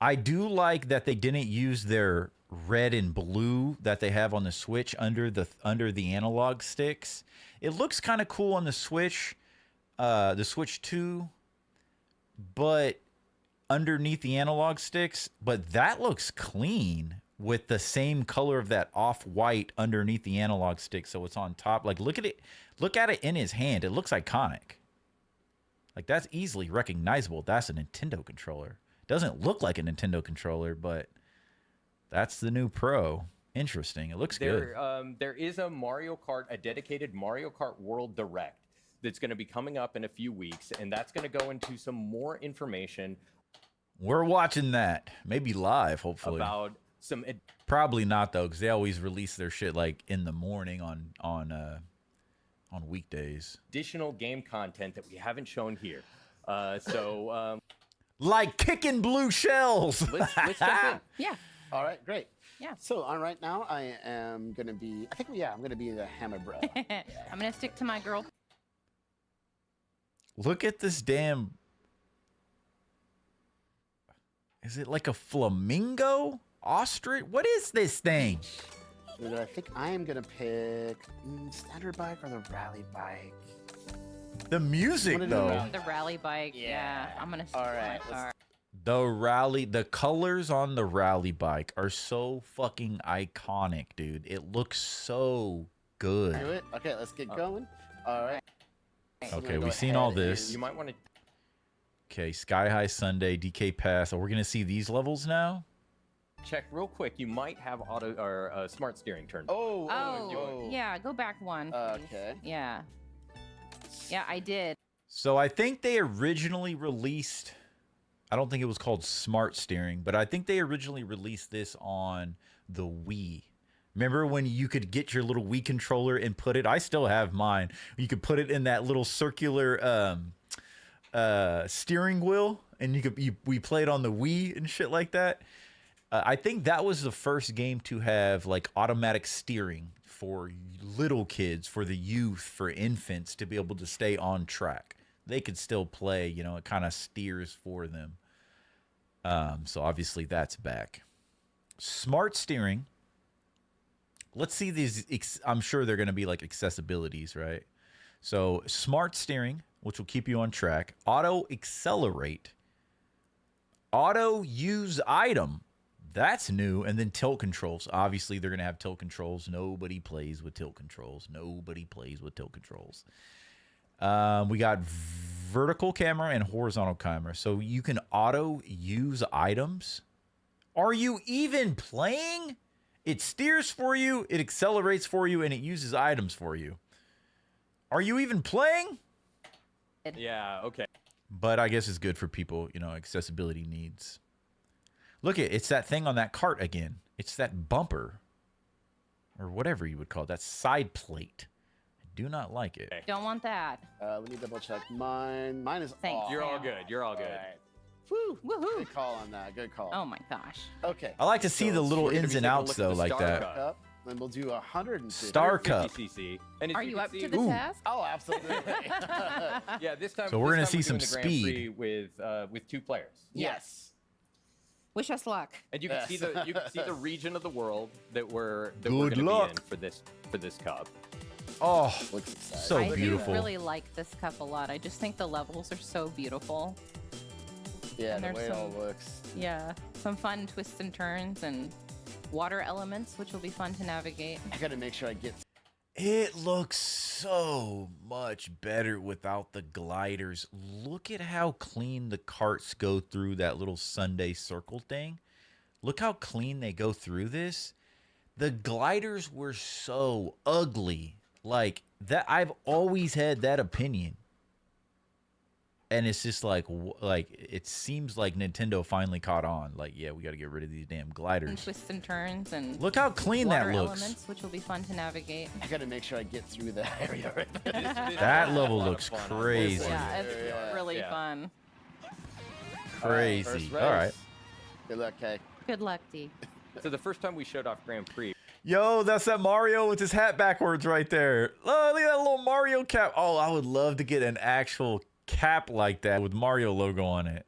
I do like that they didn't use their red and blue that they have on the Switch under the analog sticks. It looks kind of cool on the Switch 2, but underneath the analog sticks, but that looks clean with the same color of that off-white underneath the analog stick, so it's on top. Like, look at it in his hand. It looks iconic. Like, that's easily recognizable. That's a Nintendo controller. Doesn't look like a Nintendo controller, but that's the new Pro. Interesting. It looks good. There is a dedicated Mario Kart World Direct that's going to be coming up in a few weeks, and that's going to go into some more information. We're watching that, maybe live, hopefully. About Probably not though, because they always release their shit like in the morning on weekdays. additional game content that we haven't shown here. Like kicking blue shells. Let's jump in. Yeah. All right, great. Yeah. So on right now, I am gonna be. I'm gonna be the hammer bro. I'm gonna stick to my girl. Look at this damn. Is it like a flamingo? Ostrich? What is this thing? Dude, I think I am gonna pick standard bike or the rally bike. The music though. The rally bike. Yeah. I'm gonna stick to my car. The colors on the rally bike are so fucking iconic, dude. It looks so good. Do it. Okay, let's get going. All right. Okay, we've seen all this. You might want to. Okay, Sky High Sunday, DK Pass. Oh, we're gonna see these levels now. Check real quick. You might have auto or smart steering turned. Oh, yeah. Go back one. Okay. Yeah. Yeah, I did. So I think they originally released. I don't think it was called Smart Steering, but I think they originally released this on the Wii. Remember when you could get your little Wii controller and put it? I still have mine. You could put it in that little circular steering wheel, and we played on the Wii and shit like that. I think that was the first game to have like automatic steering for little kids, for the youth, for infants to be able to stay on track. They could still play, you know, it kind of steers for them. So obviously that's back. Smart steering. Let's see these. I'm sure they're going to be like accessibilities, right? So smart steering, which will keep you on track. Auto accelerate. Auto use item. That's new. And then tilt controls. Obviously, they're going to have tilt controls. Nobody plays with tilt controls. Nobody plays with tilt controls. We got vertical camera and horizontal camera. So you can auto use items. Are you even playing? It steers for you, it accelerates for you, and it uses items for you. Are you even playing? Yeah, okay. But I guess it's good for people, you know, accessibility needs. Look it's that thing on that cart again. It's that bumper. Or whatever you would call it. That side plate. I do not like it. Don't want that. Let me double check mine. Mine is off. You're all good. You're all good. Right. Woo! Woohoo! Good call on that. Good call. Oh my gosh. Okay. I like to see the little ins and outs though, like that. Cup, then we'll do 150. Star Cup. cc. Are you up to the task? Oh, absolutely. Yeah, this time. So we're gonna see doing some the Grand speed Prix with 2 players. Yes. Wish us luck. And you can see the region of the world that we're Good going to be luck. in for this cup. Oh, so I beautiful. do really like this cup a lot. I just think the levels are so beautiful. Yeah, And the there's way it all some- looks. Yeah, some fun twists and turns and water elements, which will be fun to navigate. I gotta make sure I get. It looks so much better without the gliders. Look at how clean the carts go through that little Sunday circle thing. Look how clean they go through this. The gliders were so ugly. Like that, I've always had that opinion. And it's just like it seems like Nintendo finally caught on. Like, yeah, we got to get rid of these damn And gliders. twists and turns and Look how clean that water looks. elements, which will be fun to navigate. I gotta make sure I get through that area right there. That level looks crazy. Yeah, it's really fun. Crazy. All right. Good luck, Kay. Good luck, D. So the first time we showed off Grand Prix. Yo, that's that Mario with his hat backwards right there. Oh, look at that little Mario cap. Oh, I would love to get an actual cap like that with Mario logo on it.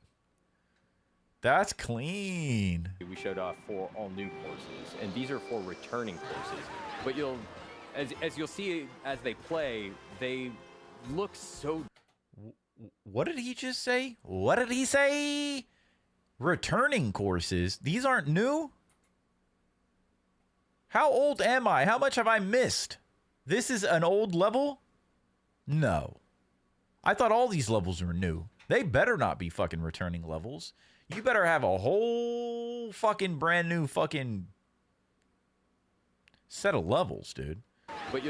That's clean. We showed off 4 all new courses, and these are 4 returning courses. But as you'll see as they play, they look so. What did he just say? What did he say? Returning courses. These aren't new? How old am I? How much have I missed? This is an old level? No. I thought all these levels were new. They better not be fucking returning levels. You better have a whole fucking brand new fucking set of levels, dude. But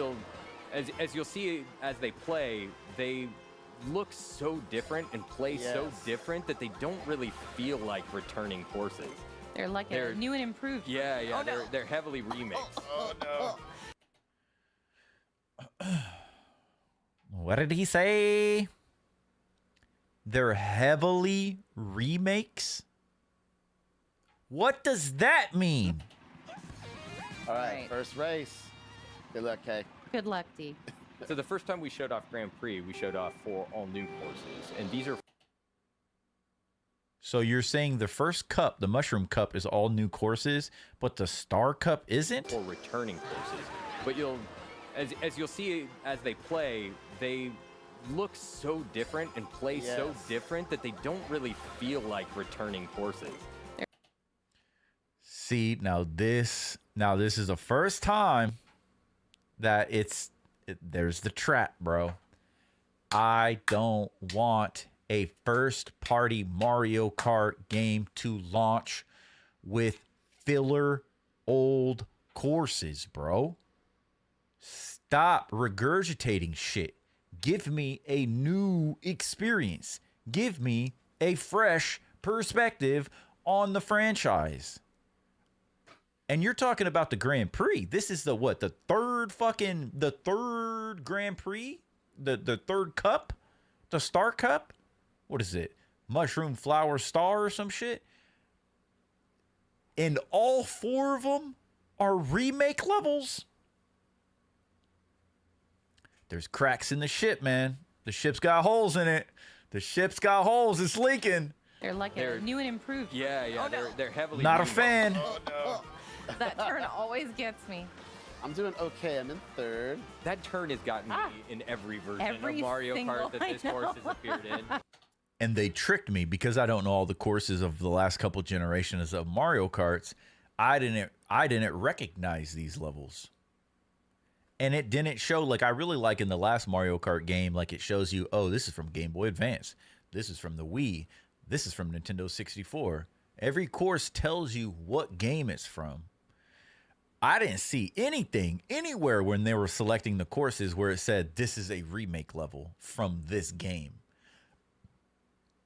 as you'll see as they play, they look so different and play so different that they don't really feel like returning courses. They're like a new and improved. Yeah, yeah, Oh, no. they're heavily remixed. Oh no. What did he say? They're heavily remakes? What does that mean? All right, first race. Good luck, Kay. Good luck, D. So the first time we showed off Grand Prix, we showed off 4 all new courses, and these are. So you're saying the first cup, the Mushroom Cup, is all new courses, but the Star Cup isn't? For returning courses, but as you'll see as they play, they look so different and play so different that they don't really feel like returning courses. See, now this is the first time that there's the trap, bro. I don't want a first-party Mario Kart game to launch with filler old courses, bro. Stop regurgitating shit. Give me a new experience. Give me a fresh perspective on the franchise. And you're talking about the Grand Prix. This is the third Grand Prix? The third cup? The Star Cup? What is it? Mushroom Flower Star or some shit? And all 4 of them are remake levels? There's cracks in the ship, man. The ship's got holes in it. The ship's got holes. It's leaking. They're like a new and improved. Yeah, yeah, they're heavily. Not a fan. Oh no. That turn always gets me. I'm doing okay. I'm in third. That turn has gotten me in every version Every of Mario single- Kart that this I course know. has appeared in. And they tricked me because I don't know all the courses of the last couple generations of Mario Karts. I didn't recognize these levels. And it didn't show, like, I really like in the last Mario Kart game, like, it shows you, oh, this is from Game Boy Advance. This is from the Wii. This is from Nintendo 64. Every course tells you what game it's from. I didn't see anything anywhere when they were selecting the courses where it said, this is a remake level from this game.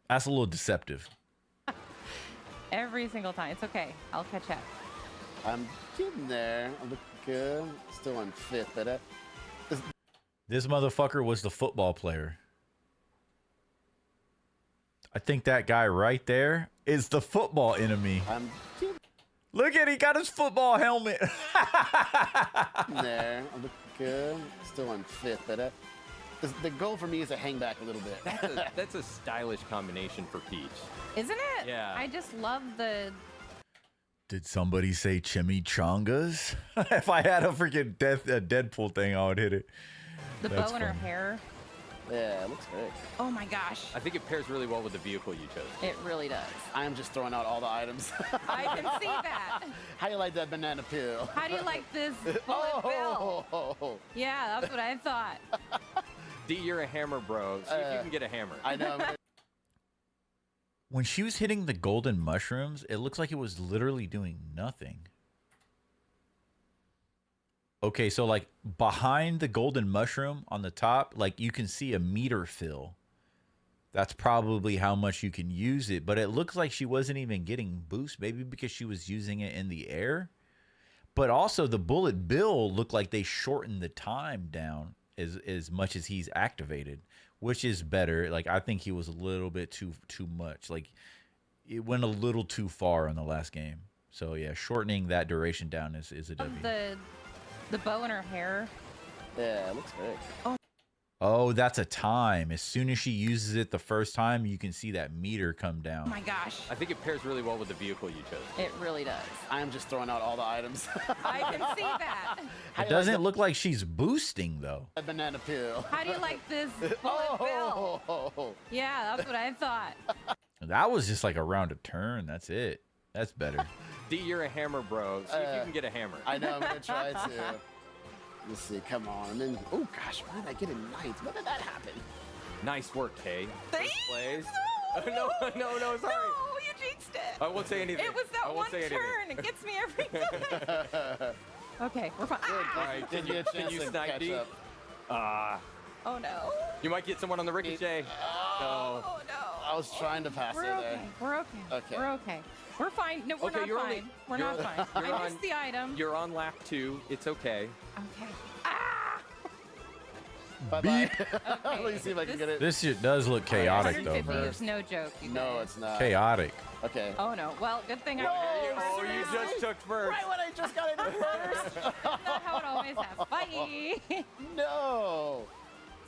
That's a little deceptive. Every single time. It's okay. I'll catch up. I'm getting there. I'm looking good. Still on 5th, but This motherfucker was the football player. I think that guy right there is the football enemy. Look at, he got his football helmet. there. I'm looking good. Still on 5th, but the goal for me is to hang back a little bit. That's a stylish combination for Peach. Isn't it? Yeah. I just love the... Did somebody say chimichangas? If I had a freaking Deadpool thing, I would hit it. The That's bow in her funny. hair. Yeah, it looks great. Oh my gosh. I think it pairs really well with the vehicle you chose. It really does. I am just throwing out all the items. I can see that. How do you like that banana peel? How do you like this bullet bill? Oh. Yeah, that's what I thought. D, you're a hammer bro. See if you can get a hammer. I know. When she was hitting the golden mushrooms, it looks like it was literally doing nothing. Okay, so like behind the golden mushroom on the top, like you can see a meter fill. That's probably how much you can use it, but it looks like she wasn't even getting boost, maybe because she was using it in the air. But also the bullet bill looked like they shortened the time down as much as he's activated, which is better. Like I think he was a little bit too much. Like it went a little too far in the last game. So yeah, shortening that duration down is a W. The bow in her hair. Yeah, it looks great. Oh, that's a time. As soon as she uses it the first time, you can see that meter come down. Oh my gosh. I think it pairs really well with the vehicle you chose. It really does. I am just throwing out all the items. I can see that. It doesn't look like she's boosting though. A banana peel. How do you like this bullet bill? Yeah, that's what I thought. That was just like a round of turn. That's it. That's better. D, you're a hammer bro. See if you can get a hammer. I know, I'm going to try to. Let's see, come on. And oh gosh, why did I get a 9th? When did that happen? Nice work, Kay. Thanks. First place. No, no, sorry. No, you jinxed it. I won't say anything. It was I that won't one say anything. turn. It gets me every time. Okay, we're fine. All right, Give me a can chance you to snipe catch D? up. Oh no. You might get someone on the ricochet. No. Oh no. I was trying to pass We're it okay. there. We're okay. Okay. We're okay. We're fine. No, we're Okay, not you're fine. only- We're you're- not fine. you're I missed on- the item. You're on lap 2. It's okay. Okay. Bye-bye. Let me see if I can get it. This shit does look chaotic, though, 150 bro. is no joke. You No, guys. it's not. Chaotic. Okay. Oh no. Well, good thing I. Oh, you just took first. Right when I just got it first. Not how it always happens. Bye. No.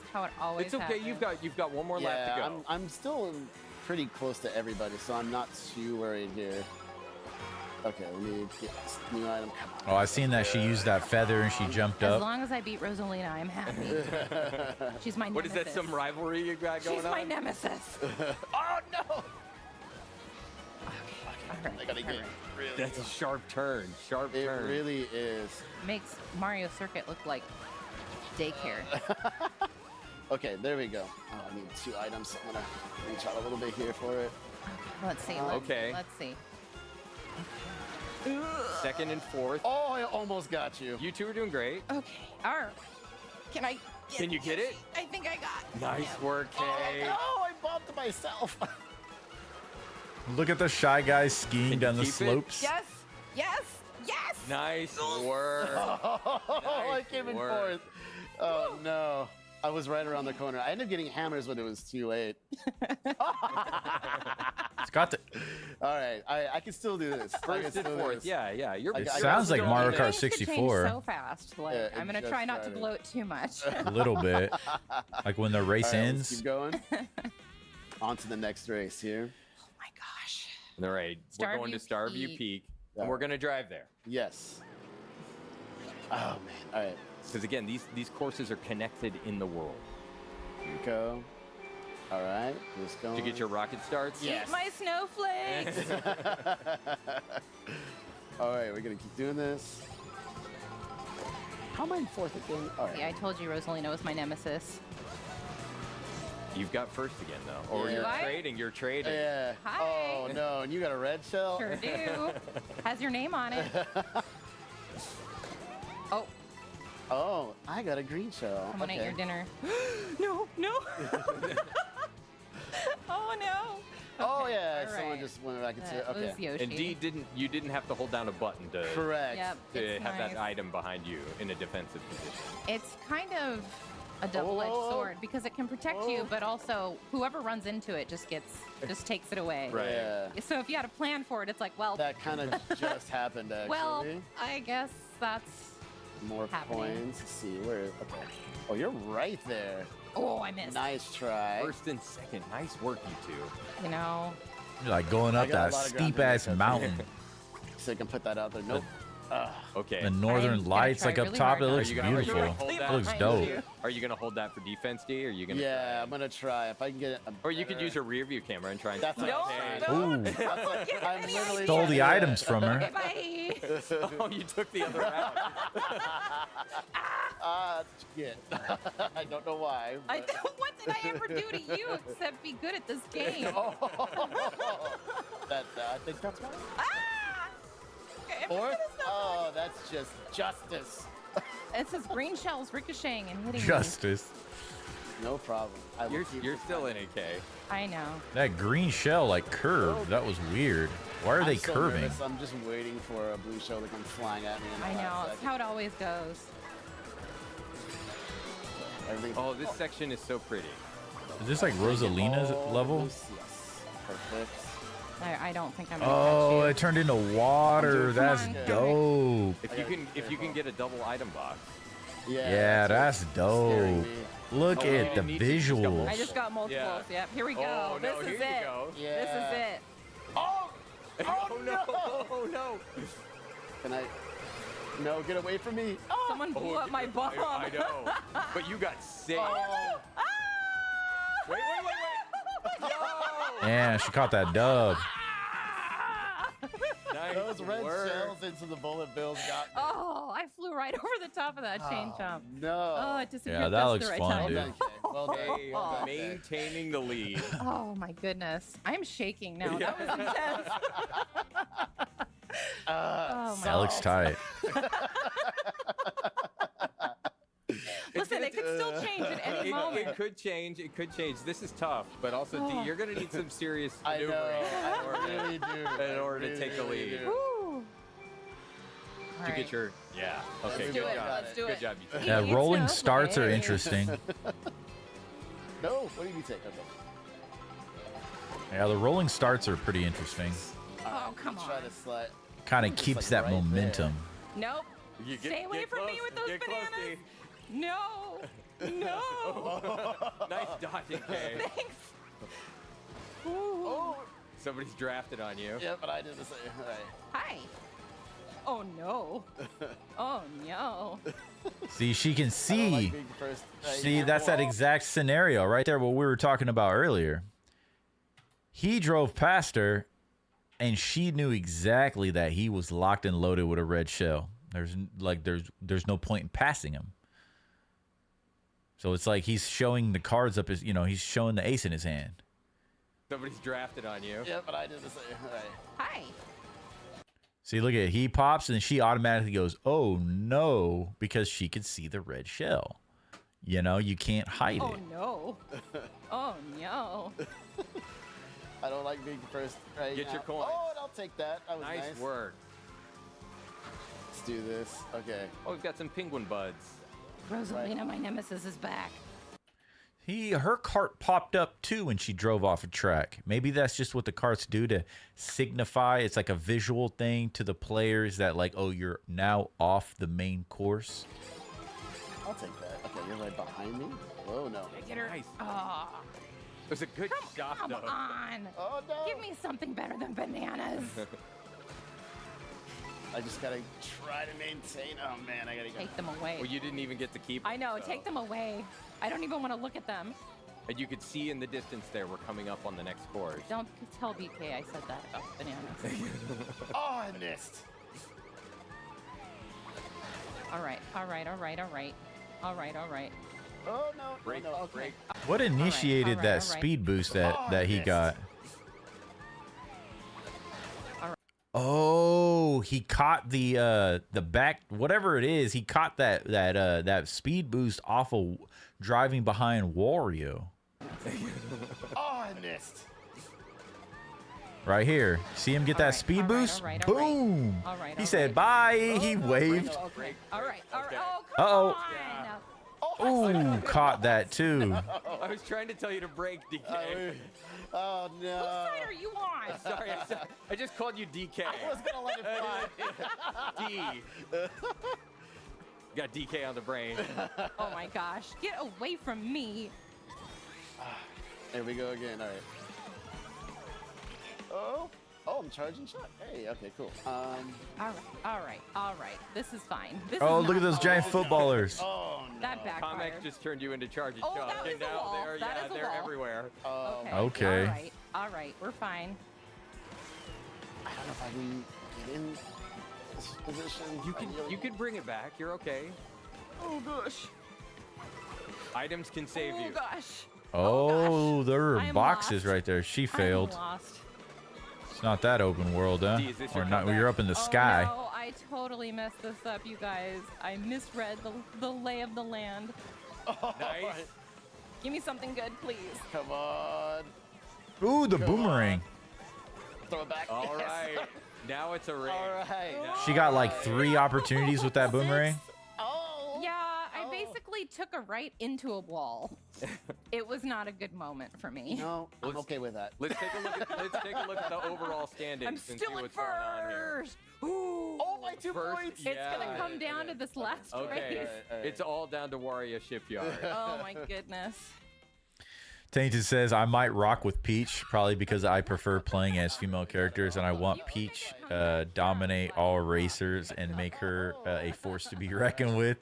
That's how it always It's okay. happens. You've got one more lap to go. I'm still pretty close to everybody, so I'm not too worried here. Okay, we need to get this new item. Come on. Oh, I seen that she used that feather and she jumped As up. long as I beat Rosalina, I'm happy. She's my What is nemesis. that? Some rivalry you got going She's on? my nemesis. Oh no! Alright, I gotta get really. That's a sharp turn. Sharp It turn. really is. Makes Mario Circuit look like daycare. Okay, there we go. Oh, I need 2 items. I'm gonna reach out a little bit here for it. Let's see. Okay. Let's see. Second and fourth. Oh, I almost got you. You two are doing great. Okay. All right. Can I? Can you get it? I think I got. Nice work, Oh Kay. no! I bumped myself. Look at the shy guys skiing down the keep it? slopes. Yes. Yes. Yes. Nice work. I came in work. fourth. Oh no! I was right around the corner. I ended up getting hammers when it was too late. It's got the. All right, I can still do this. I can First and still do fourth. this. Yeah. You're. It I sounds still like need Mario it. Kart Things could change 64. so fast. Like Yeah, I'm gonna it try just not to started. bloat too much. A little bit. Like when the race All right, let's ends. keep going. On to the next race here. Oh my gosh. All right. We're going to Starview Starview Peak, and we're going to drive there. Yes. Oh man! All right. Because again, these courses are connected in the world. Here we go. All right. Just going. Did you get your rocket starts? Yes. Eat my snowflakes. All right, we're gonna keep doing this. How am I in fourth again? All right. Yeah, I told you Rosalina was my nemesis. You've got first again, though. Or Yeah. you're Do I? trading. You're trading. Yeah. Hi. Oh no! And you got a red shell. Sure do. Has your name on it. Oh, Oh, I got a green shell. someone ate Okay. your dinner. No. Oh no. Oh Okay, yeah, all someone right. just went back into. That Okay. was Yoshi. And you didn't have to hold down a button to Correct. Yep, to it's have nice. that item behind you in a defensive position. It's kind of a double-edged whoa. sword because it can protect you, but also whoever runs into it just takes it away. Right. Yeah. So if you had a plan for it, it's like, well, That kind of just happened actually. well, I guess that's. More happening. coins. Let's see where. Okay. Oh, you're right there. Oh, I missed. Nice try. First and second. Nice work, you two. You know. You're like going I up got a that lot of ground steep to ass make up. mountain. So I can put that out there. Nope. Okay. The northern I'm gonna lights, try like up really top, hard it not looks to. Are you beautiful. gonna hold It that? looks Behind dope. you. Are you gonna hold that for defense, D? Or are you gonna? Yeah, I'm gonna try if I can get it. Or you could use your rear view camera and try and. That's what No, I'm no. saying. Ooh, I'm literally stole the trying to- items from her. Bye. Oh, you took the other route. Yeah. I don't know why. but- What did I ever do to you except be good at this game? Oh, I think that's right. Ah! Okay, Fourth? Oh, that's just justice. it says green shells ricocheting and hitting Justice. No problem. I will You're keep you're this still going. in AK. me. I know. That green shell like curved. That was weird. Why are I'm they so curving? nervous. I'm just waiting for a blue shell to come flying at me. In the I know. last It's second. how it always goes. Everything. Oh, this section is so pretty. Is this like Rosalina's all level? loose. Yes. Perfect. I don't think I'm gonna Oh, catch you. it turned into water. Come That's on, dope. If you can get a double item box. Yeah, that's scaring dope. me. Look Oh, at the you need to use double. visuals. I just got multiples. Yeah. Yep. Here we go. Oh, no, this here is you it. go. This is it. Oh! Oh no! Oh no! Can I? No, get away from me. Oh! Someone blew up my bomb. I know. But you got saved. Oh! Wait! No! Yeah, she caught that dub. Nice Those red work. shells into the bullet bills got me. Oh, I flew right over the top of that chain jump. No. Oh, it disappeared Yeah, that just looks the right fun, time. dude. Well done, Kay. Well done. Hey, Well done, Kay. maintaining the lead. Oh my goodness. I'm shaking now. That was intense. Oh, my That looks tight. Listen, it could still change at any moment. It could change. It could change. This is tough, but also, D, you're going to need some serious I know. maneuvering I in order to take the lead. Woo. To get your okay. Let's Good do it. job. Let's do Good it. job. You two. Yeah, rolling starts are interesting. No, what did you take? Okay. Yeah, the rolling starts are pretty interesting. Oh, come on. Try to slide. Kind of keeps that right momentum. Nope. You Stay away from me with those Get close, bananas. D. No. No. Nice dodging, Kay. Thanks. Oh. Somebody's drafted on you. Yeah, but I did the same. All right. Hi. Oh no. Oh no. See, she can see. like being first. See, that's that exact scenario right there, what we were talking about earlier. He drove past her, and she knew exactly that he was locked and loaded with a red shell. There's no point in passing him. So it's like he's showing the cards up his, he's showing the ace in his hand. Somebody's drafted on you. Yeah, but I did the same. All right. Hi. See, look at it. He pops, and she automatically goes, "Oh no," because she could see the red shell. You can't hide Oh it. no. Oh no. I don't like being first right Get now. your coin. Oh, and I'll take that. That was nice. Nice work. Let's do this. Okay. Oh, we've got some penguin buds. Rosalina, my nemesis, is back. Her cart popped up too when she drove off a track. Maybe that's just what the carts do to signify. It's like a visual thing to the players that oh, you're now off the main course. I'll take that. Okay, you're right behind me. Oh no. Did I get her? Nice. Oh. It was a good shot, Come though. on. Oh no. Give me something better than bananas. I just gotta try to maintain. Oh man, I gotta go. Take them away. Well, you didn't even get to keep I know. them, so. Take them away. I don't even want to look at them. And you could see in the distance there, we're coming up on the next course. Don't tell BK I said that about bananas. Oh, I missed. All right. All right. All right. All right. All right. All right. Oh no. Break, no, no. Okay. break. What initiated all right, that all right. speed boost that he missed. got? All right. Oh, he caught the back, whatever it is. He caught that speed boost off of driving behind Wario. Oh, I missed. Right here. See him get that speed boost? all right. Boom. All right, He all said right. bye. He no, waved. no, okay. All right. All right. Okay. Oh, come Uh-oh. on. Ooh, caught that too. I was trying to tell you to break, DK. Oh no. Whose side are you on? Sorry, I just called you DK. I was gonna let it fly. D. Got DK on the brain. Oh my gosh. Get away from me. There we go again. All right. Oh, I'm charging shot. Hey, okay, cool. All right. This is fine. This Oh, is look at not those fine. giant footballers. Oh no. That backfired. Comic just turned you into charging Oh, shot. that was And a now wall. they're, That is a they're wall. everywhere. Okay. All right. We're fine. I don't know if I can get in this position. You can bring it back. You're okay. Oh gosh. Items can save Oh you. gosh. Oh, there I are am boxes lost. right there. She I'm failed. lost. It's not that open world, huh? D, is this Or your not? comeback? You're up in the sky. Oh, no, I totally messed this up, you guys. I misread the lay of the land. Nice. Give me something good, please. Come on. Ooh, the boomerang. Throw it back. All right. Now it's a ring. All right. She got like 3 opportunities with that boomerang. Yeah, I basically took a right into a wall. It was not a good moment for me. No, I'm okay with that. Let's take a look at the overall standings. I'm and still see in what's going on here. first. Ooh. Oh, my 2 First, points. It's yeah. gonna come down to this last Okay, race. it's all down to Wario Shipyard. Oh my goodness. Tainted says, I might rock with Peach, probably because I prefer playing as female characters, and I want Peach dominate all racers and make her a force to be reckoned with.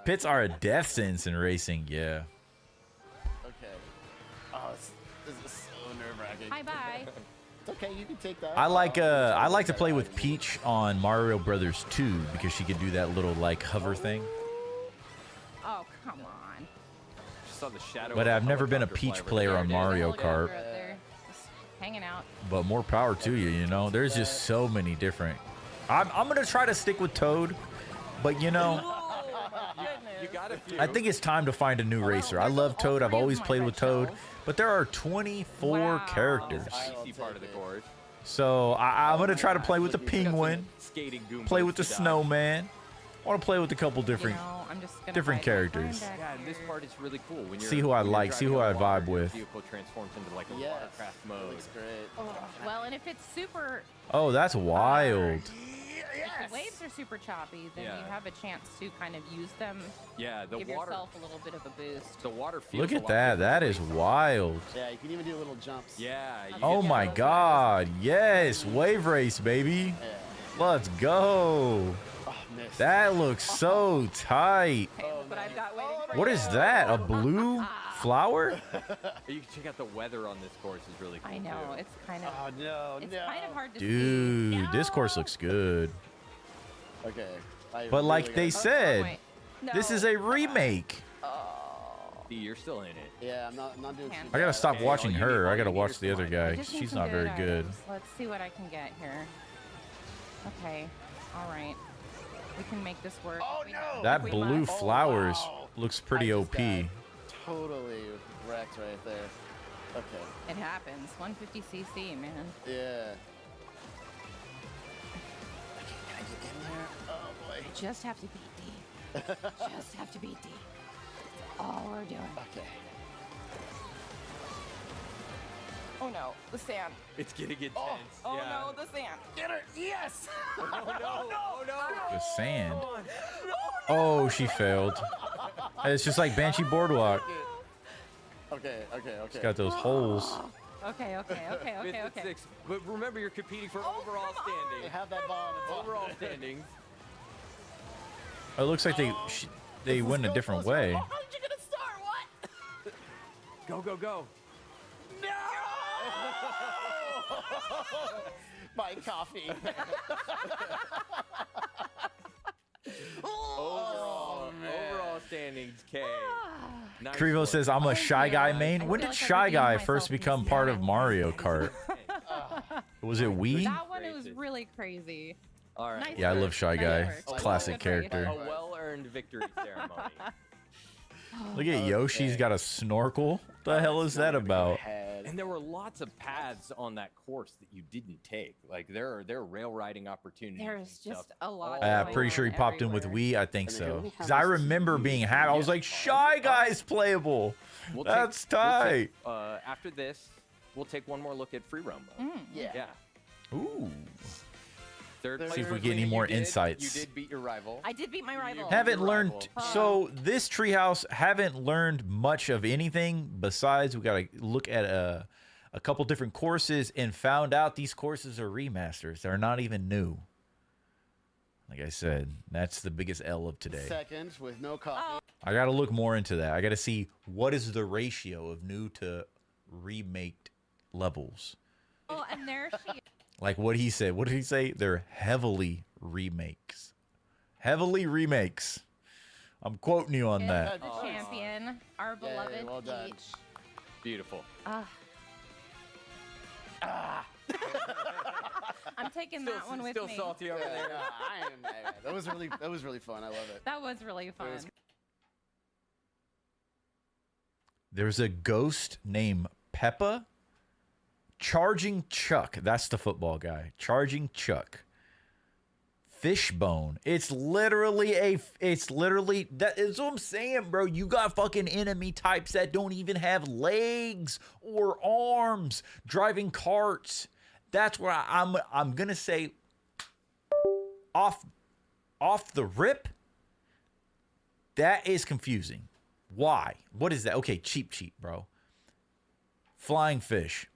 Pits are a death sentence in racing, yeah. Okay. Oh, this is so nerve-wracking. Bye. It's okay, you can take that. I like to play with Peach on Mario Brothers 2 because she could do that little like hover thing. Oh, come on. Just saw the shadow. But of I've the never been a helicopter Peach fly over player there. on Mario Kart. Right there. Just hanging out. But more power to you, you know. There's just so many different. I'm gonna try to stick with Toad, but you know, Oh, goodness. You got a few. I think it's time to find a new racer. I love Toad. I've always played with Toad, but there are 24 characters. Icy part of the course. So I'm gonna try to play with the penguin, Skating Goombas play with the to die. snowman. I want to play with a couple different I'm just gonna different hide my characters. friend back Yeah, and this part is really cool. When you're, See who I when you're like, see driving who on I the water, vibe your with. Vehicle transforms into like a watercraft mode. Looks great. Well, and if it's super, Oh, that's wild. if the waves are super choppy, then Yeah. you have a chance to kind of use them. Yeah, the give water. yourself a little bit of a boost. The water feels Look a at lot that. different That than is racing. wild. Yeah, you can even do little jumps. Yeah. You Oh get my those- God. Yes. Wave race, baby. Let's go. Missed. That looks so tight. Hey, look what I've got waiting for What you. is that? A blue flower? You can check out the weather on this course is really cool. I know, too. it's kind of. Oh no, It's no. kind of hard to see. Dude, this course looks good. Okay. I But like really they gotta- said, wait. this No. is a remake. See, you're still in it. Yeah, I'm not doing. Can't I gotta stop Okay, watching all you need- her. all I you gotta need watch is the other some guy. I just need She's some not very good. items. Let's see what I can get here. Okay, all right. We can make this work. Oh, if we- no! That if we blue must. flowers wow. looks pretty I just OP. got Totally wrecked right there. Okay. It happens. 150 cc, man. Yeah. Okay, can I get in there? Oh boy. Just have to beat D. Just have to beat D. That's all we're doing. Okay. Oh no, the sand. It's getting intense. Oh yeah. no, the sand. Get her! Yes! Oh no! Oh no! The sand. Oh, she failed. It's just like Banshee Boardwalk. Okay. It's got those holes. Okay. Fifth and sixth. But remember, you're competing for overall They standing. have that ball. It's on. Overall standings. It looks like they went a different way. How did you gonna start? What? Go, go, go. No! My coffee. Overall standings, K. Nice Krivo one. says, I'm a Shy Guy main. I When feel did like I Shy redeemed Guy myself first in become this part of game. Mario Kart? Was it Wii? That one, it was really crazy. All right. Nice Yeah, I work. love Shy Nice Guy. work. It's a classic Good for you. character. A well-earned victory ceremony. Look at Yoshi's got a snorkel. What the hell is that about? And there were lots of paths on that course that you didn't take. Like there are rail riding opportunities. There's and stuff just a lot. I'm pretty sure he popped in with Wii. I think so. Because I remember being happy. I was like, Shy Guy's playable. We'll That's take- we'll tight. take, after this, we'll take one more look at free roam mode. Yeah. Ooh. Third See if place we was get any winning. more You did- insights. You did beat your rival. I did beat my rival. Haven't Your learned. rival. So this treehouse haven't learned much of anything besides we got to look at a couple different courses and found out these courses are remasters. They're not even new. Like I said, that's the biggest L of today. Second with no coffee. I got to look more into that. I got to see what is the ratio of new to remaked levels. Oh, and there she is. Like what he said. What did he say? They're heavily remakes. Heavily remakes. I'm quoting you on that. The champion, our beloved well done. Peach. Beautiful. I'm taking that one with Still me. salty over there. That was really fun. I love it. That was really fun. There's a ghost named Peppa. Charging Chuck. That's the football guy. Charging Chuck. Fishbone. It's literally that is what I'm saying, bro. You got fucking enemy types that don't even have legs or arms driving carts. That's where I'm gonna say off the rip. That is confusing. Why? What is that? Okay, cheap, bro. Flying fish.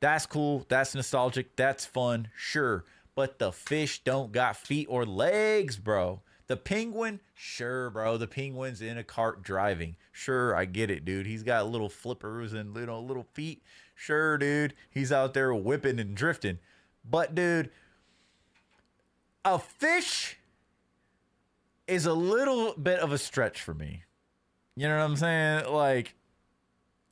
That's cool. That's nostalgic. That's fun. Sure. But the fish don't got feet or legs, bro. The penguin, sure, bro. The penguin's in a cart driving. Sure, I get it, dude. He's got little flippers and little feet. Sure, dude. He's out there whipping and drifting. But, dude, a fish is a little bit of a stretch for me. You know what I'm saying? Like,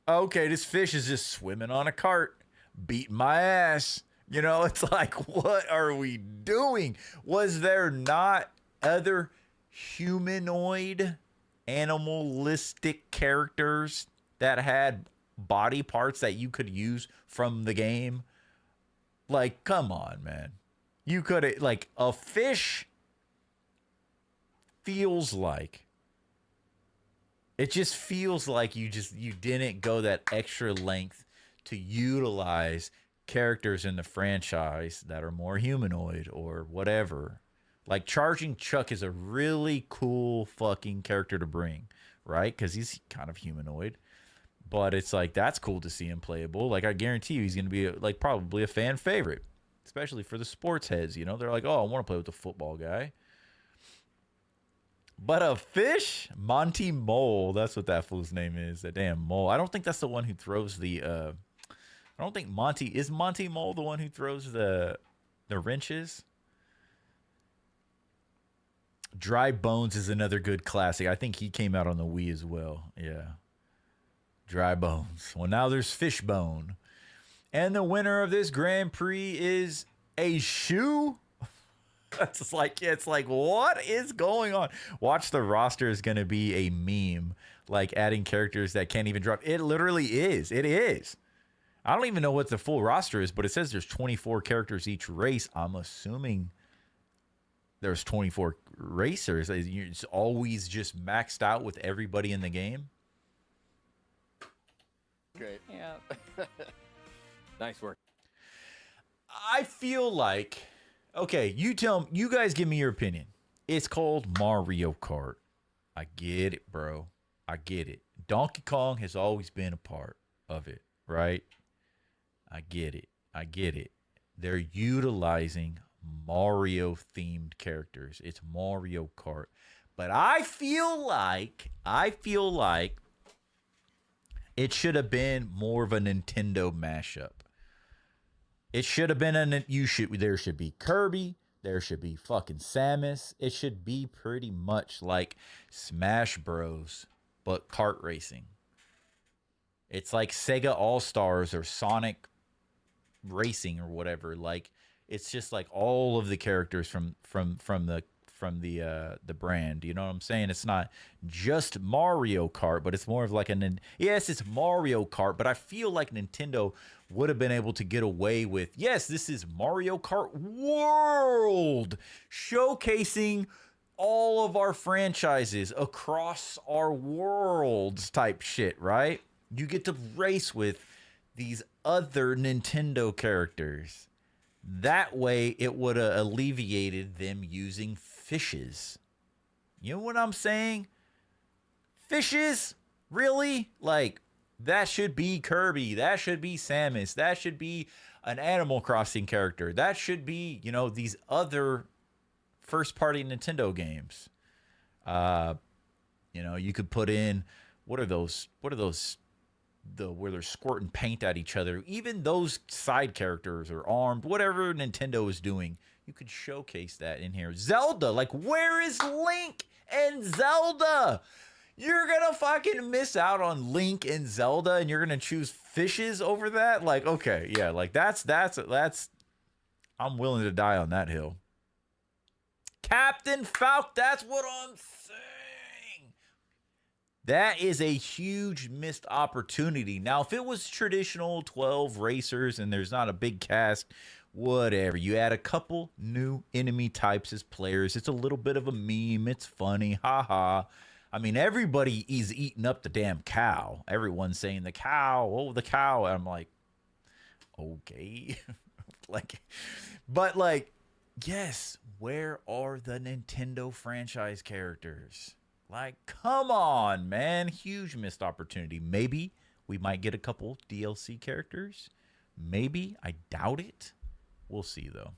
okay, this fish is just swimming on a cart, beating my ass. You know, it's like, what are we doing? Was there not other humanoid animalistic characters that had body parts that you could use from the game. Like, come on, man. You could, like, a fish feels like, it just feels like you didn't go that extra length to utilize characters in the franchise that are more humanoid or whatever. Like, Charging Chuck is a really cool fucking character to bring, right? Because he's kind of humanoid. But it's like, that's cool to see him playable. Like, I guarantee you he's going to be, like, probably a fan favorite. Especially for the sports heads, you know? They're like, oh, I want to play with the football guy. But a fish? Monty Mole. That's what that fool's name is. That damn mole. I don't think that's the one who throws the... I don't think Monty... Is Monty Mole the one who throws the wrenches? Dry Bones is another good classic. I think he came out on the Wii as well. Yeah. Dry Bones. Well, now there's Fishbone. And the winner of this Grand Prix is a shoe. It's like, what is going on? Watch, the roster is going to be a meme, like adding characters that can't even drop. It literally is. It is. I don't even know what the full roster is, but it says there's 24 characters each race. I'm assuming there's 24 racers. It's always just maxed out with everybody in the game. Great. Yeah. Nice work. I feel like, okay, you guys give me your opinion. It's called Mario Kart. I get it, bro. I get it. Donkey Kong has always been a part of it, right? I get it. I get it. They're utilizing Mario-themed characters. It's Mario Kart. But I feel like it should have been more of a Nintendo mashup. It should have been there should be Kirby, there should be fucking Samus. It should be pretty much like Smash Bros, but kart racing. It's like Sega All-Stars or Sonic Racing or whatever. Like, it's just like all of the characters from the brand. You know what I'm saying? It's not just Mario Kart, but it's more of like yes, it's Mario Kart, but I feel like Nintendo would have been able to get away with, yes, this is Mario Kart World, showcasing all of our franchises across our worlds type shit, right? You get to race with these other Nintendo characters. That way, it would have alleviated them using fishes. You know what I'm saying? Fishes? Really? Like, that should be Kirby. That should be Samus. That should be an Animal Crossing character. That should be, you know, these other first-party Nintendo games. You know, you could put in, what are those where they're squirting paint at each other. Even those side characters are armed. Whatever Nintendo is doing, you could showcase that in here. Zelda, like, where is Link and Zelda? You're gonna fucking miss out on Link and Zelda, and you're gonna choose fishes over that? Like, okay, yeah, like that's I'm willing to die on that hill. Captain Falcon, that's what I'm saying. That is a huge missed opportunity. Now, if it was traditional 12 racers and there's not a big cast, whatever. You add a couple new enemy types as players. It's a little bit of a meme. It's funny. Haha. I mean, everybody is eating up the damn cow. Everyone's saying the cow. Oh, the cow. And I'm like, okay. But yes, where are the Nintendo franchise characters? Like, come on, man. Huge missed opportunity. Maybe we might get a couple DLC characters. Maybe. I doubt it. We'll see, though.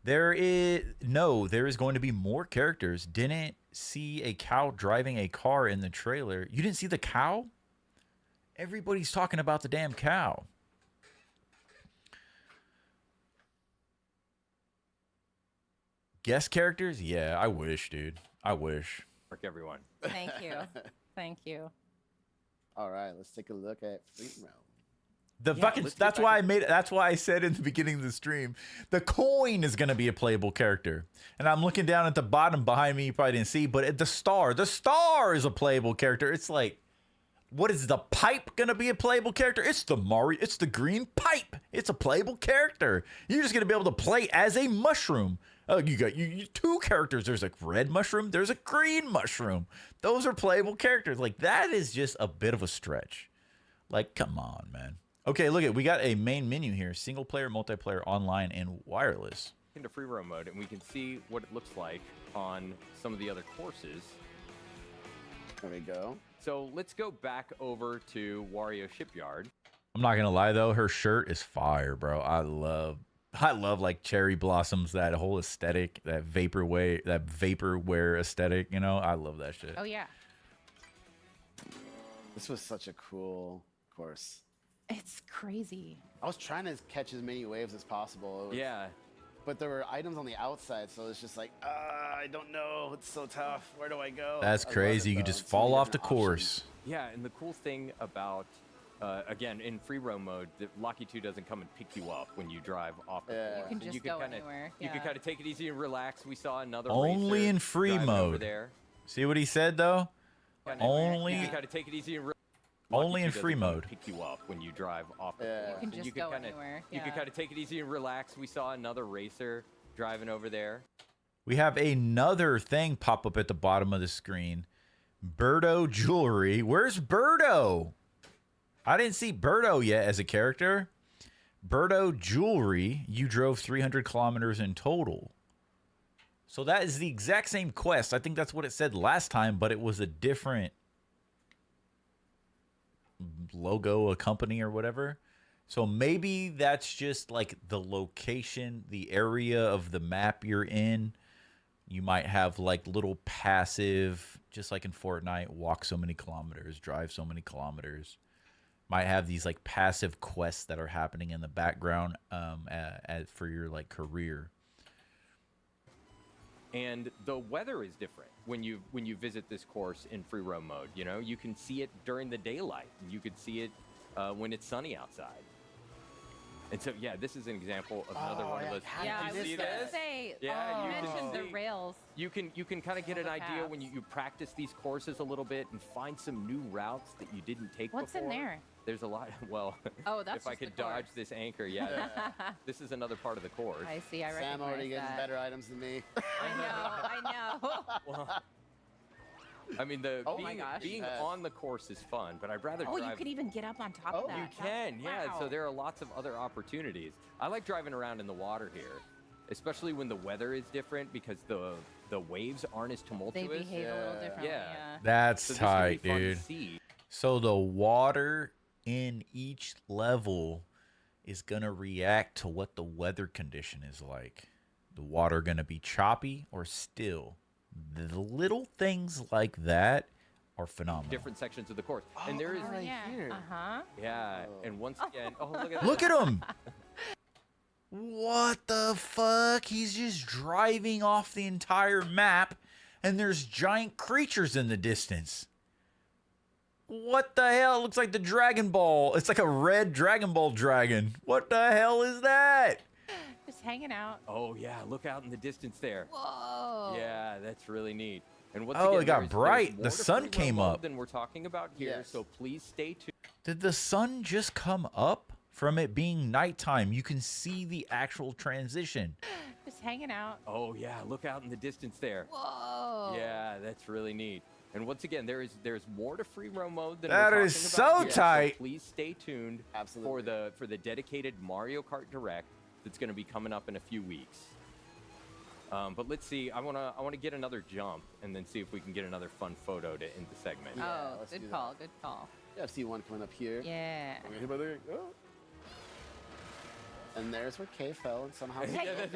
There is going to be more characters. Didn't see a cow driving a car in the trailer. You didn't see the cow? Everybody's talking about the damn cow. Guest characters? Yeah, I wish, dude. I wish. Work, everyone. Thank you. Thank you. All right, let's take a look at Free Roam. That's why I made it. That's why I said in the beginning of the stream, the coin is going to be a playable character. And I'm looking down at the bottom behind me. You probably didn't see, but the star is a playable character. It's like, what is the pipe going to be a playable character? It's the green pipe. It's a playable character. You're just going to be able to play as a mushroom. Oh, you got you two characters. There's a red mushroom. There's a green mushroom. Those are playable characters. Like, that is just a bit of a stretch. Like, come on, man. Okay, look we got a main menu here: single player, multiplayer, online, and wireless. Into free roam mode, and we can see what it looks like on some of the other courses. There we go. So let's go back over to Wario Shipyard. I'm not gonna lie though, her shirt is fire, bro. I love like cherry blossoms, that whole aesthetic, that vaporware aesthetic. You know, I love that shit. Oh yeah. This was such a cool course. It's crazy. I was trying to catch as many waves as possible. Yeah. But there were items on the outside, so it's just like, I don't know. It's so tough. Where do I go? That's crazy. You could just fall off the course. Yeah, and the cool thing about, again, in free roam mode, the Locky 2 doesn't come and pick you up when you drive off the course. You can just go anywhere. You can kind of take it easy and relax. We saw another only racer in free mode. There. See what he said though? Only. You can kind of take it easy and only in free mode. Pick you up when you drive off the You course. can just go anywhere. You can kind of take it easy and relax. We saw another racer driving over there. We have another thing pop up at the bottom of the screen. Birdo Jewelry. Where's Birdo? I didn't see Birdo yet as a character. Birdo Jewelry. You drove 300 kilometers in total. So that is the exact same quest. I think that's what it said last time, but it was a different logo, a company or whatever. So maybe that's just like the location, the area of the map you're in. You might have like little passive, just like in Fortnite, walk so many kilometers, drive so many kilometers. Might have these like passive quests that are happening in the background for your like career. And the weather is different when you visit this course in free roam mode. You know, you can see it during the daylight, and you can see it when it's sunny outside. And so, yeah, this is an example of another one of those. Yeah, I you was see gonna this? say. Yeah, You you mentioned can the see. rails. You can kind of get All an the idea paths. when you practice these courses a little bit and find some new routes that you didn't take What's before. in there? There's a lot. Well, Oh, that's if I just the could dodge course. this anchor, yeah. This is another part of the course. I see. I recognize Sam already gets that. better items than me. I know. Well, I mean, Oh my gosh. being on the course is fun, but I'd rather Oh, drive. you could even get up on top of that. You can, yeah. Wow. So there are lots of other opportunities. I like driving around in the water here, especially when the weather is different because the waves aren't as They tumultuous. behave a little differently. Yeah. That's So this can be tight, fun to dude. see. So the water in each level is going to react to what the weather condition is like. The water going to be choppy or still. The little things like that are phenomenal. Different sections of the course, and there is yeah. And once again, look at Look at him. What the fuck? He's just driving off the entire map, and there's giant creatures in the distance. What the hell? It looks like the Dragon Ball. It's like a red Dragon Ball dragon. What the hell is that? Just hanging out. Oh yeah, look out in the distance there. Whoa. Yeah, that's really neat. And once Oh, again, it got there's bright. more The to sun free roam came mode up. than we're talking about here. So please stay tuned. Did the sun just come up from it being nighttime? You can see the actual transition. Just hanging out. Oh yeah, look out in the distance there. Whoa. Yeah, that's really neat. And once again, there's more to free roam mode than That we're is talking so about here. tight. So please stay tuned for the dedicated Mario Kart Direct that's going to be coming up in a few weeks. But let's see. I wanna get another jump and then see if we can get another fun photo to end the segment. Oh, let's good do call. Good call. Yeah, I see one coming up here. Yeah. And there's where Kay fell and somehow. Hey,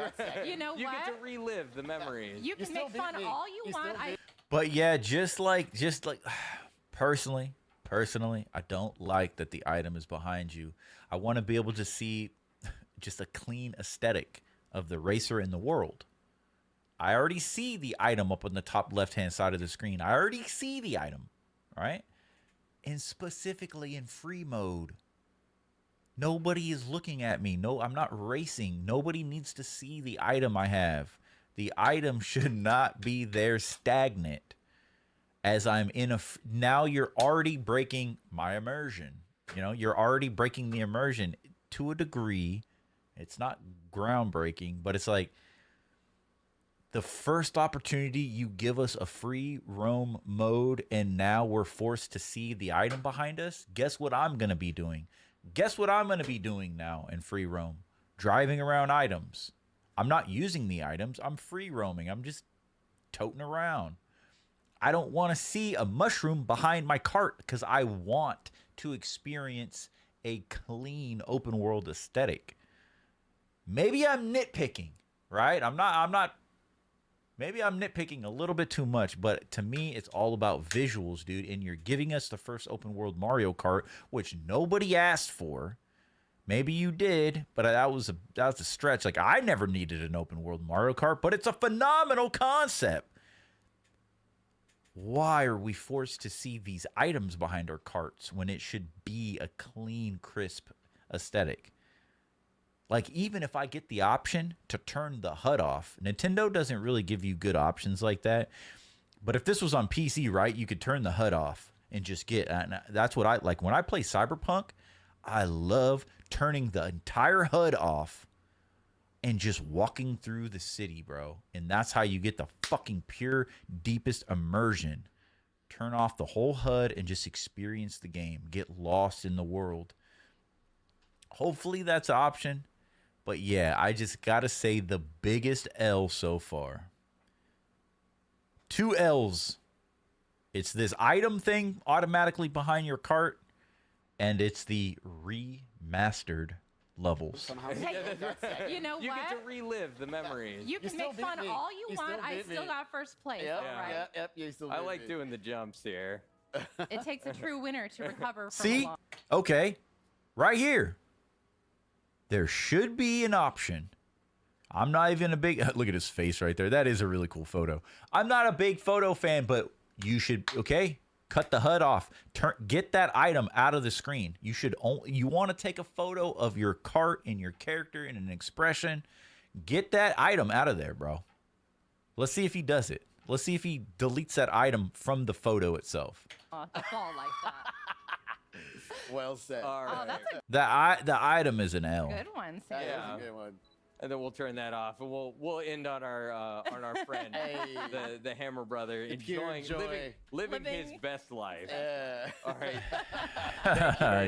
you know You what? get to relive the memories. You can still make beat fun me. all you want. But yeah, just like personally, I don't like that the item is behind you. I want to be able to see just a clean aesthetic of the racer in the world. I already see the item up on the top left-hand side of the screen. I already see the item, right? And specifically in free mode, Nobody is looking at me. No, I'm not racing. Nobody needs to see the item I have. The item should not be there stagnant as I'm in a... Now you're already breaking my immersion. You know, you're already breaking the immersion to a degree. It's not groundbreaking, but it's like the first opportunity you give us a free roam mode, and now we're forced to see the item behind us. Guess what I'm going to be doing? Guess what I'm going to be doing now in free roam? Driving around items. I'm not using the items. I'm free roaming. I'm just toting around. I don't want to see a mushroom behind my cart because I want to experience a clean open world aesthetic. Maybe I'm nitpicking, right? Maybe I'm nitpicking a little bit too much, but to me, it's all about visuals, dude. And you're giving us the first open world Mario Kart, which nobody asked for. Maybe you did, but that was a stretch. Like, I never needed an open world Mario Kart, but it's a phenomenal concept. Why are we forced to see these items behind our carts when it should be a clean, crisp aesthetic? Like, even if I get the option to turn the HUD off, Nintendo doesn't really give you good options like that. But if this was on PC, right, you could turn the HUD off and just get... And that's what I like. When I play Cyberpunk, I love turning the entire HUD off and just walking through the city, bro. And that's how you get the fucking pure, deepest immersion. Turn off the whole HUD and just experience the game. Get lost in the world. Hopefully that's an option. But yeah, I just got to say the biggest L so far. 2 L's. It's this item thing automatically behind your cart, and it's the remastered levels. You know what? You get to relive the memories. You can make fun all you want. I still got first place. Yep, All right. yep, you still I beat like me. doing the jumps here. It takes a true winner to recover from See? a loss. Okay. Right here. There should be an option. I'm not even a big... Look at his face right there. That is a really cool photo. I'm not a big photo fan, but you should... Okay? Cut the HUD off. Get that item out of the screen. You should only... You want to take a photo of your cart and your character and an expression. Get that item out of there, bro. Let's see if he does it. Let's see if he deletes that item from the photo itself. The fall like that. Well said. All right. Oh, that's a The item is an L. good one, Sam. That was a good one. And then we'll turn that off, and we'll end on our friend, the Hammer brother, pure living his best life. All right.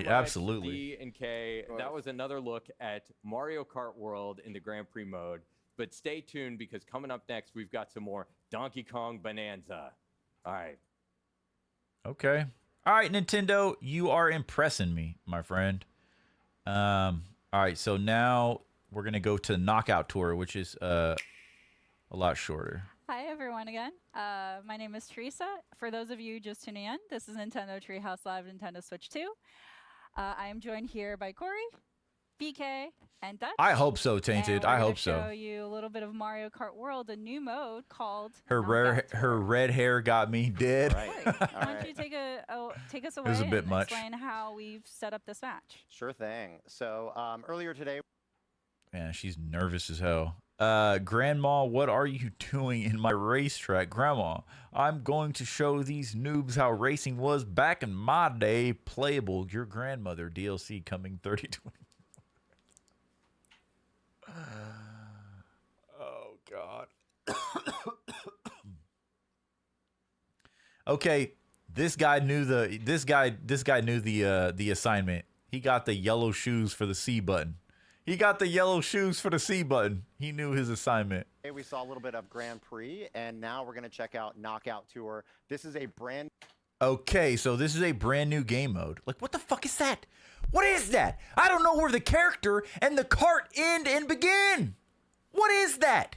Absolutely. D and K. That was another look at Mario Kart World in the Grand Prix mode. But stay tuned, because coming up next, we've got some more Donkey Kong Bonanza. All right. Okay. All right, Nintendo, you are impressing me, my friend. All right, so now we're going to go to Knockout Tour, which is a lot shorter. Hi, everyone, again. My name is Teresa. For those of you just tuning in, this is Nintendo Treehouse Live Nintendo Switch 2. I am joined here by Corey, BK, and Dutch. I hope so, Tainted. I hope show so. you a little bit of Mario Kart World, a new mode called Her red hair got me dead. Why don't you take us away was a bit and much. explain how we've set up this match? Sure thing. So earlier today... Man, she's nervous as hell. Grandma, what are you doing in my racetrack? Grandma, I'm going to show these noobs how racing was back in my day. Playable, your grandmother DLC coming 3020. Oh God. Okay, this guy knew the assignment. He got the yellow shoes for the C button. He got the yellow shoes for the C button. He knew his assignment. Hey, we saw a little bit of Grand Prix, and now we're going to check out Knockout Tour. This is a brand... Okay, so this is a brand new game mode. Like, what the fuck is that? What is that? I don't know where the character and the cart end and begin. What is that?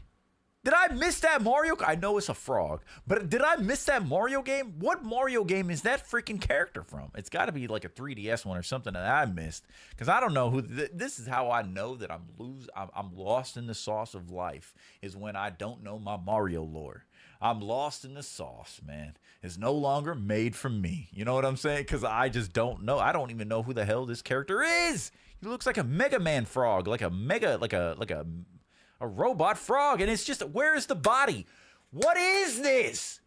Did I miss that Mario? I know it's a frog, but did I miss that Mario game? What Mario game is that freaking character from? It's got to be like a 3DS one or something that I missed, because I don't know who. This is how I know that I'm lost in the sauce of life, is when I don't know my Mario lore. I'm lost in the sauce, man. It's no longer made for me. You know what I'm saying? Because I just don't know. I don't even know who the hell this character is. He looks like a Mega Man frog, like a robot frog, and it's just, where is the body? What is this?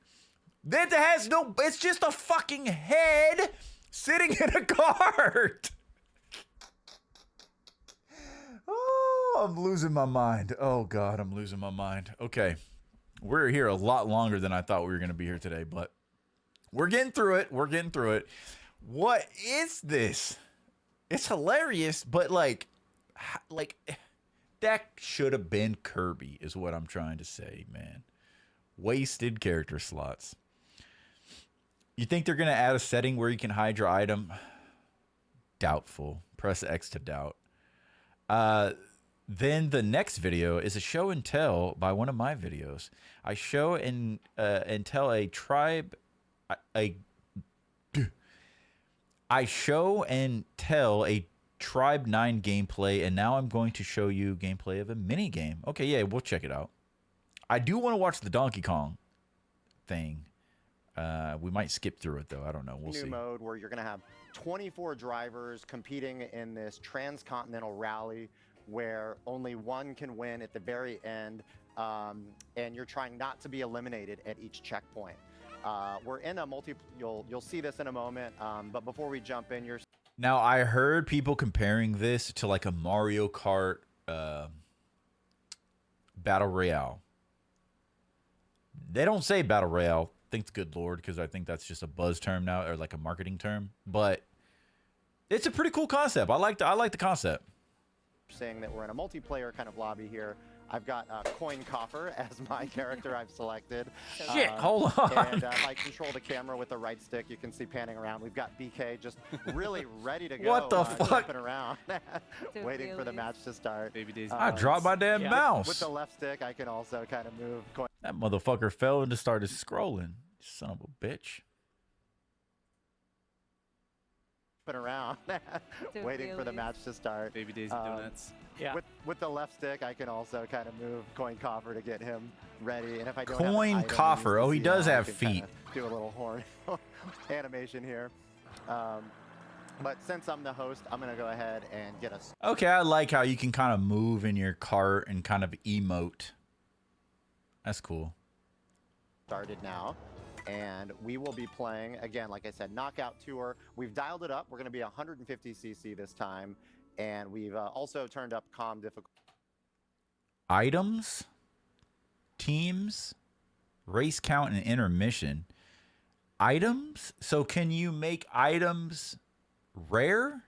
That has no, it's just a fucking head sitting in a cart. Oh, I'm losing my mind. Oh God, I'm losing my mind. Okay. We're here a lot longer than I thought we were going to be here today, but we're getting through it. We're getting through it. What is this? It's hilarious, but like that should have been Kirby is what I'm trying to say, man. Wasted character slots. You think they're going to add a setting where you can hide your item? Doubtful. Press X to doubt. Then the next video is a show and tell by one of my videos. I show and tell a tribe. I show and tell a Tribe 9 gameplay, and now I'm going to show you gameplay of a mini game. Okay, yeah, we'll check it out. I do want to watch the Donkey Kong thing. We might skip through it though. I don't know. We'll see. New mode where you're going to have 24 drivers competing in this transcontinental rally where only one can win at the very end, and you're trying not to be eliminated at each checkpoint. We're in a you'll see this in a moment, but before we jump in, Now, I heard people comparing this to like a Mario Kart Battle Royale. They don't say Battle Royale. Thank good Lord, because I think that's just a buzz term now, or like a marketing term. But it's a pretty cool concept. I like the concept. saying that we're in a multiplayer kind of lobby here. I've got Coin Coffer as my character I've selected. Shit, hold on. And if I control the camera with the right stick, you can see panning around. We've got BK just really ready to go. What the fuck? Jumping around, waiting for the match to start. Baby Daisy. I dropped my damn mouse. With the left stick, I can also kind of move. That motherfucker fell and just started scrolling. Son of a bitch. Around, waiting for the match to start. Baby Daisy donuts. Yeah. With the left stick, I can also kind of move Coin Coffer to get him ready. And if I don't Coin have an item, Coffer. Oh, he does I have can feet. Do a little horn animation here. But since I'm the host, I'm gonna go ahead and get us. Okay, I like how you can kind of move in your cart and kind of emote. That's cool. Started now. And we will be playing, again, like I said, Knockout Tour. We've dialed it up. We're going to be 150cc this time. And we've also turned up calm difficulty. Items, teams, race count, and intermission. Items? So can you make items rare?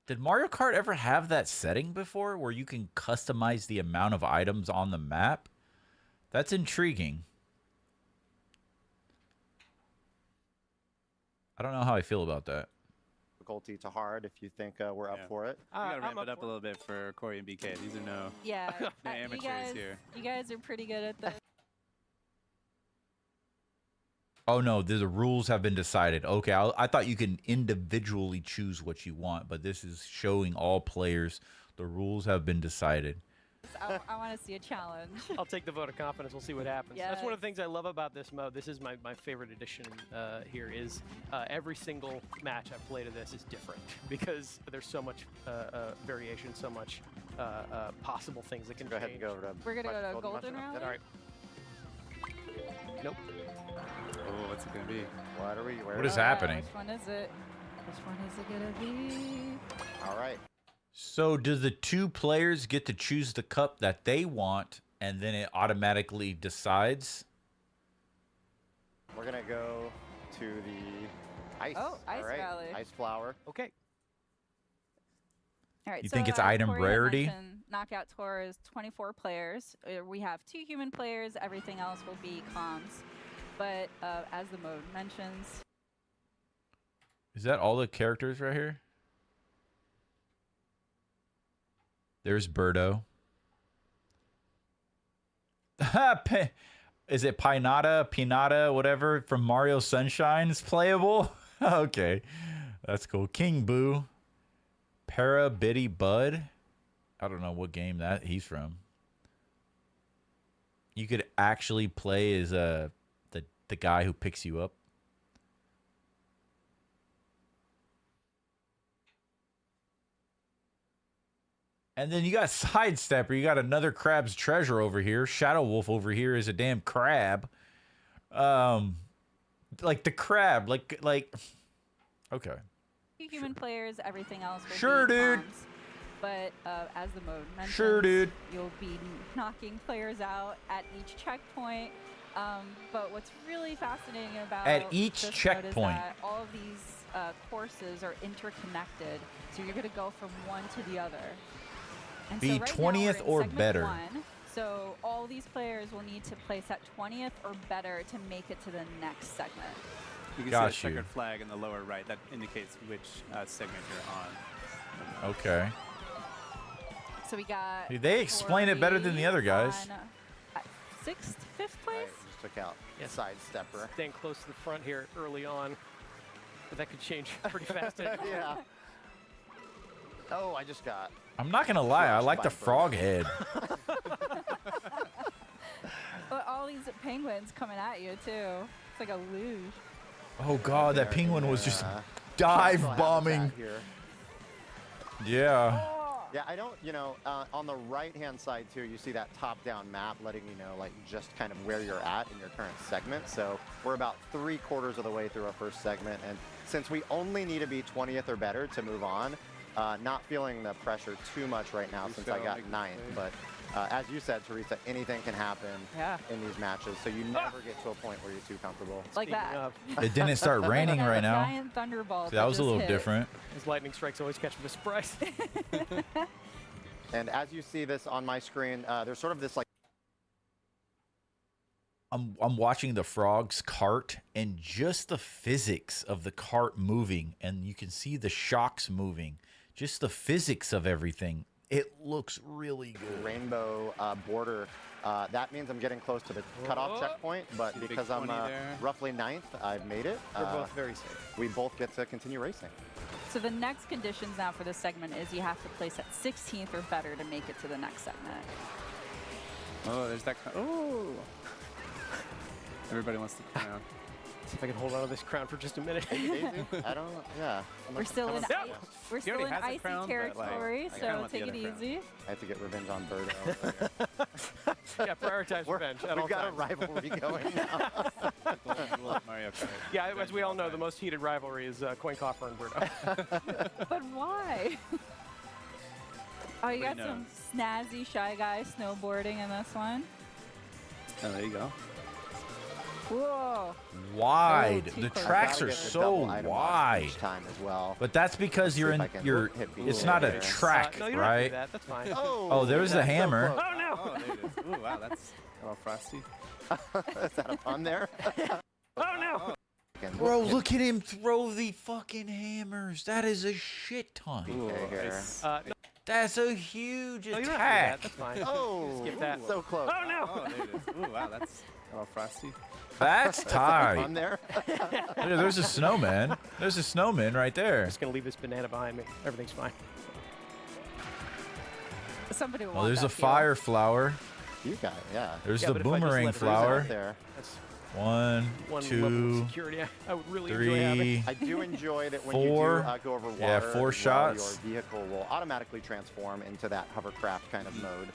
Did Mario Kart ever have that setting before where you can customize the amount of items on the map? That's intriguing. I don't know how I feel about that. Difficulty to hard if you think we're up for it. We gotta ramp it up a little bit for Corey and BK. These are no, no amateurs here. You guys are pretty good at this. Oh no, the rules have been decided. Okay, I thought you can individually choose what you want, but this is showing all players the rules have been decided. I want to see a challenge. I'll take the vote of confidence. We'll see what happens. Yes. That's one of the things I love about this mode. This is my favorite addition here is every single match I've played of this is different because there's so much variation, so much possible things that can go ahead change. and go over to We're going to go to Golden Rally? All right. Nope. Oh, what's it gonna be? What are we? What is happening? Which one is it? Which one is it going to be? All right. So do the two players get to choose the cup that they want, and then it automatically decides? We're going to go to the ice. Oh, Ice all right. Rally. Ice flower. Okay. All right, You so, think it's item Corey had rarity? mentioned Knockout Tour is 24 players. We have 2 human players. Everything else will be comms. But as the mode mentions... Is that all the characters right here? There's Birdo. Is it Pinata, whatever, from Mario Sunshine is playable? Okay, that's cool. King Boo. Para Biddy Bud. I don't know what game that he's from. You could actually play as the guy who picks you up. And then you got Sidestepper. You got another Crab's Treasure over here. Shadow Wolf over here is a damn crab. Like the crab. Like. Okay. Human players, everything else. Will Sure, be dude. cons. But as the mode mentions, Sure, dude. You'll be knocking players out at each checkpoint. But what's really fascinating about At each this mode checkpoint. is that all of these courses are interconnected, so you're going to go from one to the other. And Be so right now we're 20th in or segment better. 1, so all these players will need to place at 20th or better to make it to the next segment. You can Got see a you. checkered flag in the lower right. That indicates which segment you're on. Okay. So we got. Dude, they explain it better than the other guys. On, 6th, 5th place. Just took out Sidestepper. Staying close to the front here early on, but that could change pretty fast. Yeah. Oh, I just got. I'm not gonna lie, I like the frog head. But all these penguins coming at you too. It's like a luge. Oh god, that penguin was just dive bombing. Yeah. Yeah, I don't, on the right-hand side too, you see that top-down map letting you know, like, just kind of where you're at in your current segment. So we're about 3/4 of the way through our first segment, and since we only need to be 20th or better to move on, not feeling the pressure too much right now since I got 9th, but as you said, Teresa, anything can happen in these matches, so you never get to a point where you're too comfortable. Like that. It didn't start raining right now. Giant thunderbolt. See, that was a little different. His lightning strikes always catch him by surprise. And as you see this on my screen, there's sort of this like. I'm watching the frog's cart and just the physics of the cart moving, and you can see the shocks moving. Just the physics of everything. It looks really good. Rainbow border. That means I'm getting close to the cutoff checkpoint, but because I'm roughly 9th, I've made it. We're both very safe. We both get to continue racing. So the next conditions now for this segment is you have to place at 16th or better to make it to the next segment. Oh, there's that. Oh. Everybody wants the crown. See if I can hold on to this crown for just a minute. I don't. Yeah. We're still in icy territory, so take it easy. I have to get revenge on Birdo. Yeah, prioritize revenge at all We've got times. a rivalry going now. Mario Kart. Yeah, as we all know, the most heated rivalry is Coin Coffer and Birdo. But why? Oh, you got Nobody some snazzy Shy Guy snowboarding in this one. Oh, there you go. Whoa. Wide. Oh, too The close. tracks Gotta are get the so double item wide. each time as well. But that's because you're See if in I can you're hit it's B not a there. track, No, you don't have to right? do that. That's fine. Oh, there's the hammer. close. Oh, no. Oh, there it is. Ooh, wow, that's a little frosty. Is that a pun there? Oh, no. Bro, look at him throw the fucking hammers. That is a shit ton. Okay, here. No, That's a huge you don't have to do attack. that. That's fine. Oh, Skip that. so close. Oh, no. Oh, there it is. Ooh, wow, that's a little frosty. That's Fun tight. there. There's a snowman. There's a snowman right there. I'm just going to leave this banana behind me. Everything's fine. Somebody will Oh, want there's that a fuel. fire flower. You got it, yeah. There's Yeah, the but if I just boomerang let it flower. out There. That's 1, one level of 2, security I would really enjoy having. 3. I do enjoy that when 4. you do go over water, Yeah, as 4 well, shots. your vehicle will automatically transform into that hovercraft kind of mode.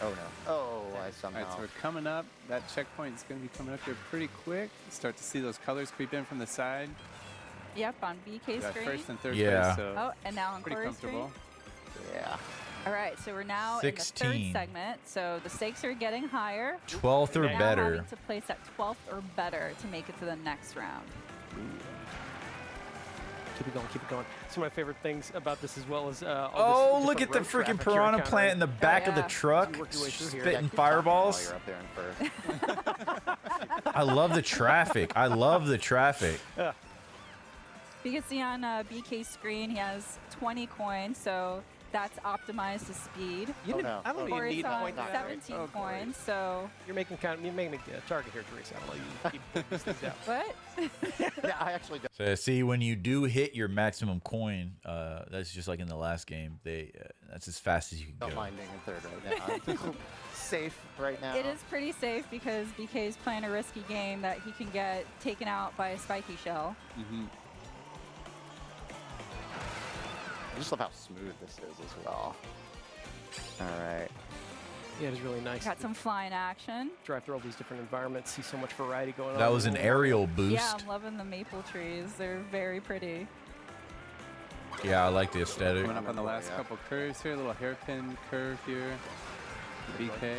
Oh no. Oh, I somehow. All right, so we're coming up. That checkpoint is going to be coming up here pretty quick. Start to see those colors creep in from the side. Yep, on BK Got screen. first and third Yeah. place, so Oh, and now on pretty Corey's screen. comfortable. Yeah. All right, so we're now 16. in the third segment. So the stakes are getting higher. 12th or Now better. having to place at 12th or better to make it to the next round. Keep it going, keep it going. Some of my favorite things about this as well is Oh, look at the freaking piranha plant in the back of the truck, spitting fireballs. While you're up there in first. I love the traffic. I love the traffic. You can see on BK's screen, he has 20 coins, so that's optimized to speed. You didn't, no. I don't Or even he's need on point that. 17 coins, so You're making a target here, Teresa. I don't know you keep these things out. what? Yeah, I actually don't. So see, when you do hit your maximum coin, that's just like in the last game. That's as fast as you can Don't go. mind being in third right now. I'm safe right now. It is pretty safe because BK is playing a risky game that he can get taken out by a spiky shell. I just love how smooth this is as well. All right. Yeah, it is really nice. Got some flying action. Drive through all these different environments, see so much variety going on. That was an aerial boost. Yeah, I'm loving the maple trees. They're very pretty. Yeah, I like the aesthetic. Coming up on the last couple curves here, a little hairpin curve here. BK.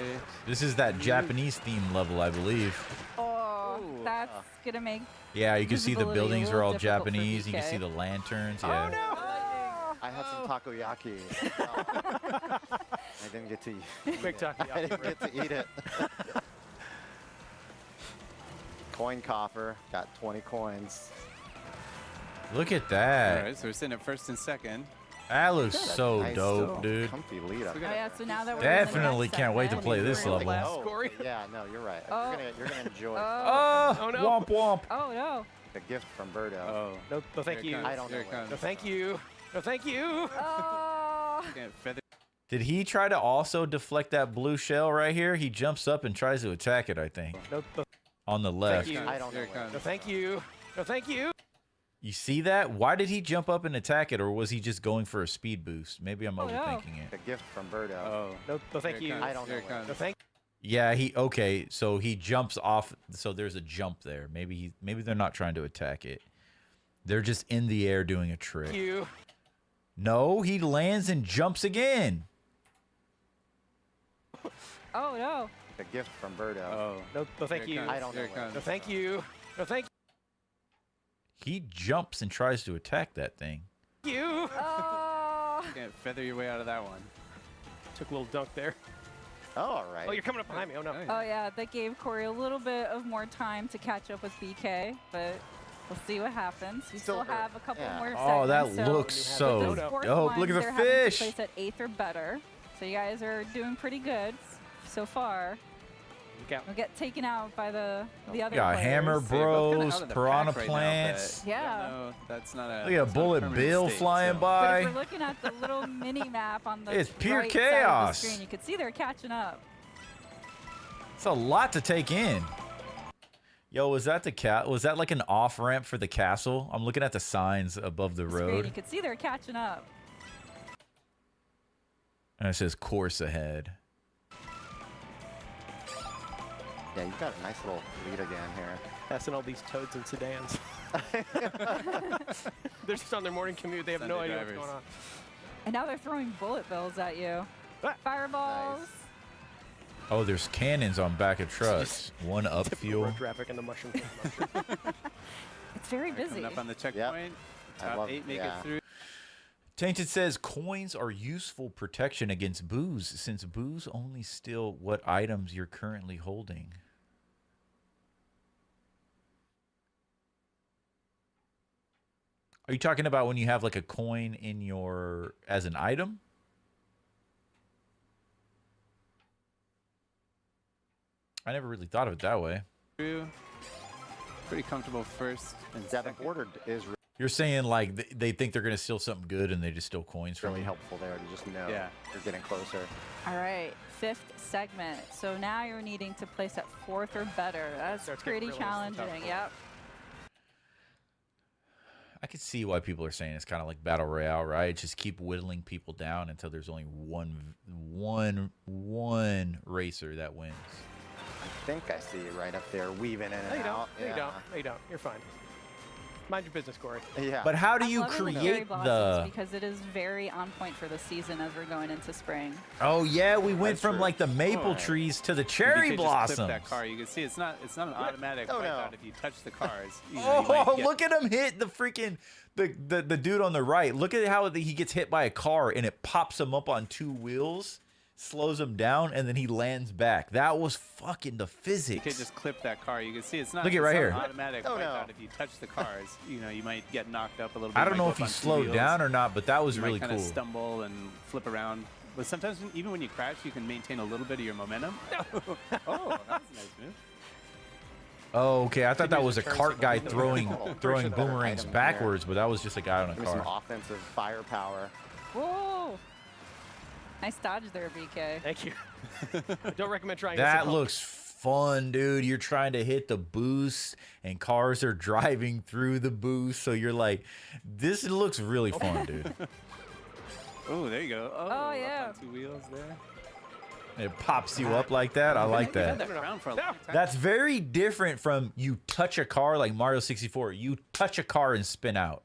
This is that Japanese theme level, I believe. Oh, that's gonna make. Yeah, you can see the visibility a buildings are little all difficult for Japanese. You can BK. see the lanterns. Yeah. Oh no! I had some takoyaki. I didn't get to eat Quick it. takoyaki. I didn't get to eat it. Coin coffer. Got 20 coins. Look at All that. right, so we're sitting at first and second. That looks Got a so nice dope, little dude. Comfy lead up. Oh yeah, so now that we're Definitely in the next can't wait to segment, play this we're- level. Oh, yeah, no, you're right. Oh. You're gonna enjoy Oh, no. womp womp. Oh no! the gift from Birdo. Oh. No, no thank Here it you. comes, I don't here know it where. comes. No, thank you. No, thank you. Oh. Get feather- Did he try to also deflect that blue shell right here? He jumps up and tries to attack it, I think. No, no, On the left. thank you. I don't Here know it where. comes. No, thank you. No, thank you. You see that? Why did he jump up and attack it, or was he just going for a speed boost? Maybe I'm Oh, no. overthinking it. The gift from Birdo. Oh. No, no, thank Here it you. comes, I don't here know it where. comes. No, thank Yeah, okay, so he jumps off, so there's a jump there. Maybe they're not trying to attack it. They're just in the air doing a trick. you. No, he lands and jumps again. Oh no! The gift from Birdo. Oh. No, no, thank Here it you. comes, I don't here know it where. comes. No, thank you. No, thank He jumps and tries to attack that thing. you. Oh. You can't feather your way out of that one. Took a little dunk there. Oh, all right. Oh, you're coming up behind me. Oh no. Oh yeah, that gave Corey a little bit of more time to catch up with BK, but we'll see what happens. We still Still have a couple yeah. more Oh, that segments. so looks so with this fourth dope. one, Look at they're the having to fish. place at 8th or better. So you guys are doing pretty good so far. Look out. We'll get taken out by the other Got players. Hammer See, we're both kinda Bros, out of the Piranha pack right now, Plants. but Yeah. No, that's not a. Look at that's a not Bullet permanent Bill state, flying so. But by. if we're looking at the little mini map on the It's pure right side of the chaos. screen, you can see they're catching up. It's a lot to take in. Yo, was that was that like an off ramp for the castle? I'm looking at the signs above the Screen, you road, can see they're catching up. and it says course ahead. Yeah, you've got a nice little lead again here. Passing all these toads and sedans. They're just on their morning commute. They have no Sunday idea what's drivers. going on. And now they're throwing bullet bills at you. Ah. Fireballs. Nice. Oh, there's cannons on back of trucks. One up Typical fuel. road traffic and the mushroom. It's very busy. Coming up on the checkpoint. I Top love- 8 make yeah. it through. Tainted says coins are useful protection against booze, since booze only steal what items you're currently holding. Are you talking about when you have like a coin in your as an item? I never really thought of it that way. Through. Pretty comfortable first and Yeah, the second. border is You're saying like they think they're gonna steal something good and they just steal coins from really you? helpful there to just know Yeah. you're getting closer. All right, 5th segment. So now you're needing to place at 4th or better. That's Starts getting pretty really tough. challenging. Yep. I could see why people are saying it's kind of like Battle Royale, right? Just keep whittling people down until there's only one racer that wins. I think I see you right up there, weaving in and No, you don't. out. No, you Yeah. don't. No, you don't. You're fine. Mind your business, Corey. Yeah. But how do I'm you loving the cherry create blossoms the? because it is very on point for the season as we're going into spring. Oh yeah, we went That's from true. like the maple Alright. trees to the You cherry could just blossoms. clip that car. You can see it's not an automatic Oh, wipeout no. if you touch the cars. You know, you might Oh, get- look at him hit the freaking the dude on the right. Look at how he gets hit by a car and it pops him up on 2 wheels, slows him down, and then he lands back. That was fucking the You physics. could just clip that car. You can see it's not. Look at it's right not here. an automatic Oh, no. wipeout if you touch the cars. You know, you might get knocked up a little bit. I You don't might know go if up he on 2 slowed wheels. down or not, but that was You really might kind cool. of stumble and flip around. But sometimes, even when you crash, you can maintain a little bit of your momentum. Oh, that was a nice move. Oh, okay. I thought that was a Turns cart to guy the throwing Push it over boomerangs item there. backwards, but that was just a guy on a Give me some car. offensive firepower. Whoa! Nice dodge there, BK. Thank you. Don't recommend trying That this at looks fun, dude. You're trying to hit the boost, and cars are driving through the boost. So you're like, this looks really fun, dude. Oh, there you go. Oh, yeah. Up on 2 wheels there. It pops you up like that. I like You've had that. that around for a long time. That's very different from you touch a car like Mario 64. You touch a car and spin out.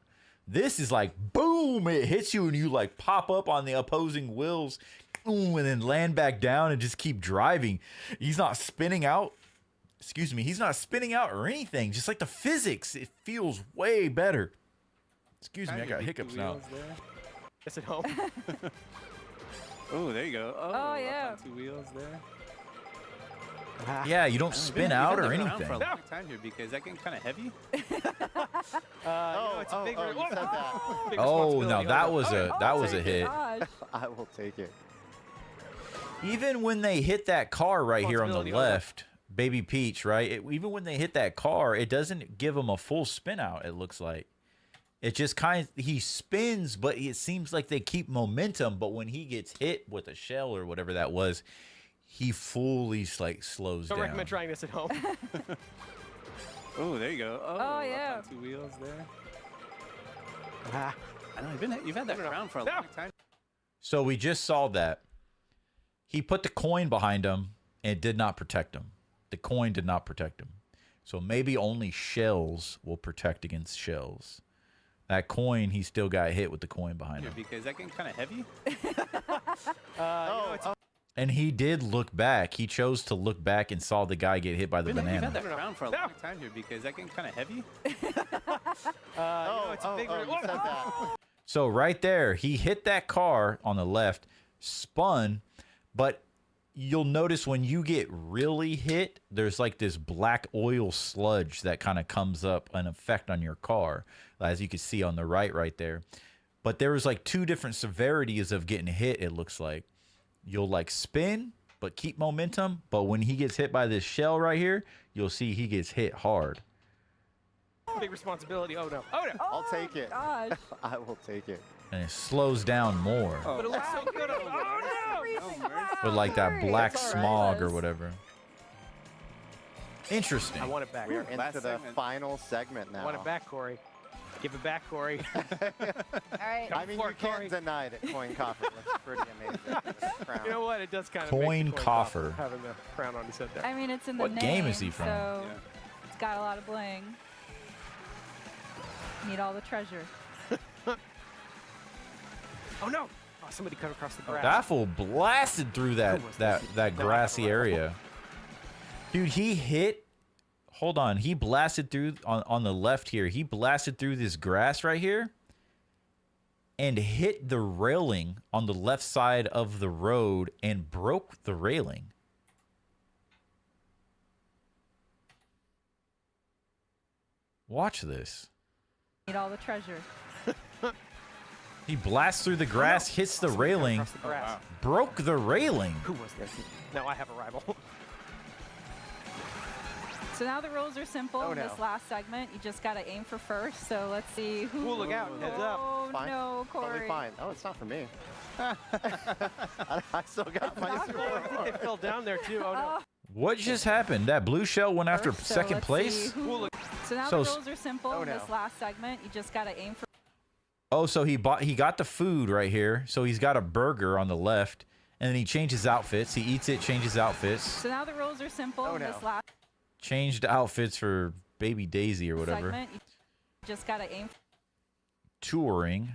This is like, boom, it hits you and you like pop up on the opposing wheels, boom, and then land back down and just keep driving. He's not spinning out. Excuse me. He's not spinning out or anything. Just like the physics, it feels way better. Excuse me, I got hiccups now. It's at home. Oh, there you go. Oh, yeah. Up on 2 wheels there. Yeah, you don't spin out or You've had that around anything. for a long time here, BK. Is that getting kind of heavy? No, it's a big. you said that. Big Oh, responsibility. no, Hold that on. was a that was a hit. I will take it. Even when they hit that car right here on the Responsibility, hold on. left, Baby Peach, right? Even when they hit that car, it doesn't give him a full spin out, it looks like. It just he spins, but it seems like they keep momentum. But when he gets hit with a shell or whatever that was, he fully like slows Don't down. recommend trying this at home. Oh, there you go. Oh, yeah. Up on 2 wheels there. I know, you've had that around for a long time. So we just saw that. He put the coin behind him and it did not protect him. The coin did not protect him. So maybe only shells will protect against shells. That coin, he still got hit with the coin behind him. Because that getting kind of heavy? And he did look back. He chose to look back and saw the guy get hit by the You've banana. had that around for a long time here, because that getting kind of heavy? It's a big. You said that. So right there, he hit that car on the left, spun, but you'll notice when you get really hit, there's like this black oil sludge that kind of comes up, an effect on your car, as you can see on the right there. But there was like 2 different severities of getting hit, it looks like. You'll like spin, but keep momentum. But when he gets hit by this shell right here, you'll see he gets hit hard. Big responsibility. Oh no. Oh no. I'll take it. Gosh. I will take it. And it slows down more. But it looks so good. Oh no. With like that black It's all right, smog or Liz. whatever. Interesting. I want it back. We are into the final segment now. I want it back, Corey. Give it back, Corey. All right. I mean, you can't deny that Coin Coffer looks pretty amazing. with this crown. You know what? It does kind of Coin make the coffer. having the crown on his head there. I mean, it's in the What name. game is he from? So it's got a lot of bling. Need all the treasure. Oh no! Oh, somebody cut across the grass. That fool blasted through that grassy area. Dude, he hit. Hold on. He blasted through on the left here. He blasted through this grass right here and hit the railing on the left side of the road and broke the railing. Watch this. Need all the treasure. He blasts through the grass, hits the railing, Across the grass. broke the railing. Who was this? Now I have a rival. So now the rules are simple. Oh, In no. this last segment, you just got to aim for first. So let's see who. Ooh, look out. Heads up. Oh Fine. no, Corey. Totally fine. Oh, it's not for me. I still got my not super for I think horn. they fell down there too. Oh no. What just happened? That blue shell went after First, so second let's place? see who- So now So the s- rules are simple. Oh, In this no. last segment, you just got to aim for. Oh, so he got the food right here. So he's got a burger on the left, and then he changes outfits. He eats it, changes outfits. So now the rules are simple. Oh, In no. this last Changed outfits for Baby Daisy or whatever. segment, you just got to aim Touring.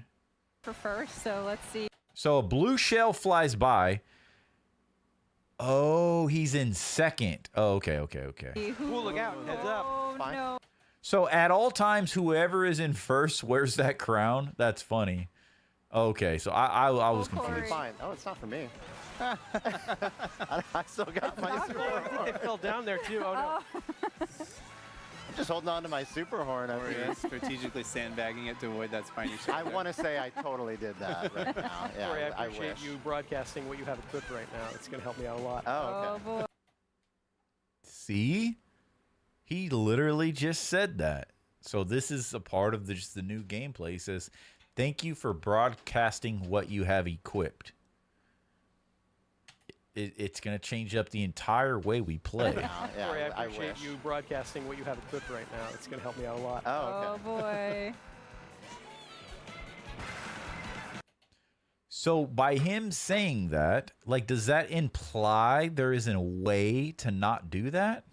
for first. So let's see. So a blue shell flies by. Oh, he's in second. Oh, okay. Who. Ooh, look out. Heads up. Oh Fine. no. So at all times, whoever is in first wears that crown. That's funny. Okay, so I was Corey. confused. Fine. Oh, it's not for me. I still got my super I think they horn. fell down there too. Oh no. I'm just holding on to my super horn over Or here. you're strategically sandbagging it to avoid that spiny shot. I want to say I totally did that right now. Yeah, Corey, I I appreciate wish. you broadcasting what you have equipped right now. It's going to help me out a lot. Oh, okay. Oh boy. See? He literally just said that. So this is a part of just the new gameplay. He says, thank you for broadcasting what you have equipped. it's gonna change up the entire way we play. Corey, I I appreciate wish. you broadcasting what you have equipped right now. It's going to help me out a lot. Oh, Oh boy. So by him saying that, like, does that imply there isn't a way to not do that?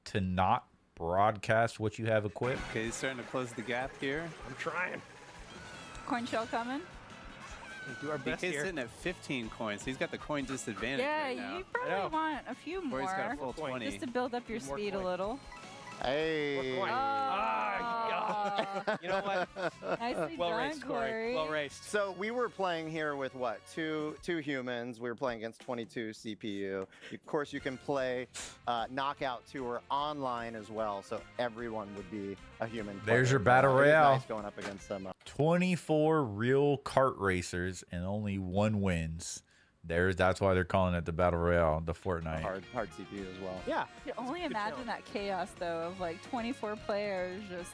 To not broadcast what you have equipped? Okay, he's starting to close the gap here. I'm trying. Coin shell coming. We do our best BK's here. sitting at 15 coins. He's got the coin disadvantage Yeah, right now. you probably want a few Or he's got a more. full 20. Just to build up your More speed a coin. little. Hey. You know what? Nicely Well done, raced, Corey. Well raced. So we were playing here with what? Two humans. We were playing against 22 CPU. Of course, you can play Knockout Tour online as well, so everyone would be a human. There's player. your battle It is royale. Nice going up against them. 24 real kart racers and only one wins. That's why they're calling it the Battle Royale, the Fortnite. Hard CPU as well. Yeah. You can only imagine that chaos, though, of like 24 players just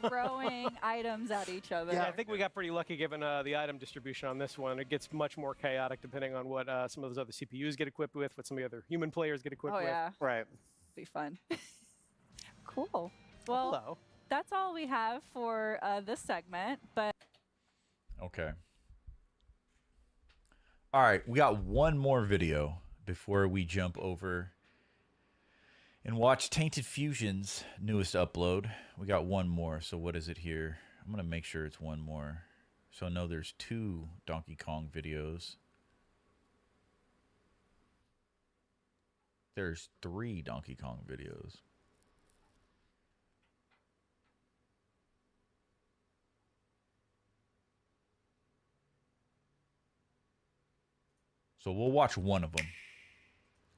throwing items at each other. Yeah, I think we got pretty lucky given the item distribution on this one. It gets much more chaotic depending on what some of those other CPUs get equipped with, what some of the other human players get equipped Oh, with. yeah. Right. Be fun. Cool. Well, Hello. that's all we have for this segment, but Okay. All right, we got one more video before we jump over and watch Tainted Fusion's newest upload. We got one more, so what is it here? I'm going to make sure it's one more. So I know there's 2 Donkey Kong videos. There's 3 Donkey Kong videos. So we'll watch one of them.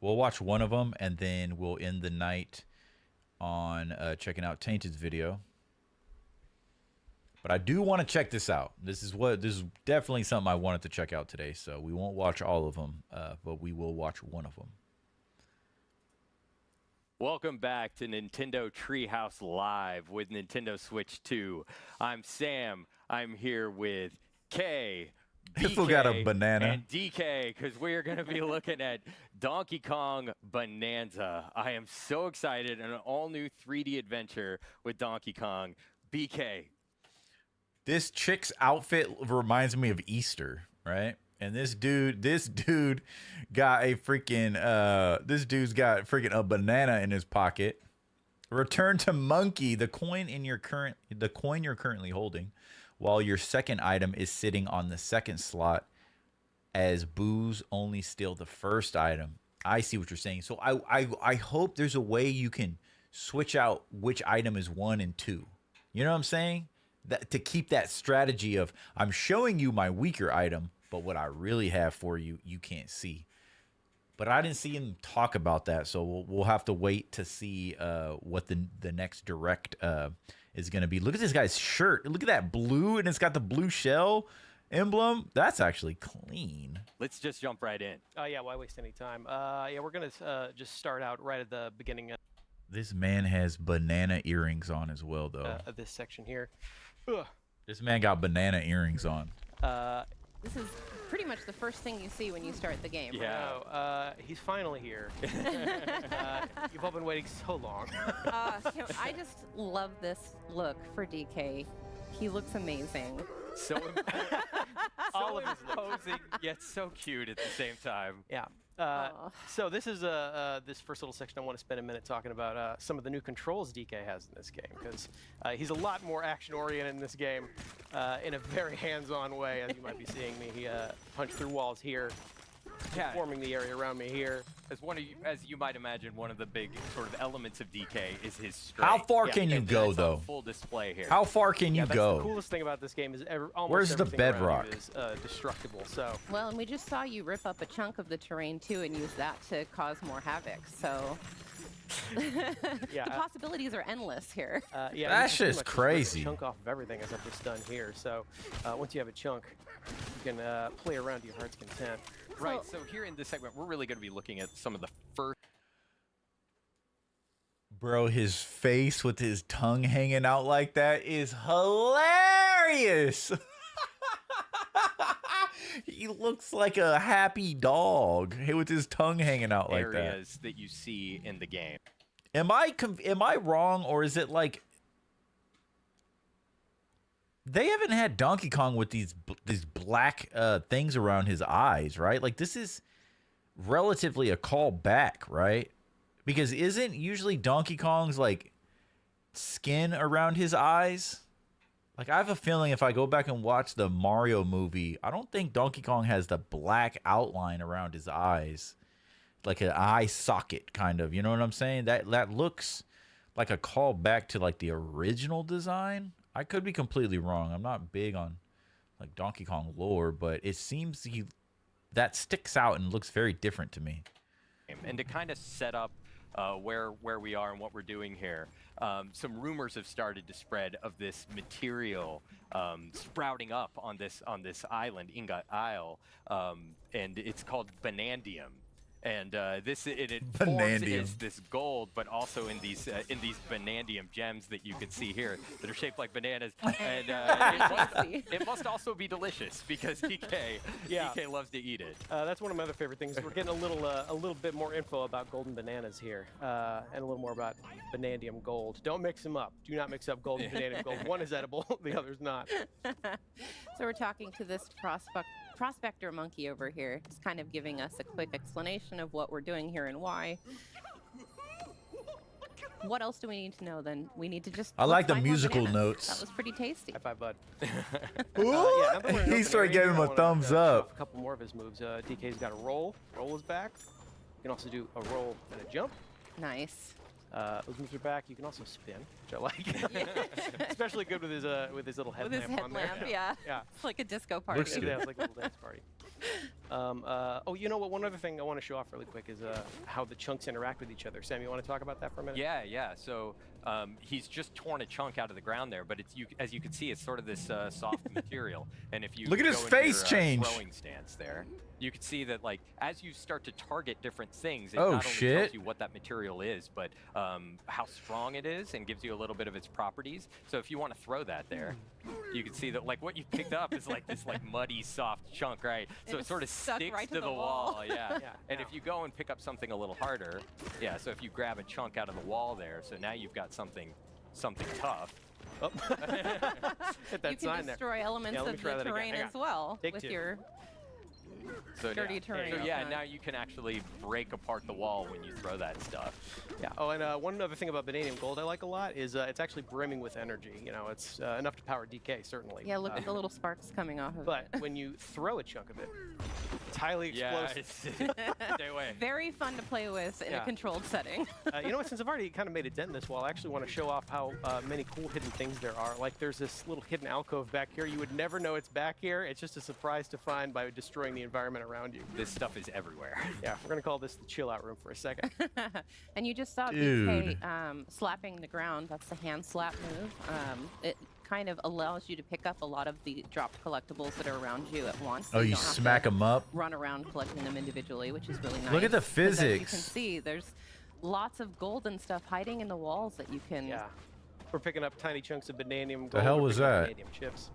We'll watch one of them, and then we'll end the night on checking out Tainted's video. But I do want to check this out. This is definitely something I wanted to check out today. So we won't watch all of them, but we will watch one of them. Welcome back to Nintendo Treehouse Live with Nintendo Switch 2. I'm Sam. I'm here with Kay, This fool got a banana. and DK, because we are going to be looking at Donkey Kong Bonanza. I am so excited. An all-new 3D adventure with Donkey Kong. BK. This chick's outfit reminds me of Easter, right? And this dude got a freaking a banana in his pocket. Return to monkey, the coin you're currently holding, while your second item is sitting on the second slot, as boos only steal the first item. I see what you're saying. So I hope there's a way you can switch out which item is 1 and 2. You know what I'm saying? That, to keep that strategy of I'm showing you my weaker item, but what I really have for you, you can't see. But I didn't see him talk about that, so we'll have to wait to see what the next direct is going to be. Look at this guy's shirt. Look at that blue, and it's got the blue shell emblem. That's actually clean. Let's just jump right in. Yeah, why waste any time? Yeah, we're going to just start out right at the beginning This man has banana earrings on as well, though. of this section here. Ugh. This man got banana earrings on. This is pretty much the first thing you see when you start the game. Yeah. He's finally here. You've all been waiting so long. I just love this look for DK. He looks amazing. So all of his imposing, yet so cute at the same time. Yeah. So this is this first little section. I want to spend a minute talking about some of the new controls DK has in this game, because he's a lot more action-oriented in this game in a very hands-on way, as you might be seeing me punch through walls here, forming the area around me here. As you might imagine, one of the big sort of elements of DK is his strength. How far can you go, that's on though? Full display here. How far can you That's go? The coolest thing about this game is almost Where's the everything around bedrock? you is destructible. So Well, and we just saw you rip up a chunk of the terrain too and use that to cause more havoc. So Yeah, the possibilities are endless here. yeah, That's you can just pretty much rip a crazy. chunk off of everything, as I've just done here. So once you have a chunk, you can play around to your heart's content. Right, so here in this segment, we're really going to be looking at some of the first... Bro, his face with his tongue hanging out like that is hilarious. he looks like a happy dog with his tongue hanging out like that. Areas that you see in the game. Am I wrong, or is it like they haven't had Donkey Kong with these black things around his eyes, right? Like this is relatively a call back, right? Because isn't usually Donkey Kong's like skin around his eyes? Like I have a feeling if I go back and watch the Mario movie, I don't think Donkey Kong has the black outline around his eyes. Like an eye socket kind of, you know what I'm saying? That looks like a call back to like the original design. I could be completely wrong. I'm not big on like Donkey Kong lore, but it seems that sticks out and looks very different to me. And to kind of set up where we are and what we're doing here, some rumors have started to spread of this material sprouting up on this island, Ingot Isle, and it's called Banandium. And it forms as this gold, but also in these Banandium gems that you can see here that are shaped like bananas. And it must also be delicious because DK loves to eat it. That's one of my other favorite things. We're getting a little bit more info about golden bananas here, and a little more about Banandium gold. Don't mix them up. Do not mix up gold and Banandium gold. One is edible, the other's not. So we're talking to this prospector monkey over here, just kind of giving us a quick explanation of what we're doing here and why. What else do we need to know then? We need to just. I like the find more musical bananas. notes. That was pretty tasty. High five, bud. He started giving him a thumbs up. A couple more of his moves. DK's got a roll. Roll is back. You can also do a roll and a jump. Nice. Those moves are back. You can also spin, which I like. Especially good with his little headlamp, With his headlamp, on there. yeah. Yeah. It's like a disco party. Looks good. Yeah, it's like a little dance party. Oh, you know what? One other thing I want to show off really quick is how the chunks interact with each other. Sam, you want to talk about that for a minute? Yeah. So he's just torn a chunk out of the ground there, but as you can see, it's sort of this soft material. And if you look at his go into face your, change. Throwing stance there, you can see that like as you start to target different things, it Oh, not only shit. tells you what that material is, but how strong it is, and gives you a little bit of its properties. So if you want to throw that there, you can see that like what you picked up is like this like muddy, soft chunk, right? So it sort of sticks right to the wall. Yeah. Yeah. And if you go and pick up something a little harder, yeah. So if you grab a chunk out of the wall there, so now you've got something tough. Oh. Hit that You sign can there. destroy elements Yeah, let me of try the that again. terrain Hang as on. well Take with two. your dirty terrain. So yeah, Okay. now you can actually break apart the wall when you throw that stuff. Yeah. Oh, and one other thing about Bananium Gold I like a lot is it's actually brimming with energy. You know, it's enough to power DK, certainly. Yeah, look at the little sparks coming off of But it. when you throw a chunk of it, it's highly explosive. Stay away. Very fun to play with in Yeah. a controlled setting. You know what? Since I've already kind of made a dent in this wall, I actually want to show off how many cool hidden things there are. Like there's this little hidden alcove back here. You would never know it's back here. It's just a surprise to find by destroying the environment around you. This stuff is everywhere. Yeah, we're gonna call this the chill out room for a second. And you just saw Dude. BK slapping the ground. That's the hand slap move. It kind of allows you to pick up a lot of the dropped collectibles that are around you at once. so Oh, you don't have smack to them up. Run around collecting them individually, which is really nice. Look at the 'cause as you can physics. see, there's lots of golden stuff hiding in the walls that you can. Yeah. We're picking up tiny chunks of Bananium Gold. The hell We're was picking up that? Bananium chips.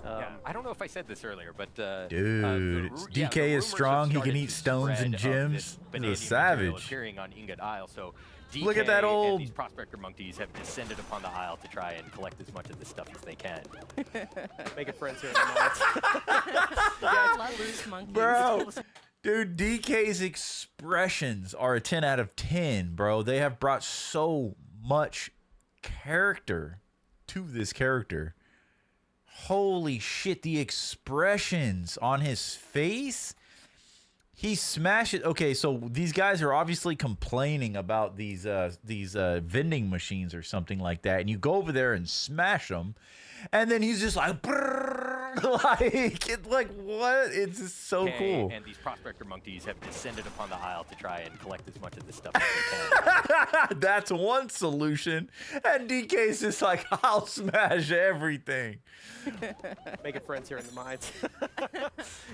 Yeah, I don't know if I said this earlier, but Dude, DK is strong. He can eat stones and gems. He's a savage. Appearing on Ingot Isle, so DK Look at that and old- these prospector monkeys have descended upon the isle to try and collect as much of this stuff as they can. Making friends here in the moment. I love these monkeys. Bro, dude, DK's expressions are a 10 out of 10, bro. They have brought so much character to this character. Holy shit, the expressions on his face. He smashes. Okay, so these guys are obviously complaining about these vending machines or something like that, and you go over there and smash them, and then he's just like, like what? It's just so cool. And these prospector monkeys have descended upon the isle to try and collect as much of this stuff as they can. That's one solution, and DK's just like, I'll smash everything. Making friends here in the mines.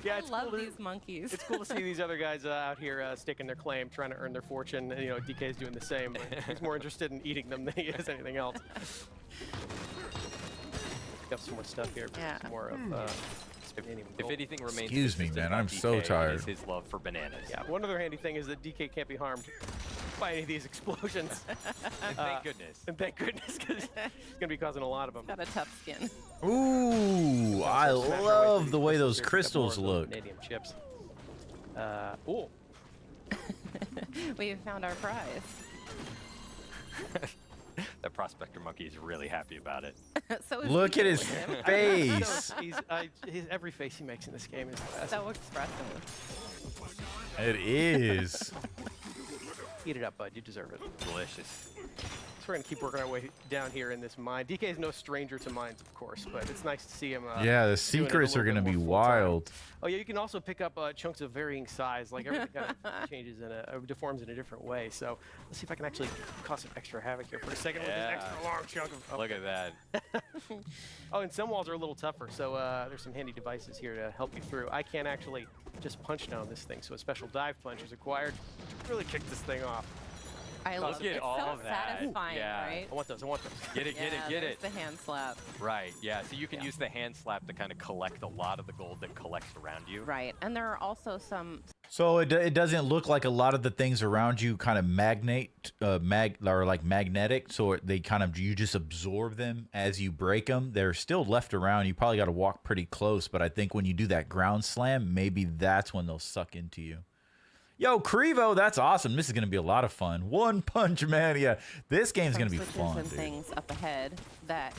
Yeah, I it's love cool these monkeys. It's cool to see these other guys out here staking their claim, trying to earn their fortune. And, you know, DK's doing the same. But he's more interested in eating them than he is anything else. Pick up some more stuff here. Yeah. Some more of If anything remains Excuse me, consistent man, about I'm so DK, it tired. is his love for bananas. Yeah, one other handy thing is that DK can't be harmed by any of these explosions. And thank goodness. And thank goodness, because he's going to be causing a lot of them. Got a tough skin. Ooh, I love the way those crystals look. Vanadium chips. Ooh. We have found our prize. That prospector monkey is really happy about it. So is Look at his DK. face. Every face he makes in this game is the best. So expressive. It is. Eat it up, bud. You deserve it. Delicious. So we're going to keep working our way down here in this mine. DK is no stranger to mines, of course, but it's nice to see him. Yeah, the doing it a secrets are little going to bit be more full-time. wild. Oh yeah, you can also pick up chunks of varying size. Like everything kind of changes and deforms in a different way. So let's see if I can actually cause some extra havoc here for a second with this extra long chunk of. Look at that. Oh, and some walls are a little tougher, so there's some handy devices here to help you through. I can't actually just punch down this thing, so a special dive punch is required to really kick this thing off. I love it. It's all so of that. satisfying, Yeah. right? I want those. I want those. Get it, get it, get there's it. the hand slap. Right, yeah. So you can use the hand slap to kind of collect a lot of the gold that collects around you. Right, and there are also some. So it doesn't look like a lot of the things around you kind of or like magnetic. So they kind of, you just absorb them as you break them. They're still left around. You probably got to walk pretty close. But I think when you do that ground slam, maybe that's when they'll suck into you. Yo, Crevo, that's awesome. This is going to be a lot of fun. One Punch Mania. This game's going to be switches fun, and dude. things up ahead that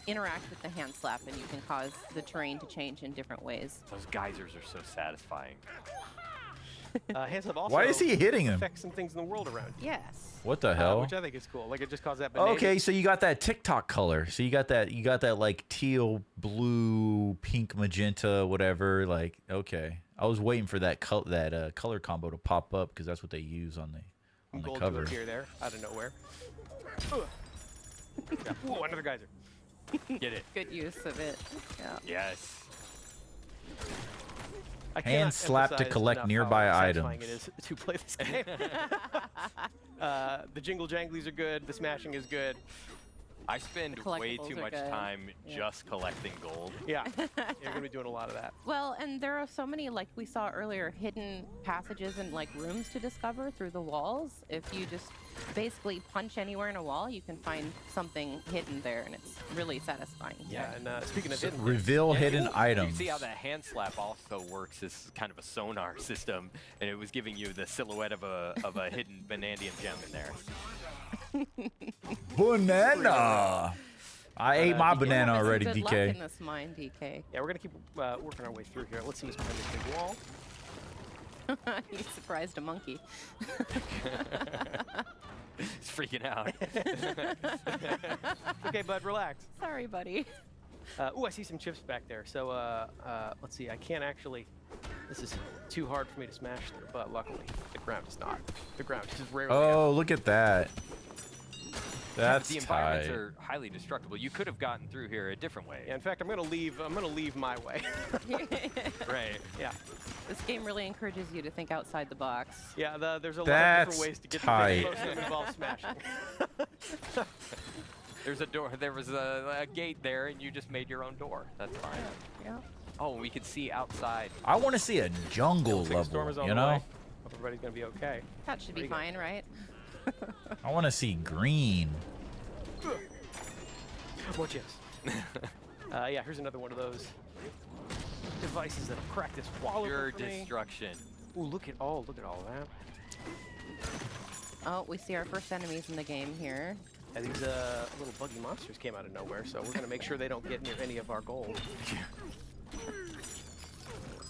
interact with the hand slap, and you can cause the terrain to change in different ways. Those geysers are so satisfying. Hand slap also Why is he hitting him? affects some things in the world around you. Yes. What the hell? Which I think is cool. Like it just caused that. Banana. Okay, so you got that TikTok color. So you got that like teal, blue, pink, magenta, whatever. Like, okay, I was waiting for that color combo to pop up because that's what they use on the Gold cover. to appear there out of nowhere. Yeah. Ooh, another geyser. Get it. Good use of it. Yeah. Yes. I Hand cannot slap to emphasize collect enough nearby how satisfying items. it is to play this game. The jingle janglies are good. The smashing is good. I spend The way collectibles too are much good. time Yeah. just collecting gold. Yeah, you're gonna be doing a lot of that. Well, and there are so many, like we saw earlier, hidden passages and like rooms to discover through the walls. If you just basically punch anywhere in a wall, you can find something hidden there, and it's really satisfying. Yeah, and speaking of So hidden, reveal hidden You items. see how that hand slap also works as kind of a sonar system, and it was giving you the silhouette of a hidden vanadium gem in there. Banana. I ate my banana already, Good luck DK. in this mine, DK. yeah, we're gonna keep working our way through here. Let's see what's behind this big wall. You surprised a monkey. He's freaking out. Okay, bud, relax. Sorry, buddy. Ooh, I see some chips back there. So let's see. I can't actually. This is too hard for me to smash through, but luckily the ground is not. The ground is rarely. Oh, look at that. That's the environments tight. are highly destructible. You could have gotten through here a different way. Yeah, in fact, I'm gonna leave my way. Right. Yeah. This game really encourages you to think outside the box. Yeah. There's a lot of That's different ways to get tight. to this. Most of them involve smashing. There's a door. There was a gate there, and you just made your own door. That's fine. Yeah. Oh, we could see outside. I want to see a jungle Big storm is level, on you the know? way. Hope everybody's gonna be okay. That should be fine, right? I want to see green. More chips. Yeah, here's another one of those devices that'll crack this wall Pure open for me. destruction. Ooh, look at all that. Oh, we see our first enemies in the game here. And these little buggy monsters came out of nowhere, so we're gonna make sure they don't get near any of our gold.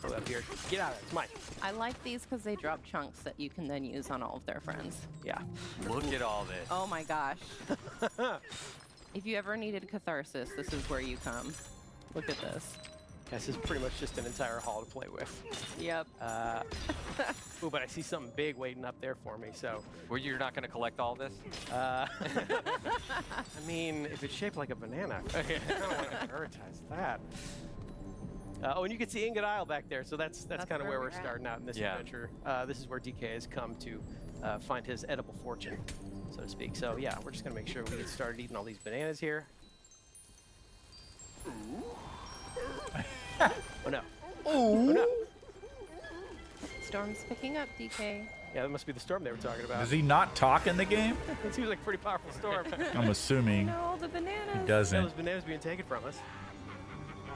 Throw up here. Get out of it. It's mine. I like these because they drop chunks that you can then use on all of their friends. Yeah. Look at all this. Oh my gosh. If you ever needed catharsis, this is where you come. Look at this. This is pretty much just an entire hall to play with. Yep. Ooh, but I see something big waiting up there for me, so. Well, you're not going to collect all this? I mean, if it's shaped like a banana, I don't want to prioritize that. Oh, and you can see Ingot Isle back there, so that's kind of where we're starting out in this adventure. This is where DK has come to find his edible fortune, so to speak. So yeah, we're just gonna make sure we get started eating all these bananas here. Oh no. Oh no. Storm's picking up, DK. Yeah, that must be the storm they were talking about. Does he not talk in the game? It seems like a pretty powerful storm. I'm assuming. No, the bananas. He doesn't. Those bananas being taken from us.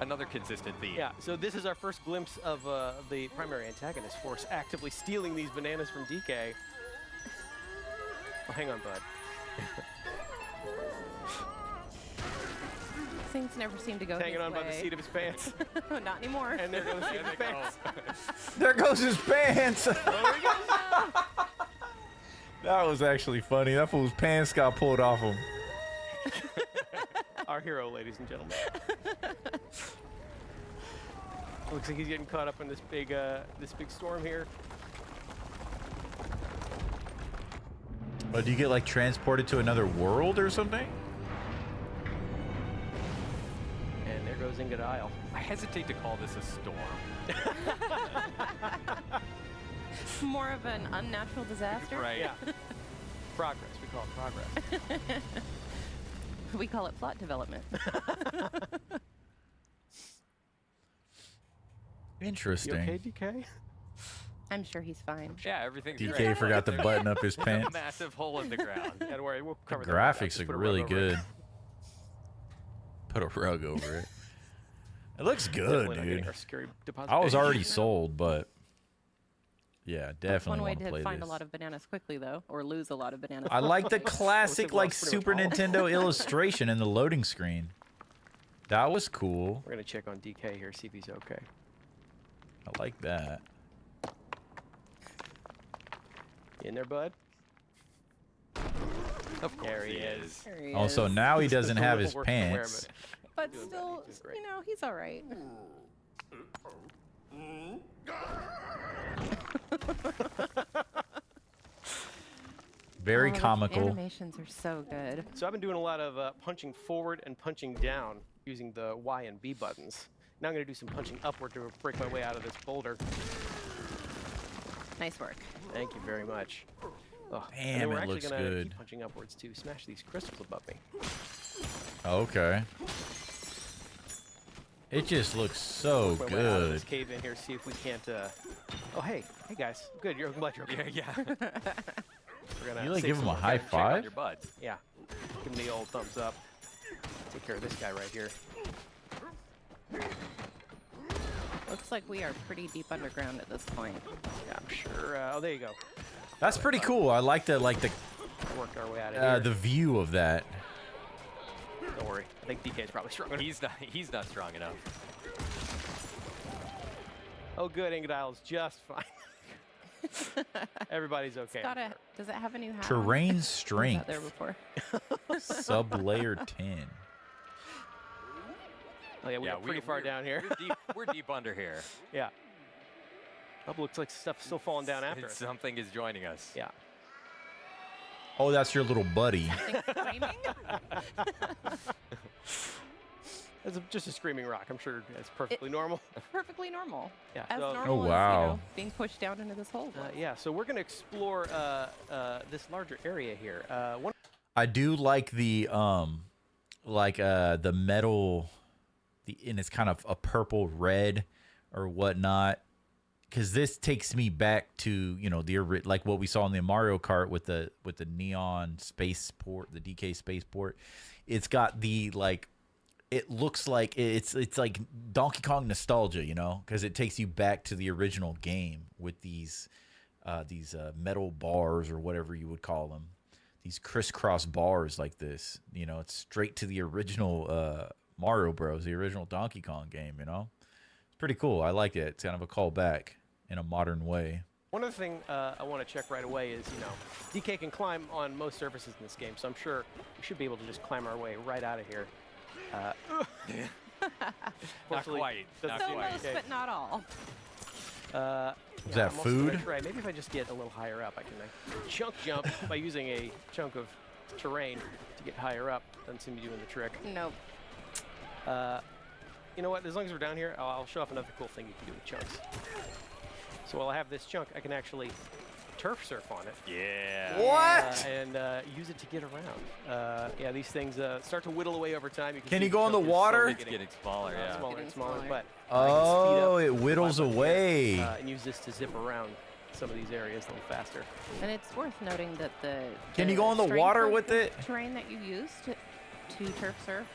Another consistent theme. Yeah, so this is our first glimpse of the primary antagonist force actively stealing these bananas from DK. Oh, hang on, bud. Things never seem to go Hanging his on way. by the seat of his pants. Not anymore. And there goes the seat of his pants. There goes his pants. That was actually funny. That fool's pants got pulled off him. Our hero, ladies and gentlemen. Looks like he's getting caught up in this big storm here. Oh, do you get like transported to another world or something? And there goes Ingot Isle. I hesitate to call this a storm. More of an unnatural disaster. Right. Yeah. Progress. We call it progress. We call it plot development. Interesting. You okay, DK? I'm sure he's fine. Yeah, everything's DK great. forgot to button up his There's pants. a massive hole in the ground. Don't worry, we'll The cover that. graphics Just look put a really rug over it. good. Put a rug over it. It looks good, Definitely not getting dude. our scary deposit I was page. already sold, but yeah, That's definitely one way want to to play find this. a lot of bananas quickly, though, or lose a lot of bananas. I like the quickly. classic like Looks pretty Super much all. Nintendo illustration in the loading screen. That was cool. We're gonna check on DK here, see if he's okay. I like that. You in there, bud? Of course There he is. is. There he Also, is. now he doesn't Just a have little his worse than wear, pants. But doing still, bad. He's doing great. you know, he's all right. Very Oh, the comical. Animations are so good. So I've been doing a lot of punching forward and punching down using the Y and B buttons. Now I'm gonna do some punching upward to break my way out of this boulder. Nice work. Thank you very much. Oh, and Damn, then we're it actually looks gonna good. keep punching upwards to smash these crystals above me. Okay. It just looks so Work my way out of good. this cave in here, see if we can't. Oh, hey guys, good. I'm glad you're okay. Yeah. We're gonna You like save give him some a more high time. Check out five? your bud. Yeah. Give him the old thumbs up. Take care of this guy right here. Looks like we are pretty deep underground at this point. Yeah, I'm sure. Oh, there you go. That's pretty cool. I like the Worked our way out of here. the view of that. Don't worry. I think DK's probably strong enough. He's not strong enough. Oh, good. Ingot Isle's just fine. Everybody's okay. Does it have a new hat? Terrain On? Was strength. that there before? Sub-layer 10. Oh yeah, we're pretty far down here. We're deep under here. Yeah. Oh, looks like stuff's still falling down after us. Something is joining us. Yeah. Oh, that's your little buddy. It's just a screaming rock. I'm sure that's perfectly normal. Perfectly normal. Yeah. As so- normal as, wow. you know, being pushed down into this hole. yeah. So we're gonna explore this larger area here. I do like the metal, and it's kind of a purple red or whatnot, because this takes me back to like what we saw in the Mario Kart with the neon spaceport, the DK spaceport. It's got the it looks like it's like Donkey Kong nostalgia, because it takes you back to the original game with these metal bars or whatever you would call them. These crisscross bars like this, it's straight to the original Mario Bros, the original Donkey Kong game, It's pretty cool. I like it. It's kind of a callback in a modern way. One other thing I want to check right away is, DK can climb on most surfaces in this game, so I'm sure we should be able to just climb our way right out of here. Not quite. Not So quite. most, but not all. Is that I'm also food? gonna try. Maybe if I just get a little higher up, I can chunk jump by using a chunk of terrain to get higher up. Doesn't seem to be doing the trick. Nope. You know what? As long as we're down here, I'll show off another cool thing you can do with chunks. So while I have this chunk, I can actually turf surf on it. Yeah. What? And use it to get around. Yeah, these things start to whittle away over time. Can see you go in the chunk is water? slowly It's getting smaller, yeah. Smaller and smaller, but Oh, it whittles away. and use this to zip around some of these areas a little faster. And it's worth noting that Can you go in the strength water of with the it? terrain that you use to turf surf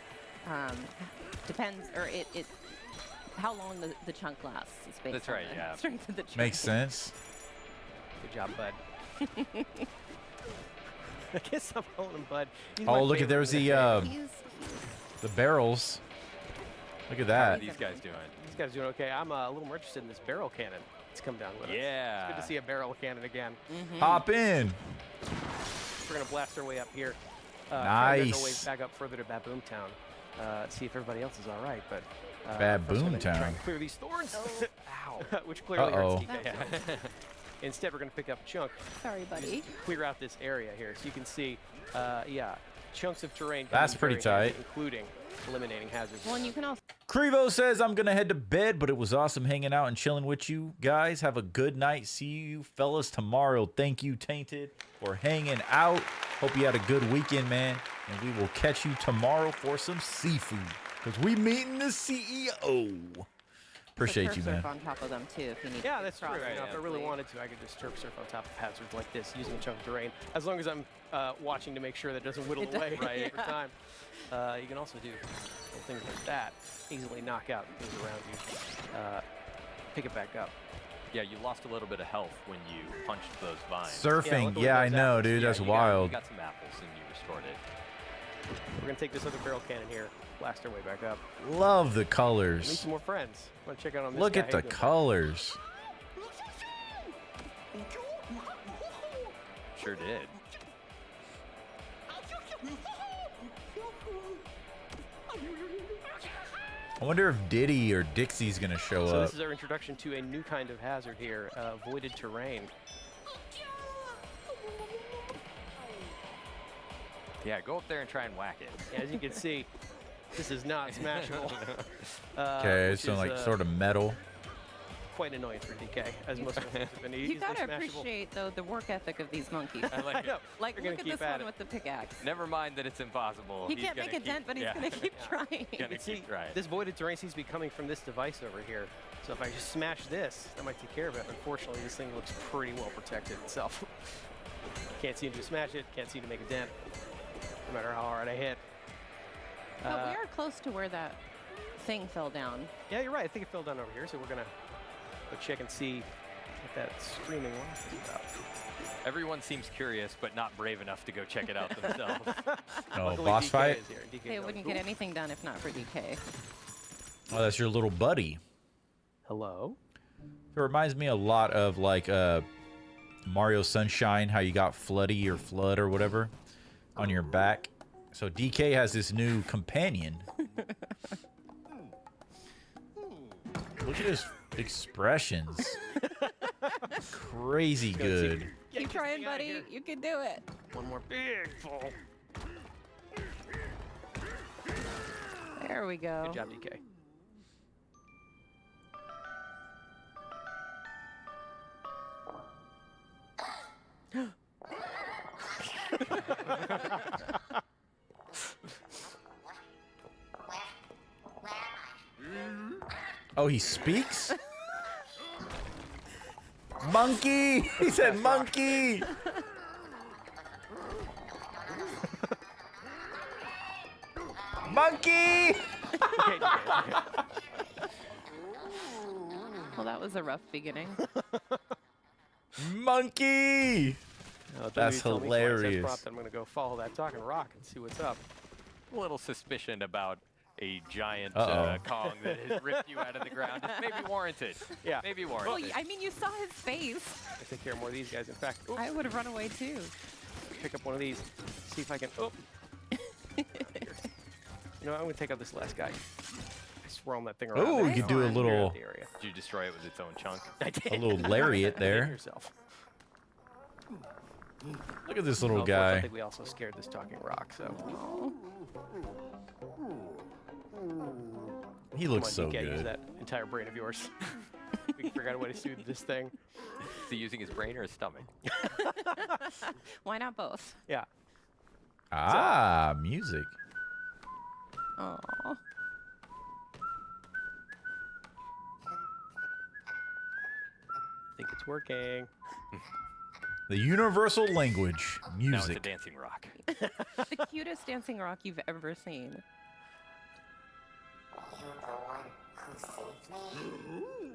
depends, or it how long the chunk lasts is based That's on right, the yeah. strength of the terrain. Makes sense. Good job, bud. I guess I'm calling him bud. He's Oh, my look at favorite there's in the this game. the barrels. Look at How are that. these guys doing? These guys are doing okay. I'm a little more interested in this barrel cannon. It's come down with us. Yeah. It's good to see a barrel cannon again. Hop in. We're gonna blast our way up here. Try to make our way Nice. back up further to Baboon Town. See if everybody else is all right. But Baboon first we're gonna try Town. and clear these thorns. Ow. Which clearly Uh-oh. hurts DK. Instead, we're gonna pick up a chunk. Sorry, buddy. Clear out this area here, so you can see, yeah, chunks of terrain. That's coming pretty very handy, tight. including eliminating hazards. Well, and you can also Crevo says, I'm going to head to bed, but it was awesome hanging out and chilling with you guys. Have a good night. See you fellas tomorrow. Thank you, Tainted, for hanging out. Hope you had a good weekend, man. And we will catch you tomorrow for some seafood. Because we meeting the CEO. Appreciate you, man. surf on top of them too if you need. Yeah, to that's true. cross Right, if I really safely. wanted to, I could just turf surf on top of hazards like this using a chunk of terrain. As long as I'm watching to make sure that it doesn't whittle It does- away yeah. over time. You can also do little things like that. Easily knock out things around you. Pick it back up. Yeah, you lost a little bit of health when you punched those vines. Surfing. Yeah, I know, dude. That's wild. You got some apples and you restored it. We're going to take this other barrel cannon here, blast our way back up. Love the Meet colors. some more friends. Want to check out on this Look guy? at How the you doing, bud? colors. Sure did. I wonder if Diddy or Dixie's going to show So up. this is our introduction to a new kind of hazard here, voided terrain. Yeah, go up there and try and whack it. As you can see, this is not smashable. Okay, which so is, like sort of metal. quite annoying for DK, as most of them have been You easily gotta smashable. appreciate though the work ethic of these monkeys. I like it. Like They're gonna look at keep this at one it. with the pickaxe. Never mind that it's impossible. He He's can't gonna make a keep- dent, but he's yeah. gonna keep trying. Gonna See, keep trying. this voided terrain seems to be coming from this device over here. So if I just smash this, that might take care of it. Unfortunately, this thing looks pretty well protected itself. Can't seem to smash it, can't seem to make a dent, no matter how hard I hit. But we are close to where that thing fell down. Yeah, you're right. I think it fell down over here, so we're gonna go check and see what that screaming laugh is about. Everyone seems curious, but not brave enough to go check it out themselves. Oh, Luckily, boss DK fight? is here. DK They knows. wouldn't get anything done if not for DK. Oh, that's your little buddy. Hello? It reminds me a lot of like Mario Sunshine, how you got Floody or Flood or whatever on your back. So DK has this new companion. Look at his expressions. Crazy good. Keep trying, buddy. You can do it. One more big fall. There we go. Good job, DK. Oh, he speaks? Monkey! He said monkey! Monkey! Well, that was a rough beginning. Monkey! That's hilarious. I'm going to go follow that talking rock and see what's up. A little suspicion about a giant Uh-oh. Kong that has ripped you out of the ground. It's maybe warranted. Yeah. Maybe Well, warranted. I mean, you saw his face. I take care of more of these guys. In fact, oops, I would have run away too. pick up one of these. See if I can. Oh. You know, I'm going to take out this last guy. I swirl that thing around. Ooh, there. you could do a Clear little- out the area. Did you destroy it with its own chunk? I did. A little lariat there. Yourself. Look at this little Of course, I guy. think we also scared this talking rock. So He looks come on, so DK, use good. that entire brain of yours. We can figure out a way to soothe this thing. Is he using his brain or his stomach? Why not both? Yeah. Ah, music. Oh. I think it's working. The universal language, Now music. it's a dancing rock. The cutest dancing rock you've ever seen.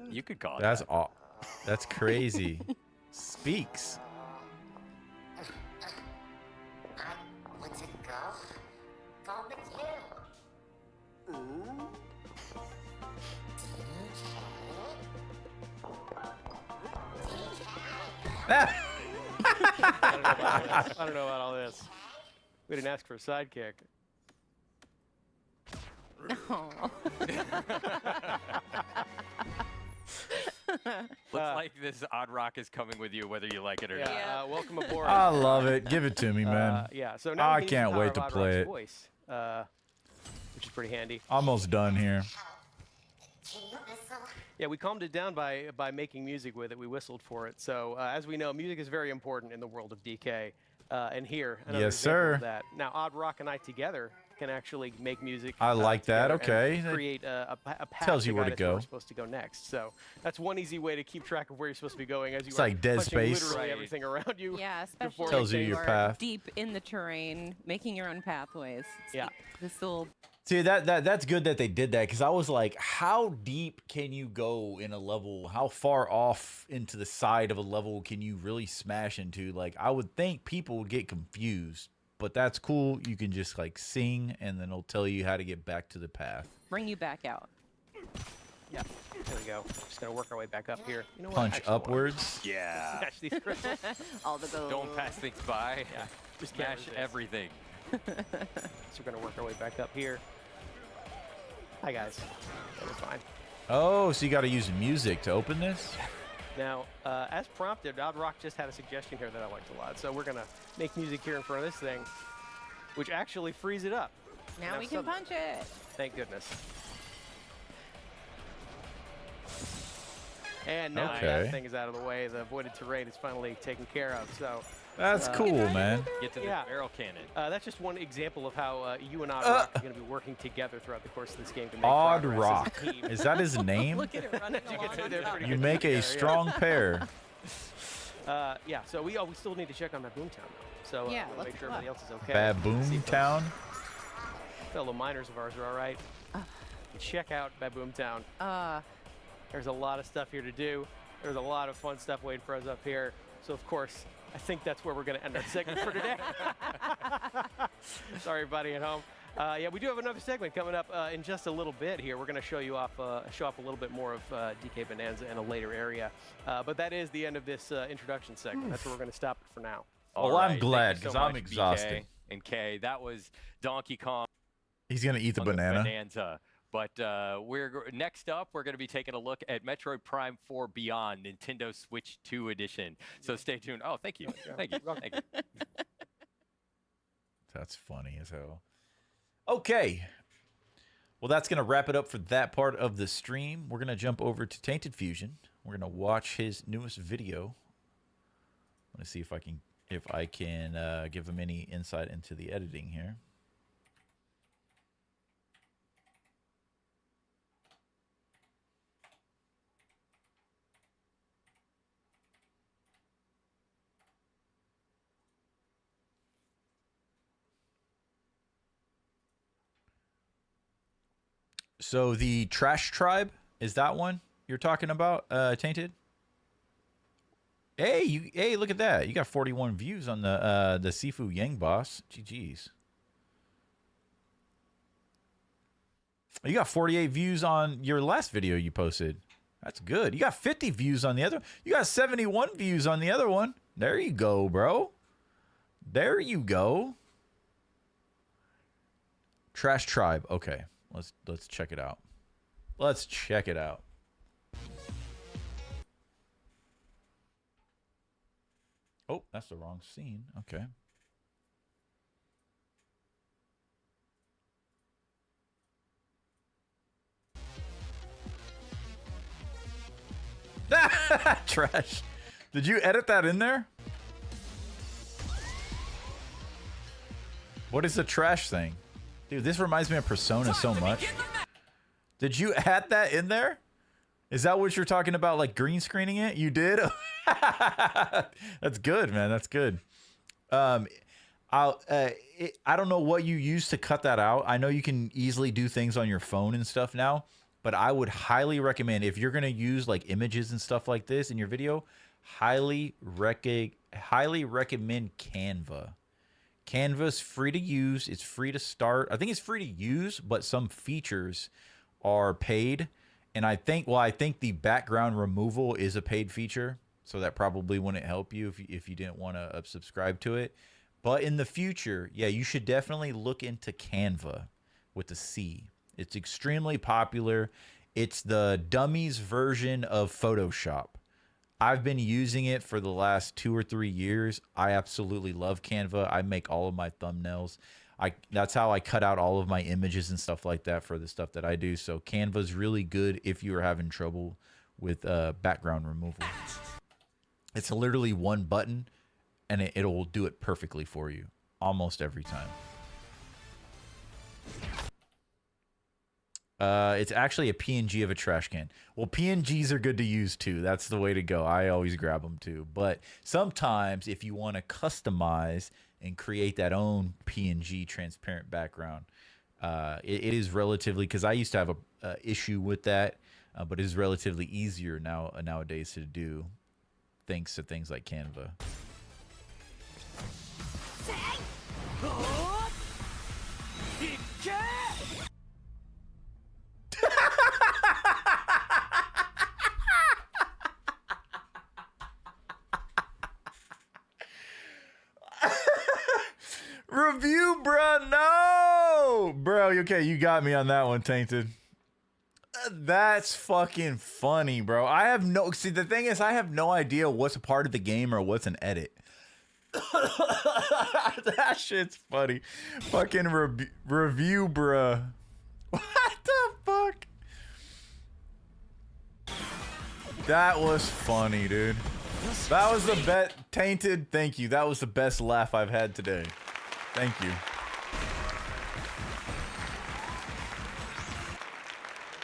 You could call it. That's all. That's crazy. Speaks. I don't know about all this. We didn't ask for a sidekick. Looks like this odd rock is coming with you, whether you like it or not. Welcome aboard. I love it. Give it to me, man. Yeah. So now I we can use can't the power wait of to Odd play Rock's it. voice, which is pretty handy. Almost done here. Yeah, we calmed it down by making music with it. We whistled for it. So as we know, music is very important in the world of DK. And here, another Yes, example sir. of that. Now, Odd Rock and I together can actually make music. I like that. together and Okay. That create a path tells you to where guide to us where go. we're supposed to go next. So that's one easy way to keep track of where you're supposed to be going as you It's are like Dead punching Space. literally everything around you. Yeah, before especially Tells if you you your are path. deep in the terrain, making your own pathways. It's Yeah. This little. See, that's good that they did that, because I was like, how deep can you go in a level? How far off into the side of a level can you really smash into? Like, I would think people would get confused, but that's cool. You can just like sing, and then it'll tell you how to get back to the path. Bring you back out. Yeah, there we go. Just gonna work our way back up here. You know what? Punch Actually, I wanna upwards. Yeah. Smash these crystals. All the gold. Don't pass things by. Yeah. Just can't Smash resist. everything. So we're gonna work our way back up here. Hi guys. That was fine. Oh, so you got to use music to open this? Now, as prompted, Odd Rock just had a suggestion here that I liked a lot. So we're gonna make music here in front of this thing, which actually frees it up. Now we can punch it. Thank goodness. And now Okay. that thing is out of the way, the voided terrain is finally taken care of. So That's cool, man. Get to the Yeah. barrel cannon. that's just one example of how you and Odd Rock are going to be working together throughout the course of this game to make Odd progress Rock. as a team. Is that his name? Look at it running along. They're pretty You good make a together, yeah. strong pair. Yeah, so we still need to check on Baboon Town though. So Yeah, we'll let's make sure go up. everybody else is okay. Baboon See if those Town. fellow miners of ours are all right. Check out Baboon Town. There's a lot of stuff here to do. There's a lot of fun stuff waiting for us up here. So of course, I think that's where we're going to end our segment for today. Sorry, everybody at home. Yeah, we do have another segment coming up in just a little bit here. We're going to show off a little bit more of DK Bonanza in a later area. But that is the end of this introduction segment. That's where we're going to stop it for now. Well, All I'm right, glad, thank you 'cause so I'm much, exhausted. BK and Kay. That was Donkey Kong. He's going to eat the on banana. Bonanza. But next up, we're going to be taking a look at Metroid Prime 4 Beyond, Nintendo Switch 2 Edition. So stay tuned. Oh, thank you. Thank you. Thank you. That's funny as hell. Okay. Well, that's going to wrap it up for that part of the stream. We're going to jump over to Tainted Fusion. We're going to watch his newest video. I'm going to see if I can give him any insight into the editing here. So the Trash Tribe, is that one you're talking about, Tainted? Hey, look at that. You got 41 views on the Sifu Yang boss. GG's. You got 48 views on your last video you posted. That's good. You got 50 views on the other. You got 71 views on the other one. There you go, bro. There you go. Trash Tribe. Okay. Let's check it out. Let's check it out. Oh, that's the wrong scene. Okay. Trash. Did you edit that in there? What is the trash thing? Dude, this reminds me of Persona so much. Did you add that in there? Is that what you're talking about, like green screening it? You did? That's good, man. That's good. I don't know what you use to cut that out. I know you can easily do things on your phone and stuff now, but I would highly recommend, if you're going to use like images and stuff like this in your video, highly recommend Canva. Canva's free to use. It's free to start. I think it's free to use, but some features are paid. And I think the background removal is a paid feature, so that probably wouldn't help you if you didn't want to subscribe to it. But in the future, yeah, you should definitely look into Canva with a C. It's extremely popular. It's the dummies version of Photoshop. I've been using it for the last 2 or 3 years. I absolutely love Canva. I make all of my thumbnails. That's how I cut out all of my images and stuff like that for the stuff that I do. So Canva's really good if you are having trouble with background removal. It's literally one button, and it'll do it perfectly for you almost every time. It's actually a PNG of a trash can. Well, PNGs are good to use too. That's the way to go. I always grab them too. But sometimes if you want to customize and create that own PNG transparent background, it is relatively, because I used to have a issue with that, but it is relatively easier nowadays to do, thanks to things like Canva. Review, bro. No, bro. Okay, you got me on that one, Tainted. That's fucking funny, bro. See, the thing is, I have no idea what's a part of the game or what's an edit. That shit's funny. Fucking review, bro. What the fuck? That was funny, dude. That was the best. Tainted, thank you. That was the best laugh I've had today. Thank you.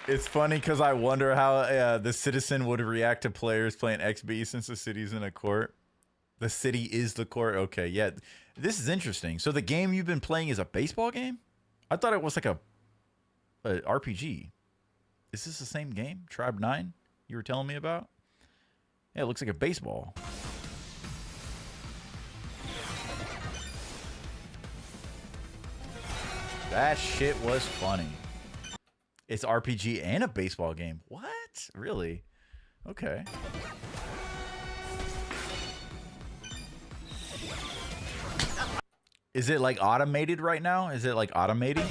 It's funny because I wonder how the citizen would react to players playing XB since the city's in a court. The city is the court. Okay, yeah. This is interesting. So the game you've been playing is a baseball game? I thought it was like a RPG. Is this the same game? Tribe 9 you were telling me about? Yeah, it looks like a baseball. That shit was funny. It's RPG and a baseball game. What? Really? Okay. Is it like automated right now? Is it like automating?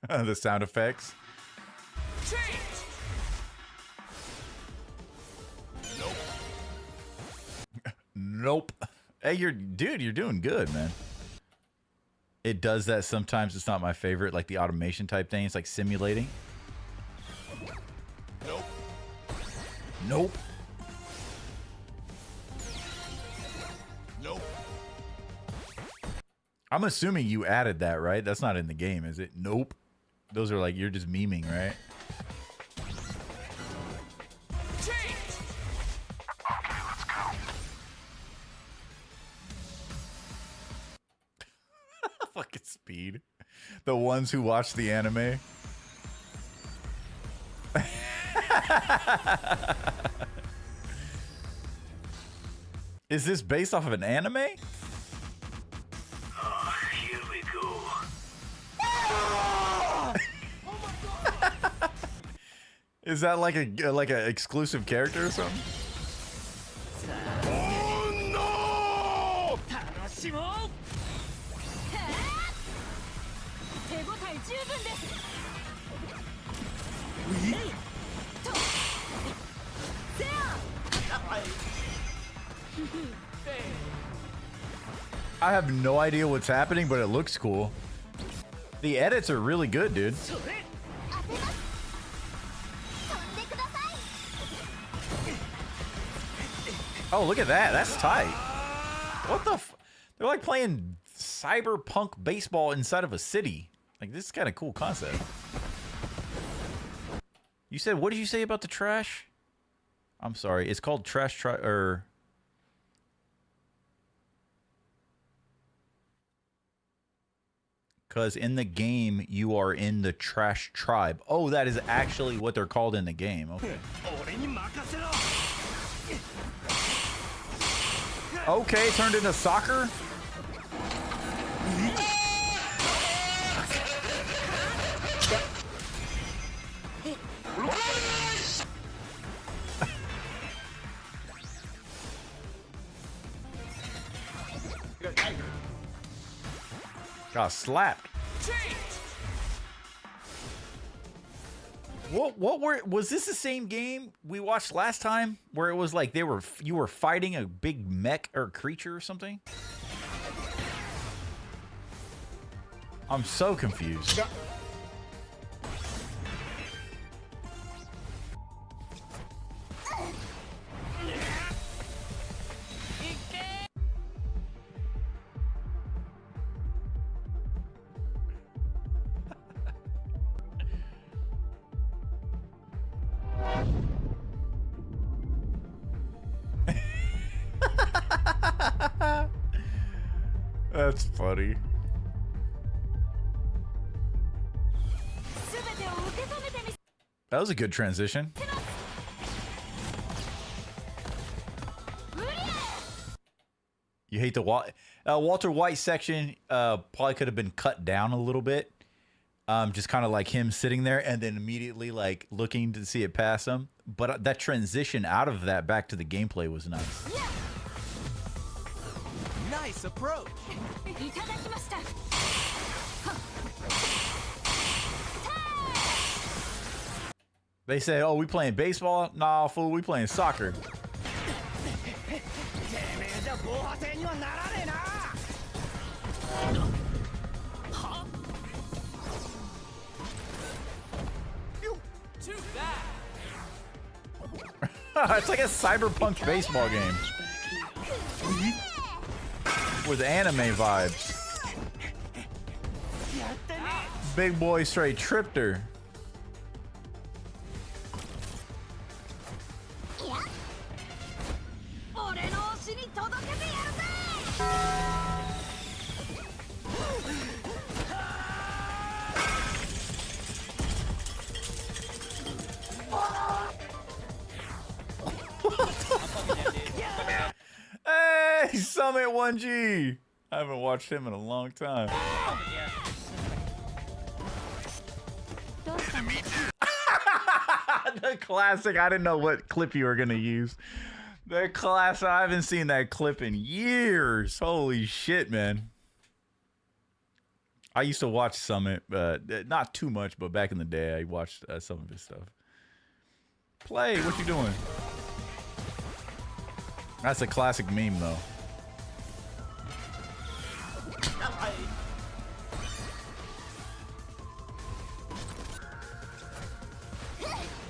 The sound effects. Nope. Hey, you're doing good, man. It does that sometimes. It's not my favorite, like the automation type thing. It's like simulating. Nope. Nope. Nope. I'm assuming you added that, right? That's not in the game, is it? Nope. Those are like, you're just memeing, right? Fucking Speed. The ones who watch the anime. Is this based off of an anime? Oh, here we go. Is that like a exclusive character or something? Oh no! I have no idea what's happening, but it looks cool. The edits are really good, dude. Oh, look at that. That's tight. What the f... They're like playing cyberpunk baseball inside of a city. Like, this is kind of cool concept. You said, what did you say about the trash? I'm sorry. It's called Trash or... Because in the game, you are in the Trash Tribe. Oh, that is actually what they're called in the game. Okay. Okay, turned into soccer? Got slapped. Was this the same game we watched last time where it was like you were fighting a big mech or creature or something? I'm so confused. That's funny. That was a good transition. You hate the Walter White section. Probably could have been cut down a little bit. Just kind of like him sitting there and then immediately like looking to see it pass him. But that transition out of that back to the gameplay was nice. Nice approach. They said, "Oh, we playing baseball? Nah, fool, we playing soccer." It's like a cyberpunk baseball game with anime vibes. Big boy straight tripped her. Hey, Summit 1G. I haven't watched him in a long time. The classic. I didn't know what clip you were going to use. The classic. I haven't seen that clip in years. Holy shit, man. I used to watch Summit, not too much, but back in the day, I watched some of his stuff. Play, what you doing? That's a classic meme, though.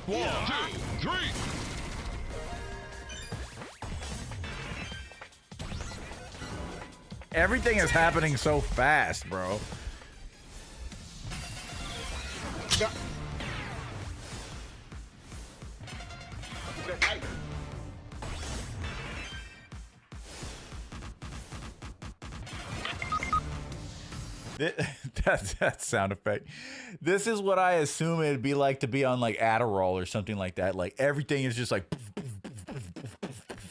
One, two, three. Everything is happening so fast, bro. That sound effect. This is what I assume it'd be like to be on like Adderall or something like that. Like everything is just like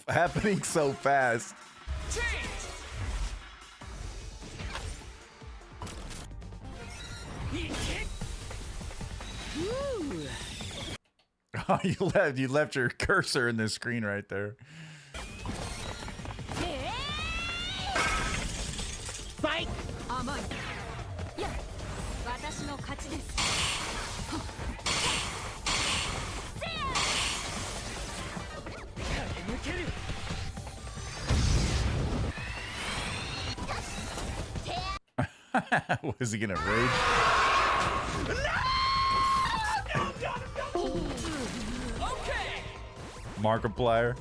happening so fast. Oh, you left your cursor in the screen right there. Fight! Was he gonna rage? Okay. Markiplier.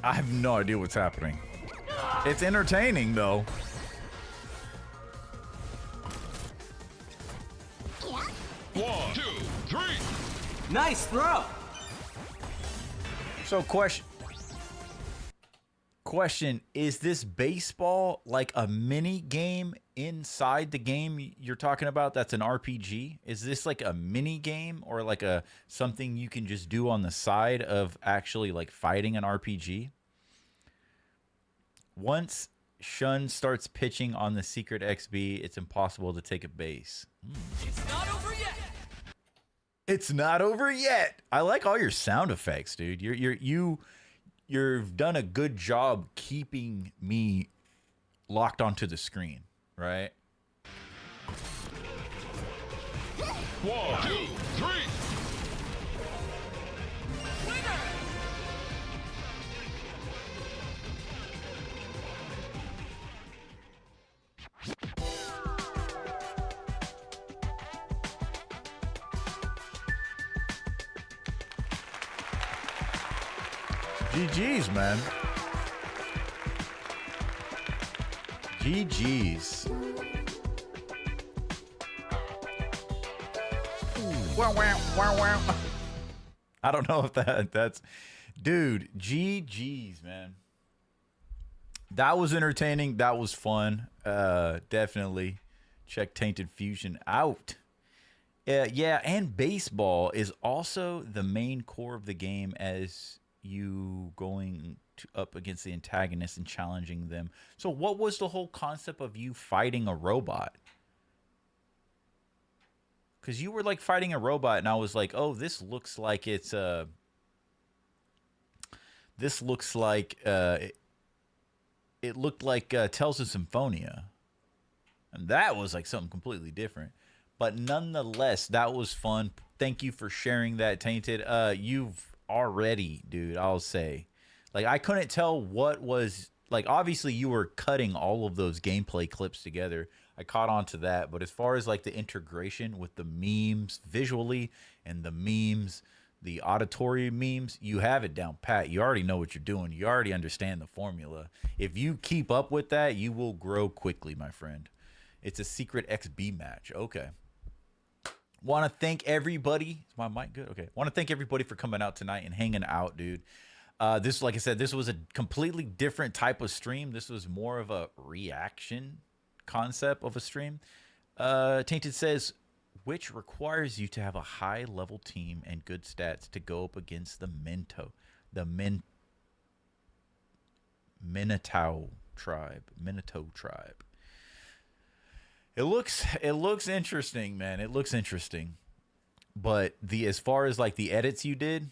I have no idea what's happening. It's entertaining though. One, two, three. Nice throw. So question, is this baseball like a mini game inside the game you're talking about that's an RPG? Is this like a mini game or like a something you can just do on the side of actually like fighting an RPG? Once Shun starts pitching on the secret XB, it's impossible to take a base. It's not over yet. It's not over yet. I like all your sound effects, dude. You've done a good job keeping me locked onto the screen, right? 1, 2, 3. GG's, man. GG's. Wow, wow, wow, wow. I don't know if that's... Dude, GG's, man. That was entertaining. That was fun. Definitely check Tainted Fusion out. Yeah, and baseball is also the main core of the game as you going up against the antagonist and challenging them. So what was the whole concept of you fighting a robot? Because you were like fighting a robot and I was like, oh, this looks like it's this looks like it looked like Tales of Symphonia. And that was like something completely different. But nonetheless, that was fun. Thank you for sharing that, Tainted. You've already, dude, I'll say. Like, I couldn't tell what was... Like, obviously, you were cutting all of those gameplay clips together. I caught on to that. But as far as, like, the integration with the memes visually and the memes, the auditory memes, you have it down pat. You already know what you're doing. You already understand the formula. If you keep up with that, you will grow quickly, my friend. It's a secret XB match. Okay. Want to thank everybody. Is my mic good? Okay. Want to thank everybody for coming out tonight and hanging out, dude. This, like I said, this was a completely different type of stream. This was more of a reaction concept of a stream. Tainted says, which requires you to have a high-level team and good stats to go up against the Minotaur tribe. It looks interesting, man. It looks interesting. But as far as like the edits you did,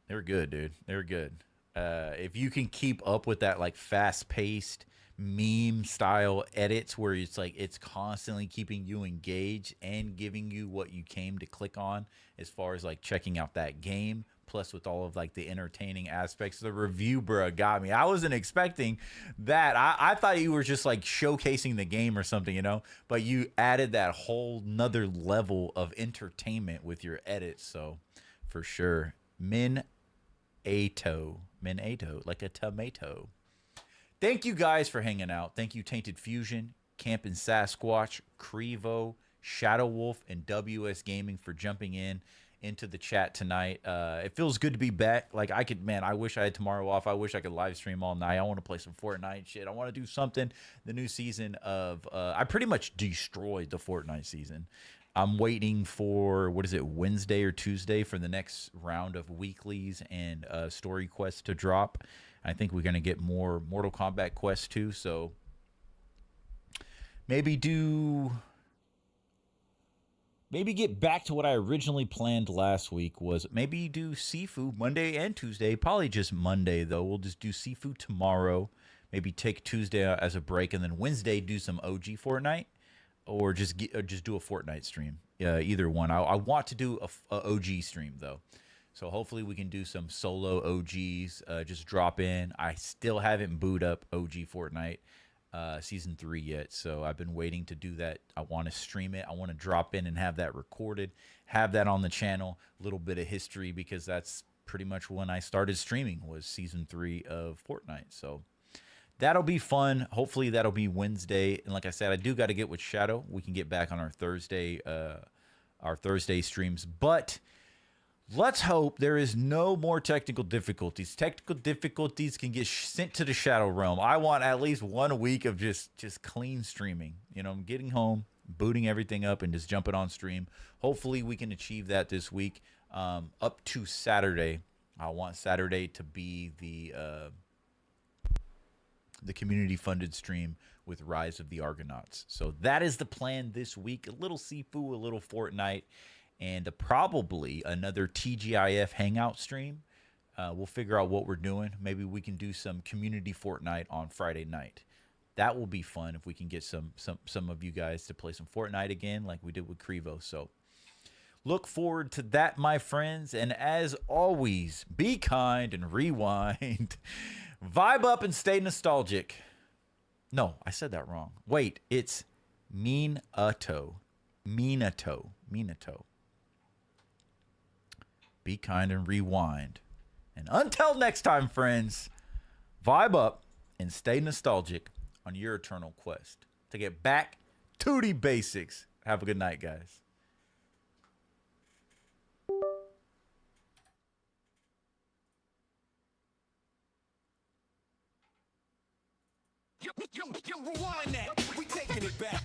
they were good, dude. They were good. If you can keep up with that like fast-paced meme style edits where it's like it's constantly keeping you engaged and giving you what you came to click on as far as like checking out that game, plus with all of like the entertaining aspects. The review, bro, got me. I wasn't expecting that. I thought you were just like showcasing the game or something, you know, but you added that whole nother level of entertainment with your edits. So for sure, Minato, like a tomato. Thank you guys for hanging out. Thank you, Tainted Fusion, Campin' Sasquatch, Crevo, Shadow Wolf, and WS Gaming for jumping into the chat tonight. It feels good to be back. Like I wish I had tomorrow off. I wish I could live stream all night. I want to play some Fortnite shit. I want to do something. The new season of I pretty much destroyed the Fortnite season. I'm waiting for, what is it, Wednesday or Tuesday for the next round of weeklies and story quests to drop. I think we're going to get more Mortal Kombat quests too. So maybe get back to what I originally planned last week was maybe do Sifu Monday and Tuesday. Probably just Monday, though. We'll just do Sifu tomorrow. Maybe take Tuesday as a break, and then Wednesday do some OG Fortnite, or just do a Fortnite stream. Either one. I want to do a OG stream, though. So hopefully we can do some solo OGs, just drop in. I still haven't booted up OG Fortnite Season 3 yet, so I've been waiting to do that. I want to stream it. I want to drop in and have that recorded, have that on the channel, a little bit of history, because that's pretty much when I started streaming, was Season 3 of Fortnite. So that'll be fun. Hopefully that'll be Wednesday. And like I said, I do got to get with Shadow. We can get back on our Thursday streams, but let's hope there is no more technical difficulties. Technical difficulties can get sent to the Shadow Realm. I want at least 1 week of just clean streaming. You know, I'm getting home, booting everything up, and just jumping on stream. Hopefully we can achieve that this week. Up to Saturday. I want Saturday to be the community-funded stream with Rise of the Argonauts. So that is the plan this week. A little Sifu, a little Fortnite, and probably another TGIF Hangout stream. We'll figure out what we're doing. Maybe we can do some community Fortnite on Friday night. That will be fun if we can get some of you guys to play some Fortnite again like we did with Crevo. So look forward to that, my friends. And as always, be kind and rewind. Vibe up and stay nostalgic. No, I said that wrong. Wait, it's Minato. Minato. Minato. Be kind and rewind. And until next time, friends, vibe up and stay nostalgic on your eternal quest to get back to the basics. Have a good night, guys. Rewind that. We taking it back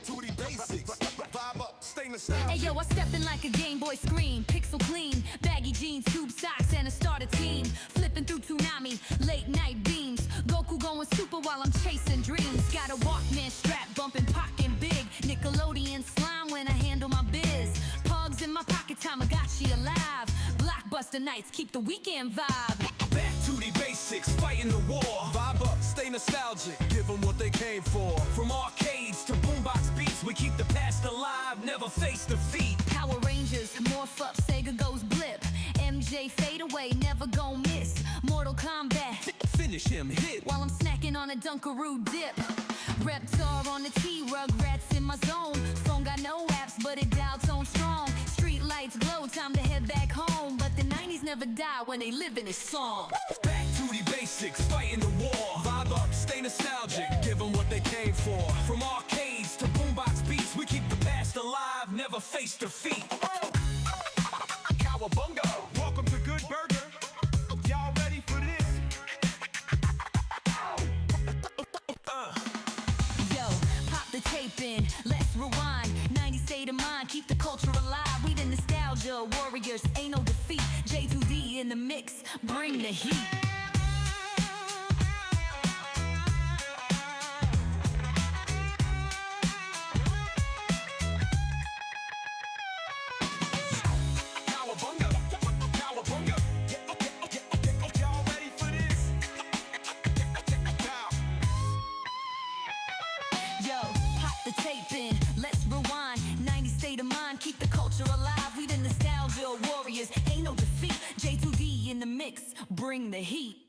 to the basics. Vibe up, stay nostalgic. Hey yo, I stepped in like a Game Boy screen, pixel clean, baggy jeans, tube socks, and a starter team. Flipping through Toonami, late night beams. Goku going super while I'm chasing dreams. Got a Walkman strap, bumping pocket big. Nickelodeon slime when I handle my biz. Pugs in my pocket, Tamagotchi alive. Blockbuster nights keep the weekend vibe. Back to the basics, fighting the war. Vibe up, stay nostalgic, give them what they came for. From arcades to boombox beats, we keep the past alive, never face defeat. Power Rangers, morph up, Sega goes blip. MJ fade away, never gon' miss. Mortal Kombat, finish him, hit. While I'm snacking on a Dunkaroo dip. Reptar on the T-Rug, rats in my zone. Phone got no apps, but it dialed tone strong. Street lights glow, time to head back home. But the 90s never die when they live in this song. Back to the basics, fighting the war. Vibe up, stay nostalgic, give them what they came for. From arcades to boombox beats, we keep the past alive, never face defeat. Cowabunga! Welcome to Good Burger. Y'all ready for this? Yo, pop the tape in, let's rewind. 90s state of mind, keep the culture alive. We the nostalgia warriors, ain't no defeat. J2D in the mix, bring the heat. Keep the culture alive, we the nostalgia warriors, ain't no defeat. J2D in the mix, bring the heat.